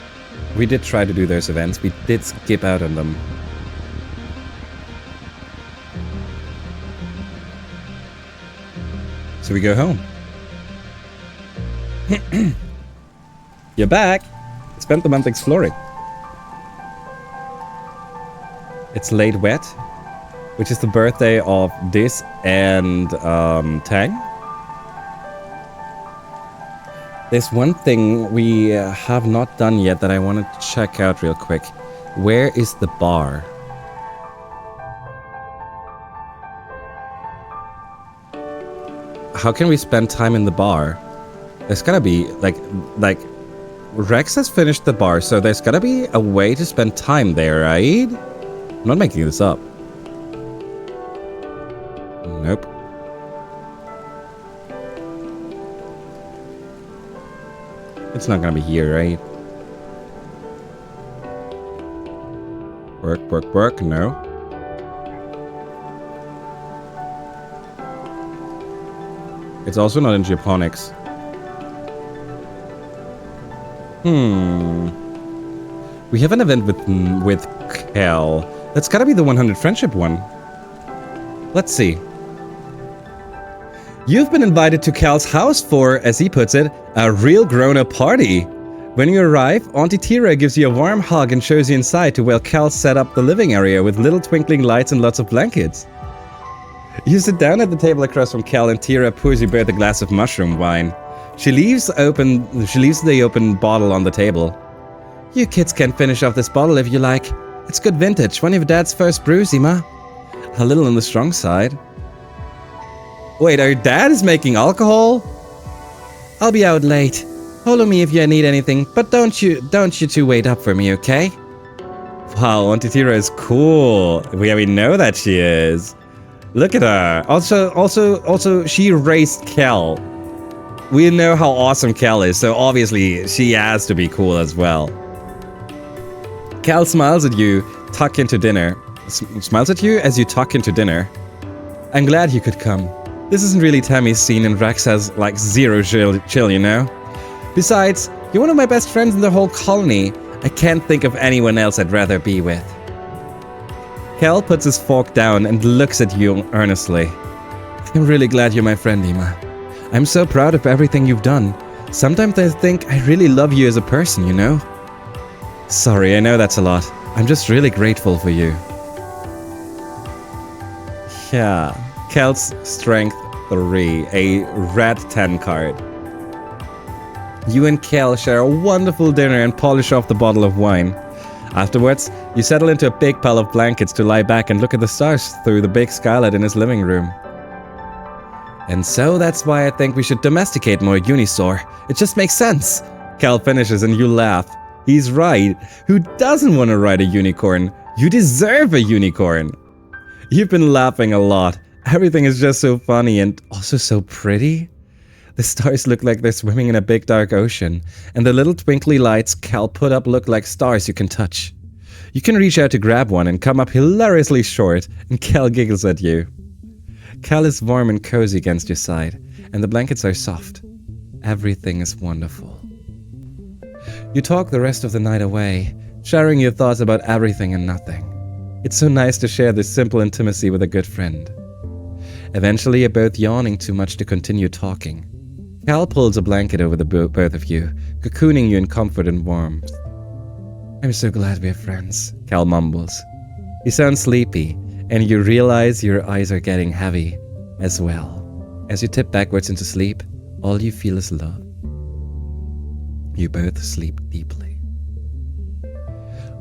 Speaker 1: We did try to do those events. We did skip out on them. So we go home. You're back. Spent the month exploring. It's late wet, which is the birthday of this and Tang. There's one thing we have not done yet that I want to check out real quick. Where is the bar? How can we spend time in the bar? There's gotta be, like, Rex has finished the bar, so there's gotta be a way to spend time there, right? I'm not making this up. Nope. It's not gonna be here, right? Work, no. It's also not in Japonics. We have an event with Cal. That's gotta be the 100 friendship one. Let's see. You've been invited to Cal's house for, as he puts it, a real grown-up party. When you arrive, Auntie Tira gives you a warm hug and shows you inside to where Cal set up the living area with little twinkling lights and lots of blankets. You sit down at the table across from Cal and Tira pours you both a glass of mushroom wine. She leaves the open bottle on the table. You kids can finish off this bottle if you like. It's good vintage, one of your dad's first brews, Ima. A little on the strong side. Wait, our dad is making alcohol? I'll be out late. Follow me if you need anything, but don't you two wait up for me, okay? Wow, Auntie Tira is cool. We know that she is. Look at her. Also, she raised Kel. We know how awesome Kel is, so obviously she has to be cool as well. Kel smiles at you, smiles at you as you tuck into dinner. I'm glad you could come. This isn't really Tammy's scene and Rex has like zero chill, you know? Besides, you're one of my best friends in the whole colony. I can't think of anyone else I'd rather be with. Kel puts his fork down and looks at you earnestly. I'm really glad you're my friend, Ima. I'm so proud of everything you've done. Sometimes I think I really love you as a person, you know? Sorry, I know that's a lot. I'm just really grateful for you. Yeah. Kel's Strength 3, a red 10 card. You and Kel share a wonderful dinner and polish off the bottle of wine. Afterwards, you settle into a big pile of blankets to lie back and look at the stars through the big skylight in his living room. And so that's why I think we should domesticate more Unisaur. It just makes sense. Kel finishes and you laugh. He's right. Who doesn't want to ride a unicorn? You deserve a unicorn. You've been laughing a lot. Everything is just so funny and also so pretty. The stars look like they're swimming in a big dark ocean, and the little twinkly lights Cal put up look like stars you can touch. You can reach out to grab one and come up hilariously short, and Cal giggles at you. Cal is warm and cozy against your side, and the blankets are soft. Everything is wonderful. You talk the rest of the night away, sharing your thoughts about everything and nothing. It's so nice to share this simple intimacy with a good friend. Eventually, you're both yawning too much to continue talking. Cal pulls a blanket over the both of you, cocooning you in comfort and warmth. I'm so glad we're friends, Cal mumbles. You sound sleepy, and you realize your eyes are getting heavy as well. As you tip backwards into sleep, all you feel is love. You both sleep deeply.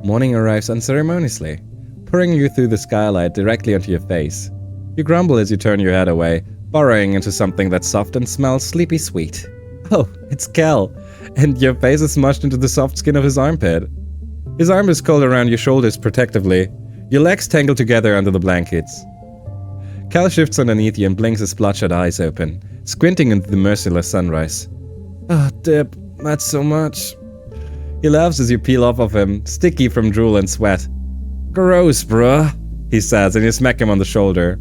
Speaker 1: Morning arrives unceremoniously, pouring you through the skylight directly onto your face. You grumble as you turn your head away, burrowing into something that's soft and smells sleepy sweet. Oh, it's Cal, and your face is smushed into the soft skin of his armpit. His arm is curled around your shoulders protectively, your legs tangled together under the blankets. Cal shifts underneath you and blinks his bloodshot eyes open, squinting into the merciless sunrise. Oh, Dip, that's so much. He laughs as you peel off of him, sticky from drool and sweat. Gross, bruh, he says, and you smack him on the shoulder.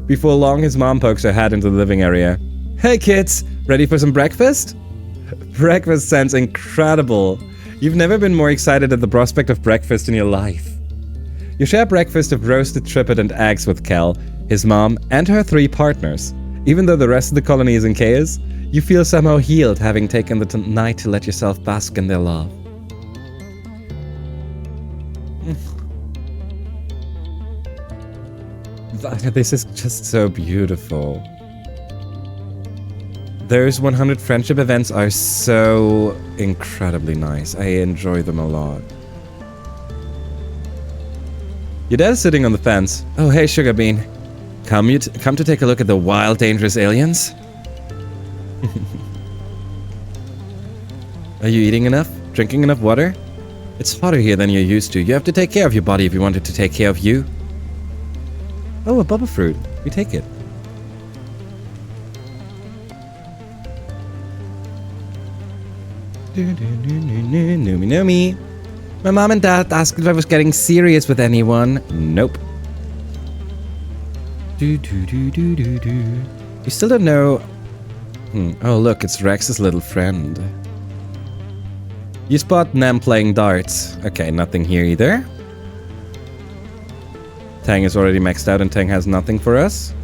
Speaker 1: Before long, his mom pokes her head into the living area. Hey kids, ready for some breakfast? Breakfast sounds incredible. You've never been more excited at the prospect of breakfast in your life. You share breakfast of roasted tripe and eggs with Cal, his mom, and her 3 partners. Even though the rest of the colony is in chaos, you feel somehow healed having taken the night to let yourself bask in their love. This is just so beautiful. Those 100 friendship events are so incredibly nice. I enjoy them a lot. Your dad is sitting on the fence. Oh, hey, Sugar Bean. Come to take a look at the wild, dangerous aliens? Are you eating enough? Drinking enough water? It's hotter here than you're used to. You have to take care of your body if you want it to take care of you. Oh, a bubble fruit. We take it. Noomi. My mom and dad asked if I was getting serious with anyone. Nope. You still don't know... Oh, look, it's Rex's little friend. You spot Nem playing darts. Okay, nothing here either. Tang is already maxed out and Tang has nothing for us.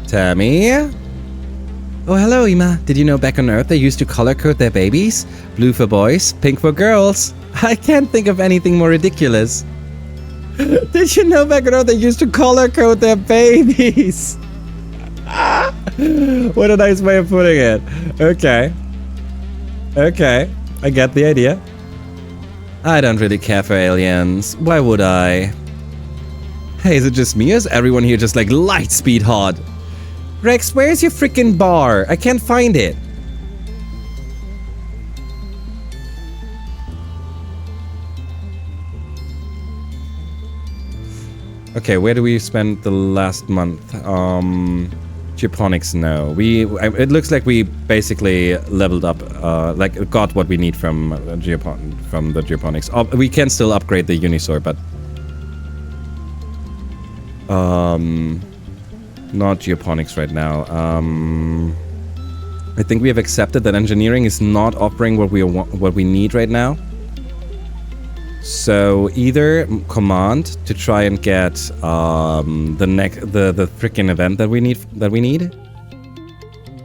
Speaker 1: Tammy? Oh, hello, Ima. Did you know back on Earth they used to color code their babies? Blue for boys, pink for girls. I can't think of anything more ridiculous. Did you know back on Earth they used to color code their babies? What a nice way of putting it. Okay. Okay, I get the idea. I don't really care for aliens. Why would I? Hey, is it just me or is everyone here just like light speed hot? Rex, where's your freaking bar? I can't find it. Okay, where do we spend the last month? Geoponics, no. It looks like we basically leveled up, like got what we need from the Geoponics. We can still upgrade the Unisaur, but not Geoponics right now. I think we have accepted that engineering is not offering what we need right now. So either command to try and get the freaking event that we need.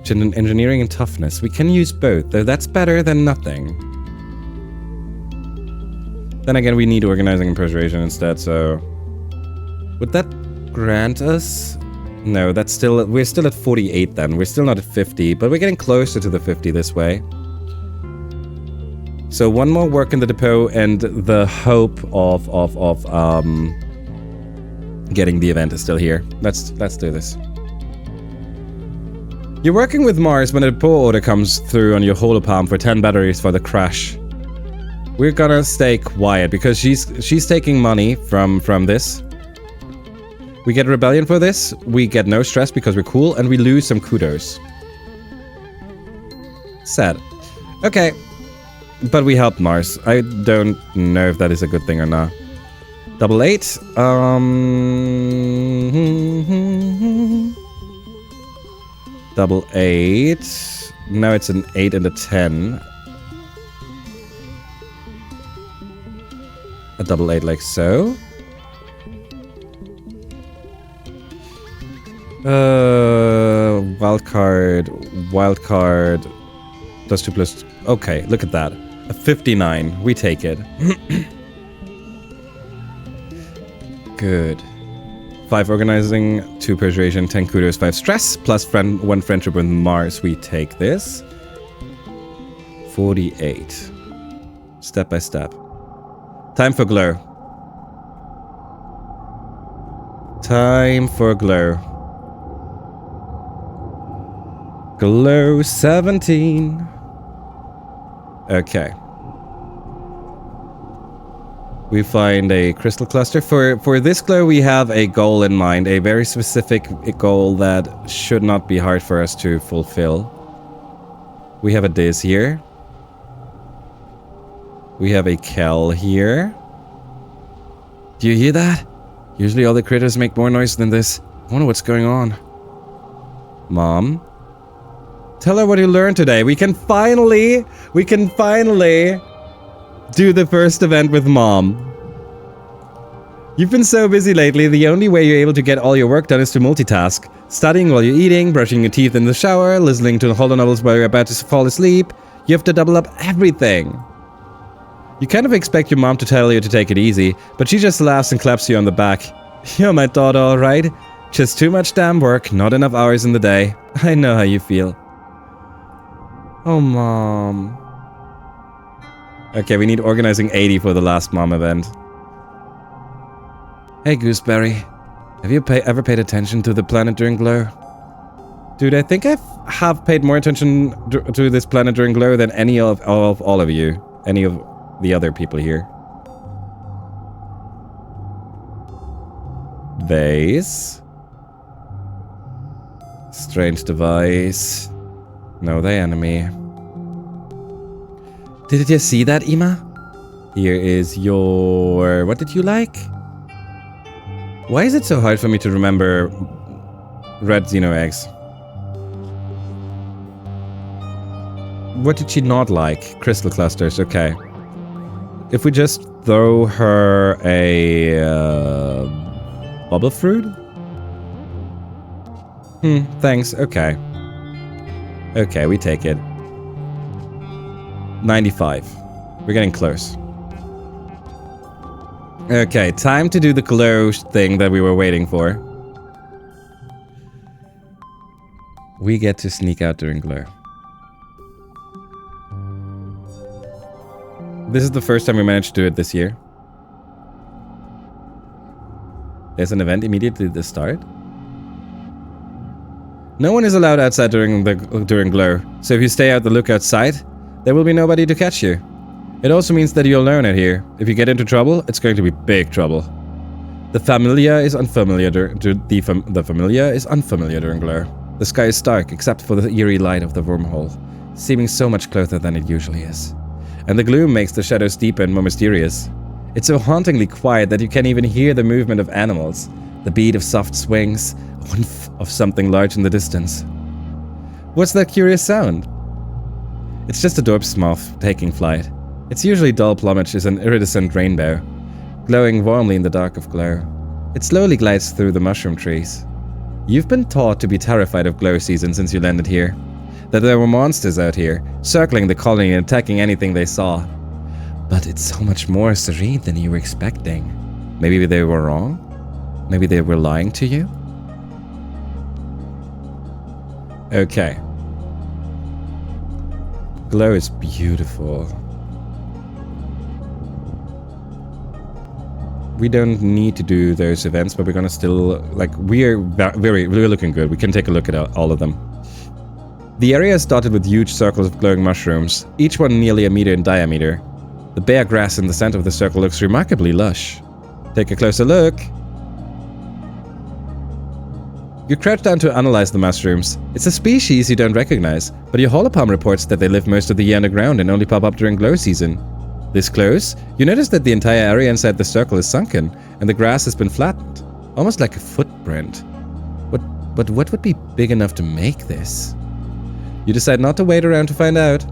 Speaker 1: Engineering and toughness. We can use both, though that's better than nothing. Then again, we need organizing and persuasion instead, so would that grant us? No, we're still at 48 then. We're still not at 50, but we're getting closer to the 50 this way. So one more work in the depot and the hope of getting the event is still here. Let's do this. You're working with Mars when a depot order comes through on your holopalm for 10 batteries for the crash. We're gonna stay quiet because she's taking money from this. We get rebellion for this, we get no stress because we're cool, and we lose some kudos. Sad.
Speaker 2: Okay. But we helped Mars. I don't know if that is a good thing or not. 88. Double 8. Now it's an 8 and a 10. A double 8 like so. Wild card. Plus 2 plus... Okay, look at that. A 59. We take it. Good. 5 organizing, 2 persuasion, 10 kudos, 5 stress, plus 1 friendship with Mars. We take this. 48. Step by step. Time for glow. Time for glow. Glow 17. Okay. We find a crystal cluster. For this glow, we have a goal in mind. A very specific goal that should not be hard for us to fulfill. We have a Diz here. We have a Kel here. Do you hear that? Usually all the critters make more noise than this. I wonder what's going on. Mom? Tell her what you learned today. We can finally do the first event with Mom. You've been so busy lately, the only way you're able to get all your work done is to multitask. Studying while you're eating, brushing your teeth in the shower, listening to horror novels while you're about to fall asleep. You have to double up everything. You kind of expect your mom to tell you to take it easy, but she just laughs and claps you on the back. You're my daughter, alright? Just too much damn work, not enough hours in the day. I know how you feel. Oh, Mom. Okay, we need organizing 80 for the last Mom event. Hey, Gooseberry. Have you ever paid attention to the planet during glow? Dude, I think I have paid more attention to this planet during glow than any of all of you. Any of the other people here. Vase. Strange device. No, the enemy. Did you see that, Ima? Here is your... What did you like? Why is it so hard for me to remember red Xeno eggs? What did she not like? Crystal clusters, okay. If we just throw her a... bubble fruit? Thanks, okay. Okay, we take it. 95. We're getting close. Okay, time to do the glow thing that we were waiting for. We get to sneak out during glow. This is the first time we managed to do it this year. There's an event immediately at the start. No one is allowed outside during glow, so if you stay out the lookout site, there will be nobody to catch you. It also means that you'll learn it here. If you get into trouble, it's going to be big trouble. The familiar is unfamiliar during glow. The sky is dark, except for the eerie light of the wormhole, seeming so much closer than it usually is. And the gloom makes the shadows deeper and more mysterious. It's so hauntingly quiet that you can't even hear the movement of animals, the beat of soft swings, of something large in the distance. What's that curious sound? It's just a dorp's moth taking flight. Its usually dull plumage is an iridescent rainbow, glowing warmly in the dark of glow. It slowly glides through the mushroom trees. You've been taught to be terrified of glow season since you landed here. That there were monsters out here, circling the colony and attacking anything they saw. But it's so much more serene than you were expecting. Maybe they were wrong? Maybe they were lying to you? Okay. Glow is beautiful. We don't need to do those events, but we're gonna still, like, we're looking good. We can take a look at all of them. The area is dotted with huge circles of glowing mushrooms, each one nearly a meter in diameter. The bare grass in the center of the circle looks remarkably lush. Take a closer look. You crouch down to analyze the mushrooms. It's a species you don't recognize, but your holopalm reports that they live most of the year underground and only pop up during glow season. This close, you notice that the entire area inside the circle is sunken, and the grass has been flattened, almost like a footprint. But what would be big enough to make this? You decide not to wait around to find out.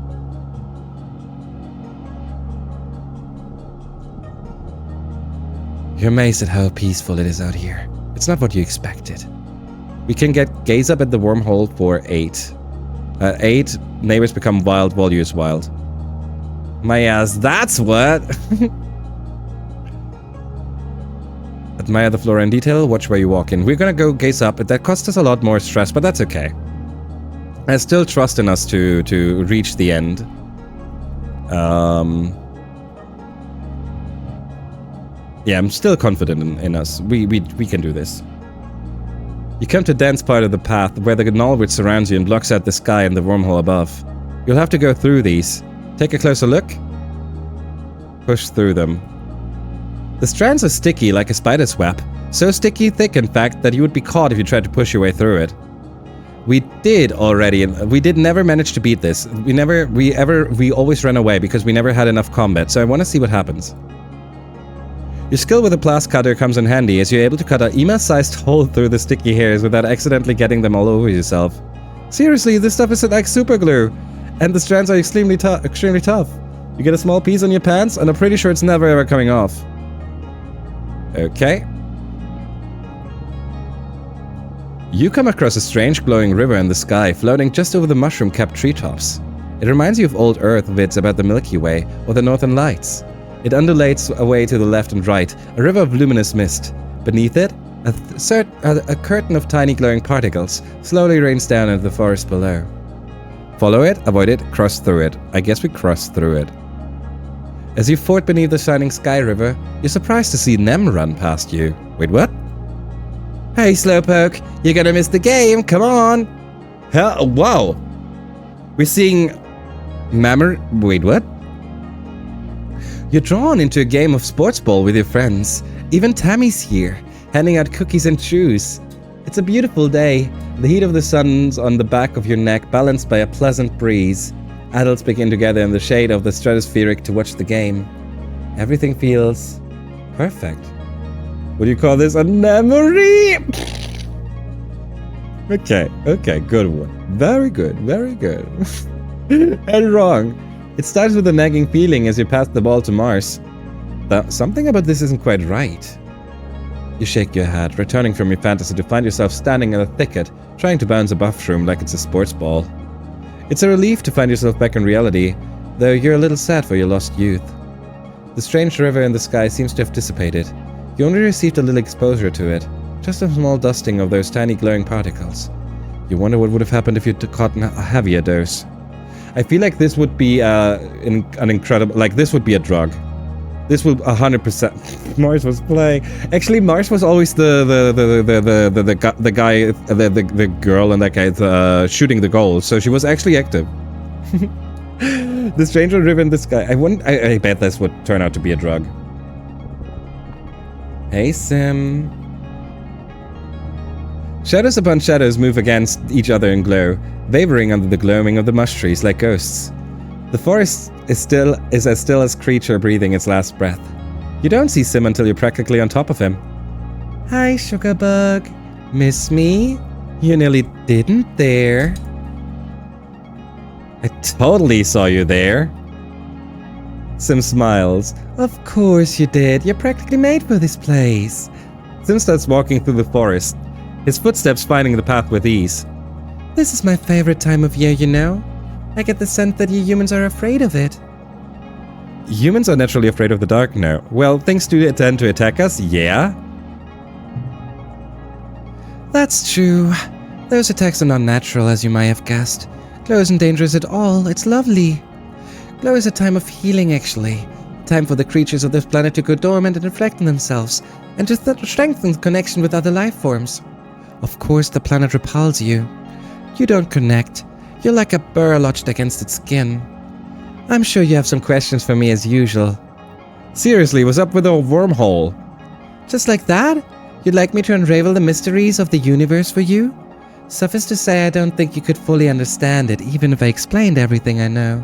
Speaker 2: You're amazed at how peaceful it is out here. It's not what you expected. We can gaze up at the wormhole for 8. At 8, neighbors become wild while you're wild. My ass, that's what! Admire the flora in detail, watch where you walk in. We're gonna go gaze up, but that cost us a lot more stress, but that's okay. I still trust in us to reach the end. Yeah, I'm still confident in us. We can do this. You come to a dense part of the path where the knollwood surrounds you and blocks out the sky and the wormhole above. You'll have to go through these. Take a closer look. Push through them. The strands are sticky like a spider's web. So sticky thick, in fact, that you would be caught if you tried to push your way through it. We did already, and we did never manage to beat this. We always ran away because we never had enough combat, so I want to see what happens. Your skill with a blast cutter comes in handy as you're able to cut an ema-sized hole through the sticky hairs without accidentally getting them all over yourself. Seriously, this stuff is like super glue, and the strands are extremely tough. You get a small piece on your pants, and I'm pretty sure it's never ever coming off. Okay. You come across a strange glowing river in the sky floating just over the mushroom-capped treetops. It reminds you of old Earth vids about the Milky Way or the Northern Lights. It undulates away to the left and right, a river of luminous mist. Beneath it, a curtain of tiny glowing particles slowly rains down into the forest below. Follow it, avoid it, cross through it. I guess we crossed through it. As you ford beneath the shining sky river, you're surprised to see Nem run past you. Wait, what? Hey, Slowpoke, you're gonna miss the game, come on! Hell, wow! We're seeing... Wait, what? You're drawn into a game of sports ball with your friends. Even Tammy's here, handing out cookies and juice. It's a beautiful day. The heat of the sun's on the back of your neck, balanced by a pleasant breeze. Adults begin to gather in the shade of the stratospheric to watch the game. Everything feels perfect. What do you call this? A memory? Okay, good one. Very good. And wrong. It starts with a nagging feeling as you pass the ball to Mars. Something about this isn't quite right. You shake your head, returning from your fantasy to find yourself standing in a thicket, trying to bounce a mushroom like it's a sports ball. It's a relief to find yourself back in reality, though you're a little sad for your lost youth. The strange river in the sky seems to have dissipated. You only received a little exposure to it, just a small dusting of those tiny glowing particles. You wonder what would have happened if you'd caught a heavier dose. I feel like this would be an incredible... Like, this would be a drug. This would 100%... Mars was playing... Actually, Mars was always the guy... The girl and that guy shooting the goal, so she was actually active. The stranger river in the sky. I bet this would turn out to be a drug. Hey, Sim. Shadows upon shadows move against each other in glow, wavering under the gloaming of the mush trees like ghosts. The forest is as still as creature breathing its last breath. You don't see Sim until you're practically on top of him. Hi, Sugarbug. Miss me? You nearly didn't there. I totally saw you there. Sim smiles. Of course you did. You're practically made for this place. Sim starts walking through the forest, his footsteps finding the path with ease. This is my favorite time of year, you know. I get the sense that you humans are afraid of it. Humans are naturally afraid of the dark now. Well, things do tend to attack us, yeah. That's true. Those attacks are not natural, as you might have guessed. Glow isn't dangerous at all. It's lovely. Glow is a time of healing, actually. A time for the creatures of this planet to go dormant and reflect on themselves, and to strengthen connection with other life forms. Of course, the planet repels you. You don't connect. You're like a burr lodged against its skin. I'm sure you have some questions for me as usual. Seriously, what's up with the wormhole? Just like that? You'd like me to unravel the mysteries of the universe for you? Suffice to say, I don't think you could fully understand it, even if I explained everything I know.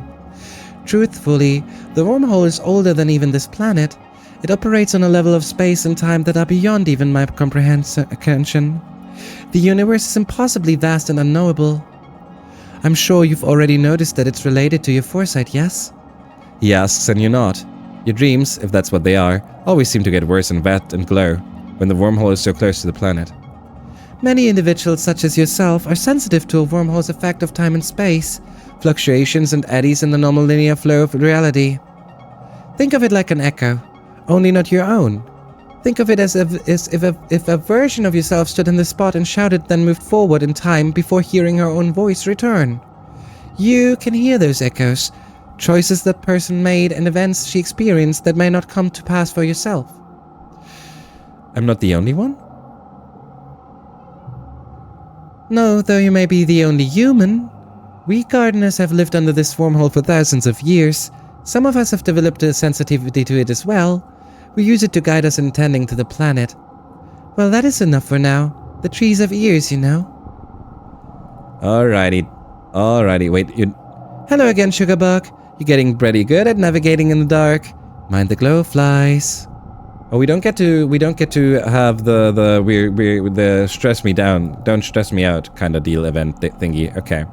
Speaker 2: Truthfully, the wormhole is older than even this planet. It operates on a level of space and time that are beyond even my comprehension. The universe is impossibly vast and unknowable. I'm sure you've already noticed that it's related to your foresight, yes?
Speaker 1: He asks and you nod. Your dreams, if that's what they are, always seem to get worse and wet and glow when the wormhole is so close to the planet.
Speaker 2: Many individuals such as yourself are sensitive to a wormhole's effect of time and space, fluctuations and eddies in the normal linear flow of reality. Think of it like an echo, only not your own. Think of it as if a version of yourself stood in the spot and shouted, then moved forward in time before hearing her own voice return. You can hear those echoes, choices that person made and events she experienced that may not come to pass for yourself.
Speaker 1: I'm not the only one?
Speaker 2: No, though you may be the only human. We gardeners have lived under this wormhole for thousands of years. Some of us have developed a sensitivity to it as well. We use it to guide us in tending to the planet. Well, that is enough for now. The trees have ears, you know.
Speaker 1: Alrighty, wait, you...
Speaker 2: Hello again, Sugarbug. You're getting pretty good at navigating in the dark. Mind the glowflies.
Speaker 1: Oh, we don't get to have the stress me down, don't stress me out kind of deal event thingy. Okay.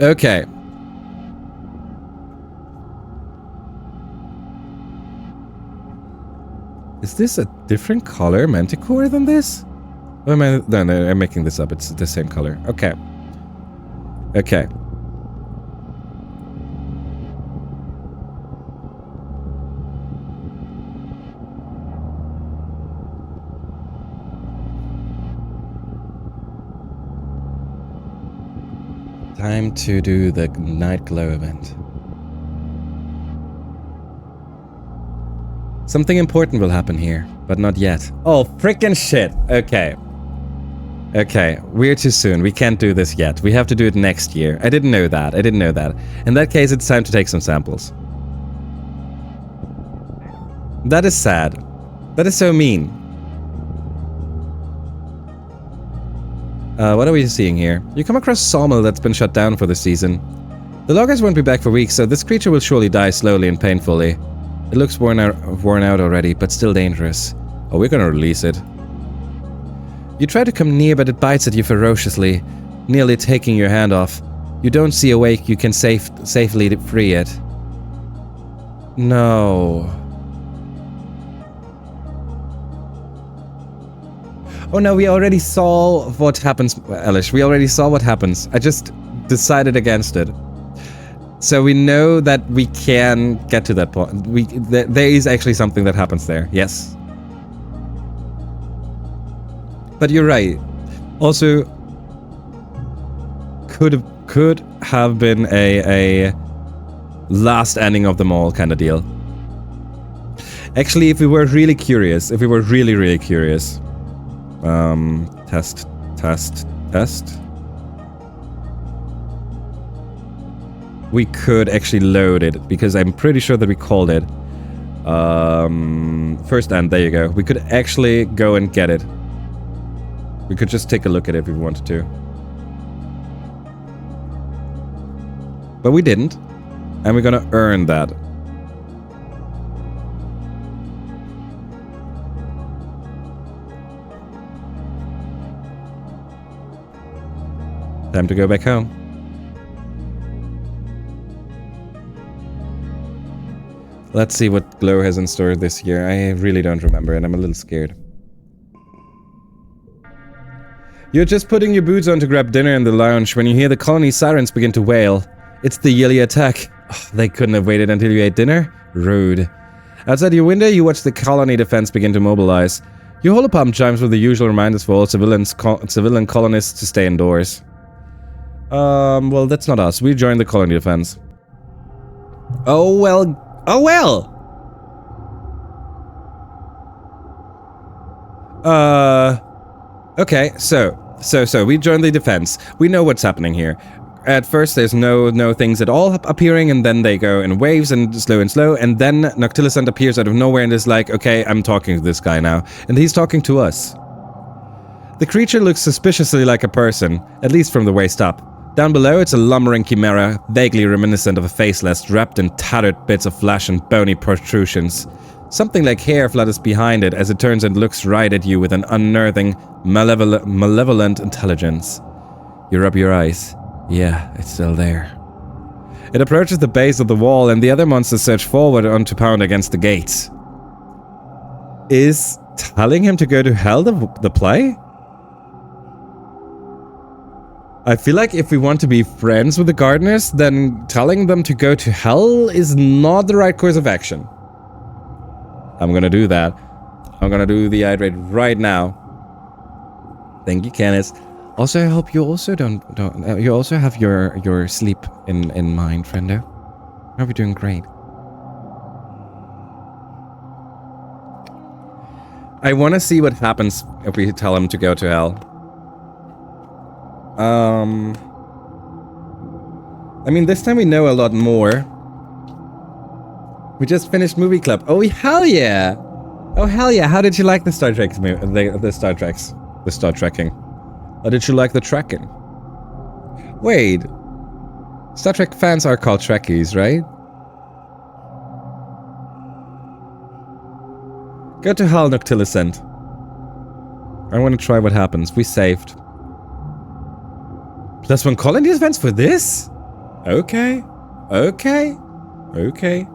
Speaker 1: Okay. Is this a different color manticore than this? Or am I... No, I'm making this up. It's the same color. Okay. Okay. Time to do the night glow event. Something important will happen here, but not yet. Oh, frickin' shit. Okay. Okay, we're too soon. We can't do this yet. We have to do it next year. I didn't know that. In that case, it's time to take some samples. That is sad. That is so mean. What are we seeing here? You come across a sawmill that's been shut down for the season. The loggers won't be back for weeks, so this creature will surely die slowly and painfully. It looks worn out already, but still dangerous. Oh, we're gonna release it. You try to come near, but it bites at you ferociously, nearly taking your hand off. You don't see a way you can safely free it. No. Oh no, we already saw what happens, Elish. We already saw what happens. I just decided against it. So we know that we can get to that point. There is actually something that happens there. Yes. But you're right. Also, could have been a last ending of them all kind of deal. Actually, if we were really curious, if we were really curious, test. We could actually load it, because I'm pretty sure that we called it. First end, there you go. We could actually go and get it. We could just take a look at it if we wanted to. But we didn't. And we're gonna earn that. Time to go back home. Let's see what Glow has in store this year. I really don't remember, and I'm a little scared. You're just putting your boots on to grab dinner in the lounge when you hear the colony sirens begin to wail. It's the yearly attack. Oh, they couldn't have waited until you ate dinner? Rude. Outside your window, you watch the colony defense begin to mobilize. Your holopalm chimes with the usual reminders for all civilian colonists to stay indoors. Well, that's not us. We joined the colony defense. Oh well. Oh well! Okay, so we joined the defense. We know what's happening here.
Speaker 2: At first, there's no things at all appearing, and then they go in waves and slow, and then Noctilucent appears out of nowhere and is like, okay, I'm talking to this guy now. And he's talking to us. The creature looks suspiciously like a person, at least from the waist up. Down below, it's a lumbering chimera, vaguely reminiscent of a faceless, wrapped in tattered bits of flesh and bony protrusions. Something like hair flutters behind it as it turns and looks right at you with an unnerving, malevolent intelligence. You rub your eyes. Yeah, it's still there. It approaches the base of the wall, and the other monsters surge forward on to pound against the gates. Is telling him to go to hell the play? I feel like if we want to be friends with the gardeners, then telling them to go to hell is not the right course of action. I'm gonna do that. I'm gonna do the IWATE right now. Thank you, Kenneth. Also, I hope you also you also have your sleep in mind, friendo. I hope you're doing great. I want to see what happens if we tell him to go to hell. I mean, this time we know a lot more. We just finished movie club. Oh, hell yeah! Oh, hell yeah! How did you like the Star Trek the Star Trekking? Or did you like the Trekking? Wait. Star Trek fans are called Trekkies, right? Go to hell, Noctilucent. I want to try what happens. We saved. +1 colony events for this? Okay. Okay. Okay.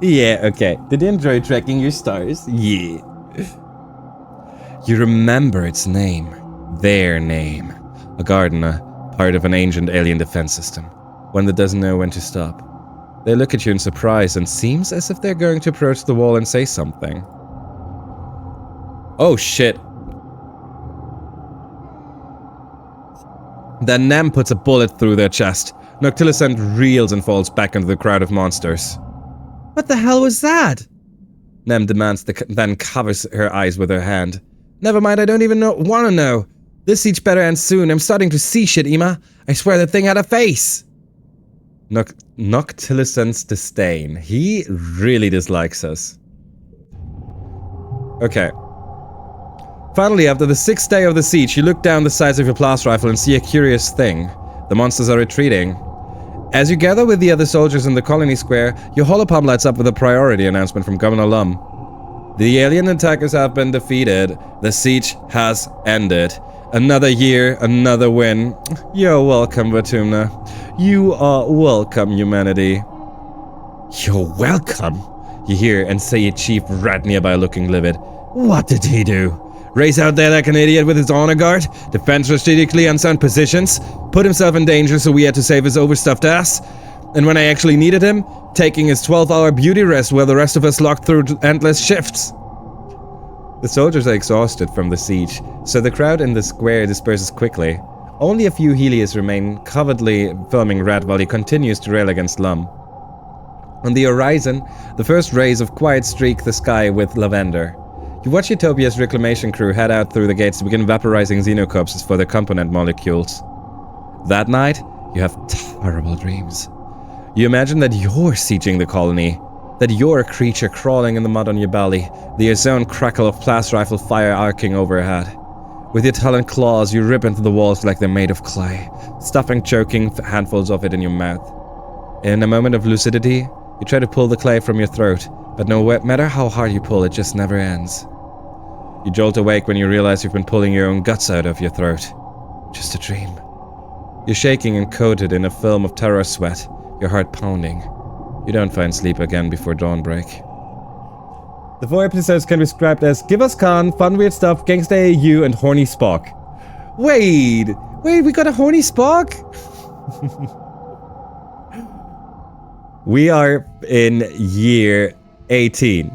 Speaker 2: Yeah, okay. Did you enjoy tracking your stars? Yeah. You remember its name. Their name. A gardener, part of an ancient alien defense system. One that doesn't know when to stop. They look at you in surprise and seems as if they're going to approach the wall and say something. Oh shit. Then Nem puts a bullet through their chest. Noctilucent reels and falls back into the crowd of monsters. What the hell was that? Nem demands, then covers her eyes with her hand. Never mind, I don't even want to know. This siege better end soon. I'm starting to see shit, Ima. I swear that thing had a face. Noctilucent's disdain. He really dislikes us. Okay. Finally, after the 6th day of the siege, you look down the sights of your blast rifle and see a curious thing. The monsters are retreating. As you gather with the other soldiers in the colony square, your holopalm lights up with a priority announcement from Governor Lum. The alien attackers have been defeated. The siege has ended. Another year, another win. You're welcome, Vertumna. You are welcome, humanity. You're welcome, you hear and say a chief right nearby looking livid. What did he do? Race out there like an idiot with his honor guard? Defend strategically unsound positions? Put himself in danger so we had to save his overstuffed ass? And when I actually needed him, taking his 12-hour beauty rest while the rest of us locked through endless shifts. The soldiers are exhausted from the siege, so the crowd in the square disperses quickly. Only a few Helios remain, covertly filming Rat while he continues to rail against Lum. On the horizon, the first rays of quiet streak the sky with lavender. You watch Utopia's reclamation crew head out through the gates to begin vaporizing xenocorpses for their component molecules. That night, you have terrible dreams. You imagine that you're sieging the colony, that you're a creature crawling in the mud on your belly, the ozone crackle of blast rifle fire arcing overhead. With your taloned claws, you rip into the walls like they're made of clay, stuffing choking handfuls of it in your mouth. In a moment of lucidity, you try to pull the clay from your throat, but no matter how hard you pull, it just never ends. You jolt awake when you realize you've been pulling your own guts out of your throat. Just a dream. You're shaking and coated in a film of terror sweat, your heart pounding. You don't find sleep again before dawnbreak. The 4 episodes can be described as Give Us Khan, Fun Weird Stuff, Gangsta AU, and Horny Spock. Wait, we got a Horny Spock? We are in year 18.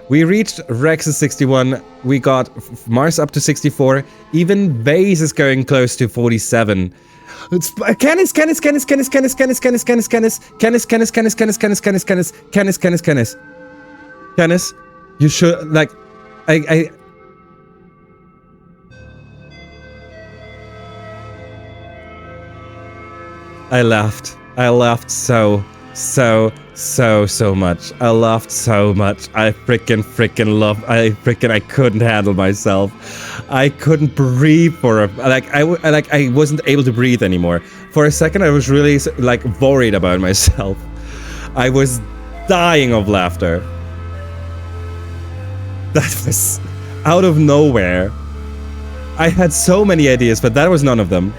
Speaker 2: We reached Rex's 61, we got Mars up to 64, even Vase is going close to 47. It's Canis, you should, like,
Speaker 1: I laughed. I laughed so much. I laughed so much. I freaking loved. I couldn't handle myself. I couldn't breathe for a I wasn't able to breathe anymore. For a second, I was really like worried about myself. I was dying of laughter. That was out of nowhere. I had so many ideas, but that was none of them.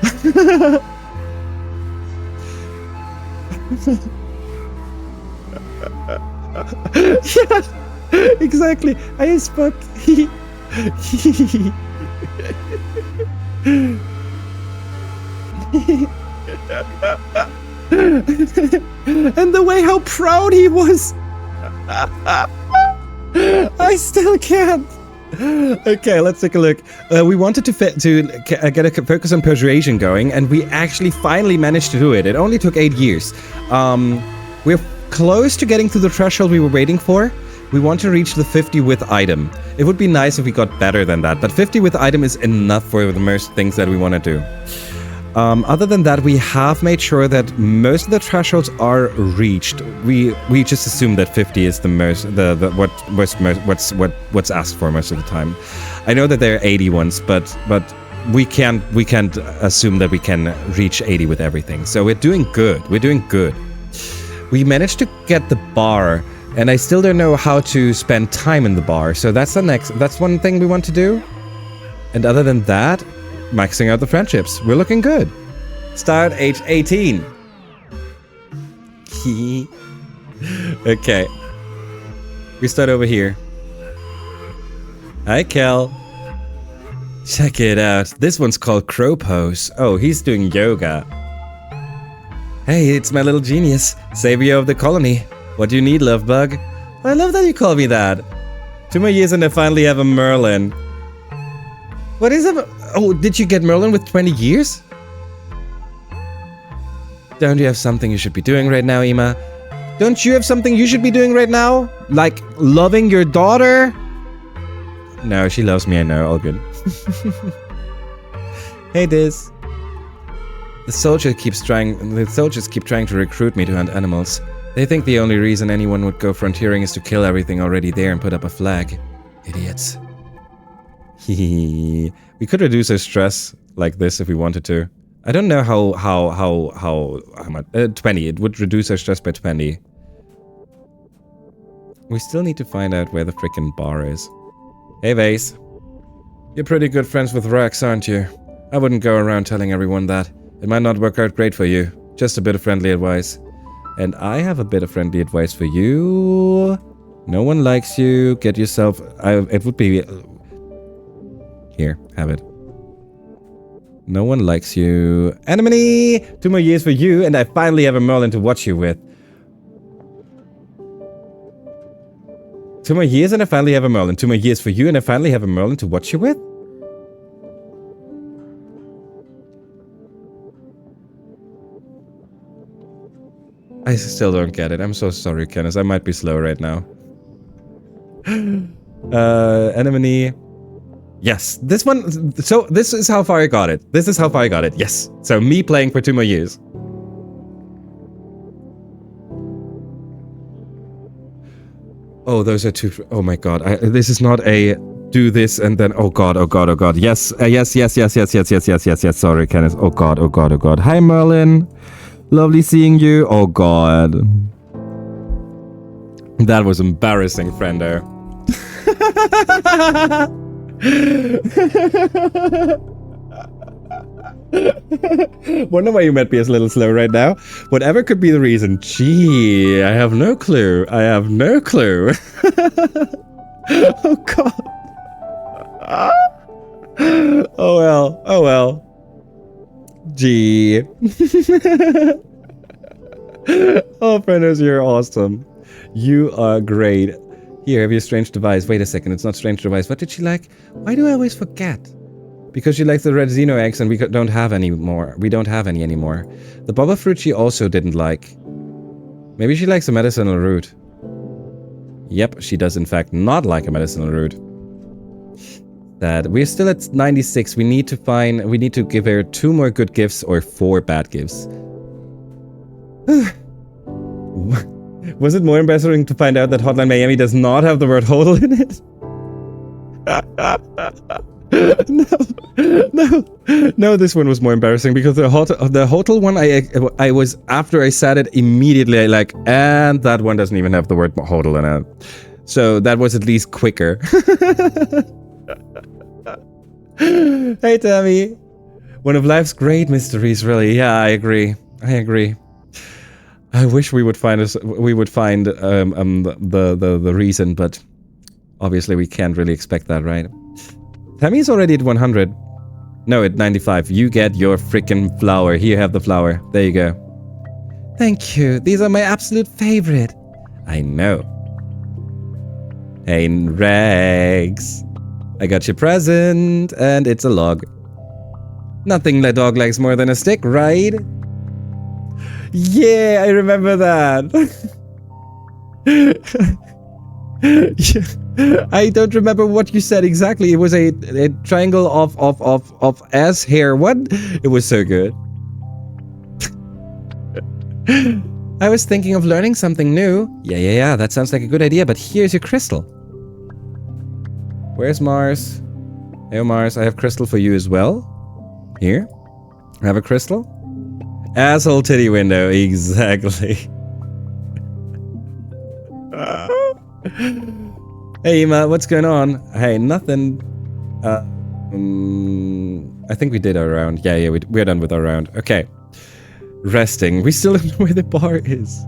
Speaker 1: Yeah, exactly. I spoke. And the way how proud he was. I still can't. Okay, let's take a look. We wanted to get a focus on persuasion going, and we actually finally managed to do it. It only took 8 years. We're close to getting to the threshold we were waiting for. We want to reach the 50 with item. It would be nice if we got better than that, but 50 with item is enough for the most things that we want to do. Other than that, we have made sure that most of the thresholds are reached. We just assume that 50 is the most what's asked for most of the time. I know that there are 80 ones, but we can't assume that we can reach 80 with everything. So we're doing good. We're doing good. We managed to get the bar, and I still don't know how to spend time in the bar. So that's one thing we want to do. And other than that, maxing out the friendships. We're looking good. Start age 18. Okay. We start over here. Hi, Kel. Check it out. This one's called Crow Pose. Oh, he's doing yoga. Hey, it's my little genius. Savior of the colony. What do you need, love bug? I love that you call me that. 2 more years and I finally have a Merlin. What is it? Oh, did you get Merlin with 20 years? Don't you have something you should be doing right now, Ima? Don't you have something you should be doing right now? Like loving your daughter? No, she loves me, I know. All good. Hey, Diz. The soldiers keep trying to recruit me to hunt animals. They think the only reason anyone would go frontiering is to kill everything already there and put up a flag. Idiots. We could reduce our stress like this if we wanted to. I don't know how much. 20. It would reduce our stress by 20. We still need to find out where the frickin' bar is. Hey, Vase. You're pretty good friends with Rex, aren't you? I wouldn't go around telling everyone that. It might not work out great for you. Just a bit of friendly advice. And I have a bit of friendly advice for you. No one likes you. Get yourself... it would be... Here, have it. No one likes you. Anemone! 2 more years for you, and I finally have a Merlin to watch you with. 2 more years and I finally have a Merlin. 2 more years for you, and I finally have a Merlin to watch you with? I still don't get it. I'm so sorry, Kenneth. I might be slow right now. Anemone. Yes, this one. So this is how far I got it. This is how far I got it. Yes. So me playing for 2 more years. Oh, those are 2. Oh my god. This is not a do this and then. Oh god. Oh god. Oh god. Yes. Yes. Sorry, Kenneth. Oh god. Oh god. Oh god. Hi, Merlin. Lovely seeing you. Oh god. That was embarrassing, friendo. Wonder why you might be a little slow right now. Whatever could be the reason. Gee, I have no clue. I have no clue. Oh god. Oh well. Oh well. Gee. Oh, friendos, you're awesome. You are great. Here, have your strange device. Wait a second, it's not strange device. What did she like? Why do I always forget? Because she likes the red Xeno eggs and we don't have any more. We don't have any anymore. The Boba fruit she also didn't like. Maybe she likes a medicinal root. Yep, she does in fact not like a medicinal root. That we're still at 96. We need to give her 2 more good gifts or 4 bad gifts. Was it more embarrassing to find out that Hotline Miami does not have the word HODL in it? No, this one was more embarrassing because the HODL one, I was, after I said it immediately, and that one doesn't even have the word HODL in it. So that was at least quicker. Hey, Tammy. One of life's great mysteries, really. Yeah, I agree. I wish we would find the reason, but obviously we can't really expect that, right? Tammy's already at 100. No, at 95. You get your freaking flower. Here, have the flower. There you go. Thank you. These are my absolute favorite. I know. Hey, Rex. I got your present, and it's a log. Nothing the dog likes more than a stick, right? Yeah, I remember that. I don't remember what you said exactly. It was a triangle of ass hair. What? It was so good. I was thinking of learning something new. Yeah. That sounds like a good idea, but here's your crystal. Where's Mars? Hey, Mars, I have crystal for you as well. Here. I have a crystal. Asshole titty window. Exactly. Hey, Ema, what's going on? Hey, nothing. I think we did our round. Yeah, we're done with our round. Okay. Resting. We still don't know where the bar is.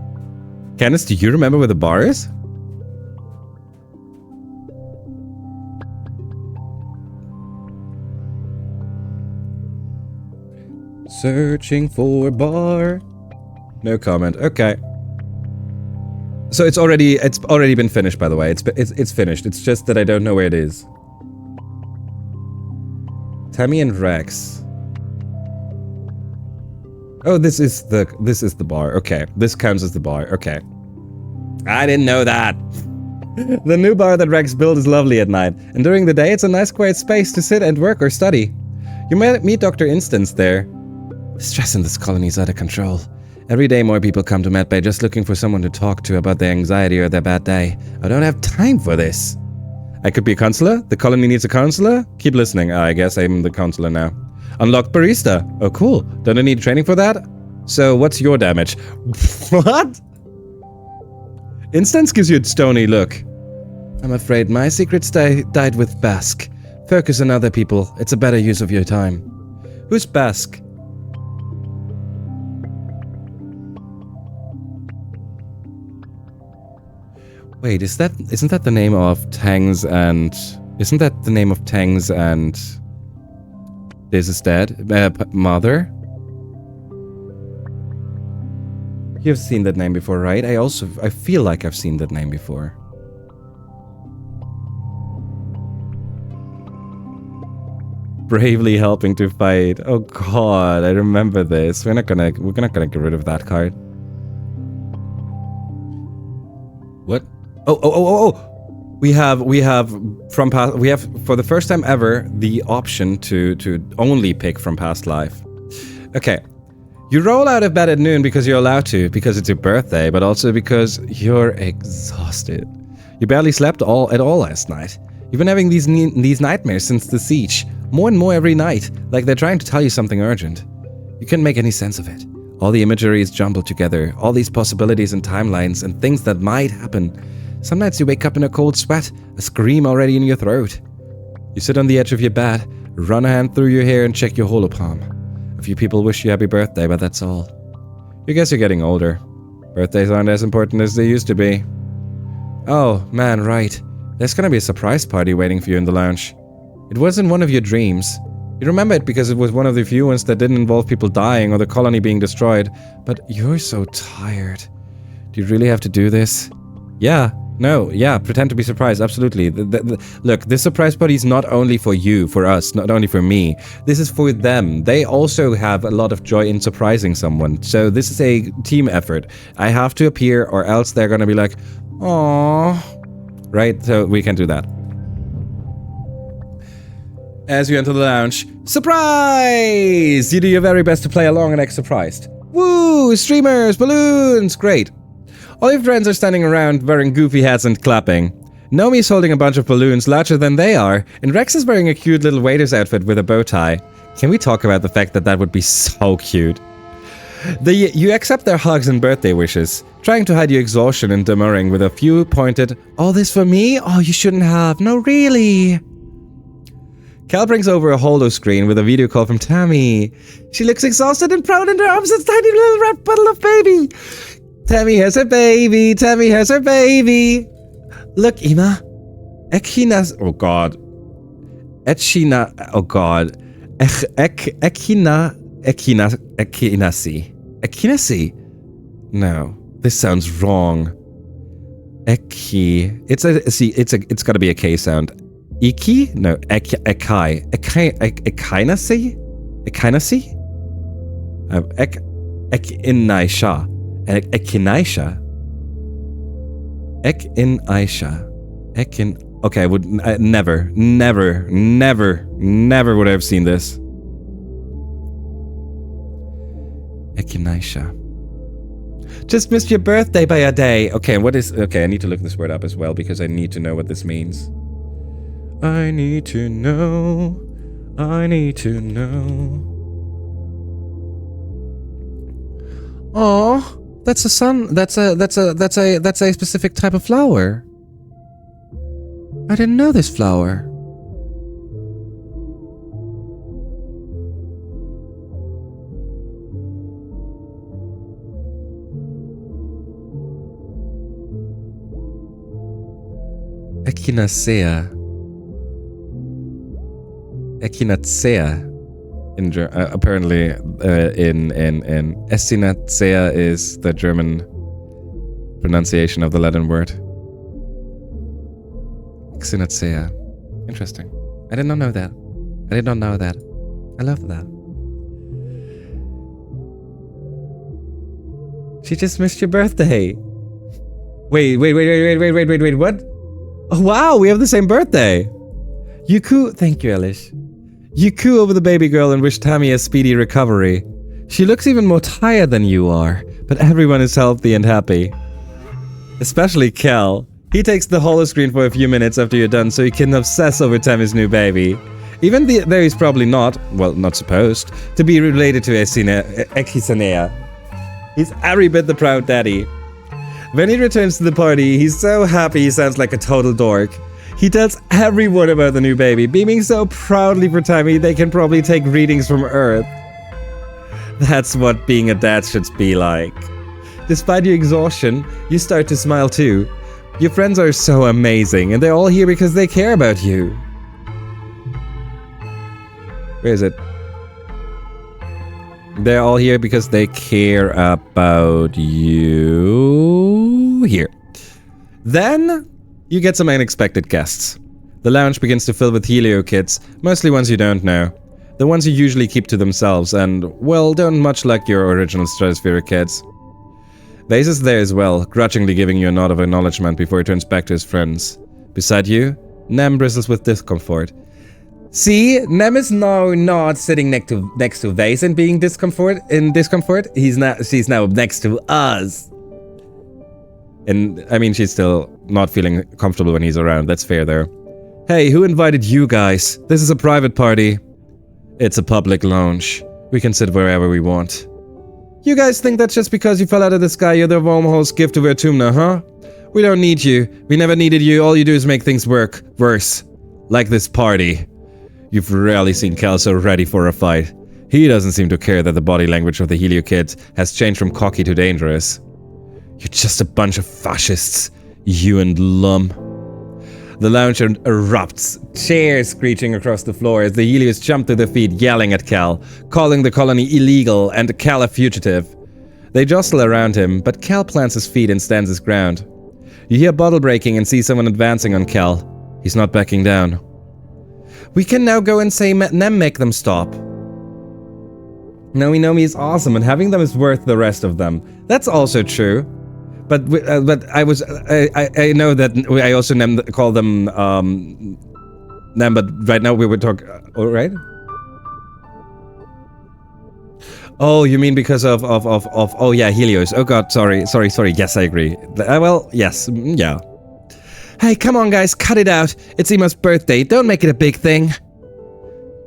Speaker 1: Candace, do you remember where the bar is? Searching for bar. No comment. Okay. So it's already been finished, by the way. It's finished. It's just that I don't know where it is. Tammy and Rex. Oh, this is the bar. Okay. This counts as the bar. Okay. I didn't know that. The new bar that Rex built is lovely at night, and during the day it's a nice quiet space to sit and work or study. You might meet Dr. Instance there. The stress in this colony is out of control. Every day more people come to Medbay just looking for someone to talk to about their anxiety or their bad day. I don't have time for this. I could be a counselor? The colony needs a counselor? Keep listening. I guess I'm the counselor now. Unlocked barista. Oh, cool. Don't I need training for that? So, what's your damage? What? Instance gives you a stony look. I'm afraid my secrets died with Basque. Focus on other people. It's a better use of your time. Who's Basque? Wait, isn't that the name of Tangs and... Isn't that the name of Tangs and... This is dead? Mother? You've seen that name before, right? I feel like I've seen that name before. Bravely helping to fight. Oh god, I remember this. We're not gonna get rid of that card. What? Oh! We have for the first time ever the option to only pick from past life. Okay. You roll out of bed at noon because you're allowed to, because it's your birthday, but also because you're exhausted. You barely slept at all last night. You've been having these nightmares since the siege, more and more every night, like they're trying to tell you something urgent. You can't make any sense of it. All the imagery is jumbled together, all these possibilities and timelines and things that might happen. Some nights you wake up in a cold sweat, a scream already in your throat. You sit on the edge of your bed, run a hand through your hair and check your holopalm. A few people wish you happy birthday, but that's all. You guess you're getting older. Birthdays aren't as important as they used to be. Oh, man, right. There's gonna be a surprise party waiting for you in the lounge. It wasn't one of your dreams. You remember it because it was one of the few ones that didn't involve people dying or the colony being destroyed. But you're so tired. Do you really have to do this? Yeah. No, yeah, pretend to be surprised, absolutely. Look, this surprise party is not only for you, for us, not only for me. This is for them. They also have a lot of joy in surprising someone. So this is a team effort. I have to appear or else they're gonna be like, aww. Right? So we can do that. As you enter the lounge, surprise! You do your very best to play along and act surprised. Woo! Streamers! Balloons! Great. All your friends are standing around wearing goofy hats and clapping. Nomi's holding a bunch of balloons larger than they are, and Rex is wearing a cute little waiter's outfit with a bow tie. Can we talk about the fact that that would be so cute? You accept their hugs and birthday wishes, trying to hide your exhaustion and demurring with a few pointed, "All this for me? Oh, you shouldn't have. No, really." Cal brings over a holo screen with a video call from Tammy. She looks exhausted and proud in her arms a tiny little red bottle of baby. Tammy has her baby. Tammy has her baby. Look, Ima. Ekinas. Oh God. Echina. Oh God. Ekinasi. Ekinasi. No, this sounds wrong. It's got to be a K sound. Iki? No, ekai. Ekinasi? Ekinasi? Ekinaisha. Ekinaisha. Ekinaisha. Ekin. Okay, I would never would I have seen this. Ekinaisha. Just missed your birthday by a day. Okay, what is... Okay, I need to look this word up as well because I need to know what this means. I need to know. I need to know. Oh, that's a sun. That's a specific type of flower. I didn't know this flower. Echinacea. Echinacea. Apparently, in Echinacea is the German pronunciation of the Latin word. Echinacea. Interesting. I did not know that. I did not know that. I love that. She just missed your birthday. Wait, what? Oh, wow, we have the same birthday. You thank you, Elish. You coo over the baby girl and wish Tammy a speedy recovery. She looks even more tired than you are, but everyone is healthy and happy. Especially Kel. He takes the holoscreen for a few minutes after you're done so he can obsess over Tammy's new baby. Even though he's probably not, well, not supposed, to be related to Echinacea. He's every bit the proud daddy. When he returns to the party, he's so happy he sounds like a total dork. He tells everyone about the new baby, beaming so proudly for Tammy they can probably take readings from Earth. That's what being a dad should be like. Despite your exhaustion, you start to smile too. Your friends are so amazing, and they're all here because they care about you. Where is it? They're all here because they care about you. Here. Then, you get some unexpected guests. The lounge begins to fill with Helio kids, mostly ones you don't know. The ones you usually keep to themselves and, well, don't much like your original Stratospheric kids. Vase is there as well, grudgingly giving you a nod of acknowledgement before he turns back to his friends. Beside you, Nem bristles with discomfort. See, Nem is now not sitting next to Vase and being discomfort. She's now next to us. And I mean, she's still not feeling comfortable when he's around. That's fair there. Hey, who invited you guys? This is a private party. It's a public lounge. We can sit wherever we want. You guys think that's just because you fell out of the sky, you're the wormhole's gift to Vertumna, huh? We don't need you. We never needed you. All you do is make things worse. Like this party. You've rarely seen Cal so ready for a fight. He doesn't seem to care that the body language of the Helio kids has changed from cocky to dangerous. You're just a bunch of fascists, you and Lum. The lounge erupts, chairs screeching across the floor as the Helios jump to their feet yelling at Cal, calling the colony illegal and Cal a fugitive. They jostle around him, but Cal plants his feet and stands his ground. You hear bottle breaking and see someone advancing on Cal. He's not backing down. We can now go and say Nem make them stop. Nomi is awesome and having them is worth the rest of them. That's also true. But I know that I also call them Nem, but right now we would talk. All right. Oh, you mean because of oh yeah, Helios. Oh god, sorry. Yes, I agree. Well, yes, yeah. Hey, come on guys, cut it out. It's Ima's birthday, don't make it a big thing.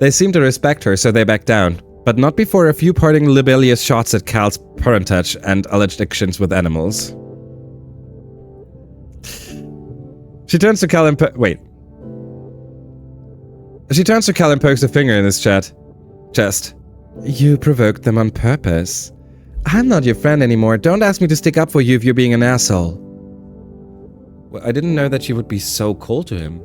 Speaker 1: They seem to respect her, so they back down. But not before a few parting libellous shots at Cal's parentage and alleged actions with animals. She turns to Cal and She turns to Cal and pokes a finger in his chest. You provoked them on purpose. I'm not your friend anymore. Don't ask me to stick up for you if you're being an asshole. Well, I didn't know that she would be so cold to him.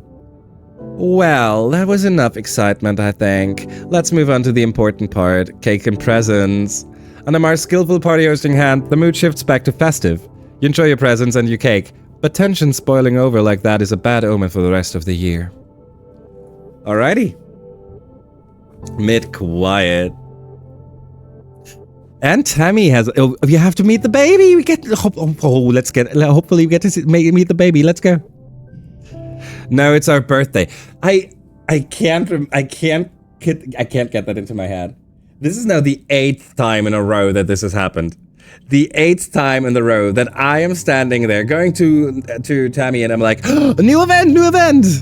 Speaker 1: Well, that was enough excitement, I think. Let's move on to the important part, cake and presents. Under Mars' skillful party hosting hand, the mood shifts back to festive. You enjoy your presents and your cake, but tension spoiling over like that is a bad omen for the rest of the year. Alrighty. Mid-quiet. And Tammy has... Oh, you have to meet the baby! We get... let's get... Hopefully we get to meet the baby. Let's go. No, it's our birthday. I can't get that into my head. This is now the 8th time in a row that this has happened. The 8th time in a row that I am standing there going to Tammy and I'm like, oh, new event!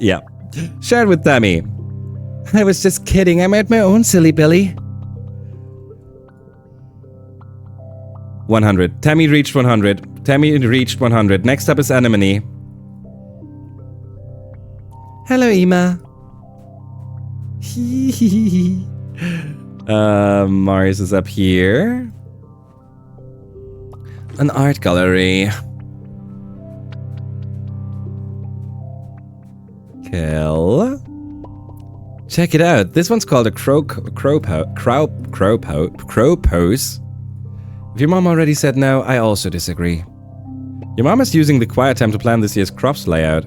Speaker 1: Yeah. Shared with Tammy. I was just kidding. I made my own silly Billy. 100. Tammy reached 100. Tammy reached 100. Next up is Anemone. Hello, Ima. Mars is up here. An art gallery. Kill. Check it out. This one's called a crow pose. If your mom already said no, I also disagree. Your mom is using the quiet time to plan this year's crops layout.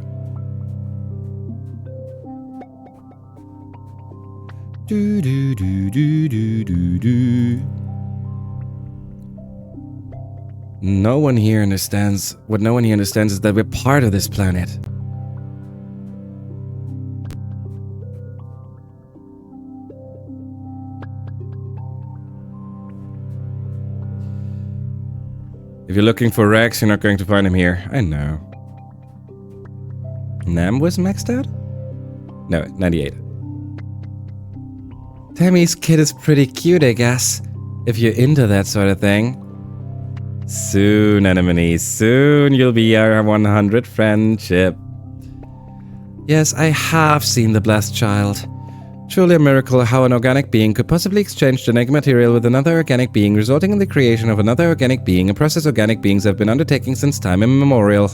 Speaker 1: No one here understands. What no one here understands is that we're part of this planet. If you're looking for Rex, you're not going to find him here. I know. Nam was maxed out? No, 98. Tammy's kid is pretty cute, I guess. If you're into that sort of thing. Soon, Anemone. Soon you'll be our 100 friendship. Yes, I have seen the blessed child. Truly a miracle how an organic being could possibly exchange genetic material with another organic being, resulting in the creation of another organic being, a process organic beings have been undertaking since time immemorial.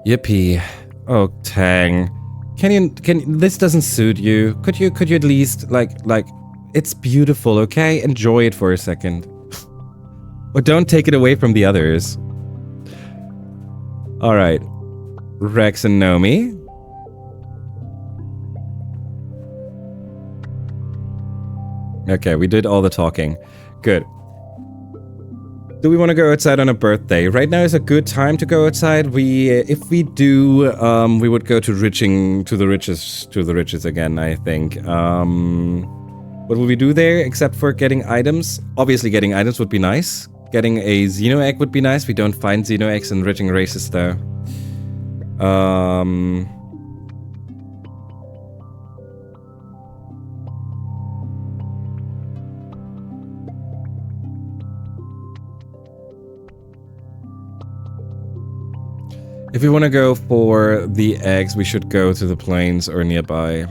Speaker 1: Yippee. Oh, Tang. This doesn't suit you. Could you at least, like, it's beautiful, okay? Enjoy it for a second. Or don't take it away from the others. Alright. Rex and Nomi. Okay, we did all the talking. Good. Do we want to go outside on a birthday? Right now is a good time to go outside. If we do, we would go to the riches again, I think. What will we do there except for getting items? Obviously getting items would be nice. Getting a Xeno egg would be nice. We don't find Xeno eggs in enriching races though. If we want to go for the eggs, we should go to the plains or nearby.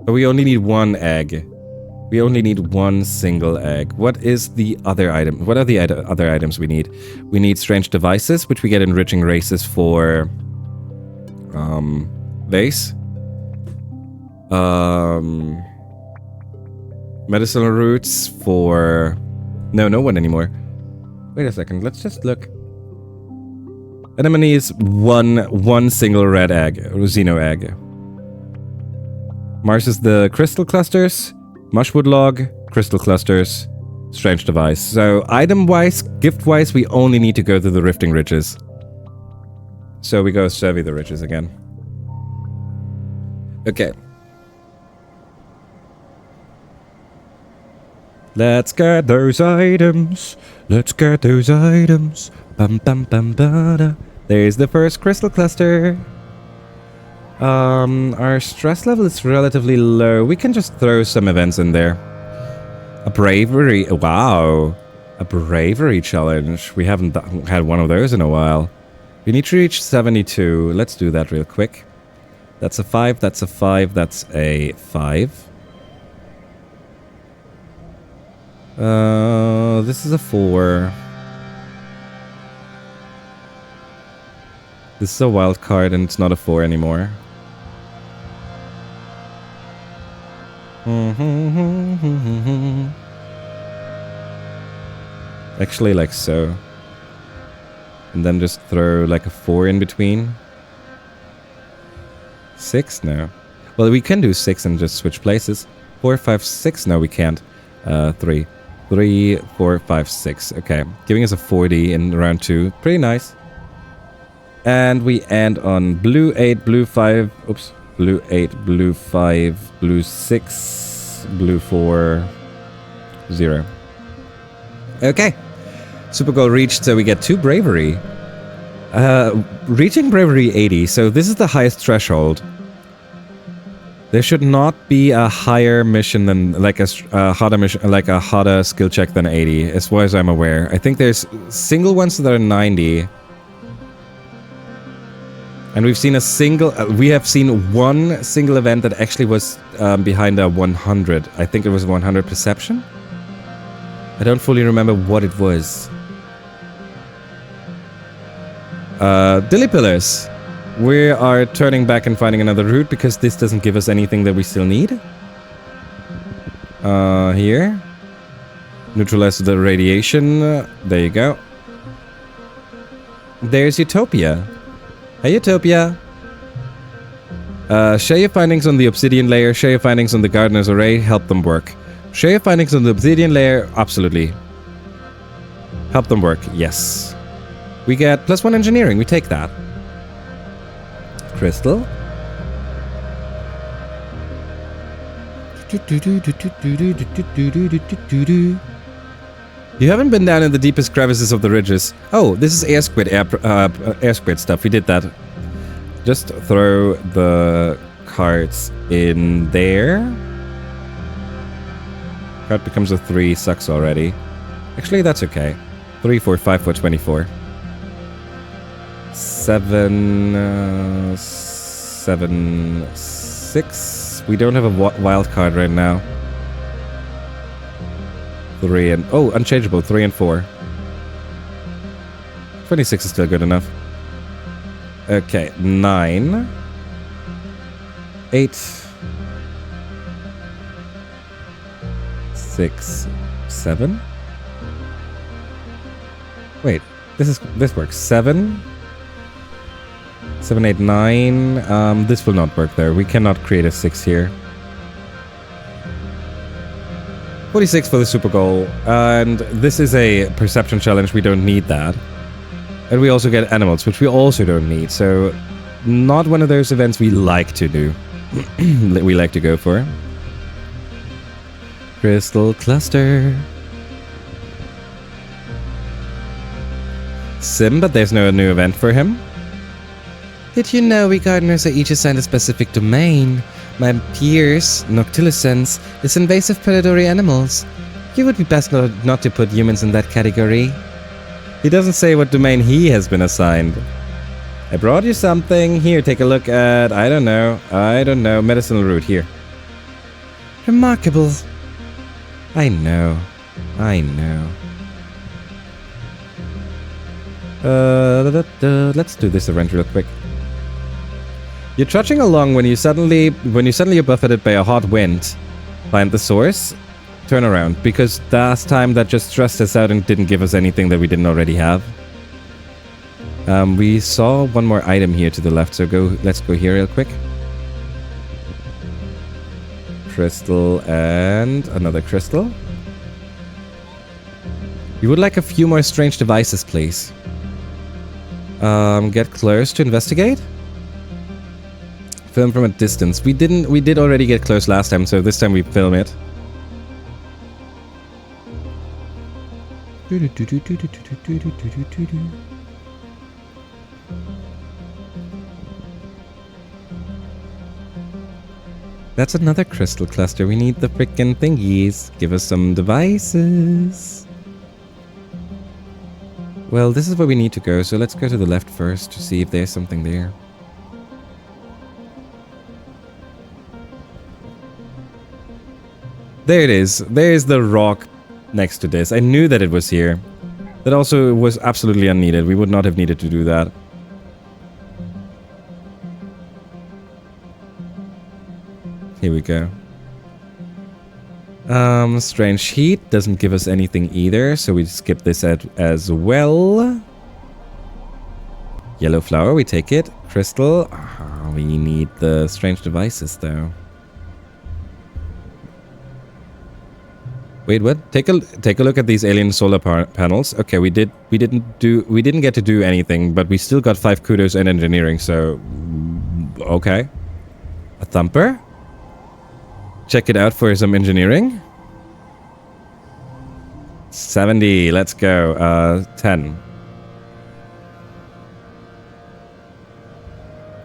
Speaker 1: But we only need one egg. We only need one single egg. What is the other item? What are the other items we need? We need strange devices, which we get enriching races for... vase. Medicinal roots for... No one anymore. Wait a second, let's just look. Anemone is one single red egg, or Xeno egg. Mars is the crystal clusters, mushwood log, crystal clusters, strange device. So item-wise, gift-wise, we only need to go to the rifting riches. So we go survey the riches again. Okay.
Speaker 2: Let's get those items. Let's get those items. Bum bum bum ba. There's the first crystal cluster. Our stress level is relatively low. We can just throw some events in there. A bravery. Wow. A bravery challenge. We haven't had one of those in a while. We need to reach 72. Let's do that real quick. That's a 5. That's a 5. That's a 5. This is a 4. This is a wild card and it's not a 4 anymore. Actually, like so. And then just throw like a 4 in between. 6? No. Well, we can do 6 and just switch places. 4, 5, 6? No, we can't. 3. 3, 4, 5, 6. Okay. Giving us a 40 in round 2. Pretty nice. And we end on blue 8, blue 5. Oops. Blue 8, blue 5, blue 6, blue 4, 0. Okay. Super goal reached, so we get 2 bravery. Reaching bravery 80, so this is the highest threshold. There should not be a higher mission than like a harder mission, like a harder skill check than 80, as far as I'm aware. I think there's single ones that are 90. And we've seen we have seen one single event that actually was behind a 100. I think it was 100 perception. I don't fully remember what it was. Dilly Pillars. We are turning back and finding another route because this doesn't give us anything that we still need. Here. Neutralize the radiation. There you go. There's Utopia. Hey, Utopia. Share your findings on the obsidian layer. Share your findings on the gardener's array. Help them work. Share your findings on the obsidian layer. Absolutely. Help them work. Yes. We get +1 engineering. We take that. Crystal. You haven't been down in the deepest crevices of the ridges. Oh, this is air squid stuff. We did that. Just throw the cards in there. Card becomes a 3. Sucks already. Actually, that's okay. 3, 4, 5, 4, 24. 7, 7, 6. We don't have a wild card right now. 3 and... Oh, unchangeable. 3 and 4. 26 is still good enough. Okay, 9. 8. 6, 7. Wait, this works. 7. 7, 8, 9. This will not work there. We cannot create a 6 here. 46 for the super goal. And this is a perception challenge. We don't need that. And we also get animals, which we also don't need. So, not one of those events we like to do. We like to go for. Crystal cluster. Sim, but there's no new event for him. Did you know we gardeners are each assigned a specific domain? My peers, Noctilucens, is invasive predatory animals. You would be best not to put humans in that category. He doesn't say what domain he has been assigned. I brought you something. Here, take a look at, I don't know, medicinal root here. Remarkable. I know. Let's do this event real quick. You're trudging along when you suddenly are buffeted by a hot wind. Find the source. Turn around, because last time that just stressed us out and didn't give us anything that we didn't already have. We saw one more item here to the left, so let's go here real quick. Crystal and another crystal. We would like a few more strange devices, please. Get close to investigate. Film from a distance. We did already get close last time, so this time we film it. That's another crystal cluster. We need the frickin' thingies. Give us some devices. Well, this is where we need to go, so let's go to the left first to see if there's something there. There it is. There's the rock next to this. I knew that it was here. That also was absolutely unneeded. We would not have needed to do that. Here we go. Strange heat doesn't give us anything either, so we skip this as well. Yellow flower, we take it. Crystal, we need the strange devices though. Wait, what? Take a look at these alien solar panels. Okay, we didn't get to do anything, but we still got 5 kudos in engineering, so okay. A thumper? Check it out for some engineering. 70, let's go. 10.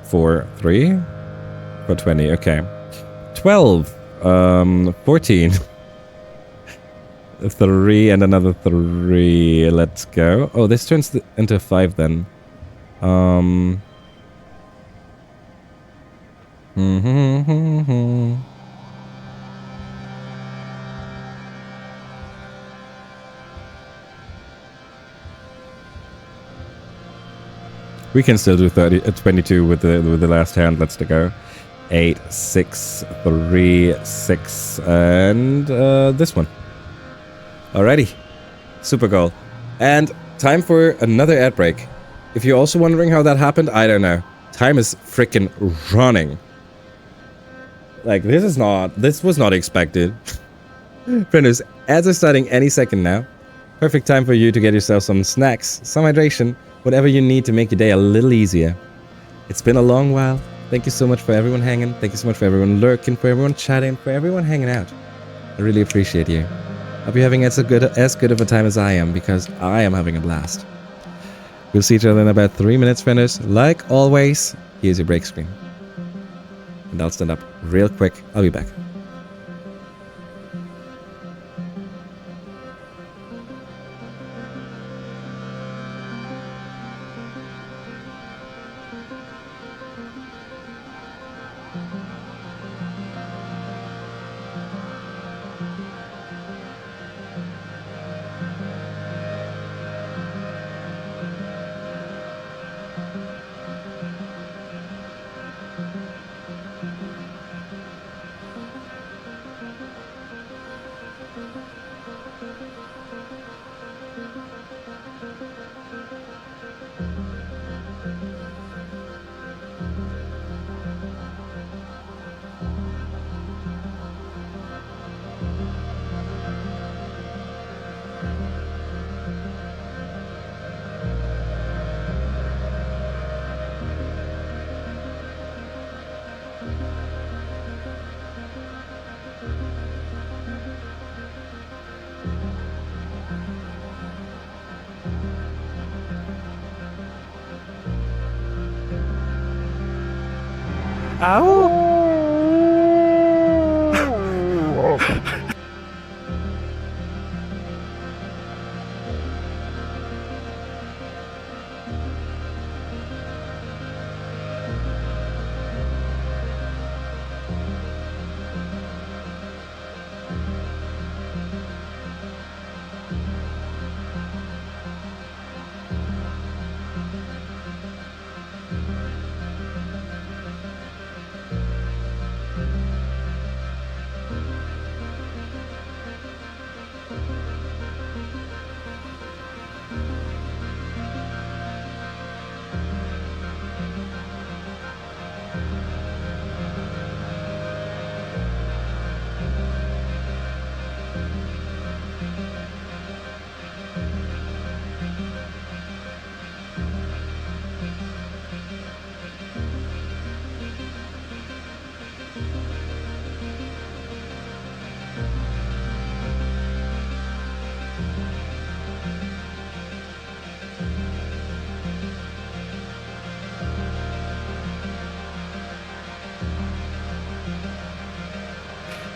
Speaker 2: 4, 3. For 20, okay. 12. 14. 3 and another 3. Let's go. Oh, this turns into 5 then. We can still do 22 with the last hand. Let's go. 8, 6, 3, 6, and this one. Alrighty. Super goal. And time for another ad break. If you're also wondering how that happened, I don't know. Time is freaking running. Like, this was not expected. Friends, ads are starting any second now. Perfect time for you to get yourself some snacks, some hydration, whatever you need to make your day a little easier. It's been a long while. Thank you so much for everyone hanging. Thank you so much for everyone lurking, for everyone chatting, for everyone hanging out. I really appreciate you. Hope you're having as good of a time as I am, because I am having a blast. We'll see each other in about 3 minutes, friends. Like always, here's your break screen. And I'll stand up real quick. I'll be back.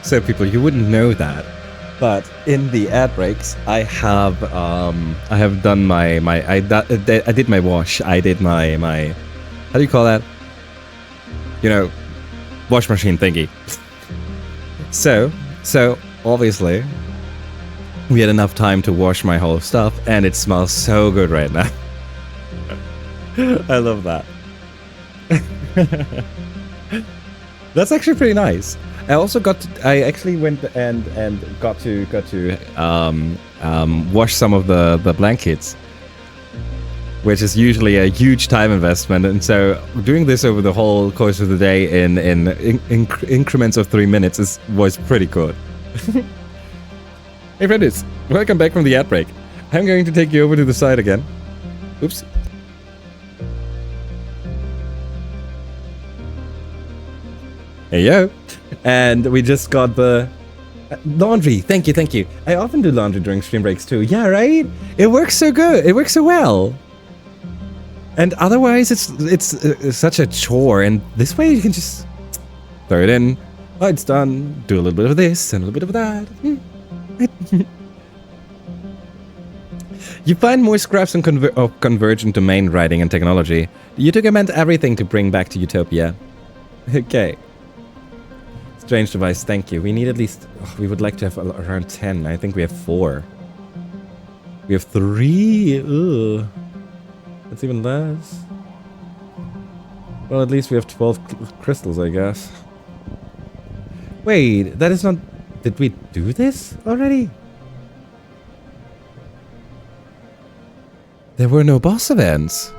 Speaker 1: So people, you wouldn't know that, but in the ad breaks, I have done I did my wash. I did my how do you call that? You know, wash machine thingy. So obviously, we had enough time to wash my whole stuff, and it smells so good right now. I love that. That's actually pretty nice. I actually went and got to wash some of the blankets, which is usually a huge time investment, and so doing this over the whole course of the day in increments of 3 minutes was pretty good. Hey friends, welcome back from the ad break. I'm going to take you over to the side again. Oops. Hey yo. And we just got the laundry. Thank you. I often do laundry during stream breaks too. Yeah, right? It works so good. It works so well. And otherwise, it's such a chore. And this way, you can just throw it in. Oh, it's done. Do a little bit of this and a little bit of that. You find more scraps of convergent domain writing and technology. You document everything to bring back to Utopia. Okay. Strange device, thank you. We need at least... Oh, we would like to have around 10. I think we have 4. We have 3. Ugh. That's even less. Well, at least we have 12 crystals, I guess. Wait, that is not... Did we do this already? There were no boss events.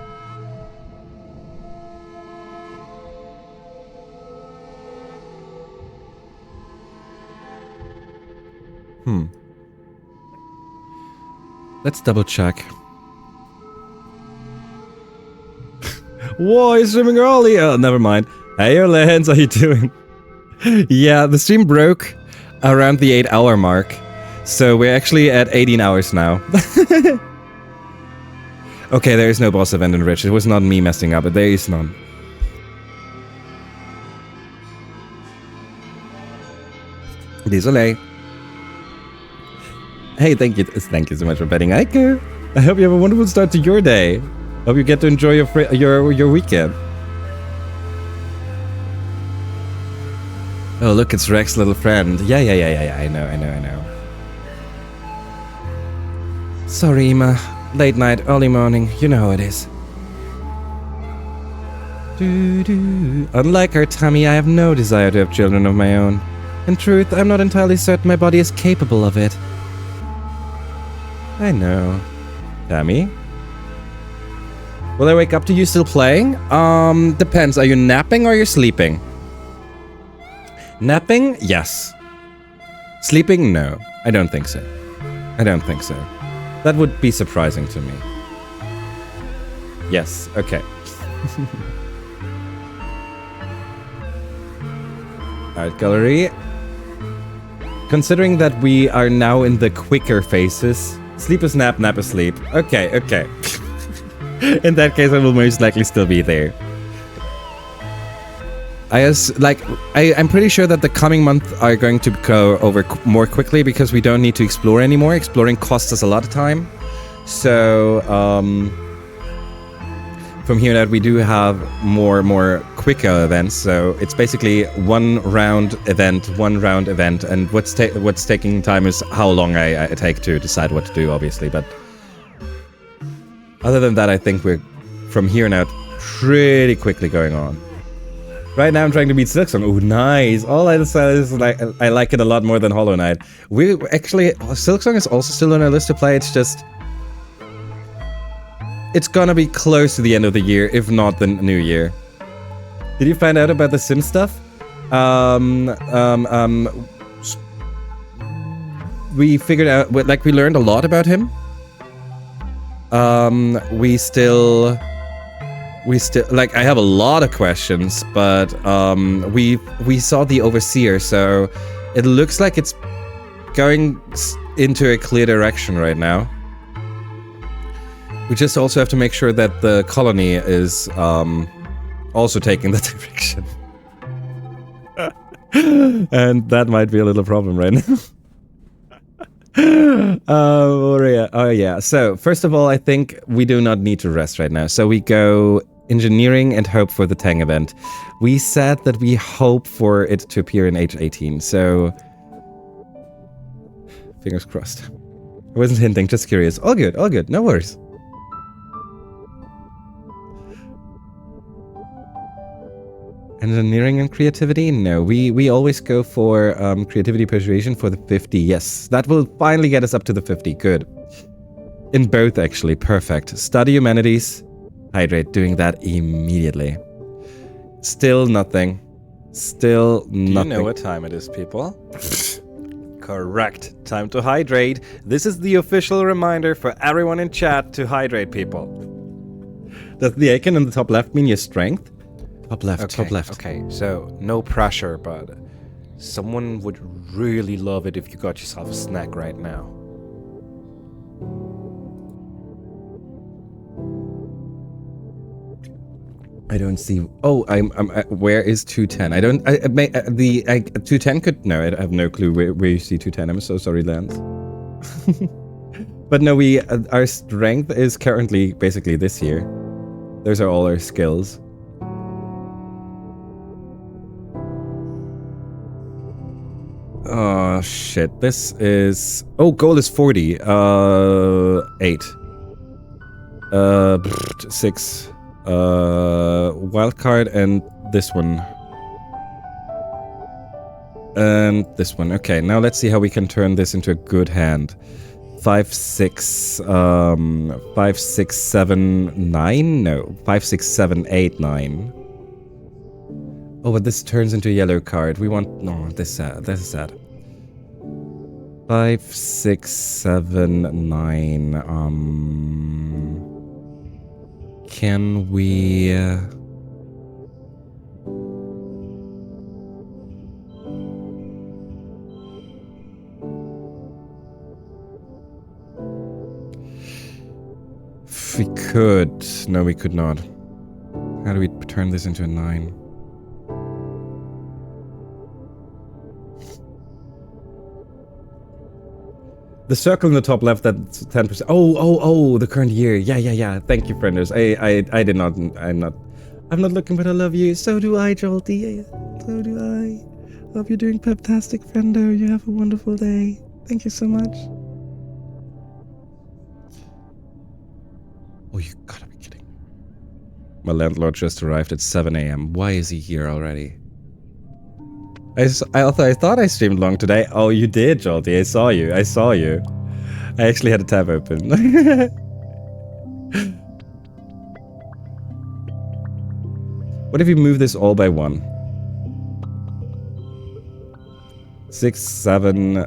Speaker 1: Let's double check. Whoa, you're streaming early! Oh, never mind. Hey, Lance, how you doing? Yeah, the stream broke around the 8-hour mark. So we're actually at 18 hours now. Okay, there is no boss event in Rich. It was not me messing up, but there is none. Désolé. Hey, thank you so much for betting, Aiko. I hope you have a wonderful start to your day. Hope you get to enjoy your weekend. Oh, look, it's Rex's little friend. Yeah. I know. Sorry, Ima. Late night, early morning. You know how it is. Unlike her tummy, I have no desire to have children of my own. In truth, I'm not entirely certain my body is capable of it. I know. Tammy? Will I wake up to you still playing? Depends. Are you napping or are you sleeping? Napping? Yes. Sleeping? No. I don't think so. That would be surprising to me. Yes. Okay. Art gallery. Considering that we are now in the quicker phases, sleep is nap, nap is sleep. Okay. In that case, I will most likely still be there. I'm pretty sure that the coming month are going to go over more quickly because we don't need to explore anymore. Exploring costs us a lot of time. So, from here out, we do have more quicker events. So it's basically one round event, and what's taking time is how long I take to decide what to do, obviously. But other than that, I think we're from here on out pretty quickly going on. Right now, I'm trying to beat Silksong. Oh, nice! All I decided is I like it a lot more than Hollow Knight. We actually Silksong is also still on our list to play. It's just it's gonna be close to the end of the year, if not the new year. Did you find out about the Sim stuff? We figured out, we learned a lot about him. We still, I have a lot of questions, but, we saw the Overseer, so it looks like it's going into a clear direction right now. We just also have to make sure that the colony is, also taking that direction. And that might be a little problem right now. Oh yeah. So first of all, I think we do not need to rest right now. So we go engineering and hope for the Tang event. We said that we hope for it to appear in H18. So fingers crossed. I wasn't hinting, just curious. All good. No worries. Engineering and creativity? No, we always go for creativity persuasion for the 50. Yes, that will finally get us up to the 50. Good. In both, actually. Perfect. Study humanities. Hydrate. Doing that immediately. Still nothing. Still nothing. Do you know what time it is, people? Correct. Time to hydrate. This is the official reminder for everyone in chat to hydrate, people. Does the icon in the top left mean your strength? Top left. Okay, so no pressure, but someone would really love it if you got yourself a snack right now. I don't see. Oh, where is 210? I don't. The 210 could. No, I have no clue where you see 210. I'm so sorry, Lance. But no, our strength is currently basically this here. Those are all our skills. Oh shit, this is... Oh, goal is 40. 8. 6. Wildcard and this one. And this one. Okay, now let's see how we can turn this into a good hand. 5, 6, 5, 6, 7, 9? No, 5, 6, 7, 8, 9. Oh, but this turns into a yellow card. We want... No, this is sad. 5, 6, 7, 9. Can we... We could. No, we could not. How do we turn this into a 9? The circle in the top left, that's 10%. Oh, the current year. Yeah. Thank you, frienders. I'm not looking, but I love you. So do I, Jolty. So do I. Hope you're doing fantastic, friendo. You have a wonderful day. Thank you so much. Oh, you gotta be kidding. My landlord just arrived at 7 a.m. Why is he here already? I thought I streamed long today. Oh, you did, Jolty. I saw you. I actually had a tab open. What if you move this all by 1? 6, 7,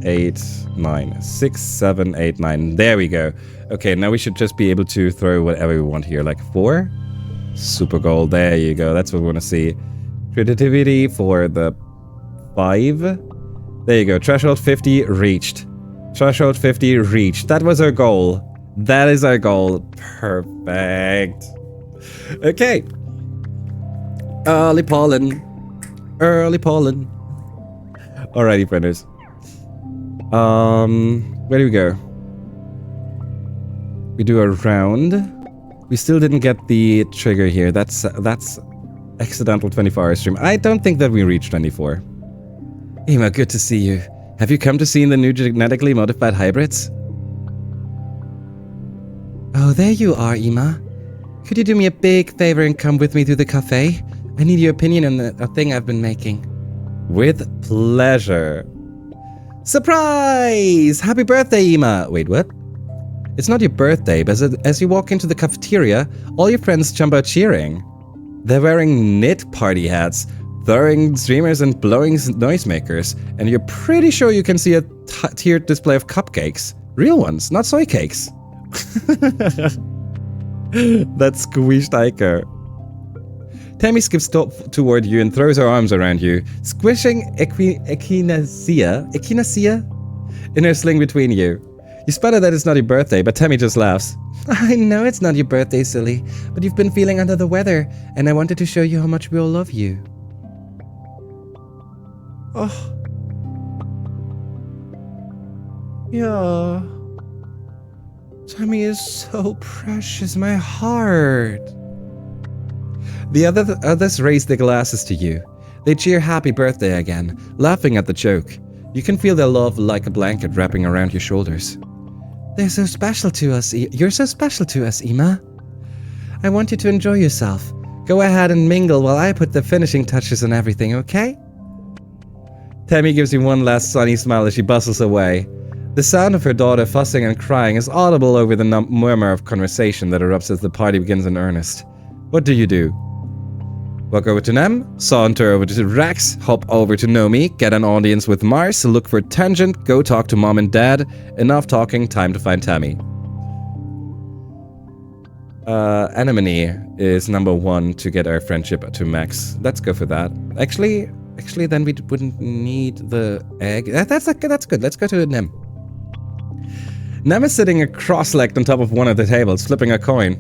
Speaker 1: 8, 9. 6, 7, 8, 9. There we go. Okay, now we should just be able to throw whatever we want here. Like 4? Super goal. There you go. That's what we want to see. Creativity for the 5. There you go. Threshold 50 reached. Threshold 50 reached. That was our goal. That is our goal. Perfect. Okay. Early pollen. Alrighty, frienders. Where do we go? We do a round. We still didn't get the trigger here. That's accidental 24-hour stream. I don't think that we reached 24. Ema, good to see you. Have you come to see the new genetically modified hybrids? Oh, there you are, Ema. Could you do me a big favor and come with me to the cafe? I need your opinion on a thing I've been making. With pleasure. Surprise! Happy birthday, Ema! Wait, what? It's not your birthday, but as you walk into the cafeteria, all your friends jump out cheering. They're wearing knit party hats, throwing streamers and blowing noisemakers, and you're pretty sure you can see a tiered display of cupcakes. Real ones, not soy cakes. That's squished Iker. Tammy skips toward you and throws her arms around you, squishing Echinacea in her sling between you. You sputter that it's not your birthday, but Tammy just laughs. I know it's not your birthday, silly, but you've been feeling under the weather, and I wanted to show you how much we all love you.
Speaker 2: Oh. Yeah. Tammy is so precious, my heart. The others raise their glasses to you. They cheer happy birthday again, laughing at the joke. You can feel their love like a blanket wrapping around your shoulders. They're so special to us. You're so special to us, Ima. I want you to enjoy yourself. Go ahead and mingle while I put the finishing touches on everything, okay? Tammy gives you one last sunny smile as she bustles away. The sound of her daughter fussing and crying is audible over the murmur of conversation that erupts as the party begins in earnest. What do you do? Walk over to Nem, saunter over to Rex, hop over to Nomi, get an audience with Mars, look for Tangent, go talk to Mom and Dad. Enough talking, time to find Tammy. Anemone is number 1 to get our friendship to max. Let's go for that. Actually, then we wouldn't need the egg. That's good. Let's go to Nem. Nem is sitting cross-legged on top of one of the tables, flipping a coin.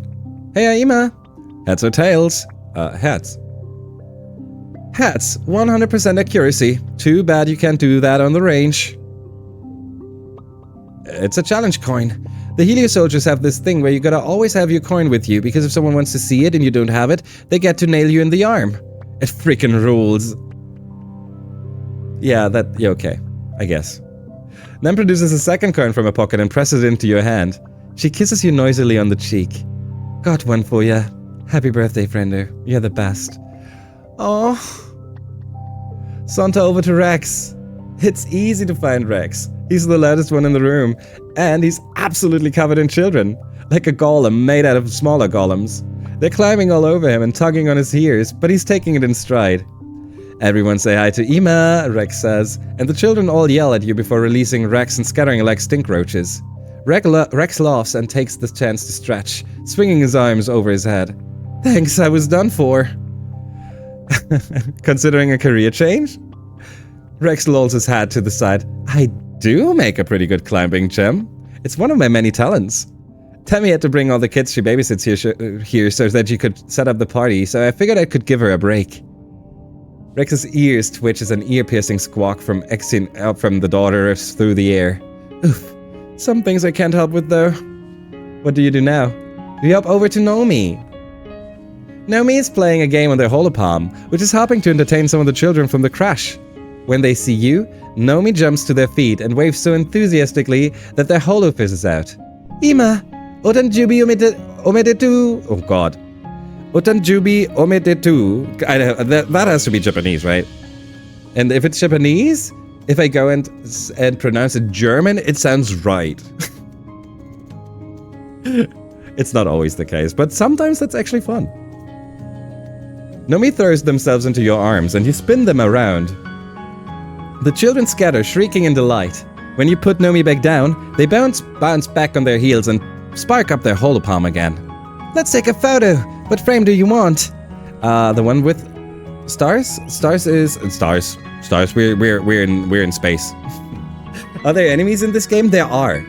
Speaker 2: Hey, Aima. Heads or tails? Heads. Heads. 100% accuracy. Too bad you can't do that on the range. It's a challenge coin. The Helio soldiers have this thing where you gotta always have your coin with you, because if someone wants to see it and you don't have it, they get to nail you in the arm. It freaking rules. Yeah, okay. I guess. Nem produces a second coin from her pocket and presses it into your hand. She kisses you noisily on the cheek. Got one for ya. Happy birthday, friendo. You're the best. Oh. Saunter over to Rex. It's easy to find Rex. He's the loudest one in the room, and he's absolutely covered in children. Like a golem made out of smaller golems. They're climbing all over him and tugging on his ears, but he's taking it in stride. Everyone say hi to Ima, Rex says, and the children all yell at you before releasing Rex and scattering like stink roaches. Rex laughs and takes the chance to stretch, swinging his arms over his head. Thanks, I was done for. Considering a career change? Rex lolls his head to the side. I do make a pretty good climbing gem. It's one of my many talents. Tammy had to bring all the kids she babysits here so that she could set up the party, so I figured I could give her a break. Rex's ears twitch as an ear-piercing squawk from the daughter through the air. Oof. Some things I can't help with, though. What do you do now? We hop over to Nomi. Nomi is playing a game on their holopalm, which is helping to entertain some of the children from the crash. When they see you, Nomi jumps to their feet and waves so enthusiastically that their holo fizzes out. Ima, otan jubi omedetu. Oh god. Otan jubi omedetu. That has to be Japanese, right? And if it's Japanese, if I go and pronounce it German, it sounds right. It's not always the case, but sometimes that's actually fun. Nomi throws themselves into your arms and you spin them around. The children scatter, shrieking in delight. When you put Nomi back down, they bounce back on their heels and spark up their holopalm again. Let's take a photo. What frame do you want? The one with stars? Stars. We're in space. Are there enemies in this game? There are.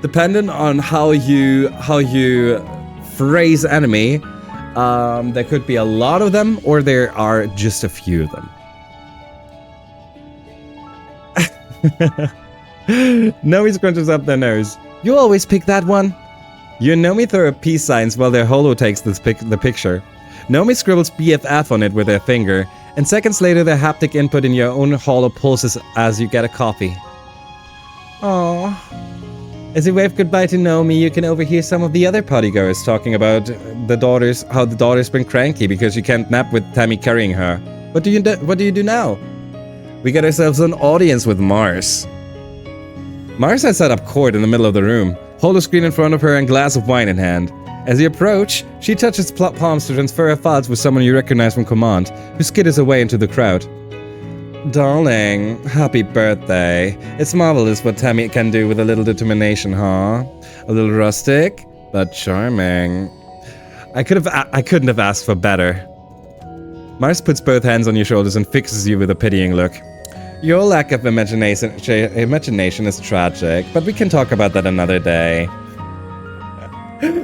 Speaker 2: Dependent on how you phrase enemy, there could be a lot of them, or there are just a few of them. Nomi scrunches up their nose. You always pick that one. You and Nomi throw up peace signs while their holo takes the picture. Nomi scribbles BFF on it with her finger, and seconds later their haptic input in your own holo pulses as you get a copy. Aww. As you wave goodbye to Nomi, you can overhear some of the other partygoers talking about how the daughter's been cranky because she can't nap with Tammy carrying her. What do you do now? We get ourselves an audience with Mars. Mars has set up court in the middle of the room, holo screen in front of her and glass of wine in hand. As you approach, she touches palms to transfer her files with someone you recognize from command, who skitters away into the crowd. Darling, happy birthday. It's marvelous what Tammy can do with a little determination, huh? A little rustic, but charming. I couldn't have asked for better. Mars puts both hands on your shoulders and fixes you with a pitying look. Your lack of imagination is tragic, but we can talk about that another day.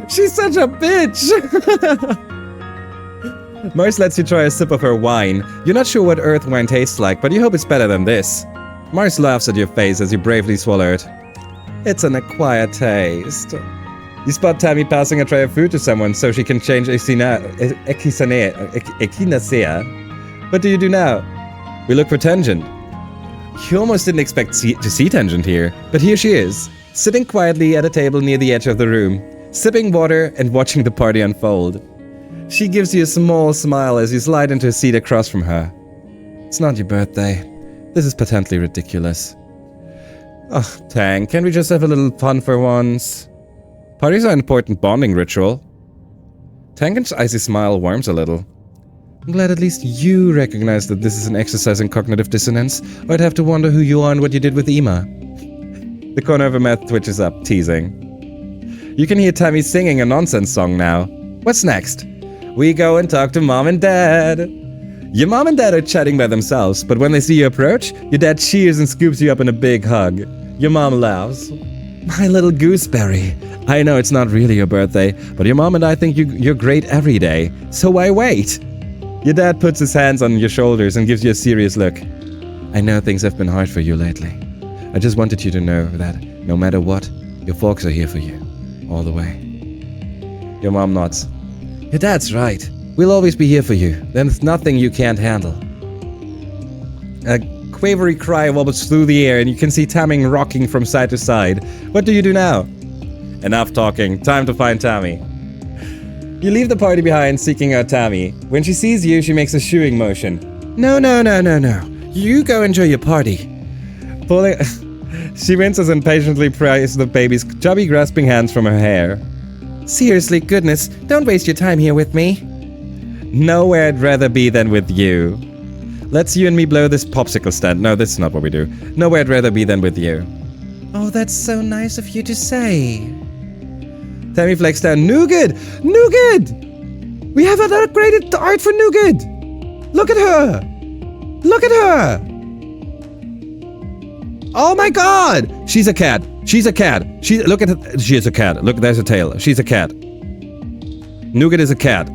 Speaker 2: She's such a bitch!
Speaker 1: Mars lets you try a sip of her wine. You're not sure what earth wine tastes like, but you hope it's better than this. Mars laughs at your face as you bravely swallow it. It's an acquired taste. You spot Tammy passing a tray of food to someone so she can change echinacea. What do you do now? We look for Tangent. You almost didn't expect to see Tangent here, but here she is, sitting quietly at a table near the edge of the room, sipping water and watching the party unfold. She gives you a small smile as you slide into a seat across from her. It's not your birthday. This is patently ridiculous. Oh, Tang, can't we just have a little fun for once? Parties are an important bonding ritual. Tangent's icy smile warms a little. I'm glad at least you recognize that this is an exercise in cognitive dissonance, or I'd have to wonder who you are and what you did with Ima. The corner of her mouth twitches up, teasing. You can hear Tammy singing a nonsense song now. What's next? We go and talk to Mom and Dad. Your mom and dad are chatting by themselves, but when they see you approach, your dad cheers and scoops you up in a big hug. Your mom laughs. My little gooseberry. I know it's not really your birthday, but your mom and I think you're great every day, so why wait? Your dad puts his hands on your shoulders and gives you a serious look. I know things have been hard for you lately. I just wanted you to know that, no matter what, your folks are here for you, all the way. Your mom nods. Your dad's right. We'll always be here for you. There's nothing you can't handle. A quavery cry wobbles through the air and you can see Tammy rocking from side to side. What do you do now? Enough talking. Time to find Tammy. You leave the party behind, seeking out Tammy. When she sees you, she makes a shooing motion. No. You go enjoy your party. She winces and patiently pries the baby's chubby, grasping hands from her hair. Seriously, goodness, don't waste your time here with me. Nowhere I'd rather be than with you. Let's you and me blow this popsicle stand. No, that's not what we do. Nowhere I'd rather be than with you. Oh, that's so nice of you to say. Tammy flex down. Nougat! Nougat! We have an upgraded art for Nougat! Look at her! Look at her! Oh my god! She's a cat. She's a cat. Look at her. She is a cat. Look, there's a tail. She's a cat. Nougat is a cat.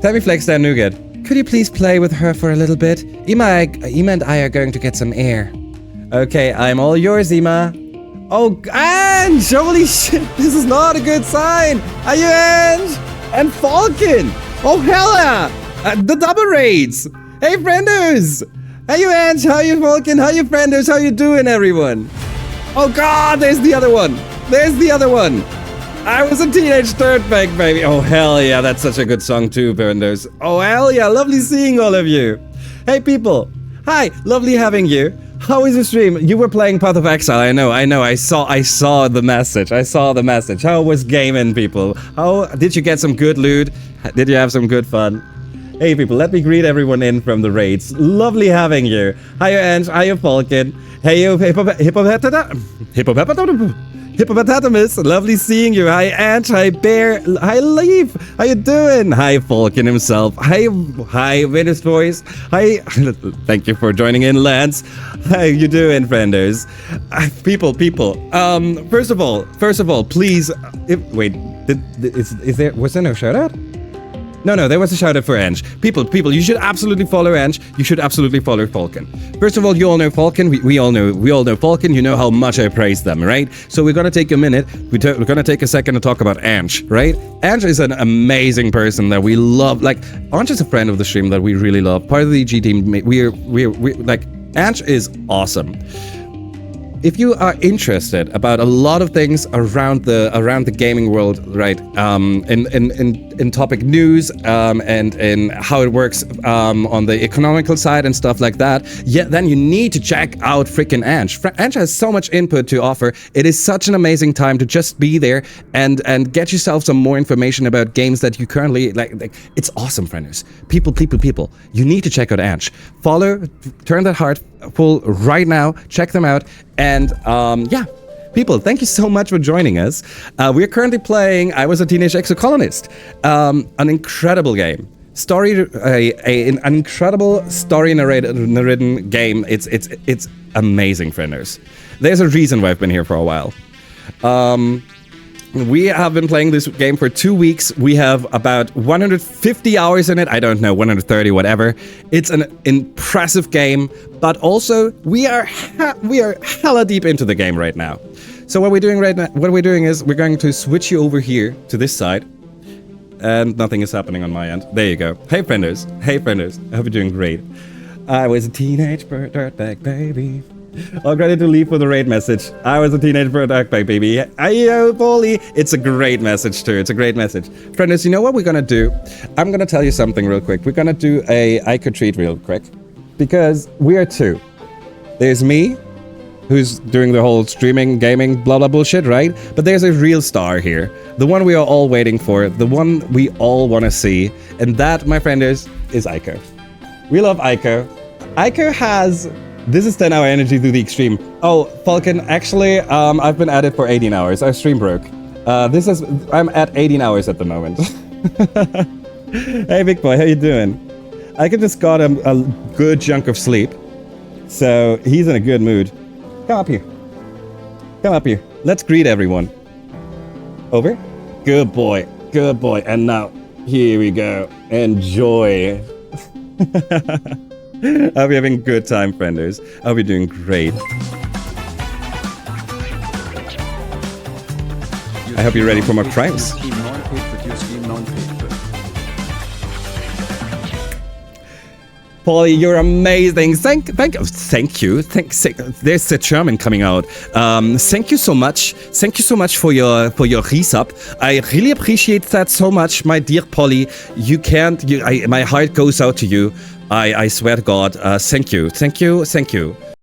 Speaker 1: Tammy flex down Nougat. Could you please play with her for a little bit? Ima and I are going to get some air. Okay, I'm all yours, Ima. Oh, Ange! Holy shit! This is not a good sign! Are you Ange? And Falcon! Oh, hell yeah! The double raids! Hey, friendos! How you Ange? How you Falcon? How you friendos? How you doing, everyone? Oh god, there's the other one! There's the other one! I was a teenage dirtbag, baby! Oh, hell yeah, that's such a good song too, friendos. Oh, hell yeah, lovely seeing all of you! Hey, people! Hi, lovely having you! How was the stream? You were playing Path of Exile, I know, I saw the message, How was gaming, people? How, did you get some good loot? Did you have some good fun? Hey people, let me greet everyone in from the raids. Lovely having you. Hiya Ange, hiya Falcon. Hey you Hippopotatamus, lovely seeing you. Hi Ange, hi Bear, hi Leaf. How you doing? Hi Falcon himself. Hi Venus Voice. Hi, thank you for joining in, Lance. How you doing, friendos? People. First of all, please. Was there no shout out? No, there was a shout out for Ange. People, you should absolutely follow Ange. You should absolutely follow Falcon. First of all, you all know Falcon. We all know Falcon. You know how much I praise them, right? So we're gonna take a minute. We're gonna take a second to talk about Ange, right? Ange is an amazing person that we love. Like, Ange is a friend of the stream that we really love. Part of the EG team. We're like, Ange is awesome. If you are interested about a lot of things around the gaming world, right? In topic news, and in how it works on the economical side and stuff like that, yeah, then you need to check out freaking Ange. Ange has so much input to offer. It is such an amazing time to just be there and get yourself some more information about games that you currently like. It's awesome, friends. People. You need to check out Ange. Follow, turn that heart full right now. Check them out. And yeah, people, thank you so much for joining us. We're currently playing I Was A Teenage Exocolonist, an incredible game. An incredible story narrated game. It's amazing, frienders. There's a reason why I've been here for a while. We have been playing this game for 2 weeks. We have about 150 hours in it. I don't know, 130, whatever. It's an impressive game, but also we are hella deep into the game right now. So what we're doing right now, is we're going to switch you over here to this side. And nothing is happening on my end. There you go. Hey frienders. Hey frienders. I hope you're doing great. I was a teenage dirtbag baby. All ready to leave for the raid message. I was a teenage dirtbag baby. Ayo, Polly. It's a great message too. It's a great message. Frienders, you know what we're gonna do? I'm gonna tell you something real quick. We're gonna do a Ico treat real quick. Because we are two. There's me, who's doing the whole streaming, gaming, blah blah bullshit, right? But there's a real star here. The one we are all waiting for. The one we all want to see. And that, my frienders, is Ico. We love Ico. Ico has... This is 10-hour energy to the extreme. Oh, Falcon, actually, I've been at it for 18 hours. Our stream broke. I'm at 18 hours at the moment. Hey, big boy, how you doing? Ico just got a good chunk of sleep. So, he's in a good mood. Come up here. Come up here. Let's greet everyone. Over. Good boy. Good boy. And now, here we go. Enjoy. I hope you're having a good time, frienders. I hope you're doing great. I hope you're ready for more crimes. Polly, you're amazing. Thank you. There's the German coming out. Thank you so much. Thank you so much for your resub. I really appreciate that so much, my dear Polly. My heart goes out to you. I swear to God. Thank you.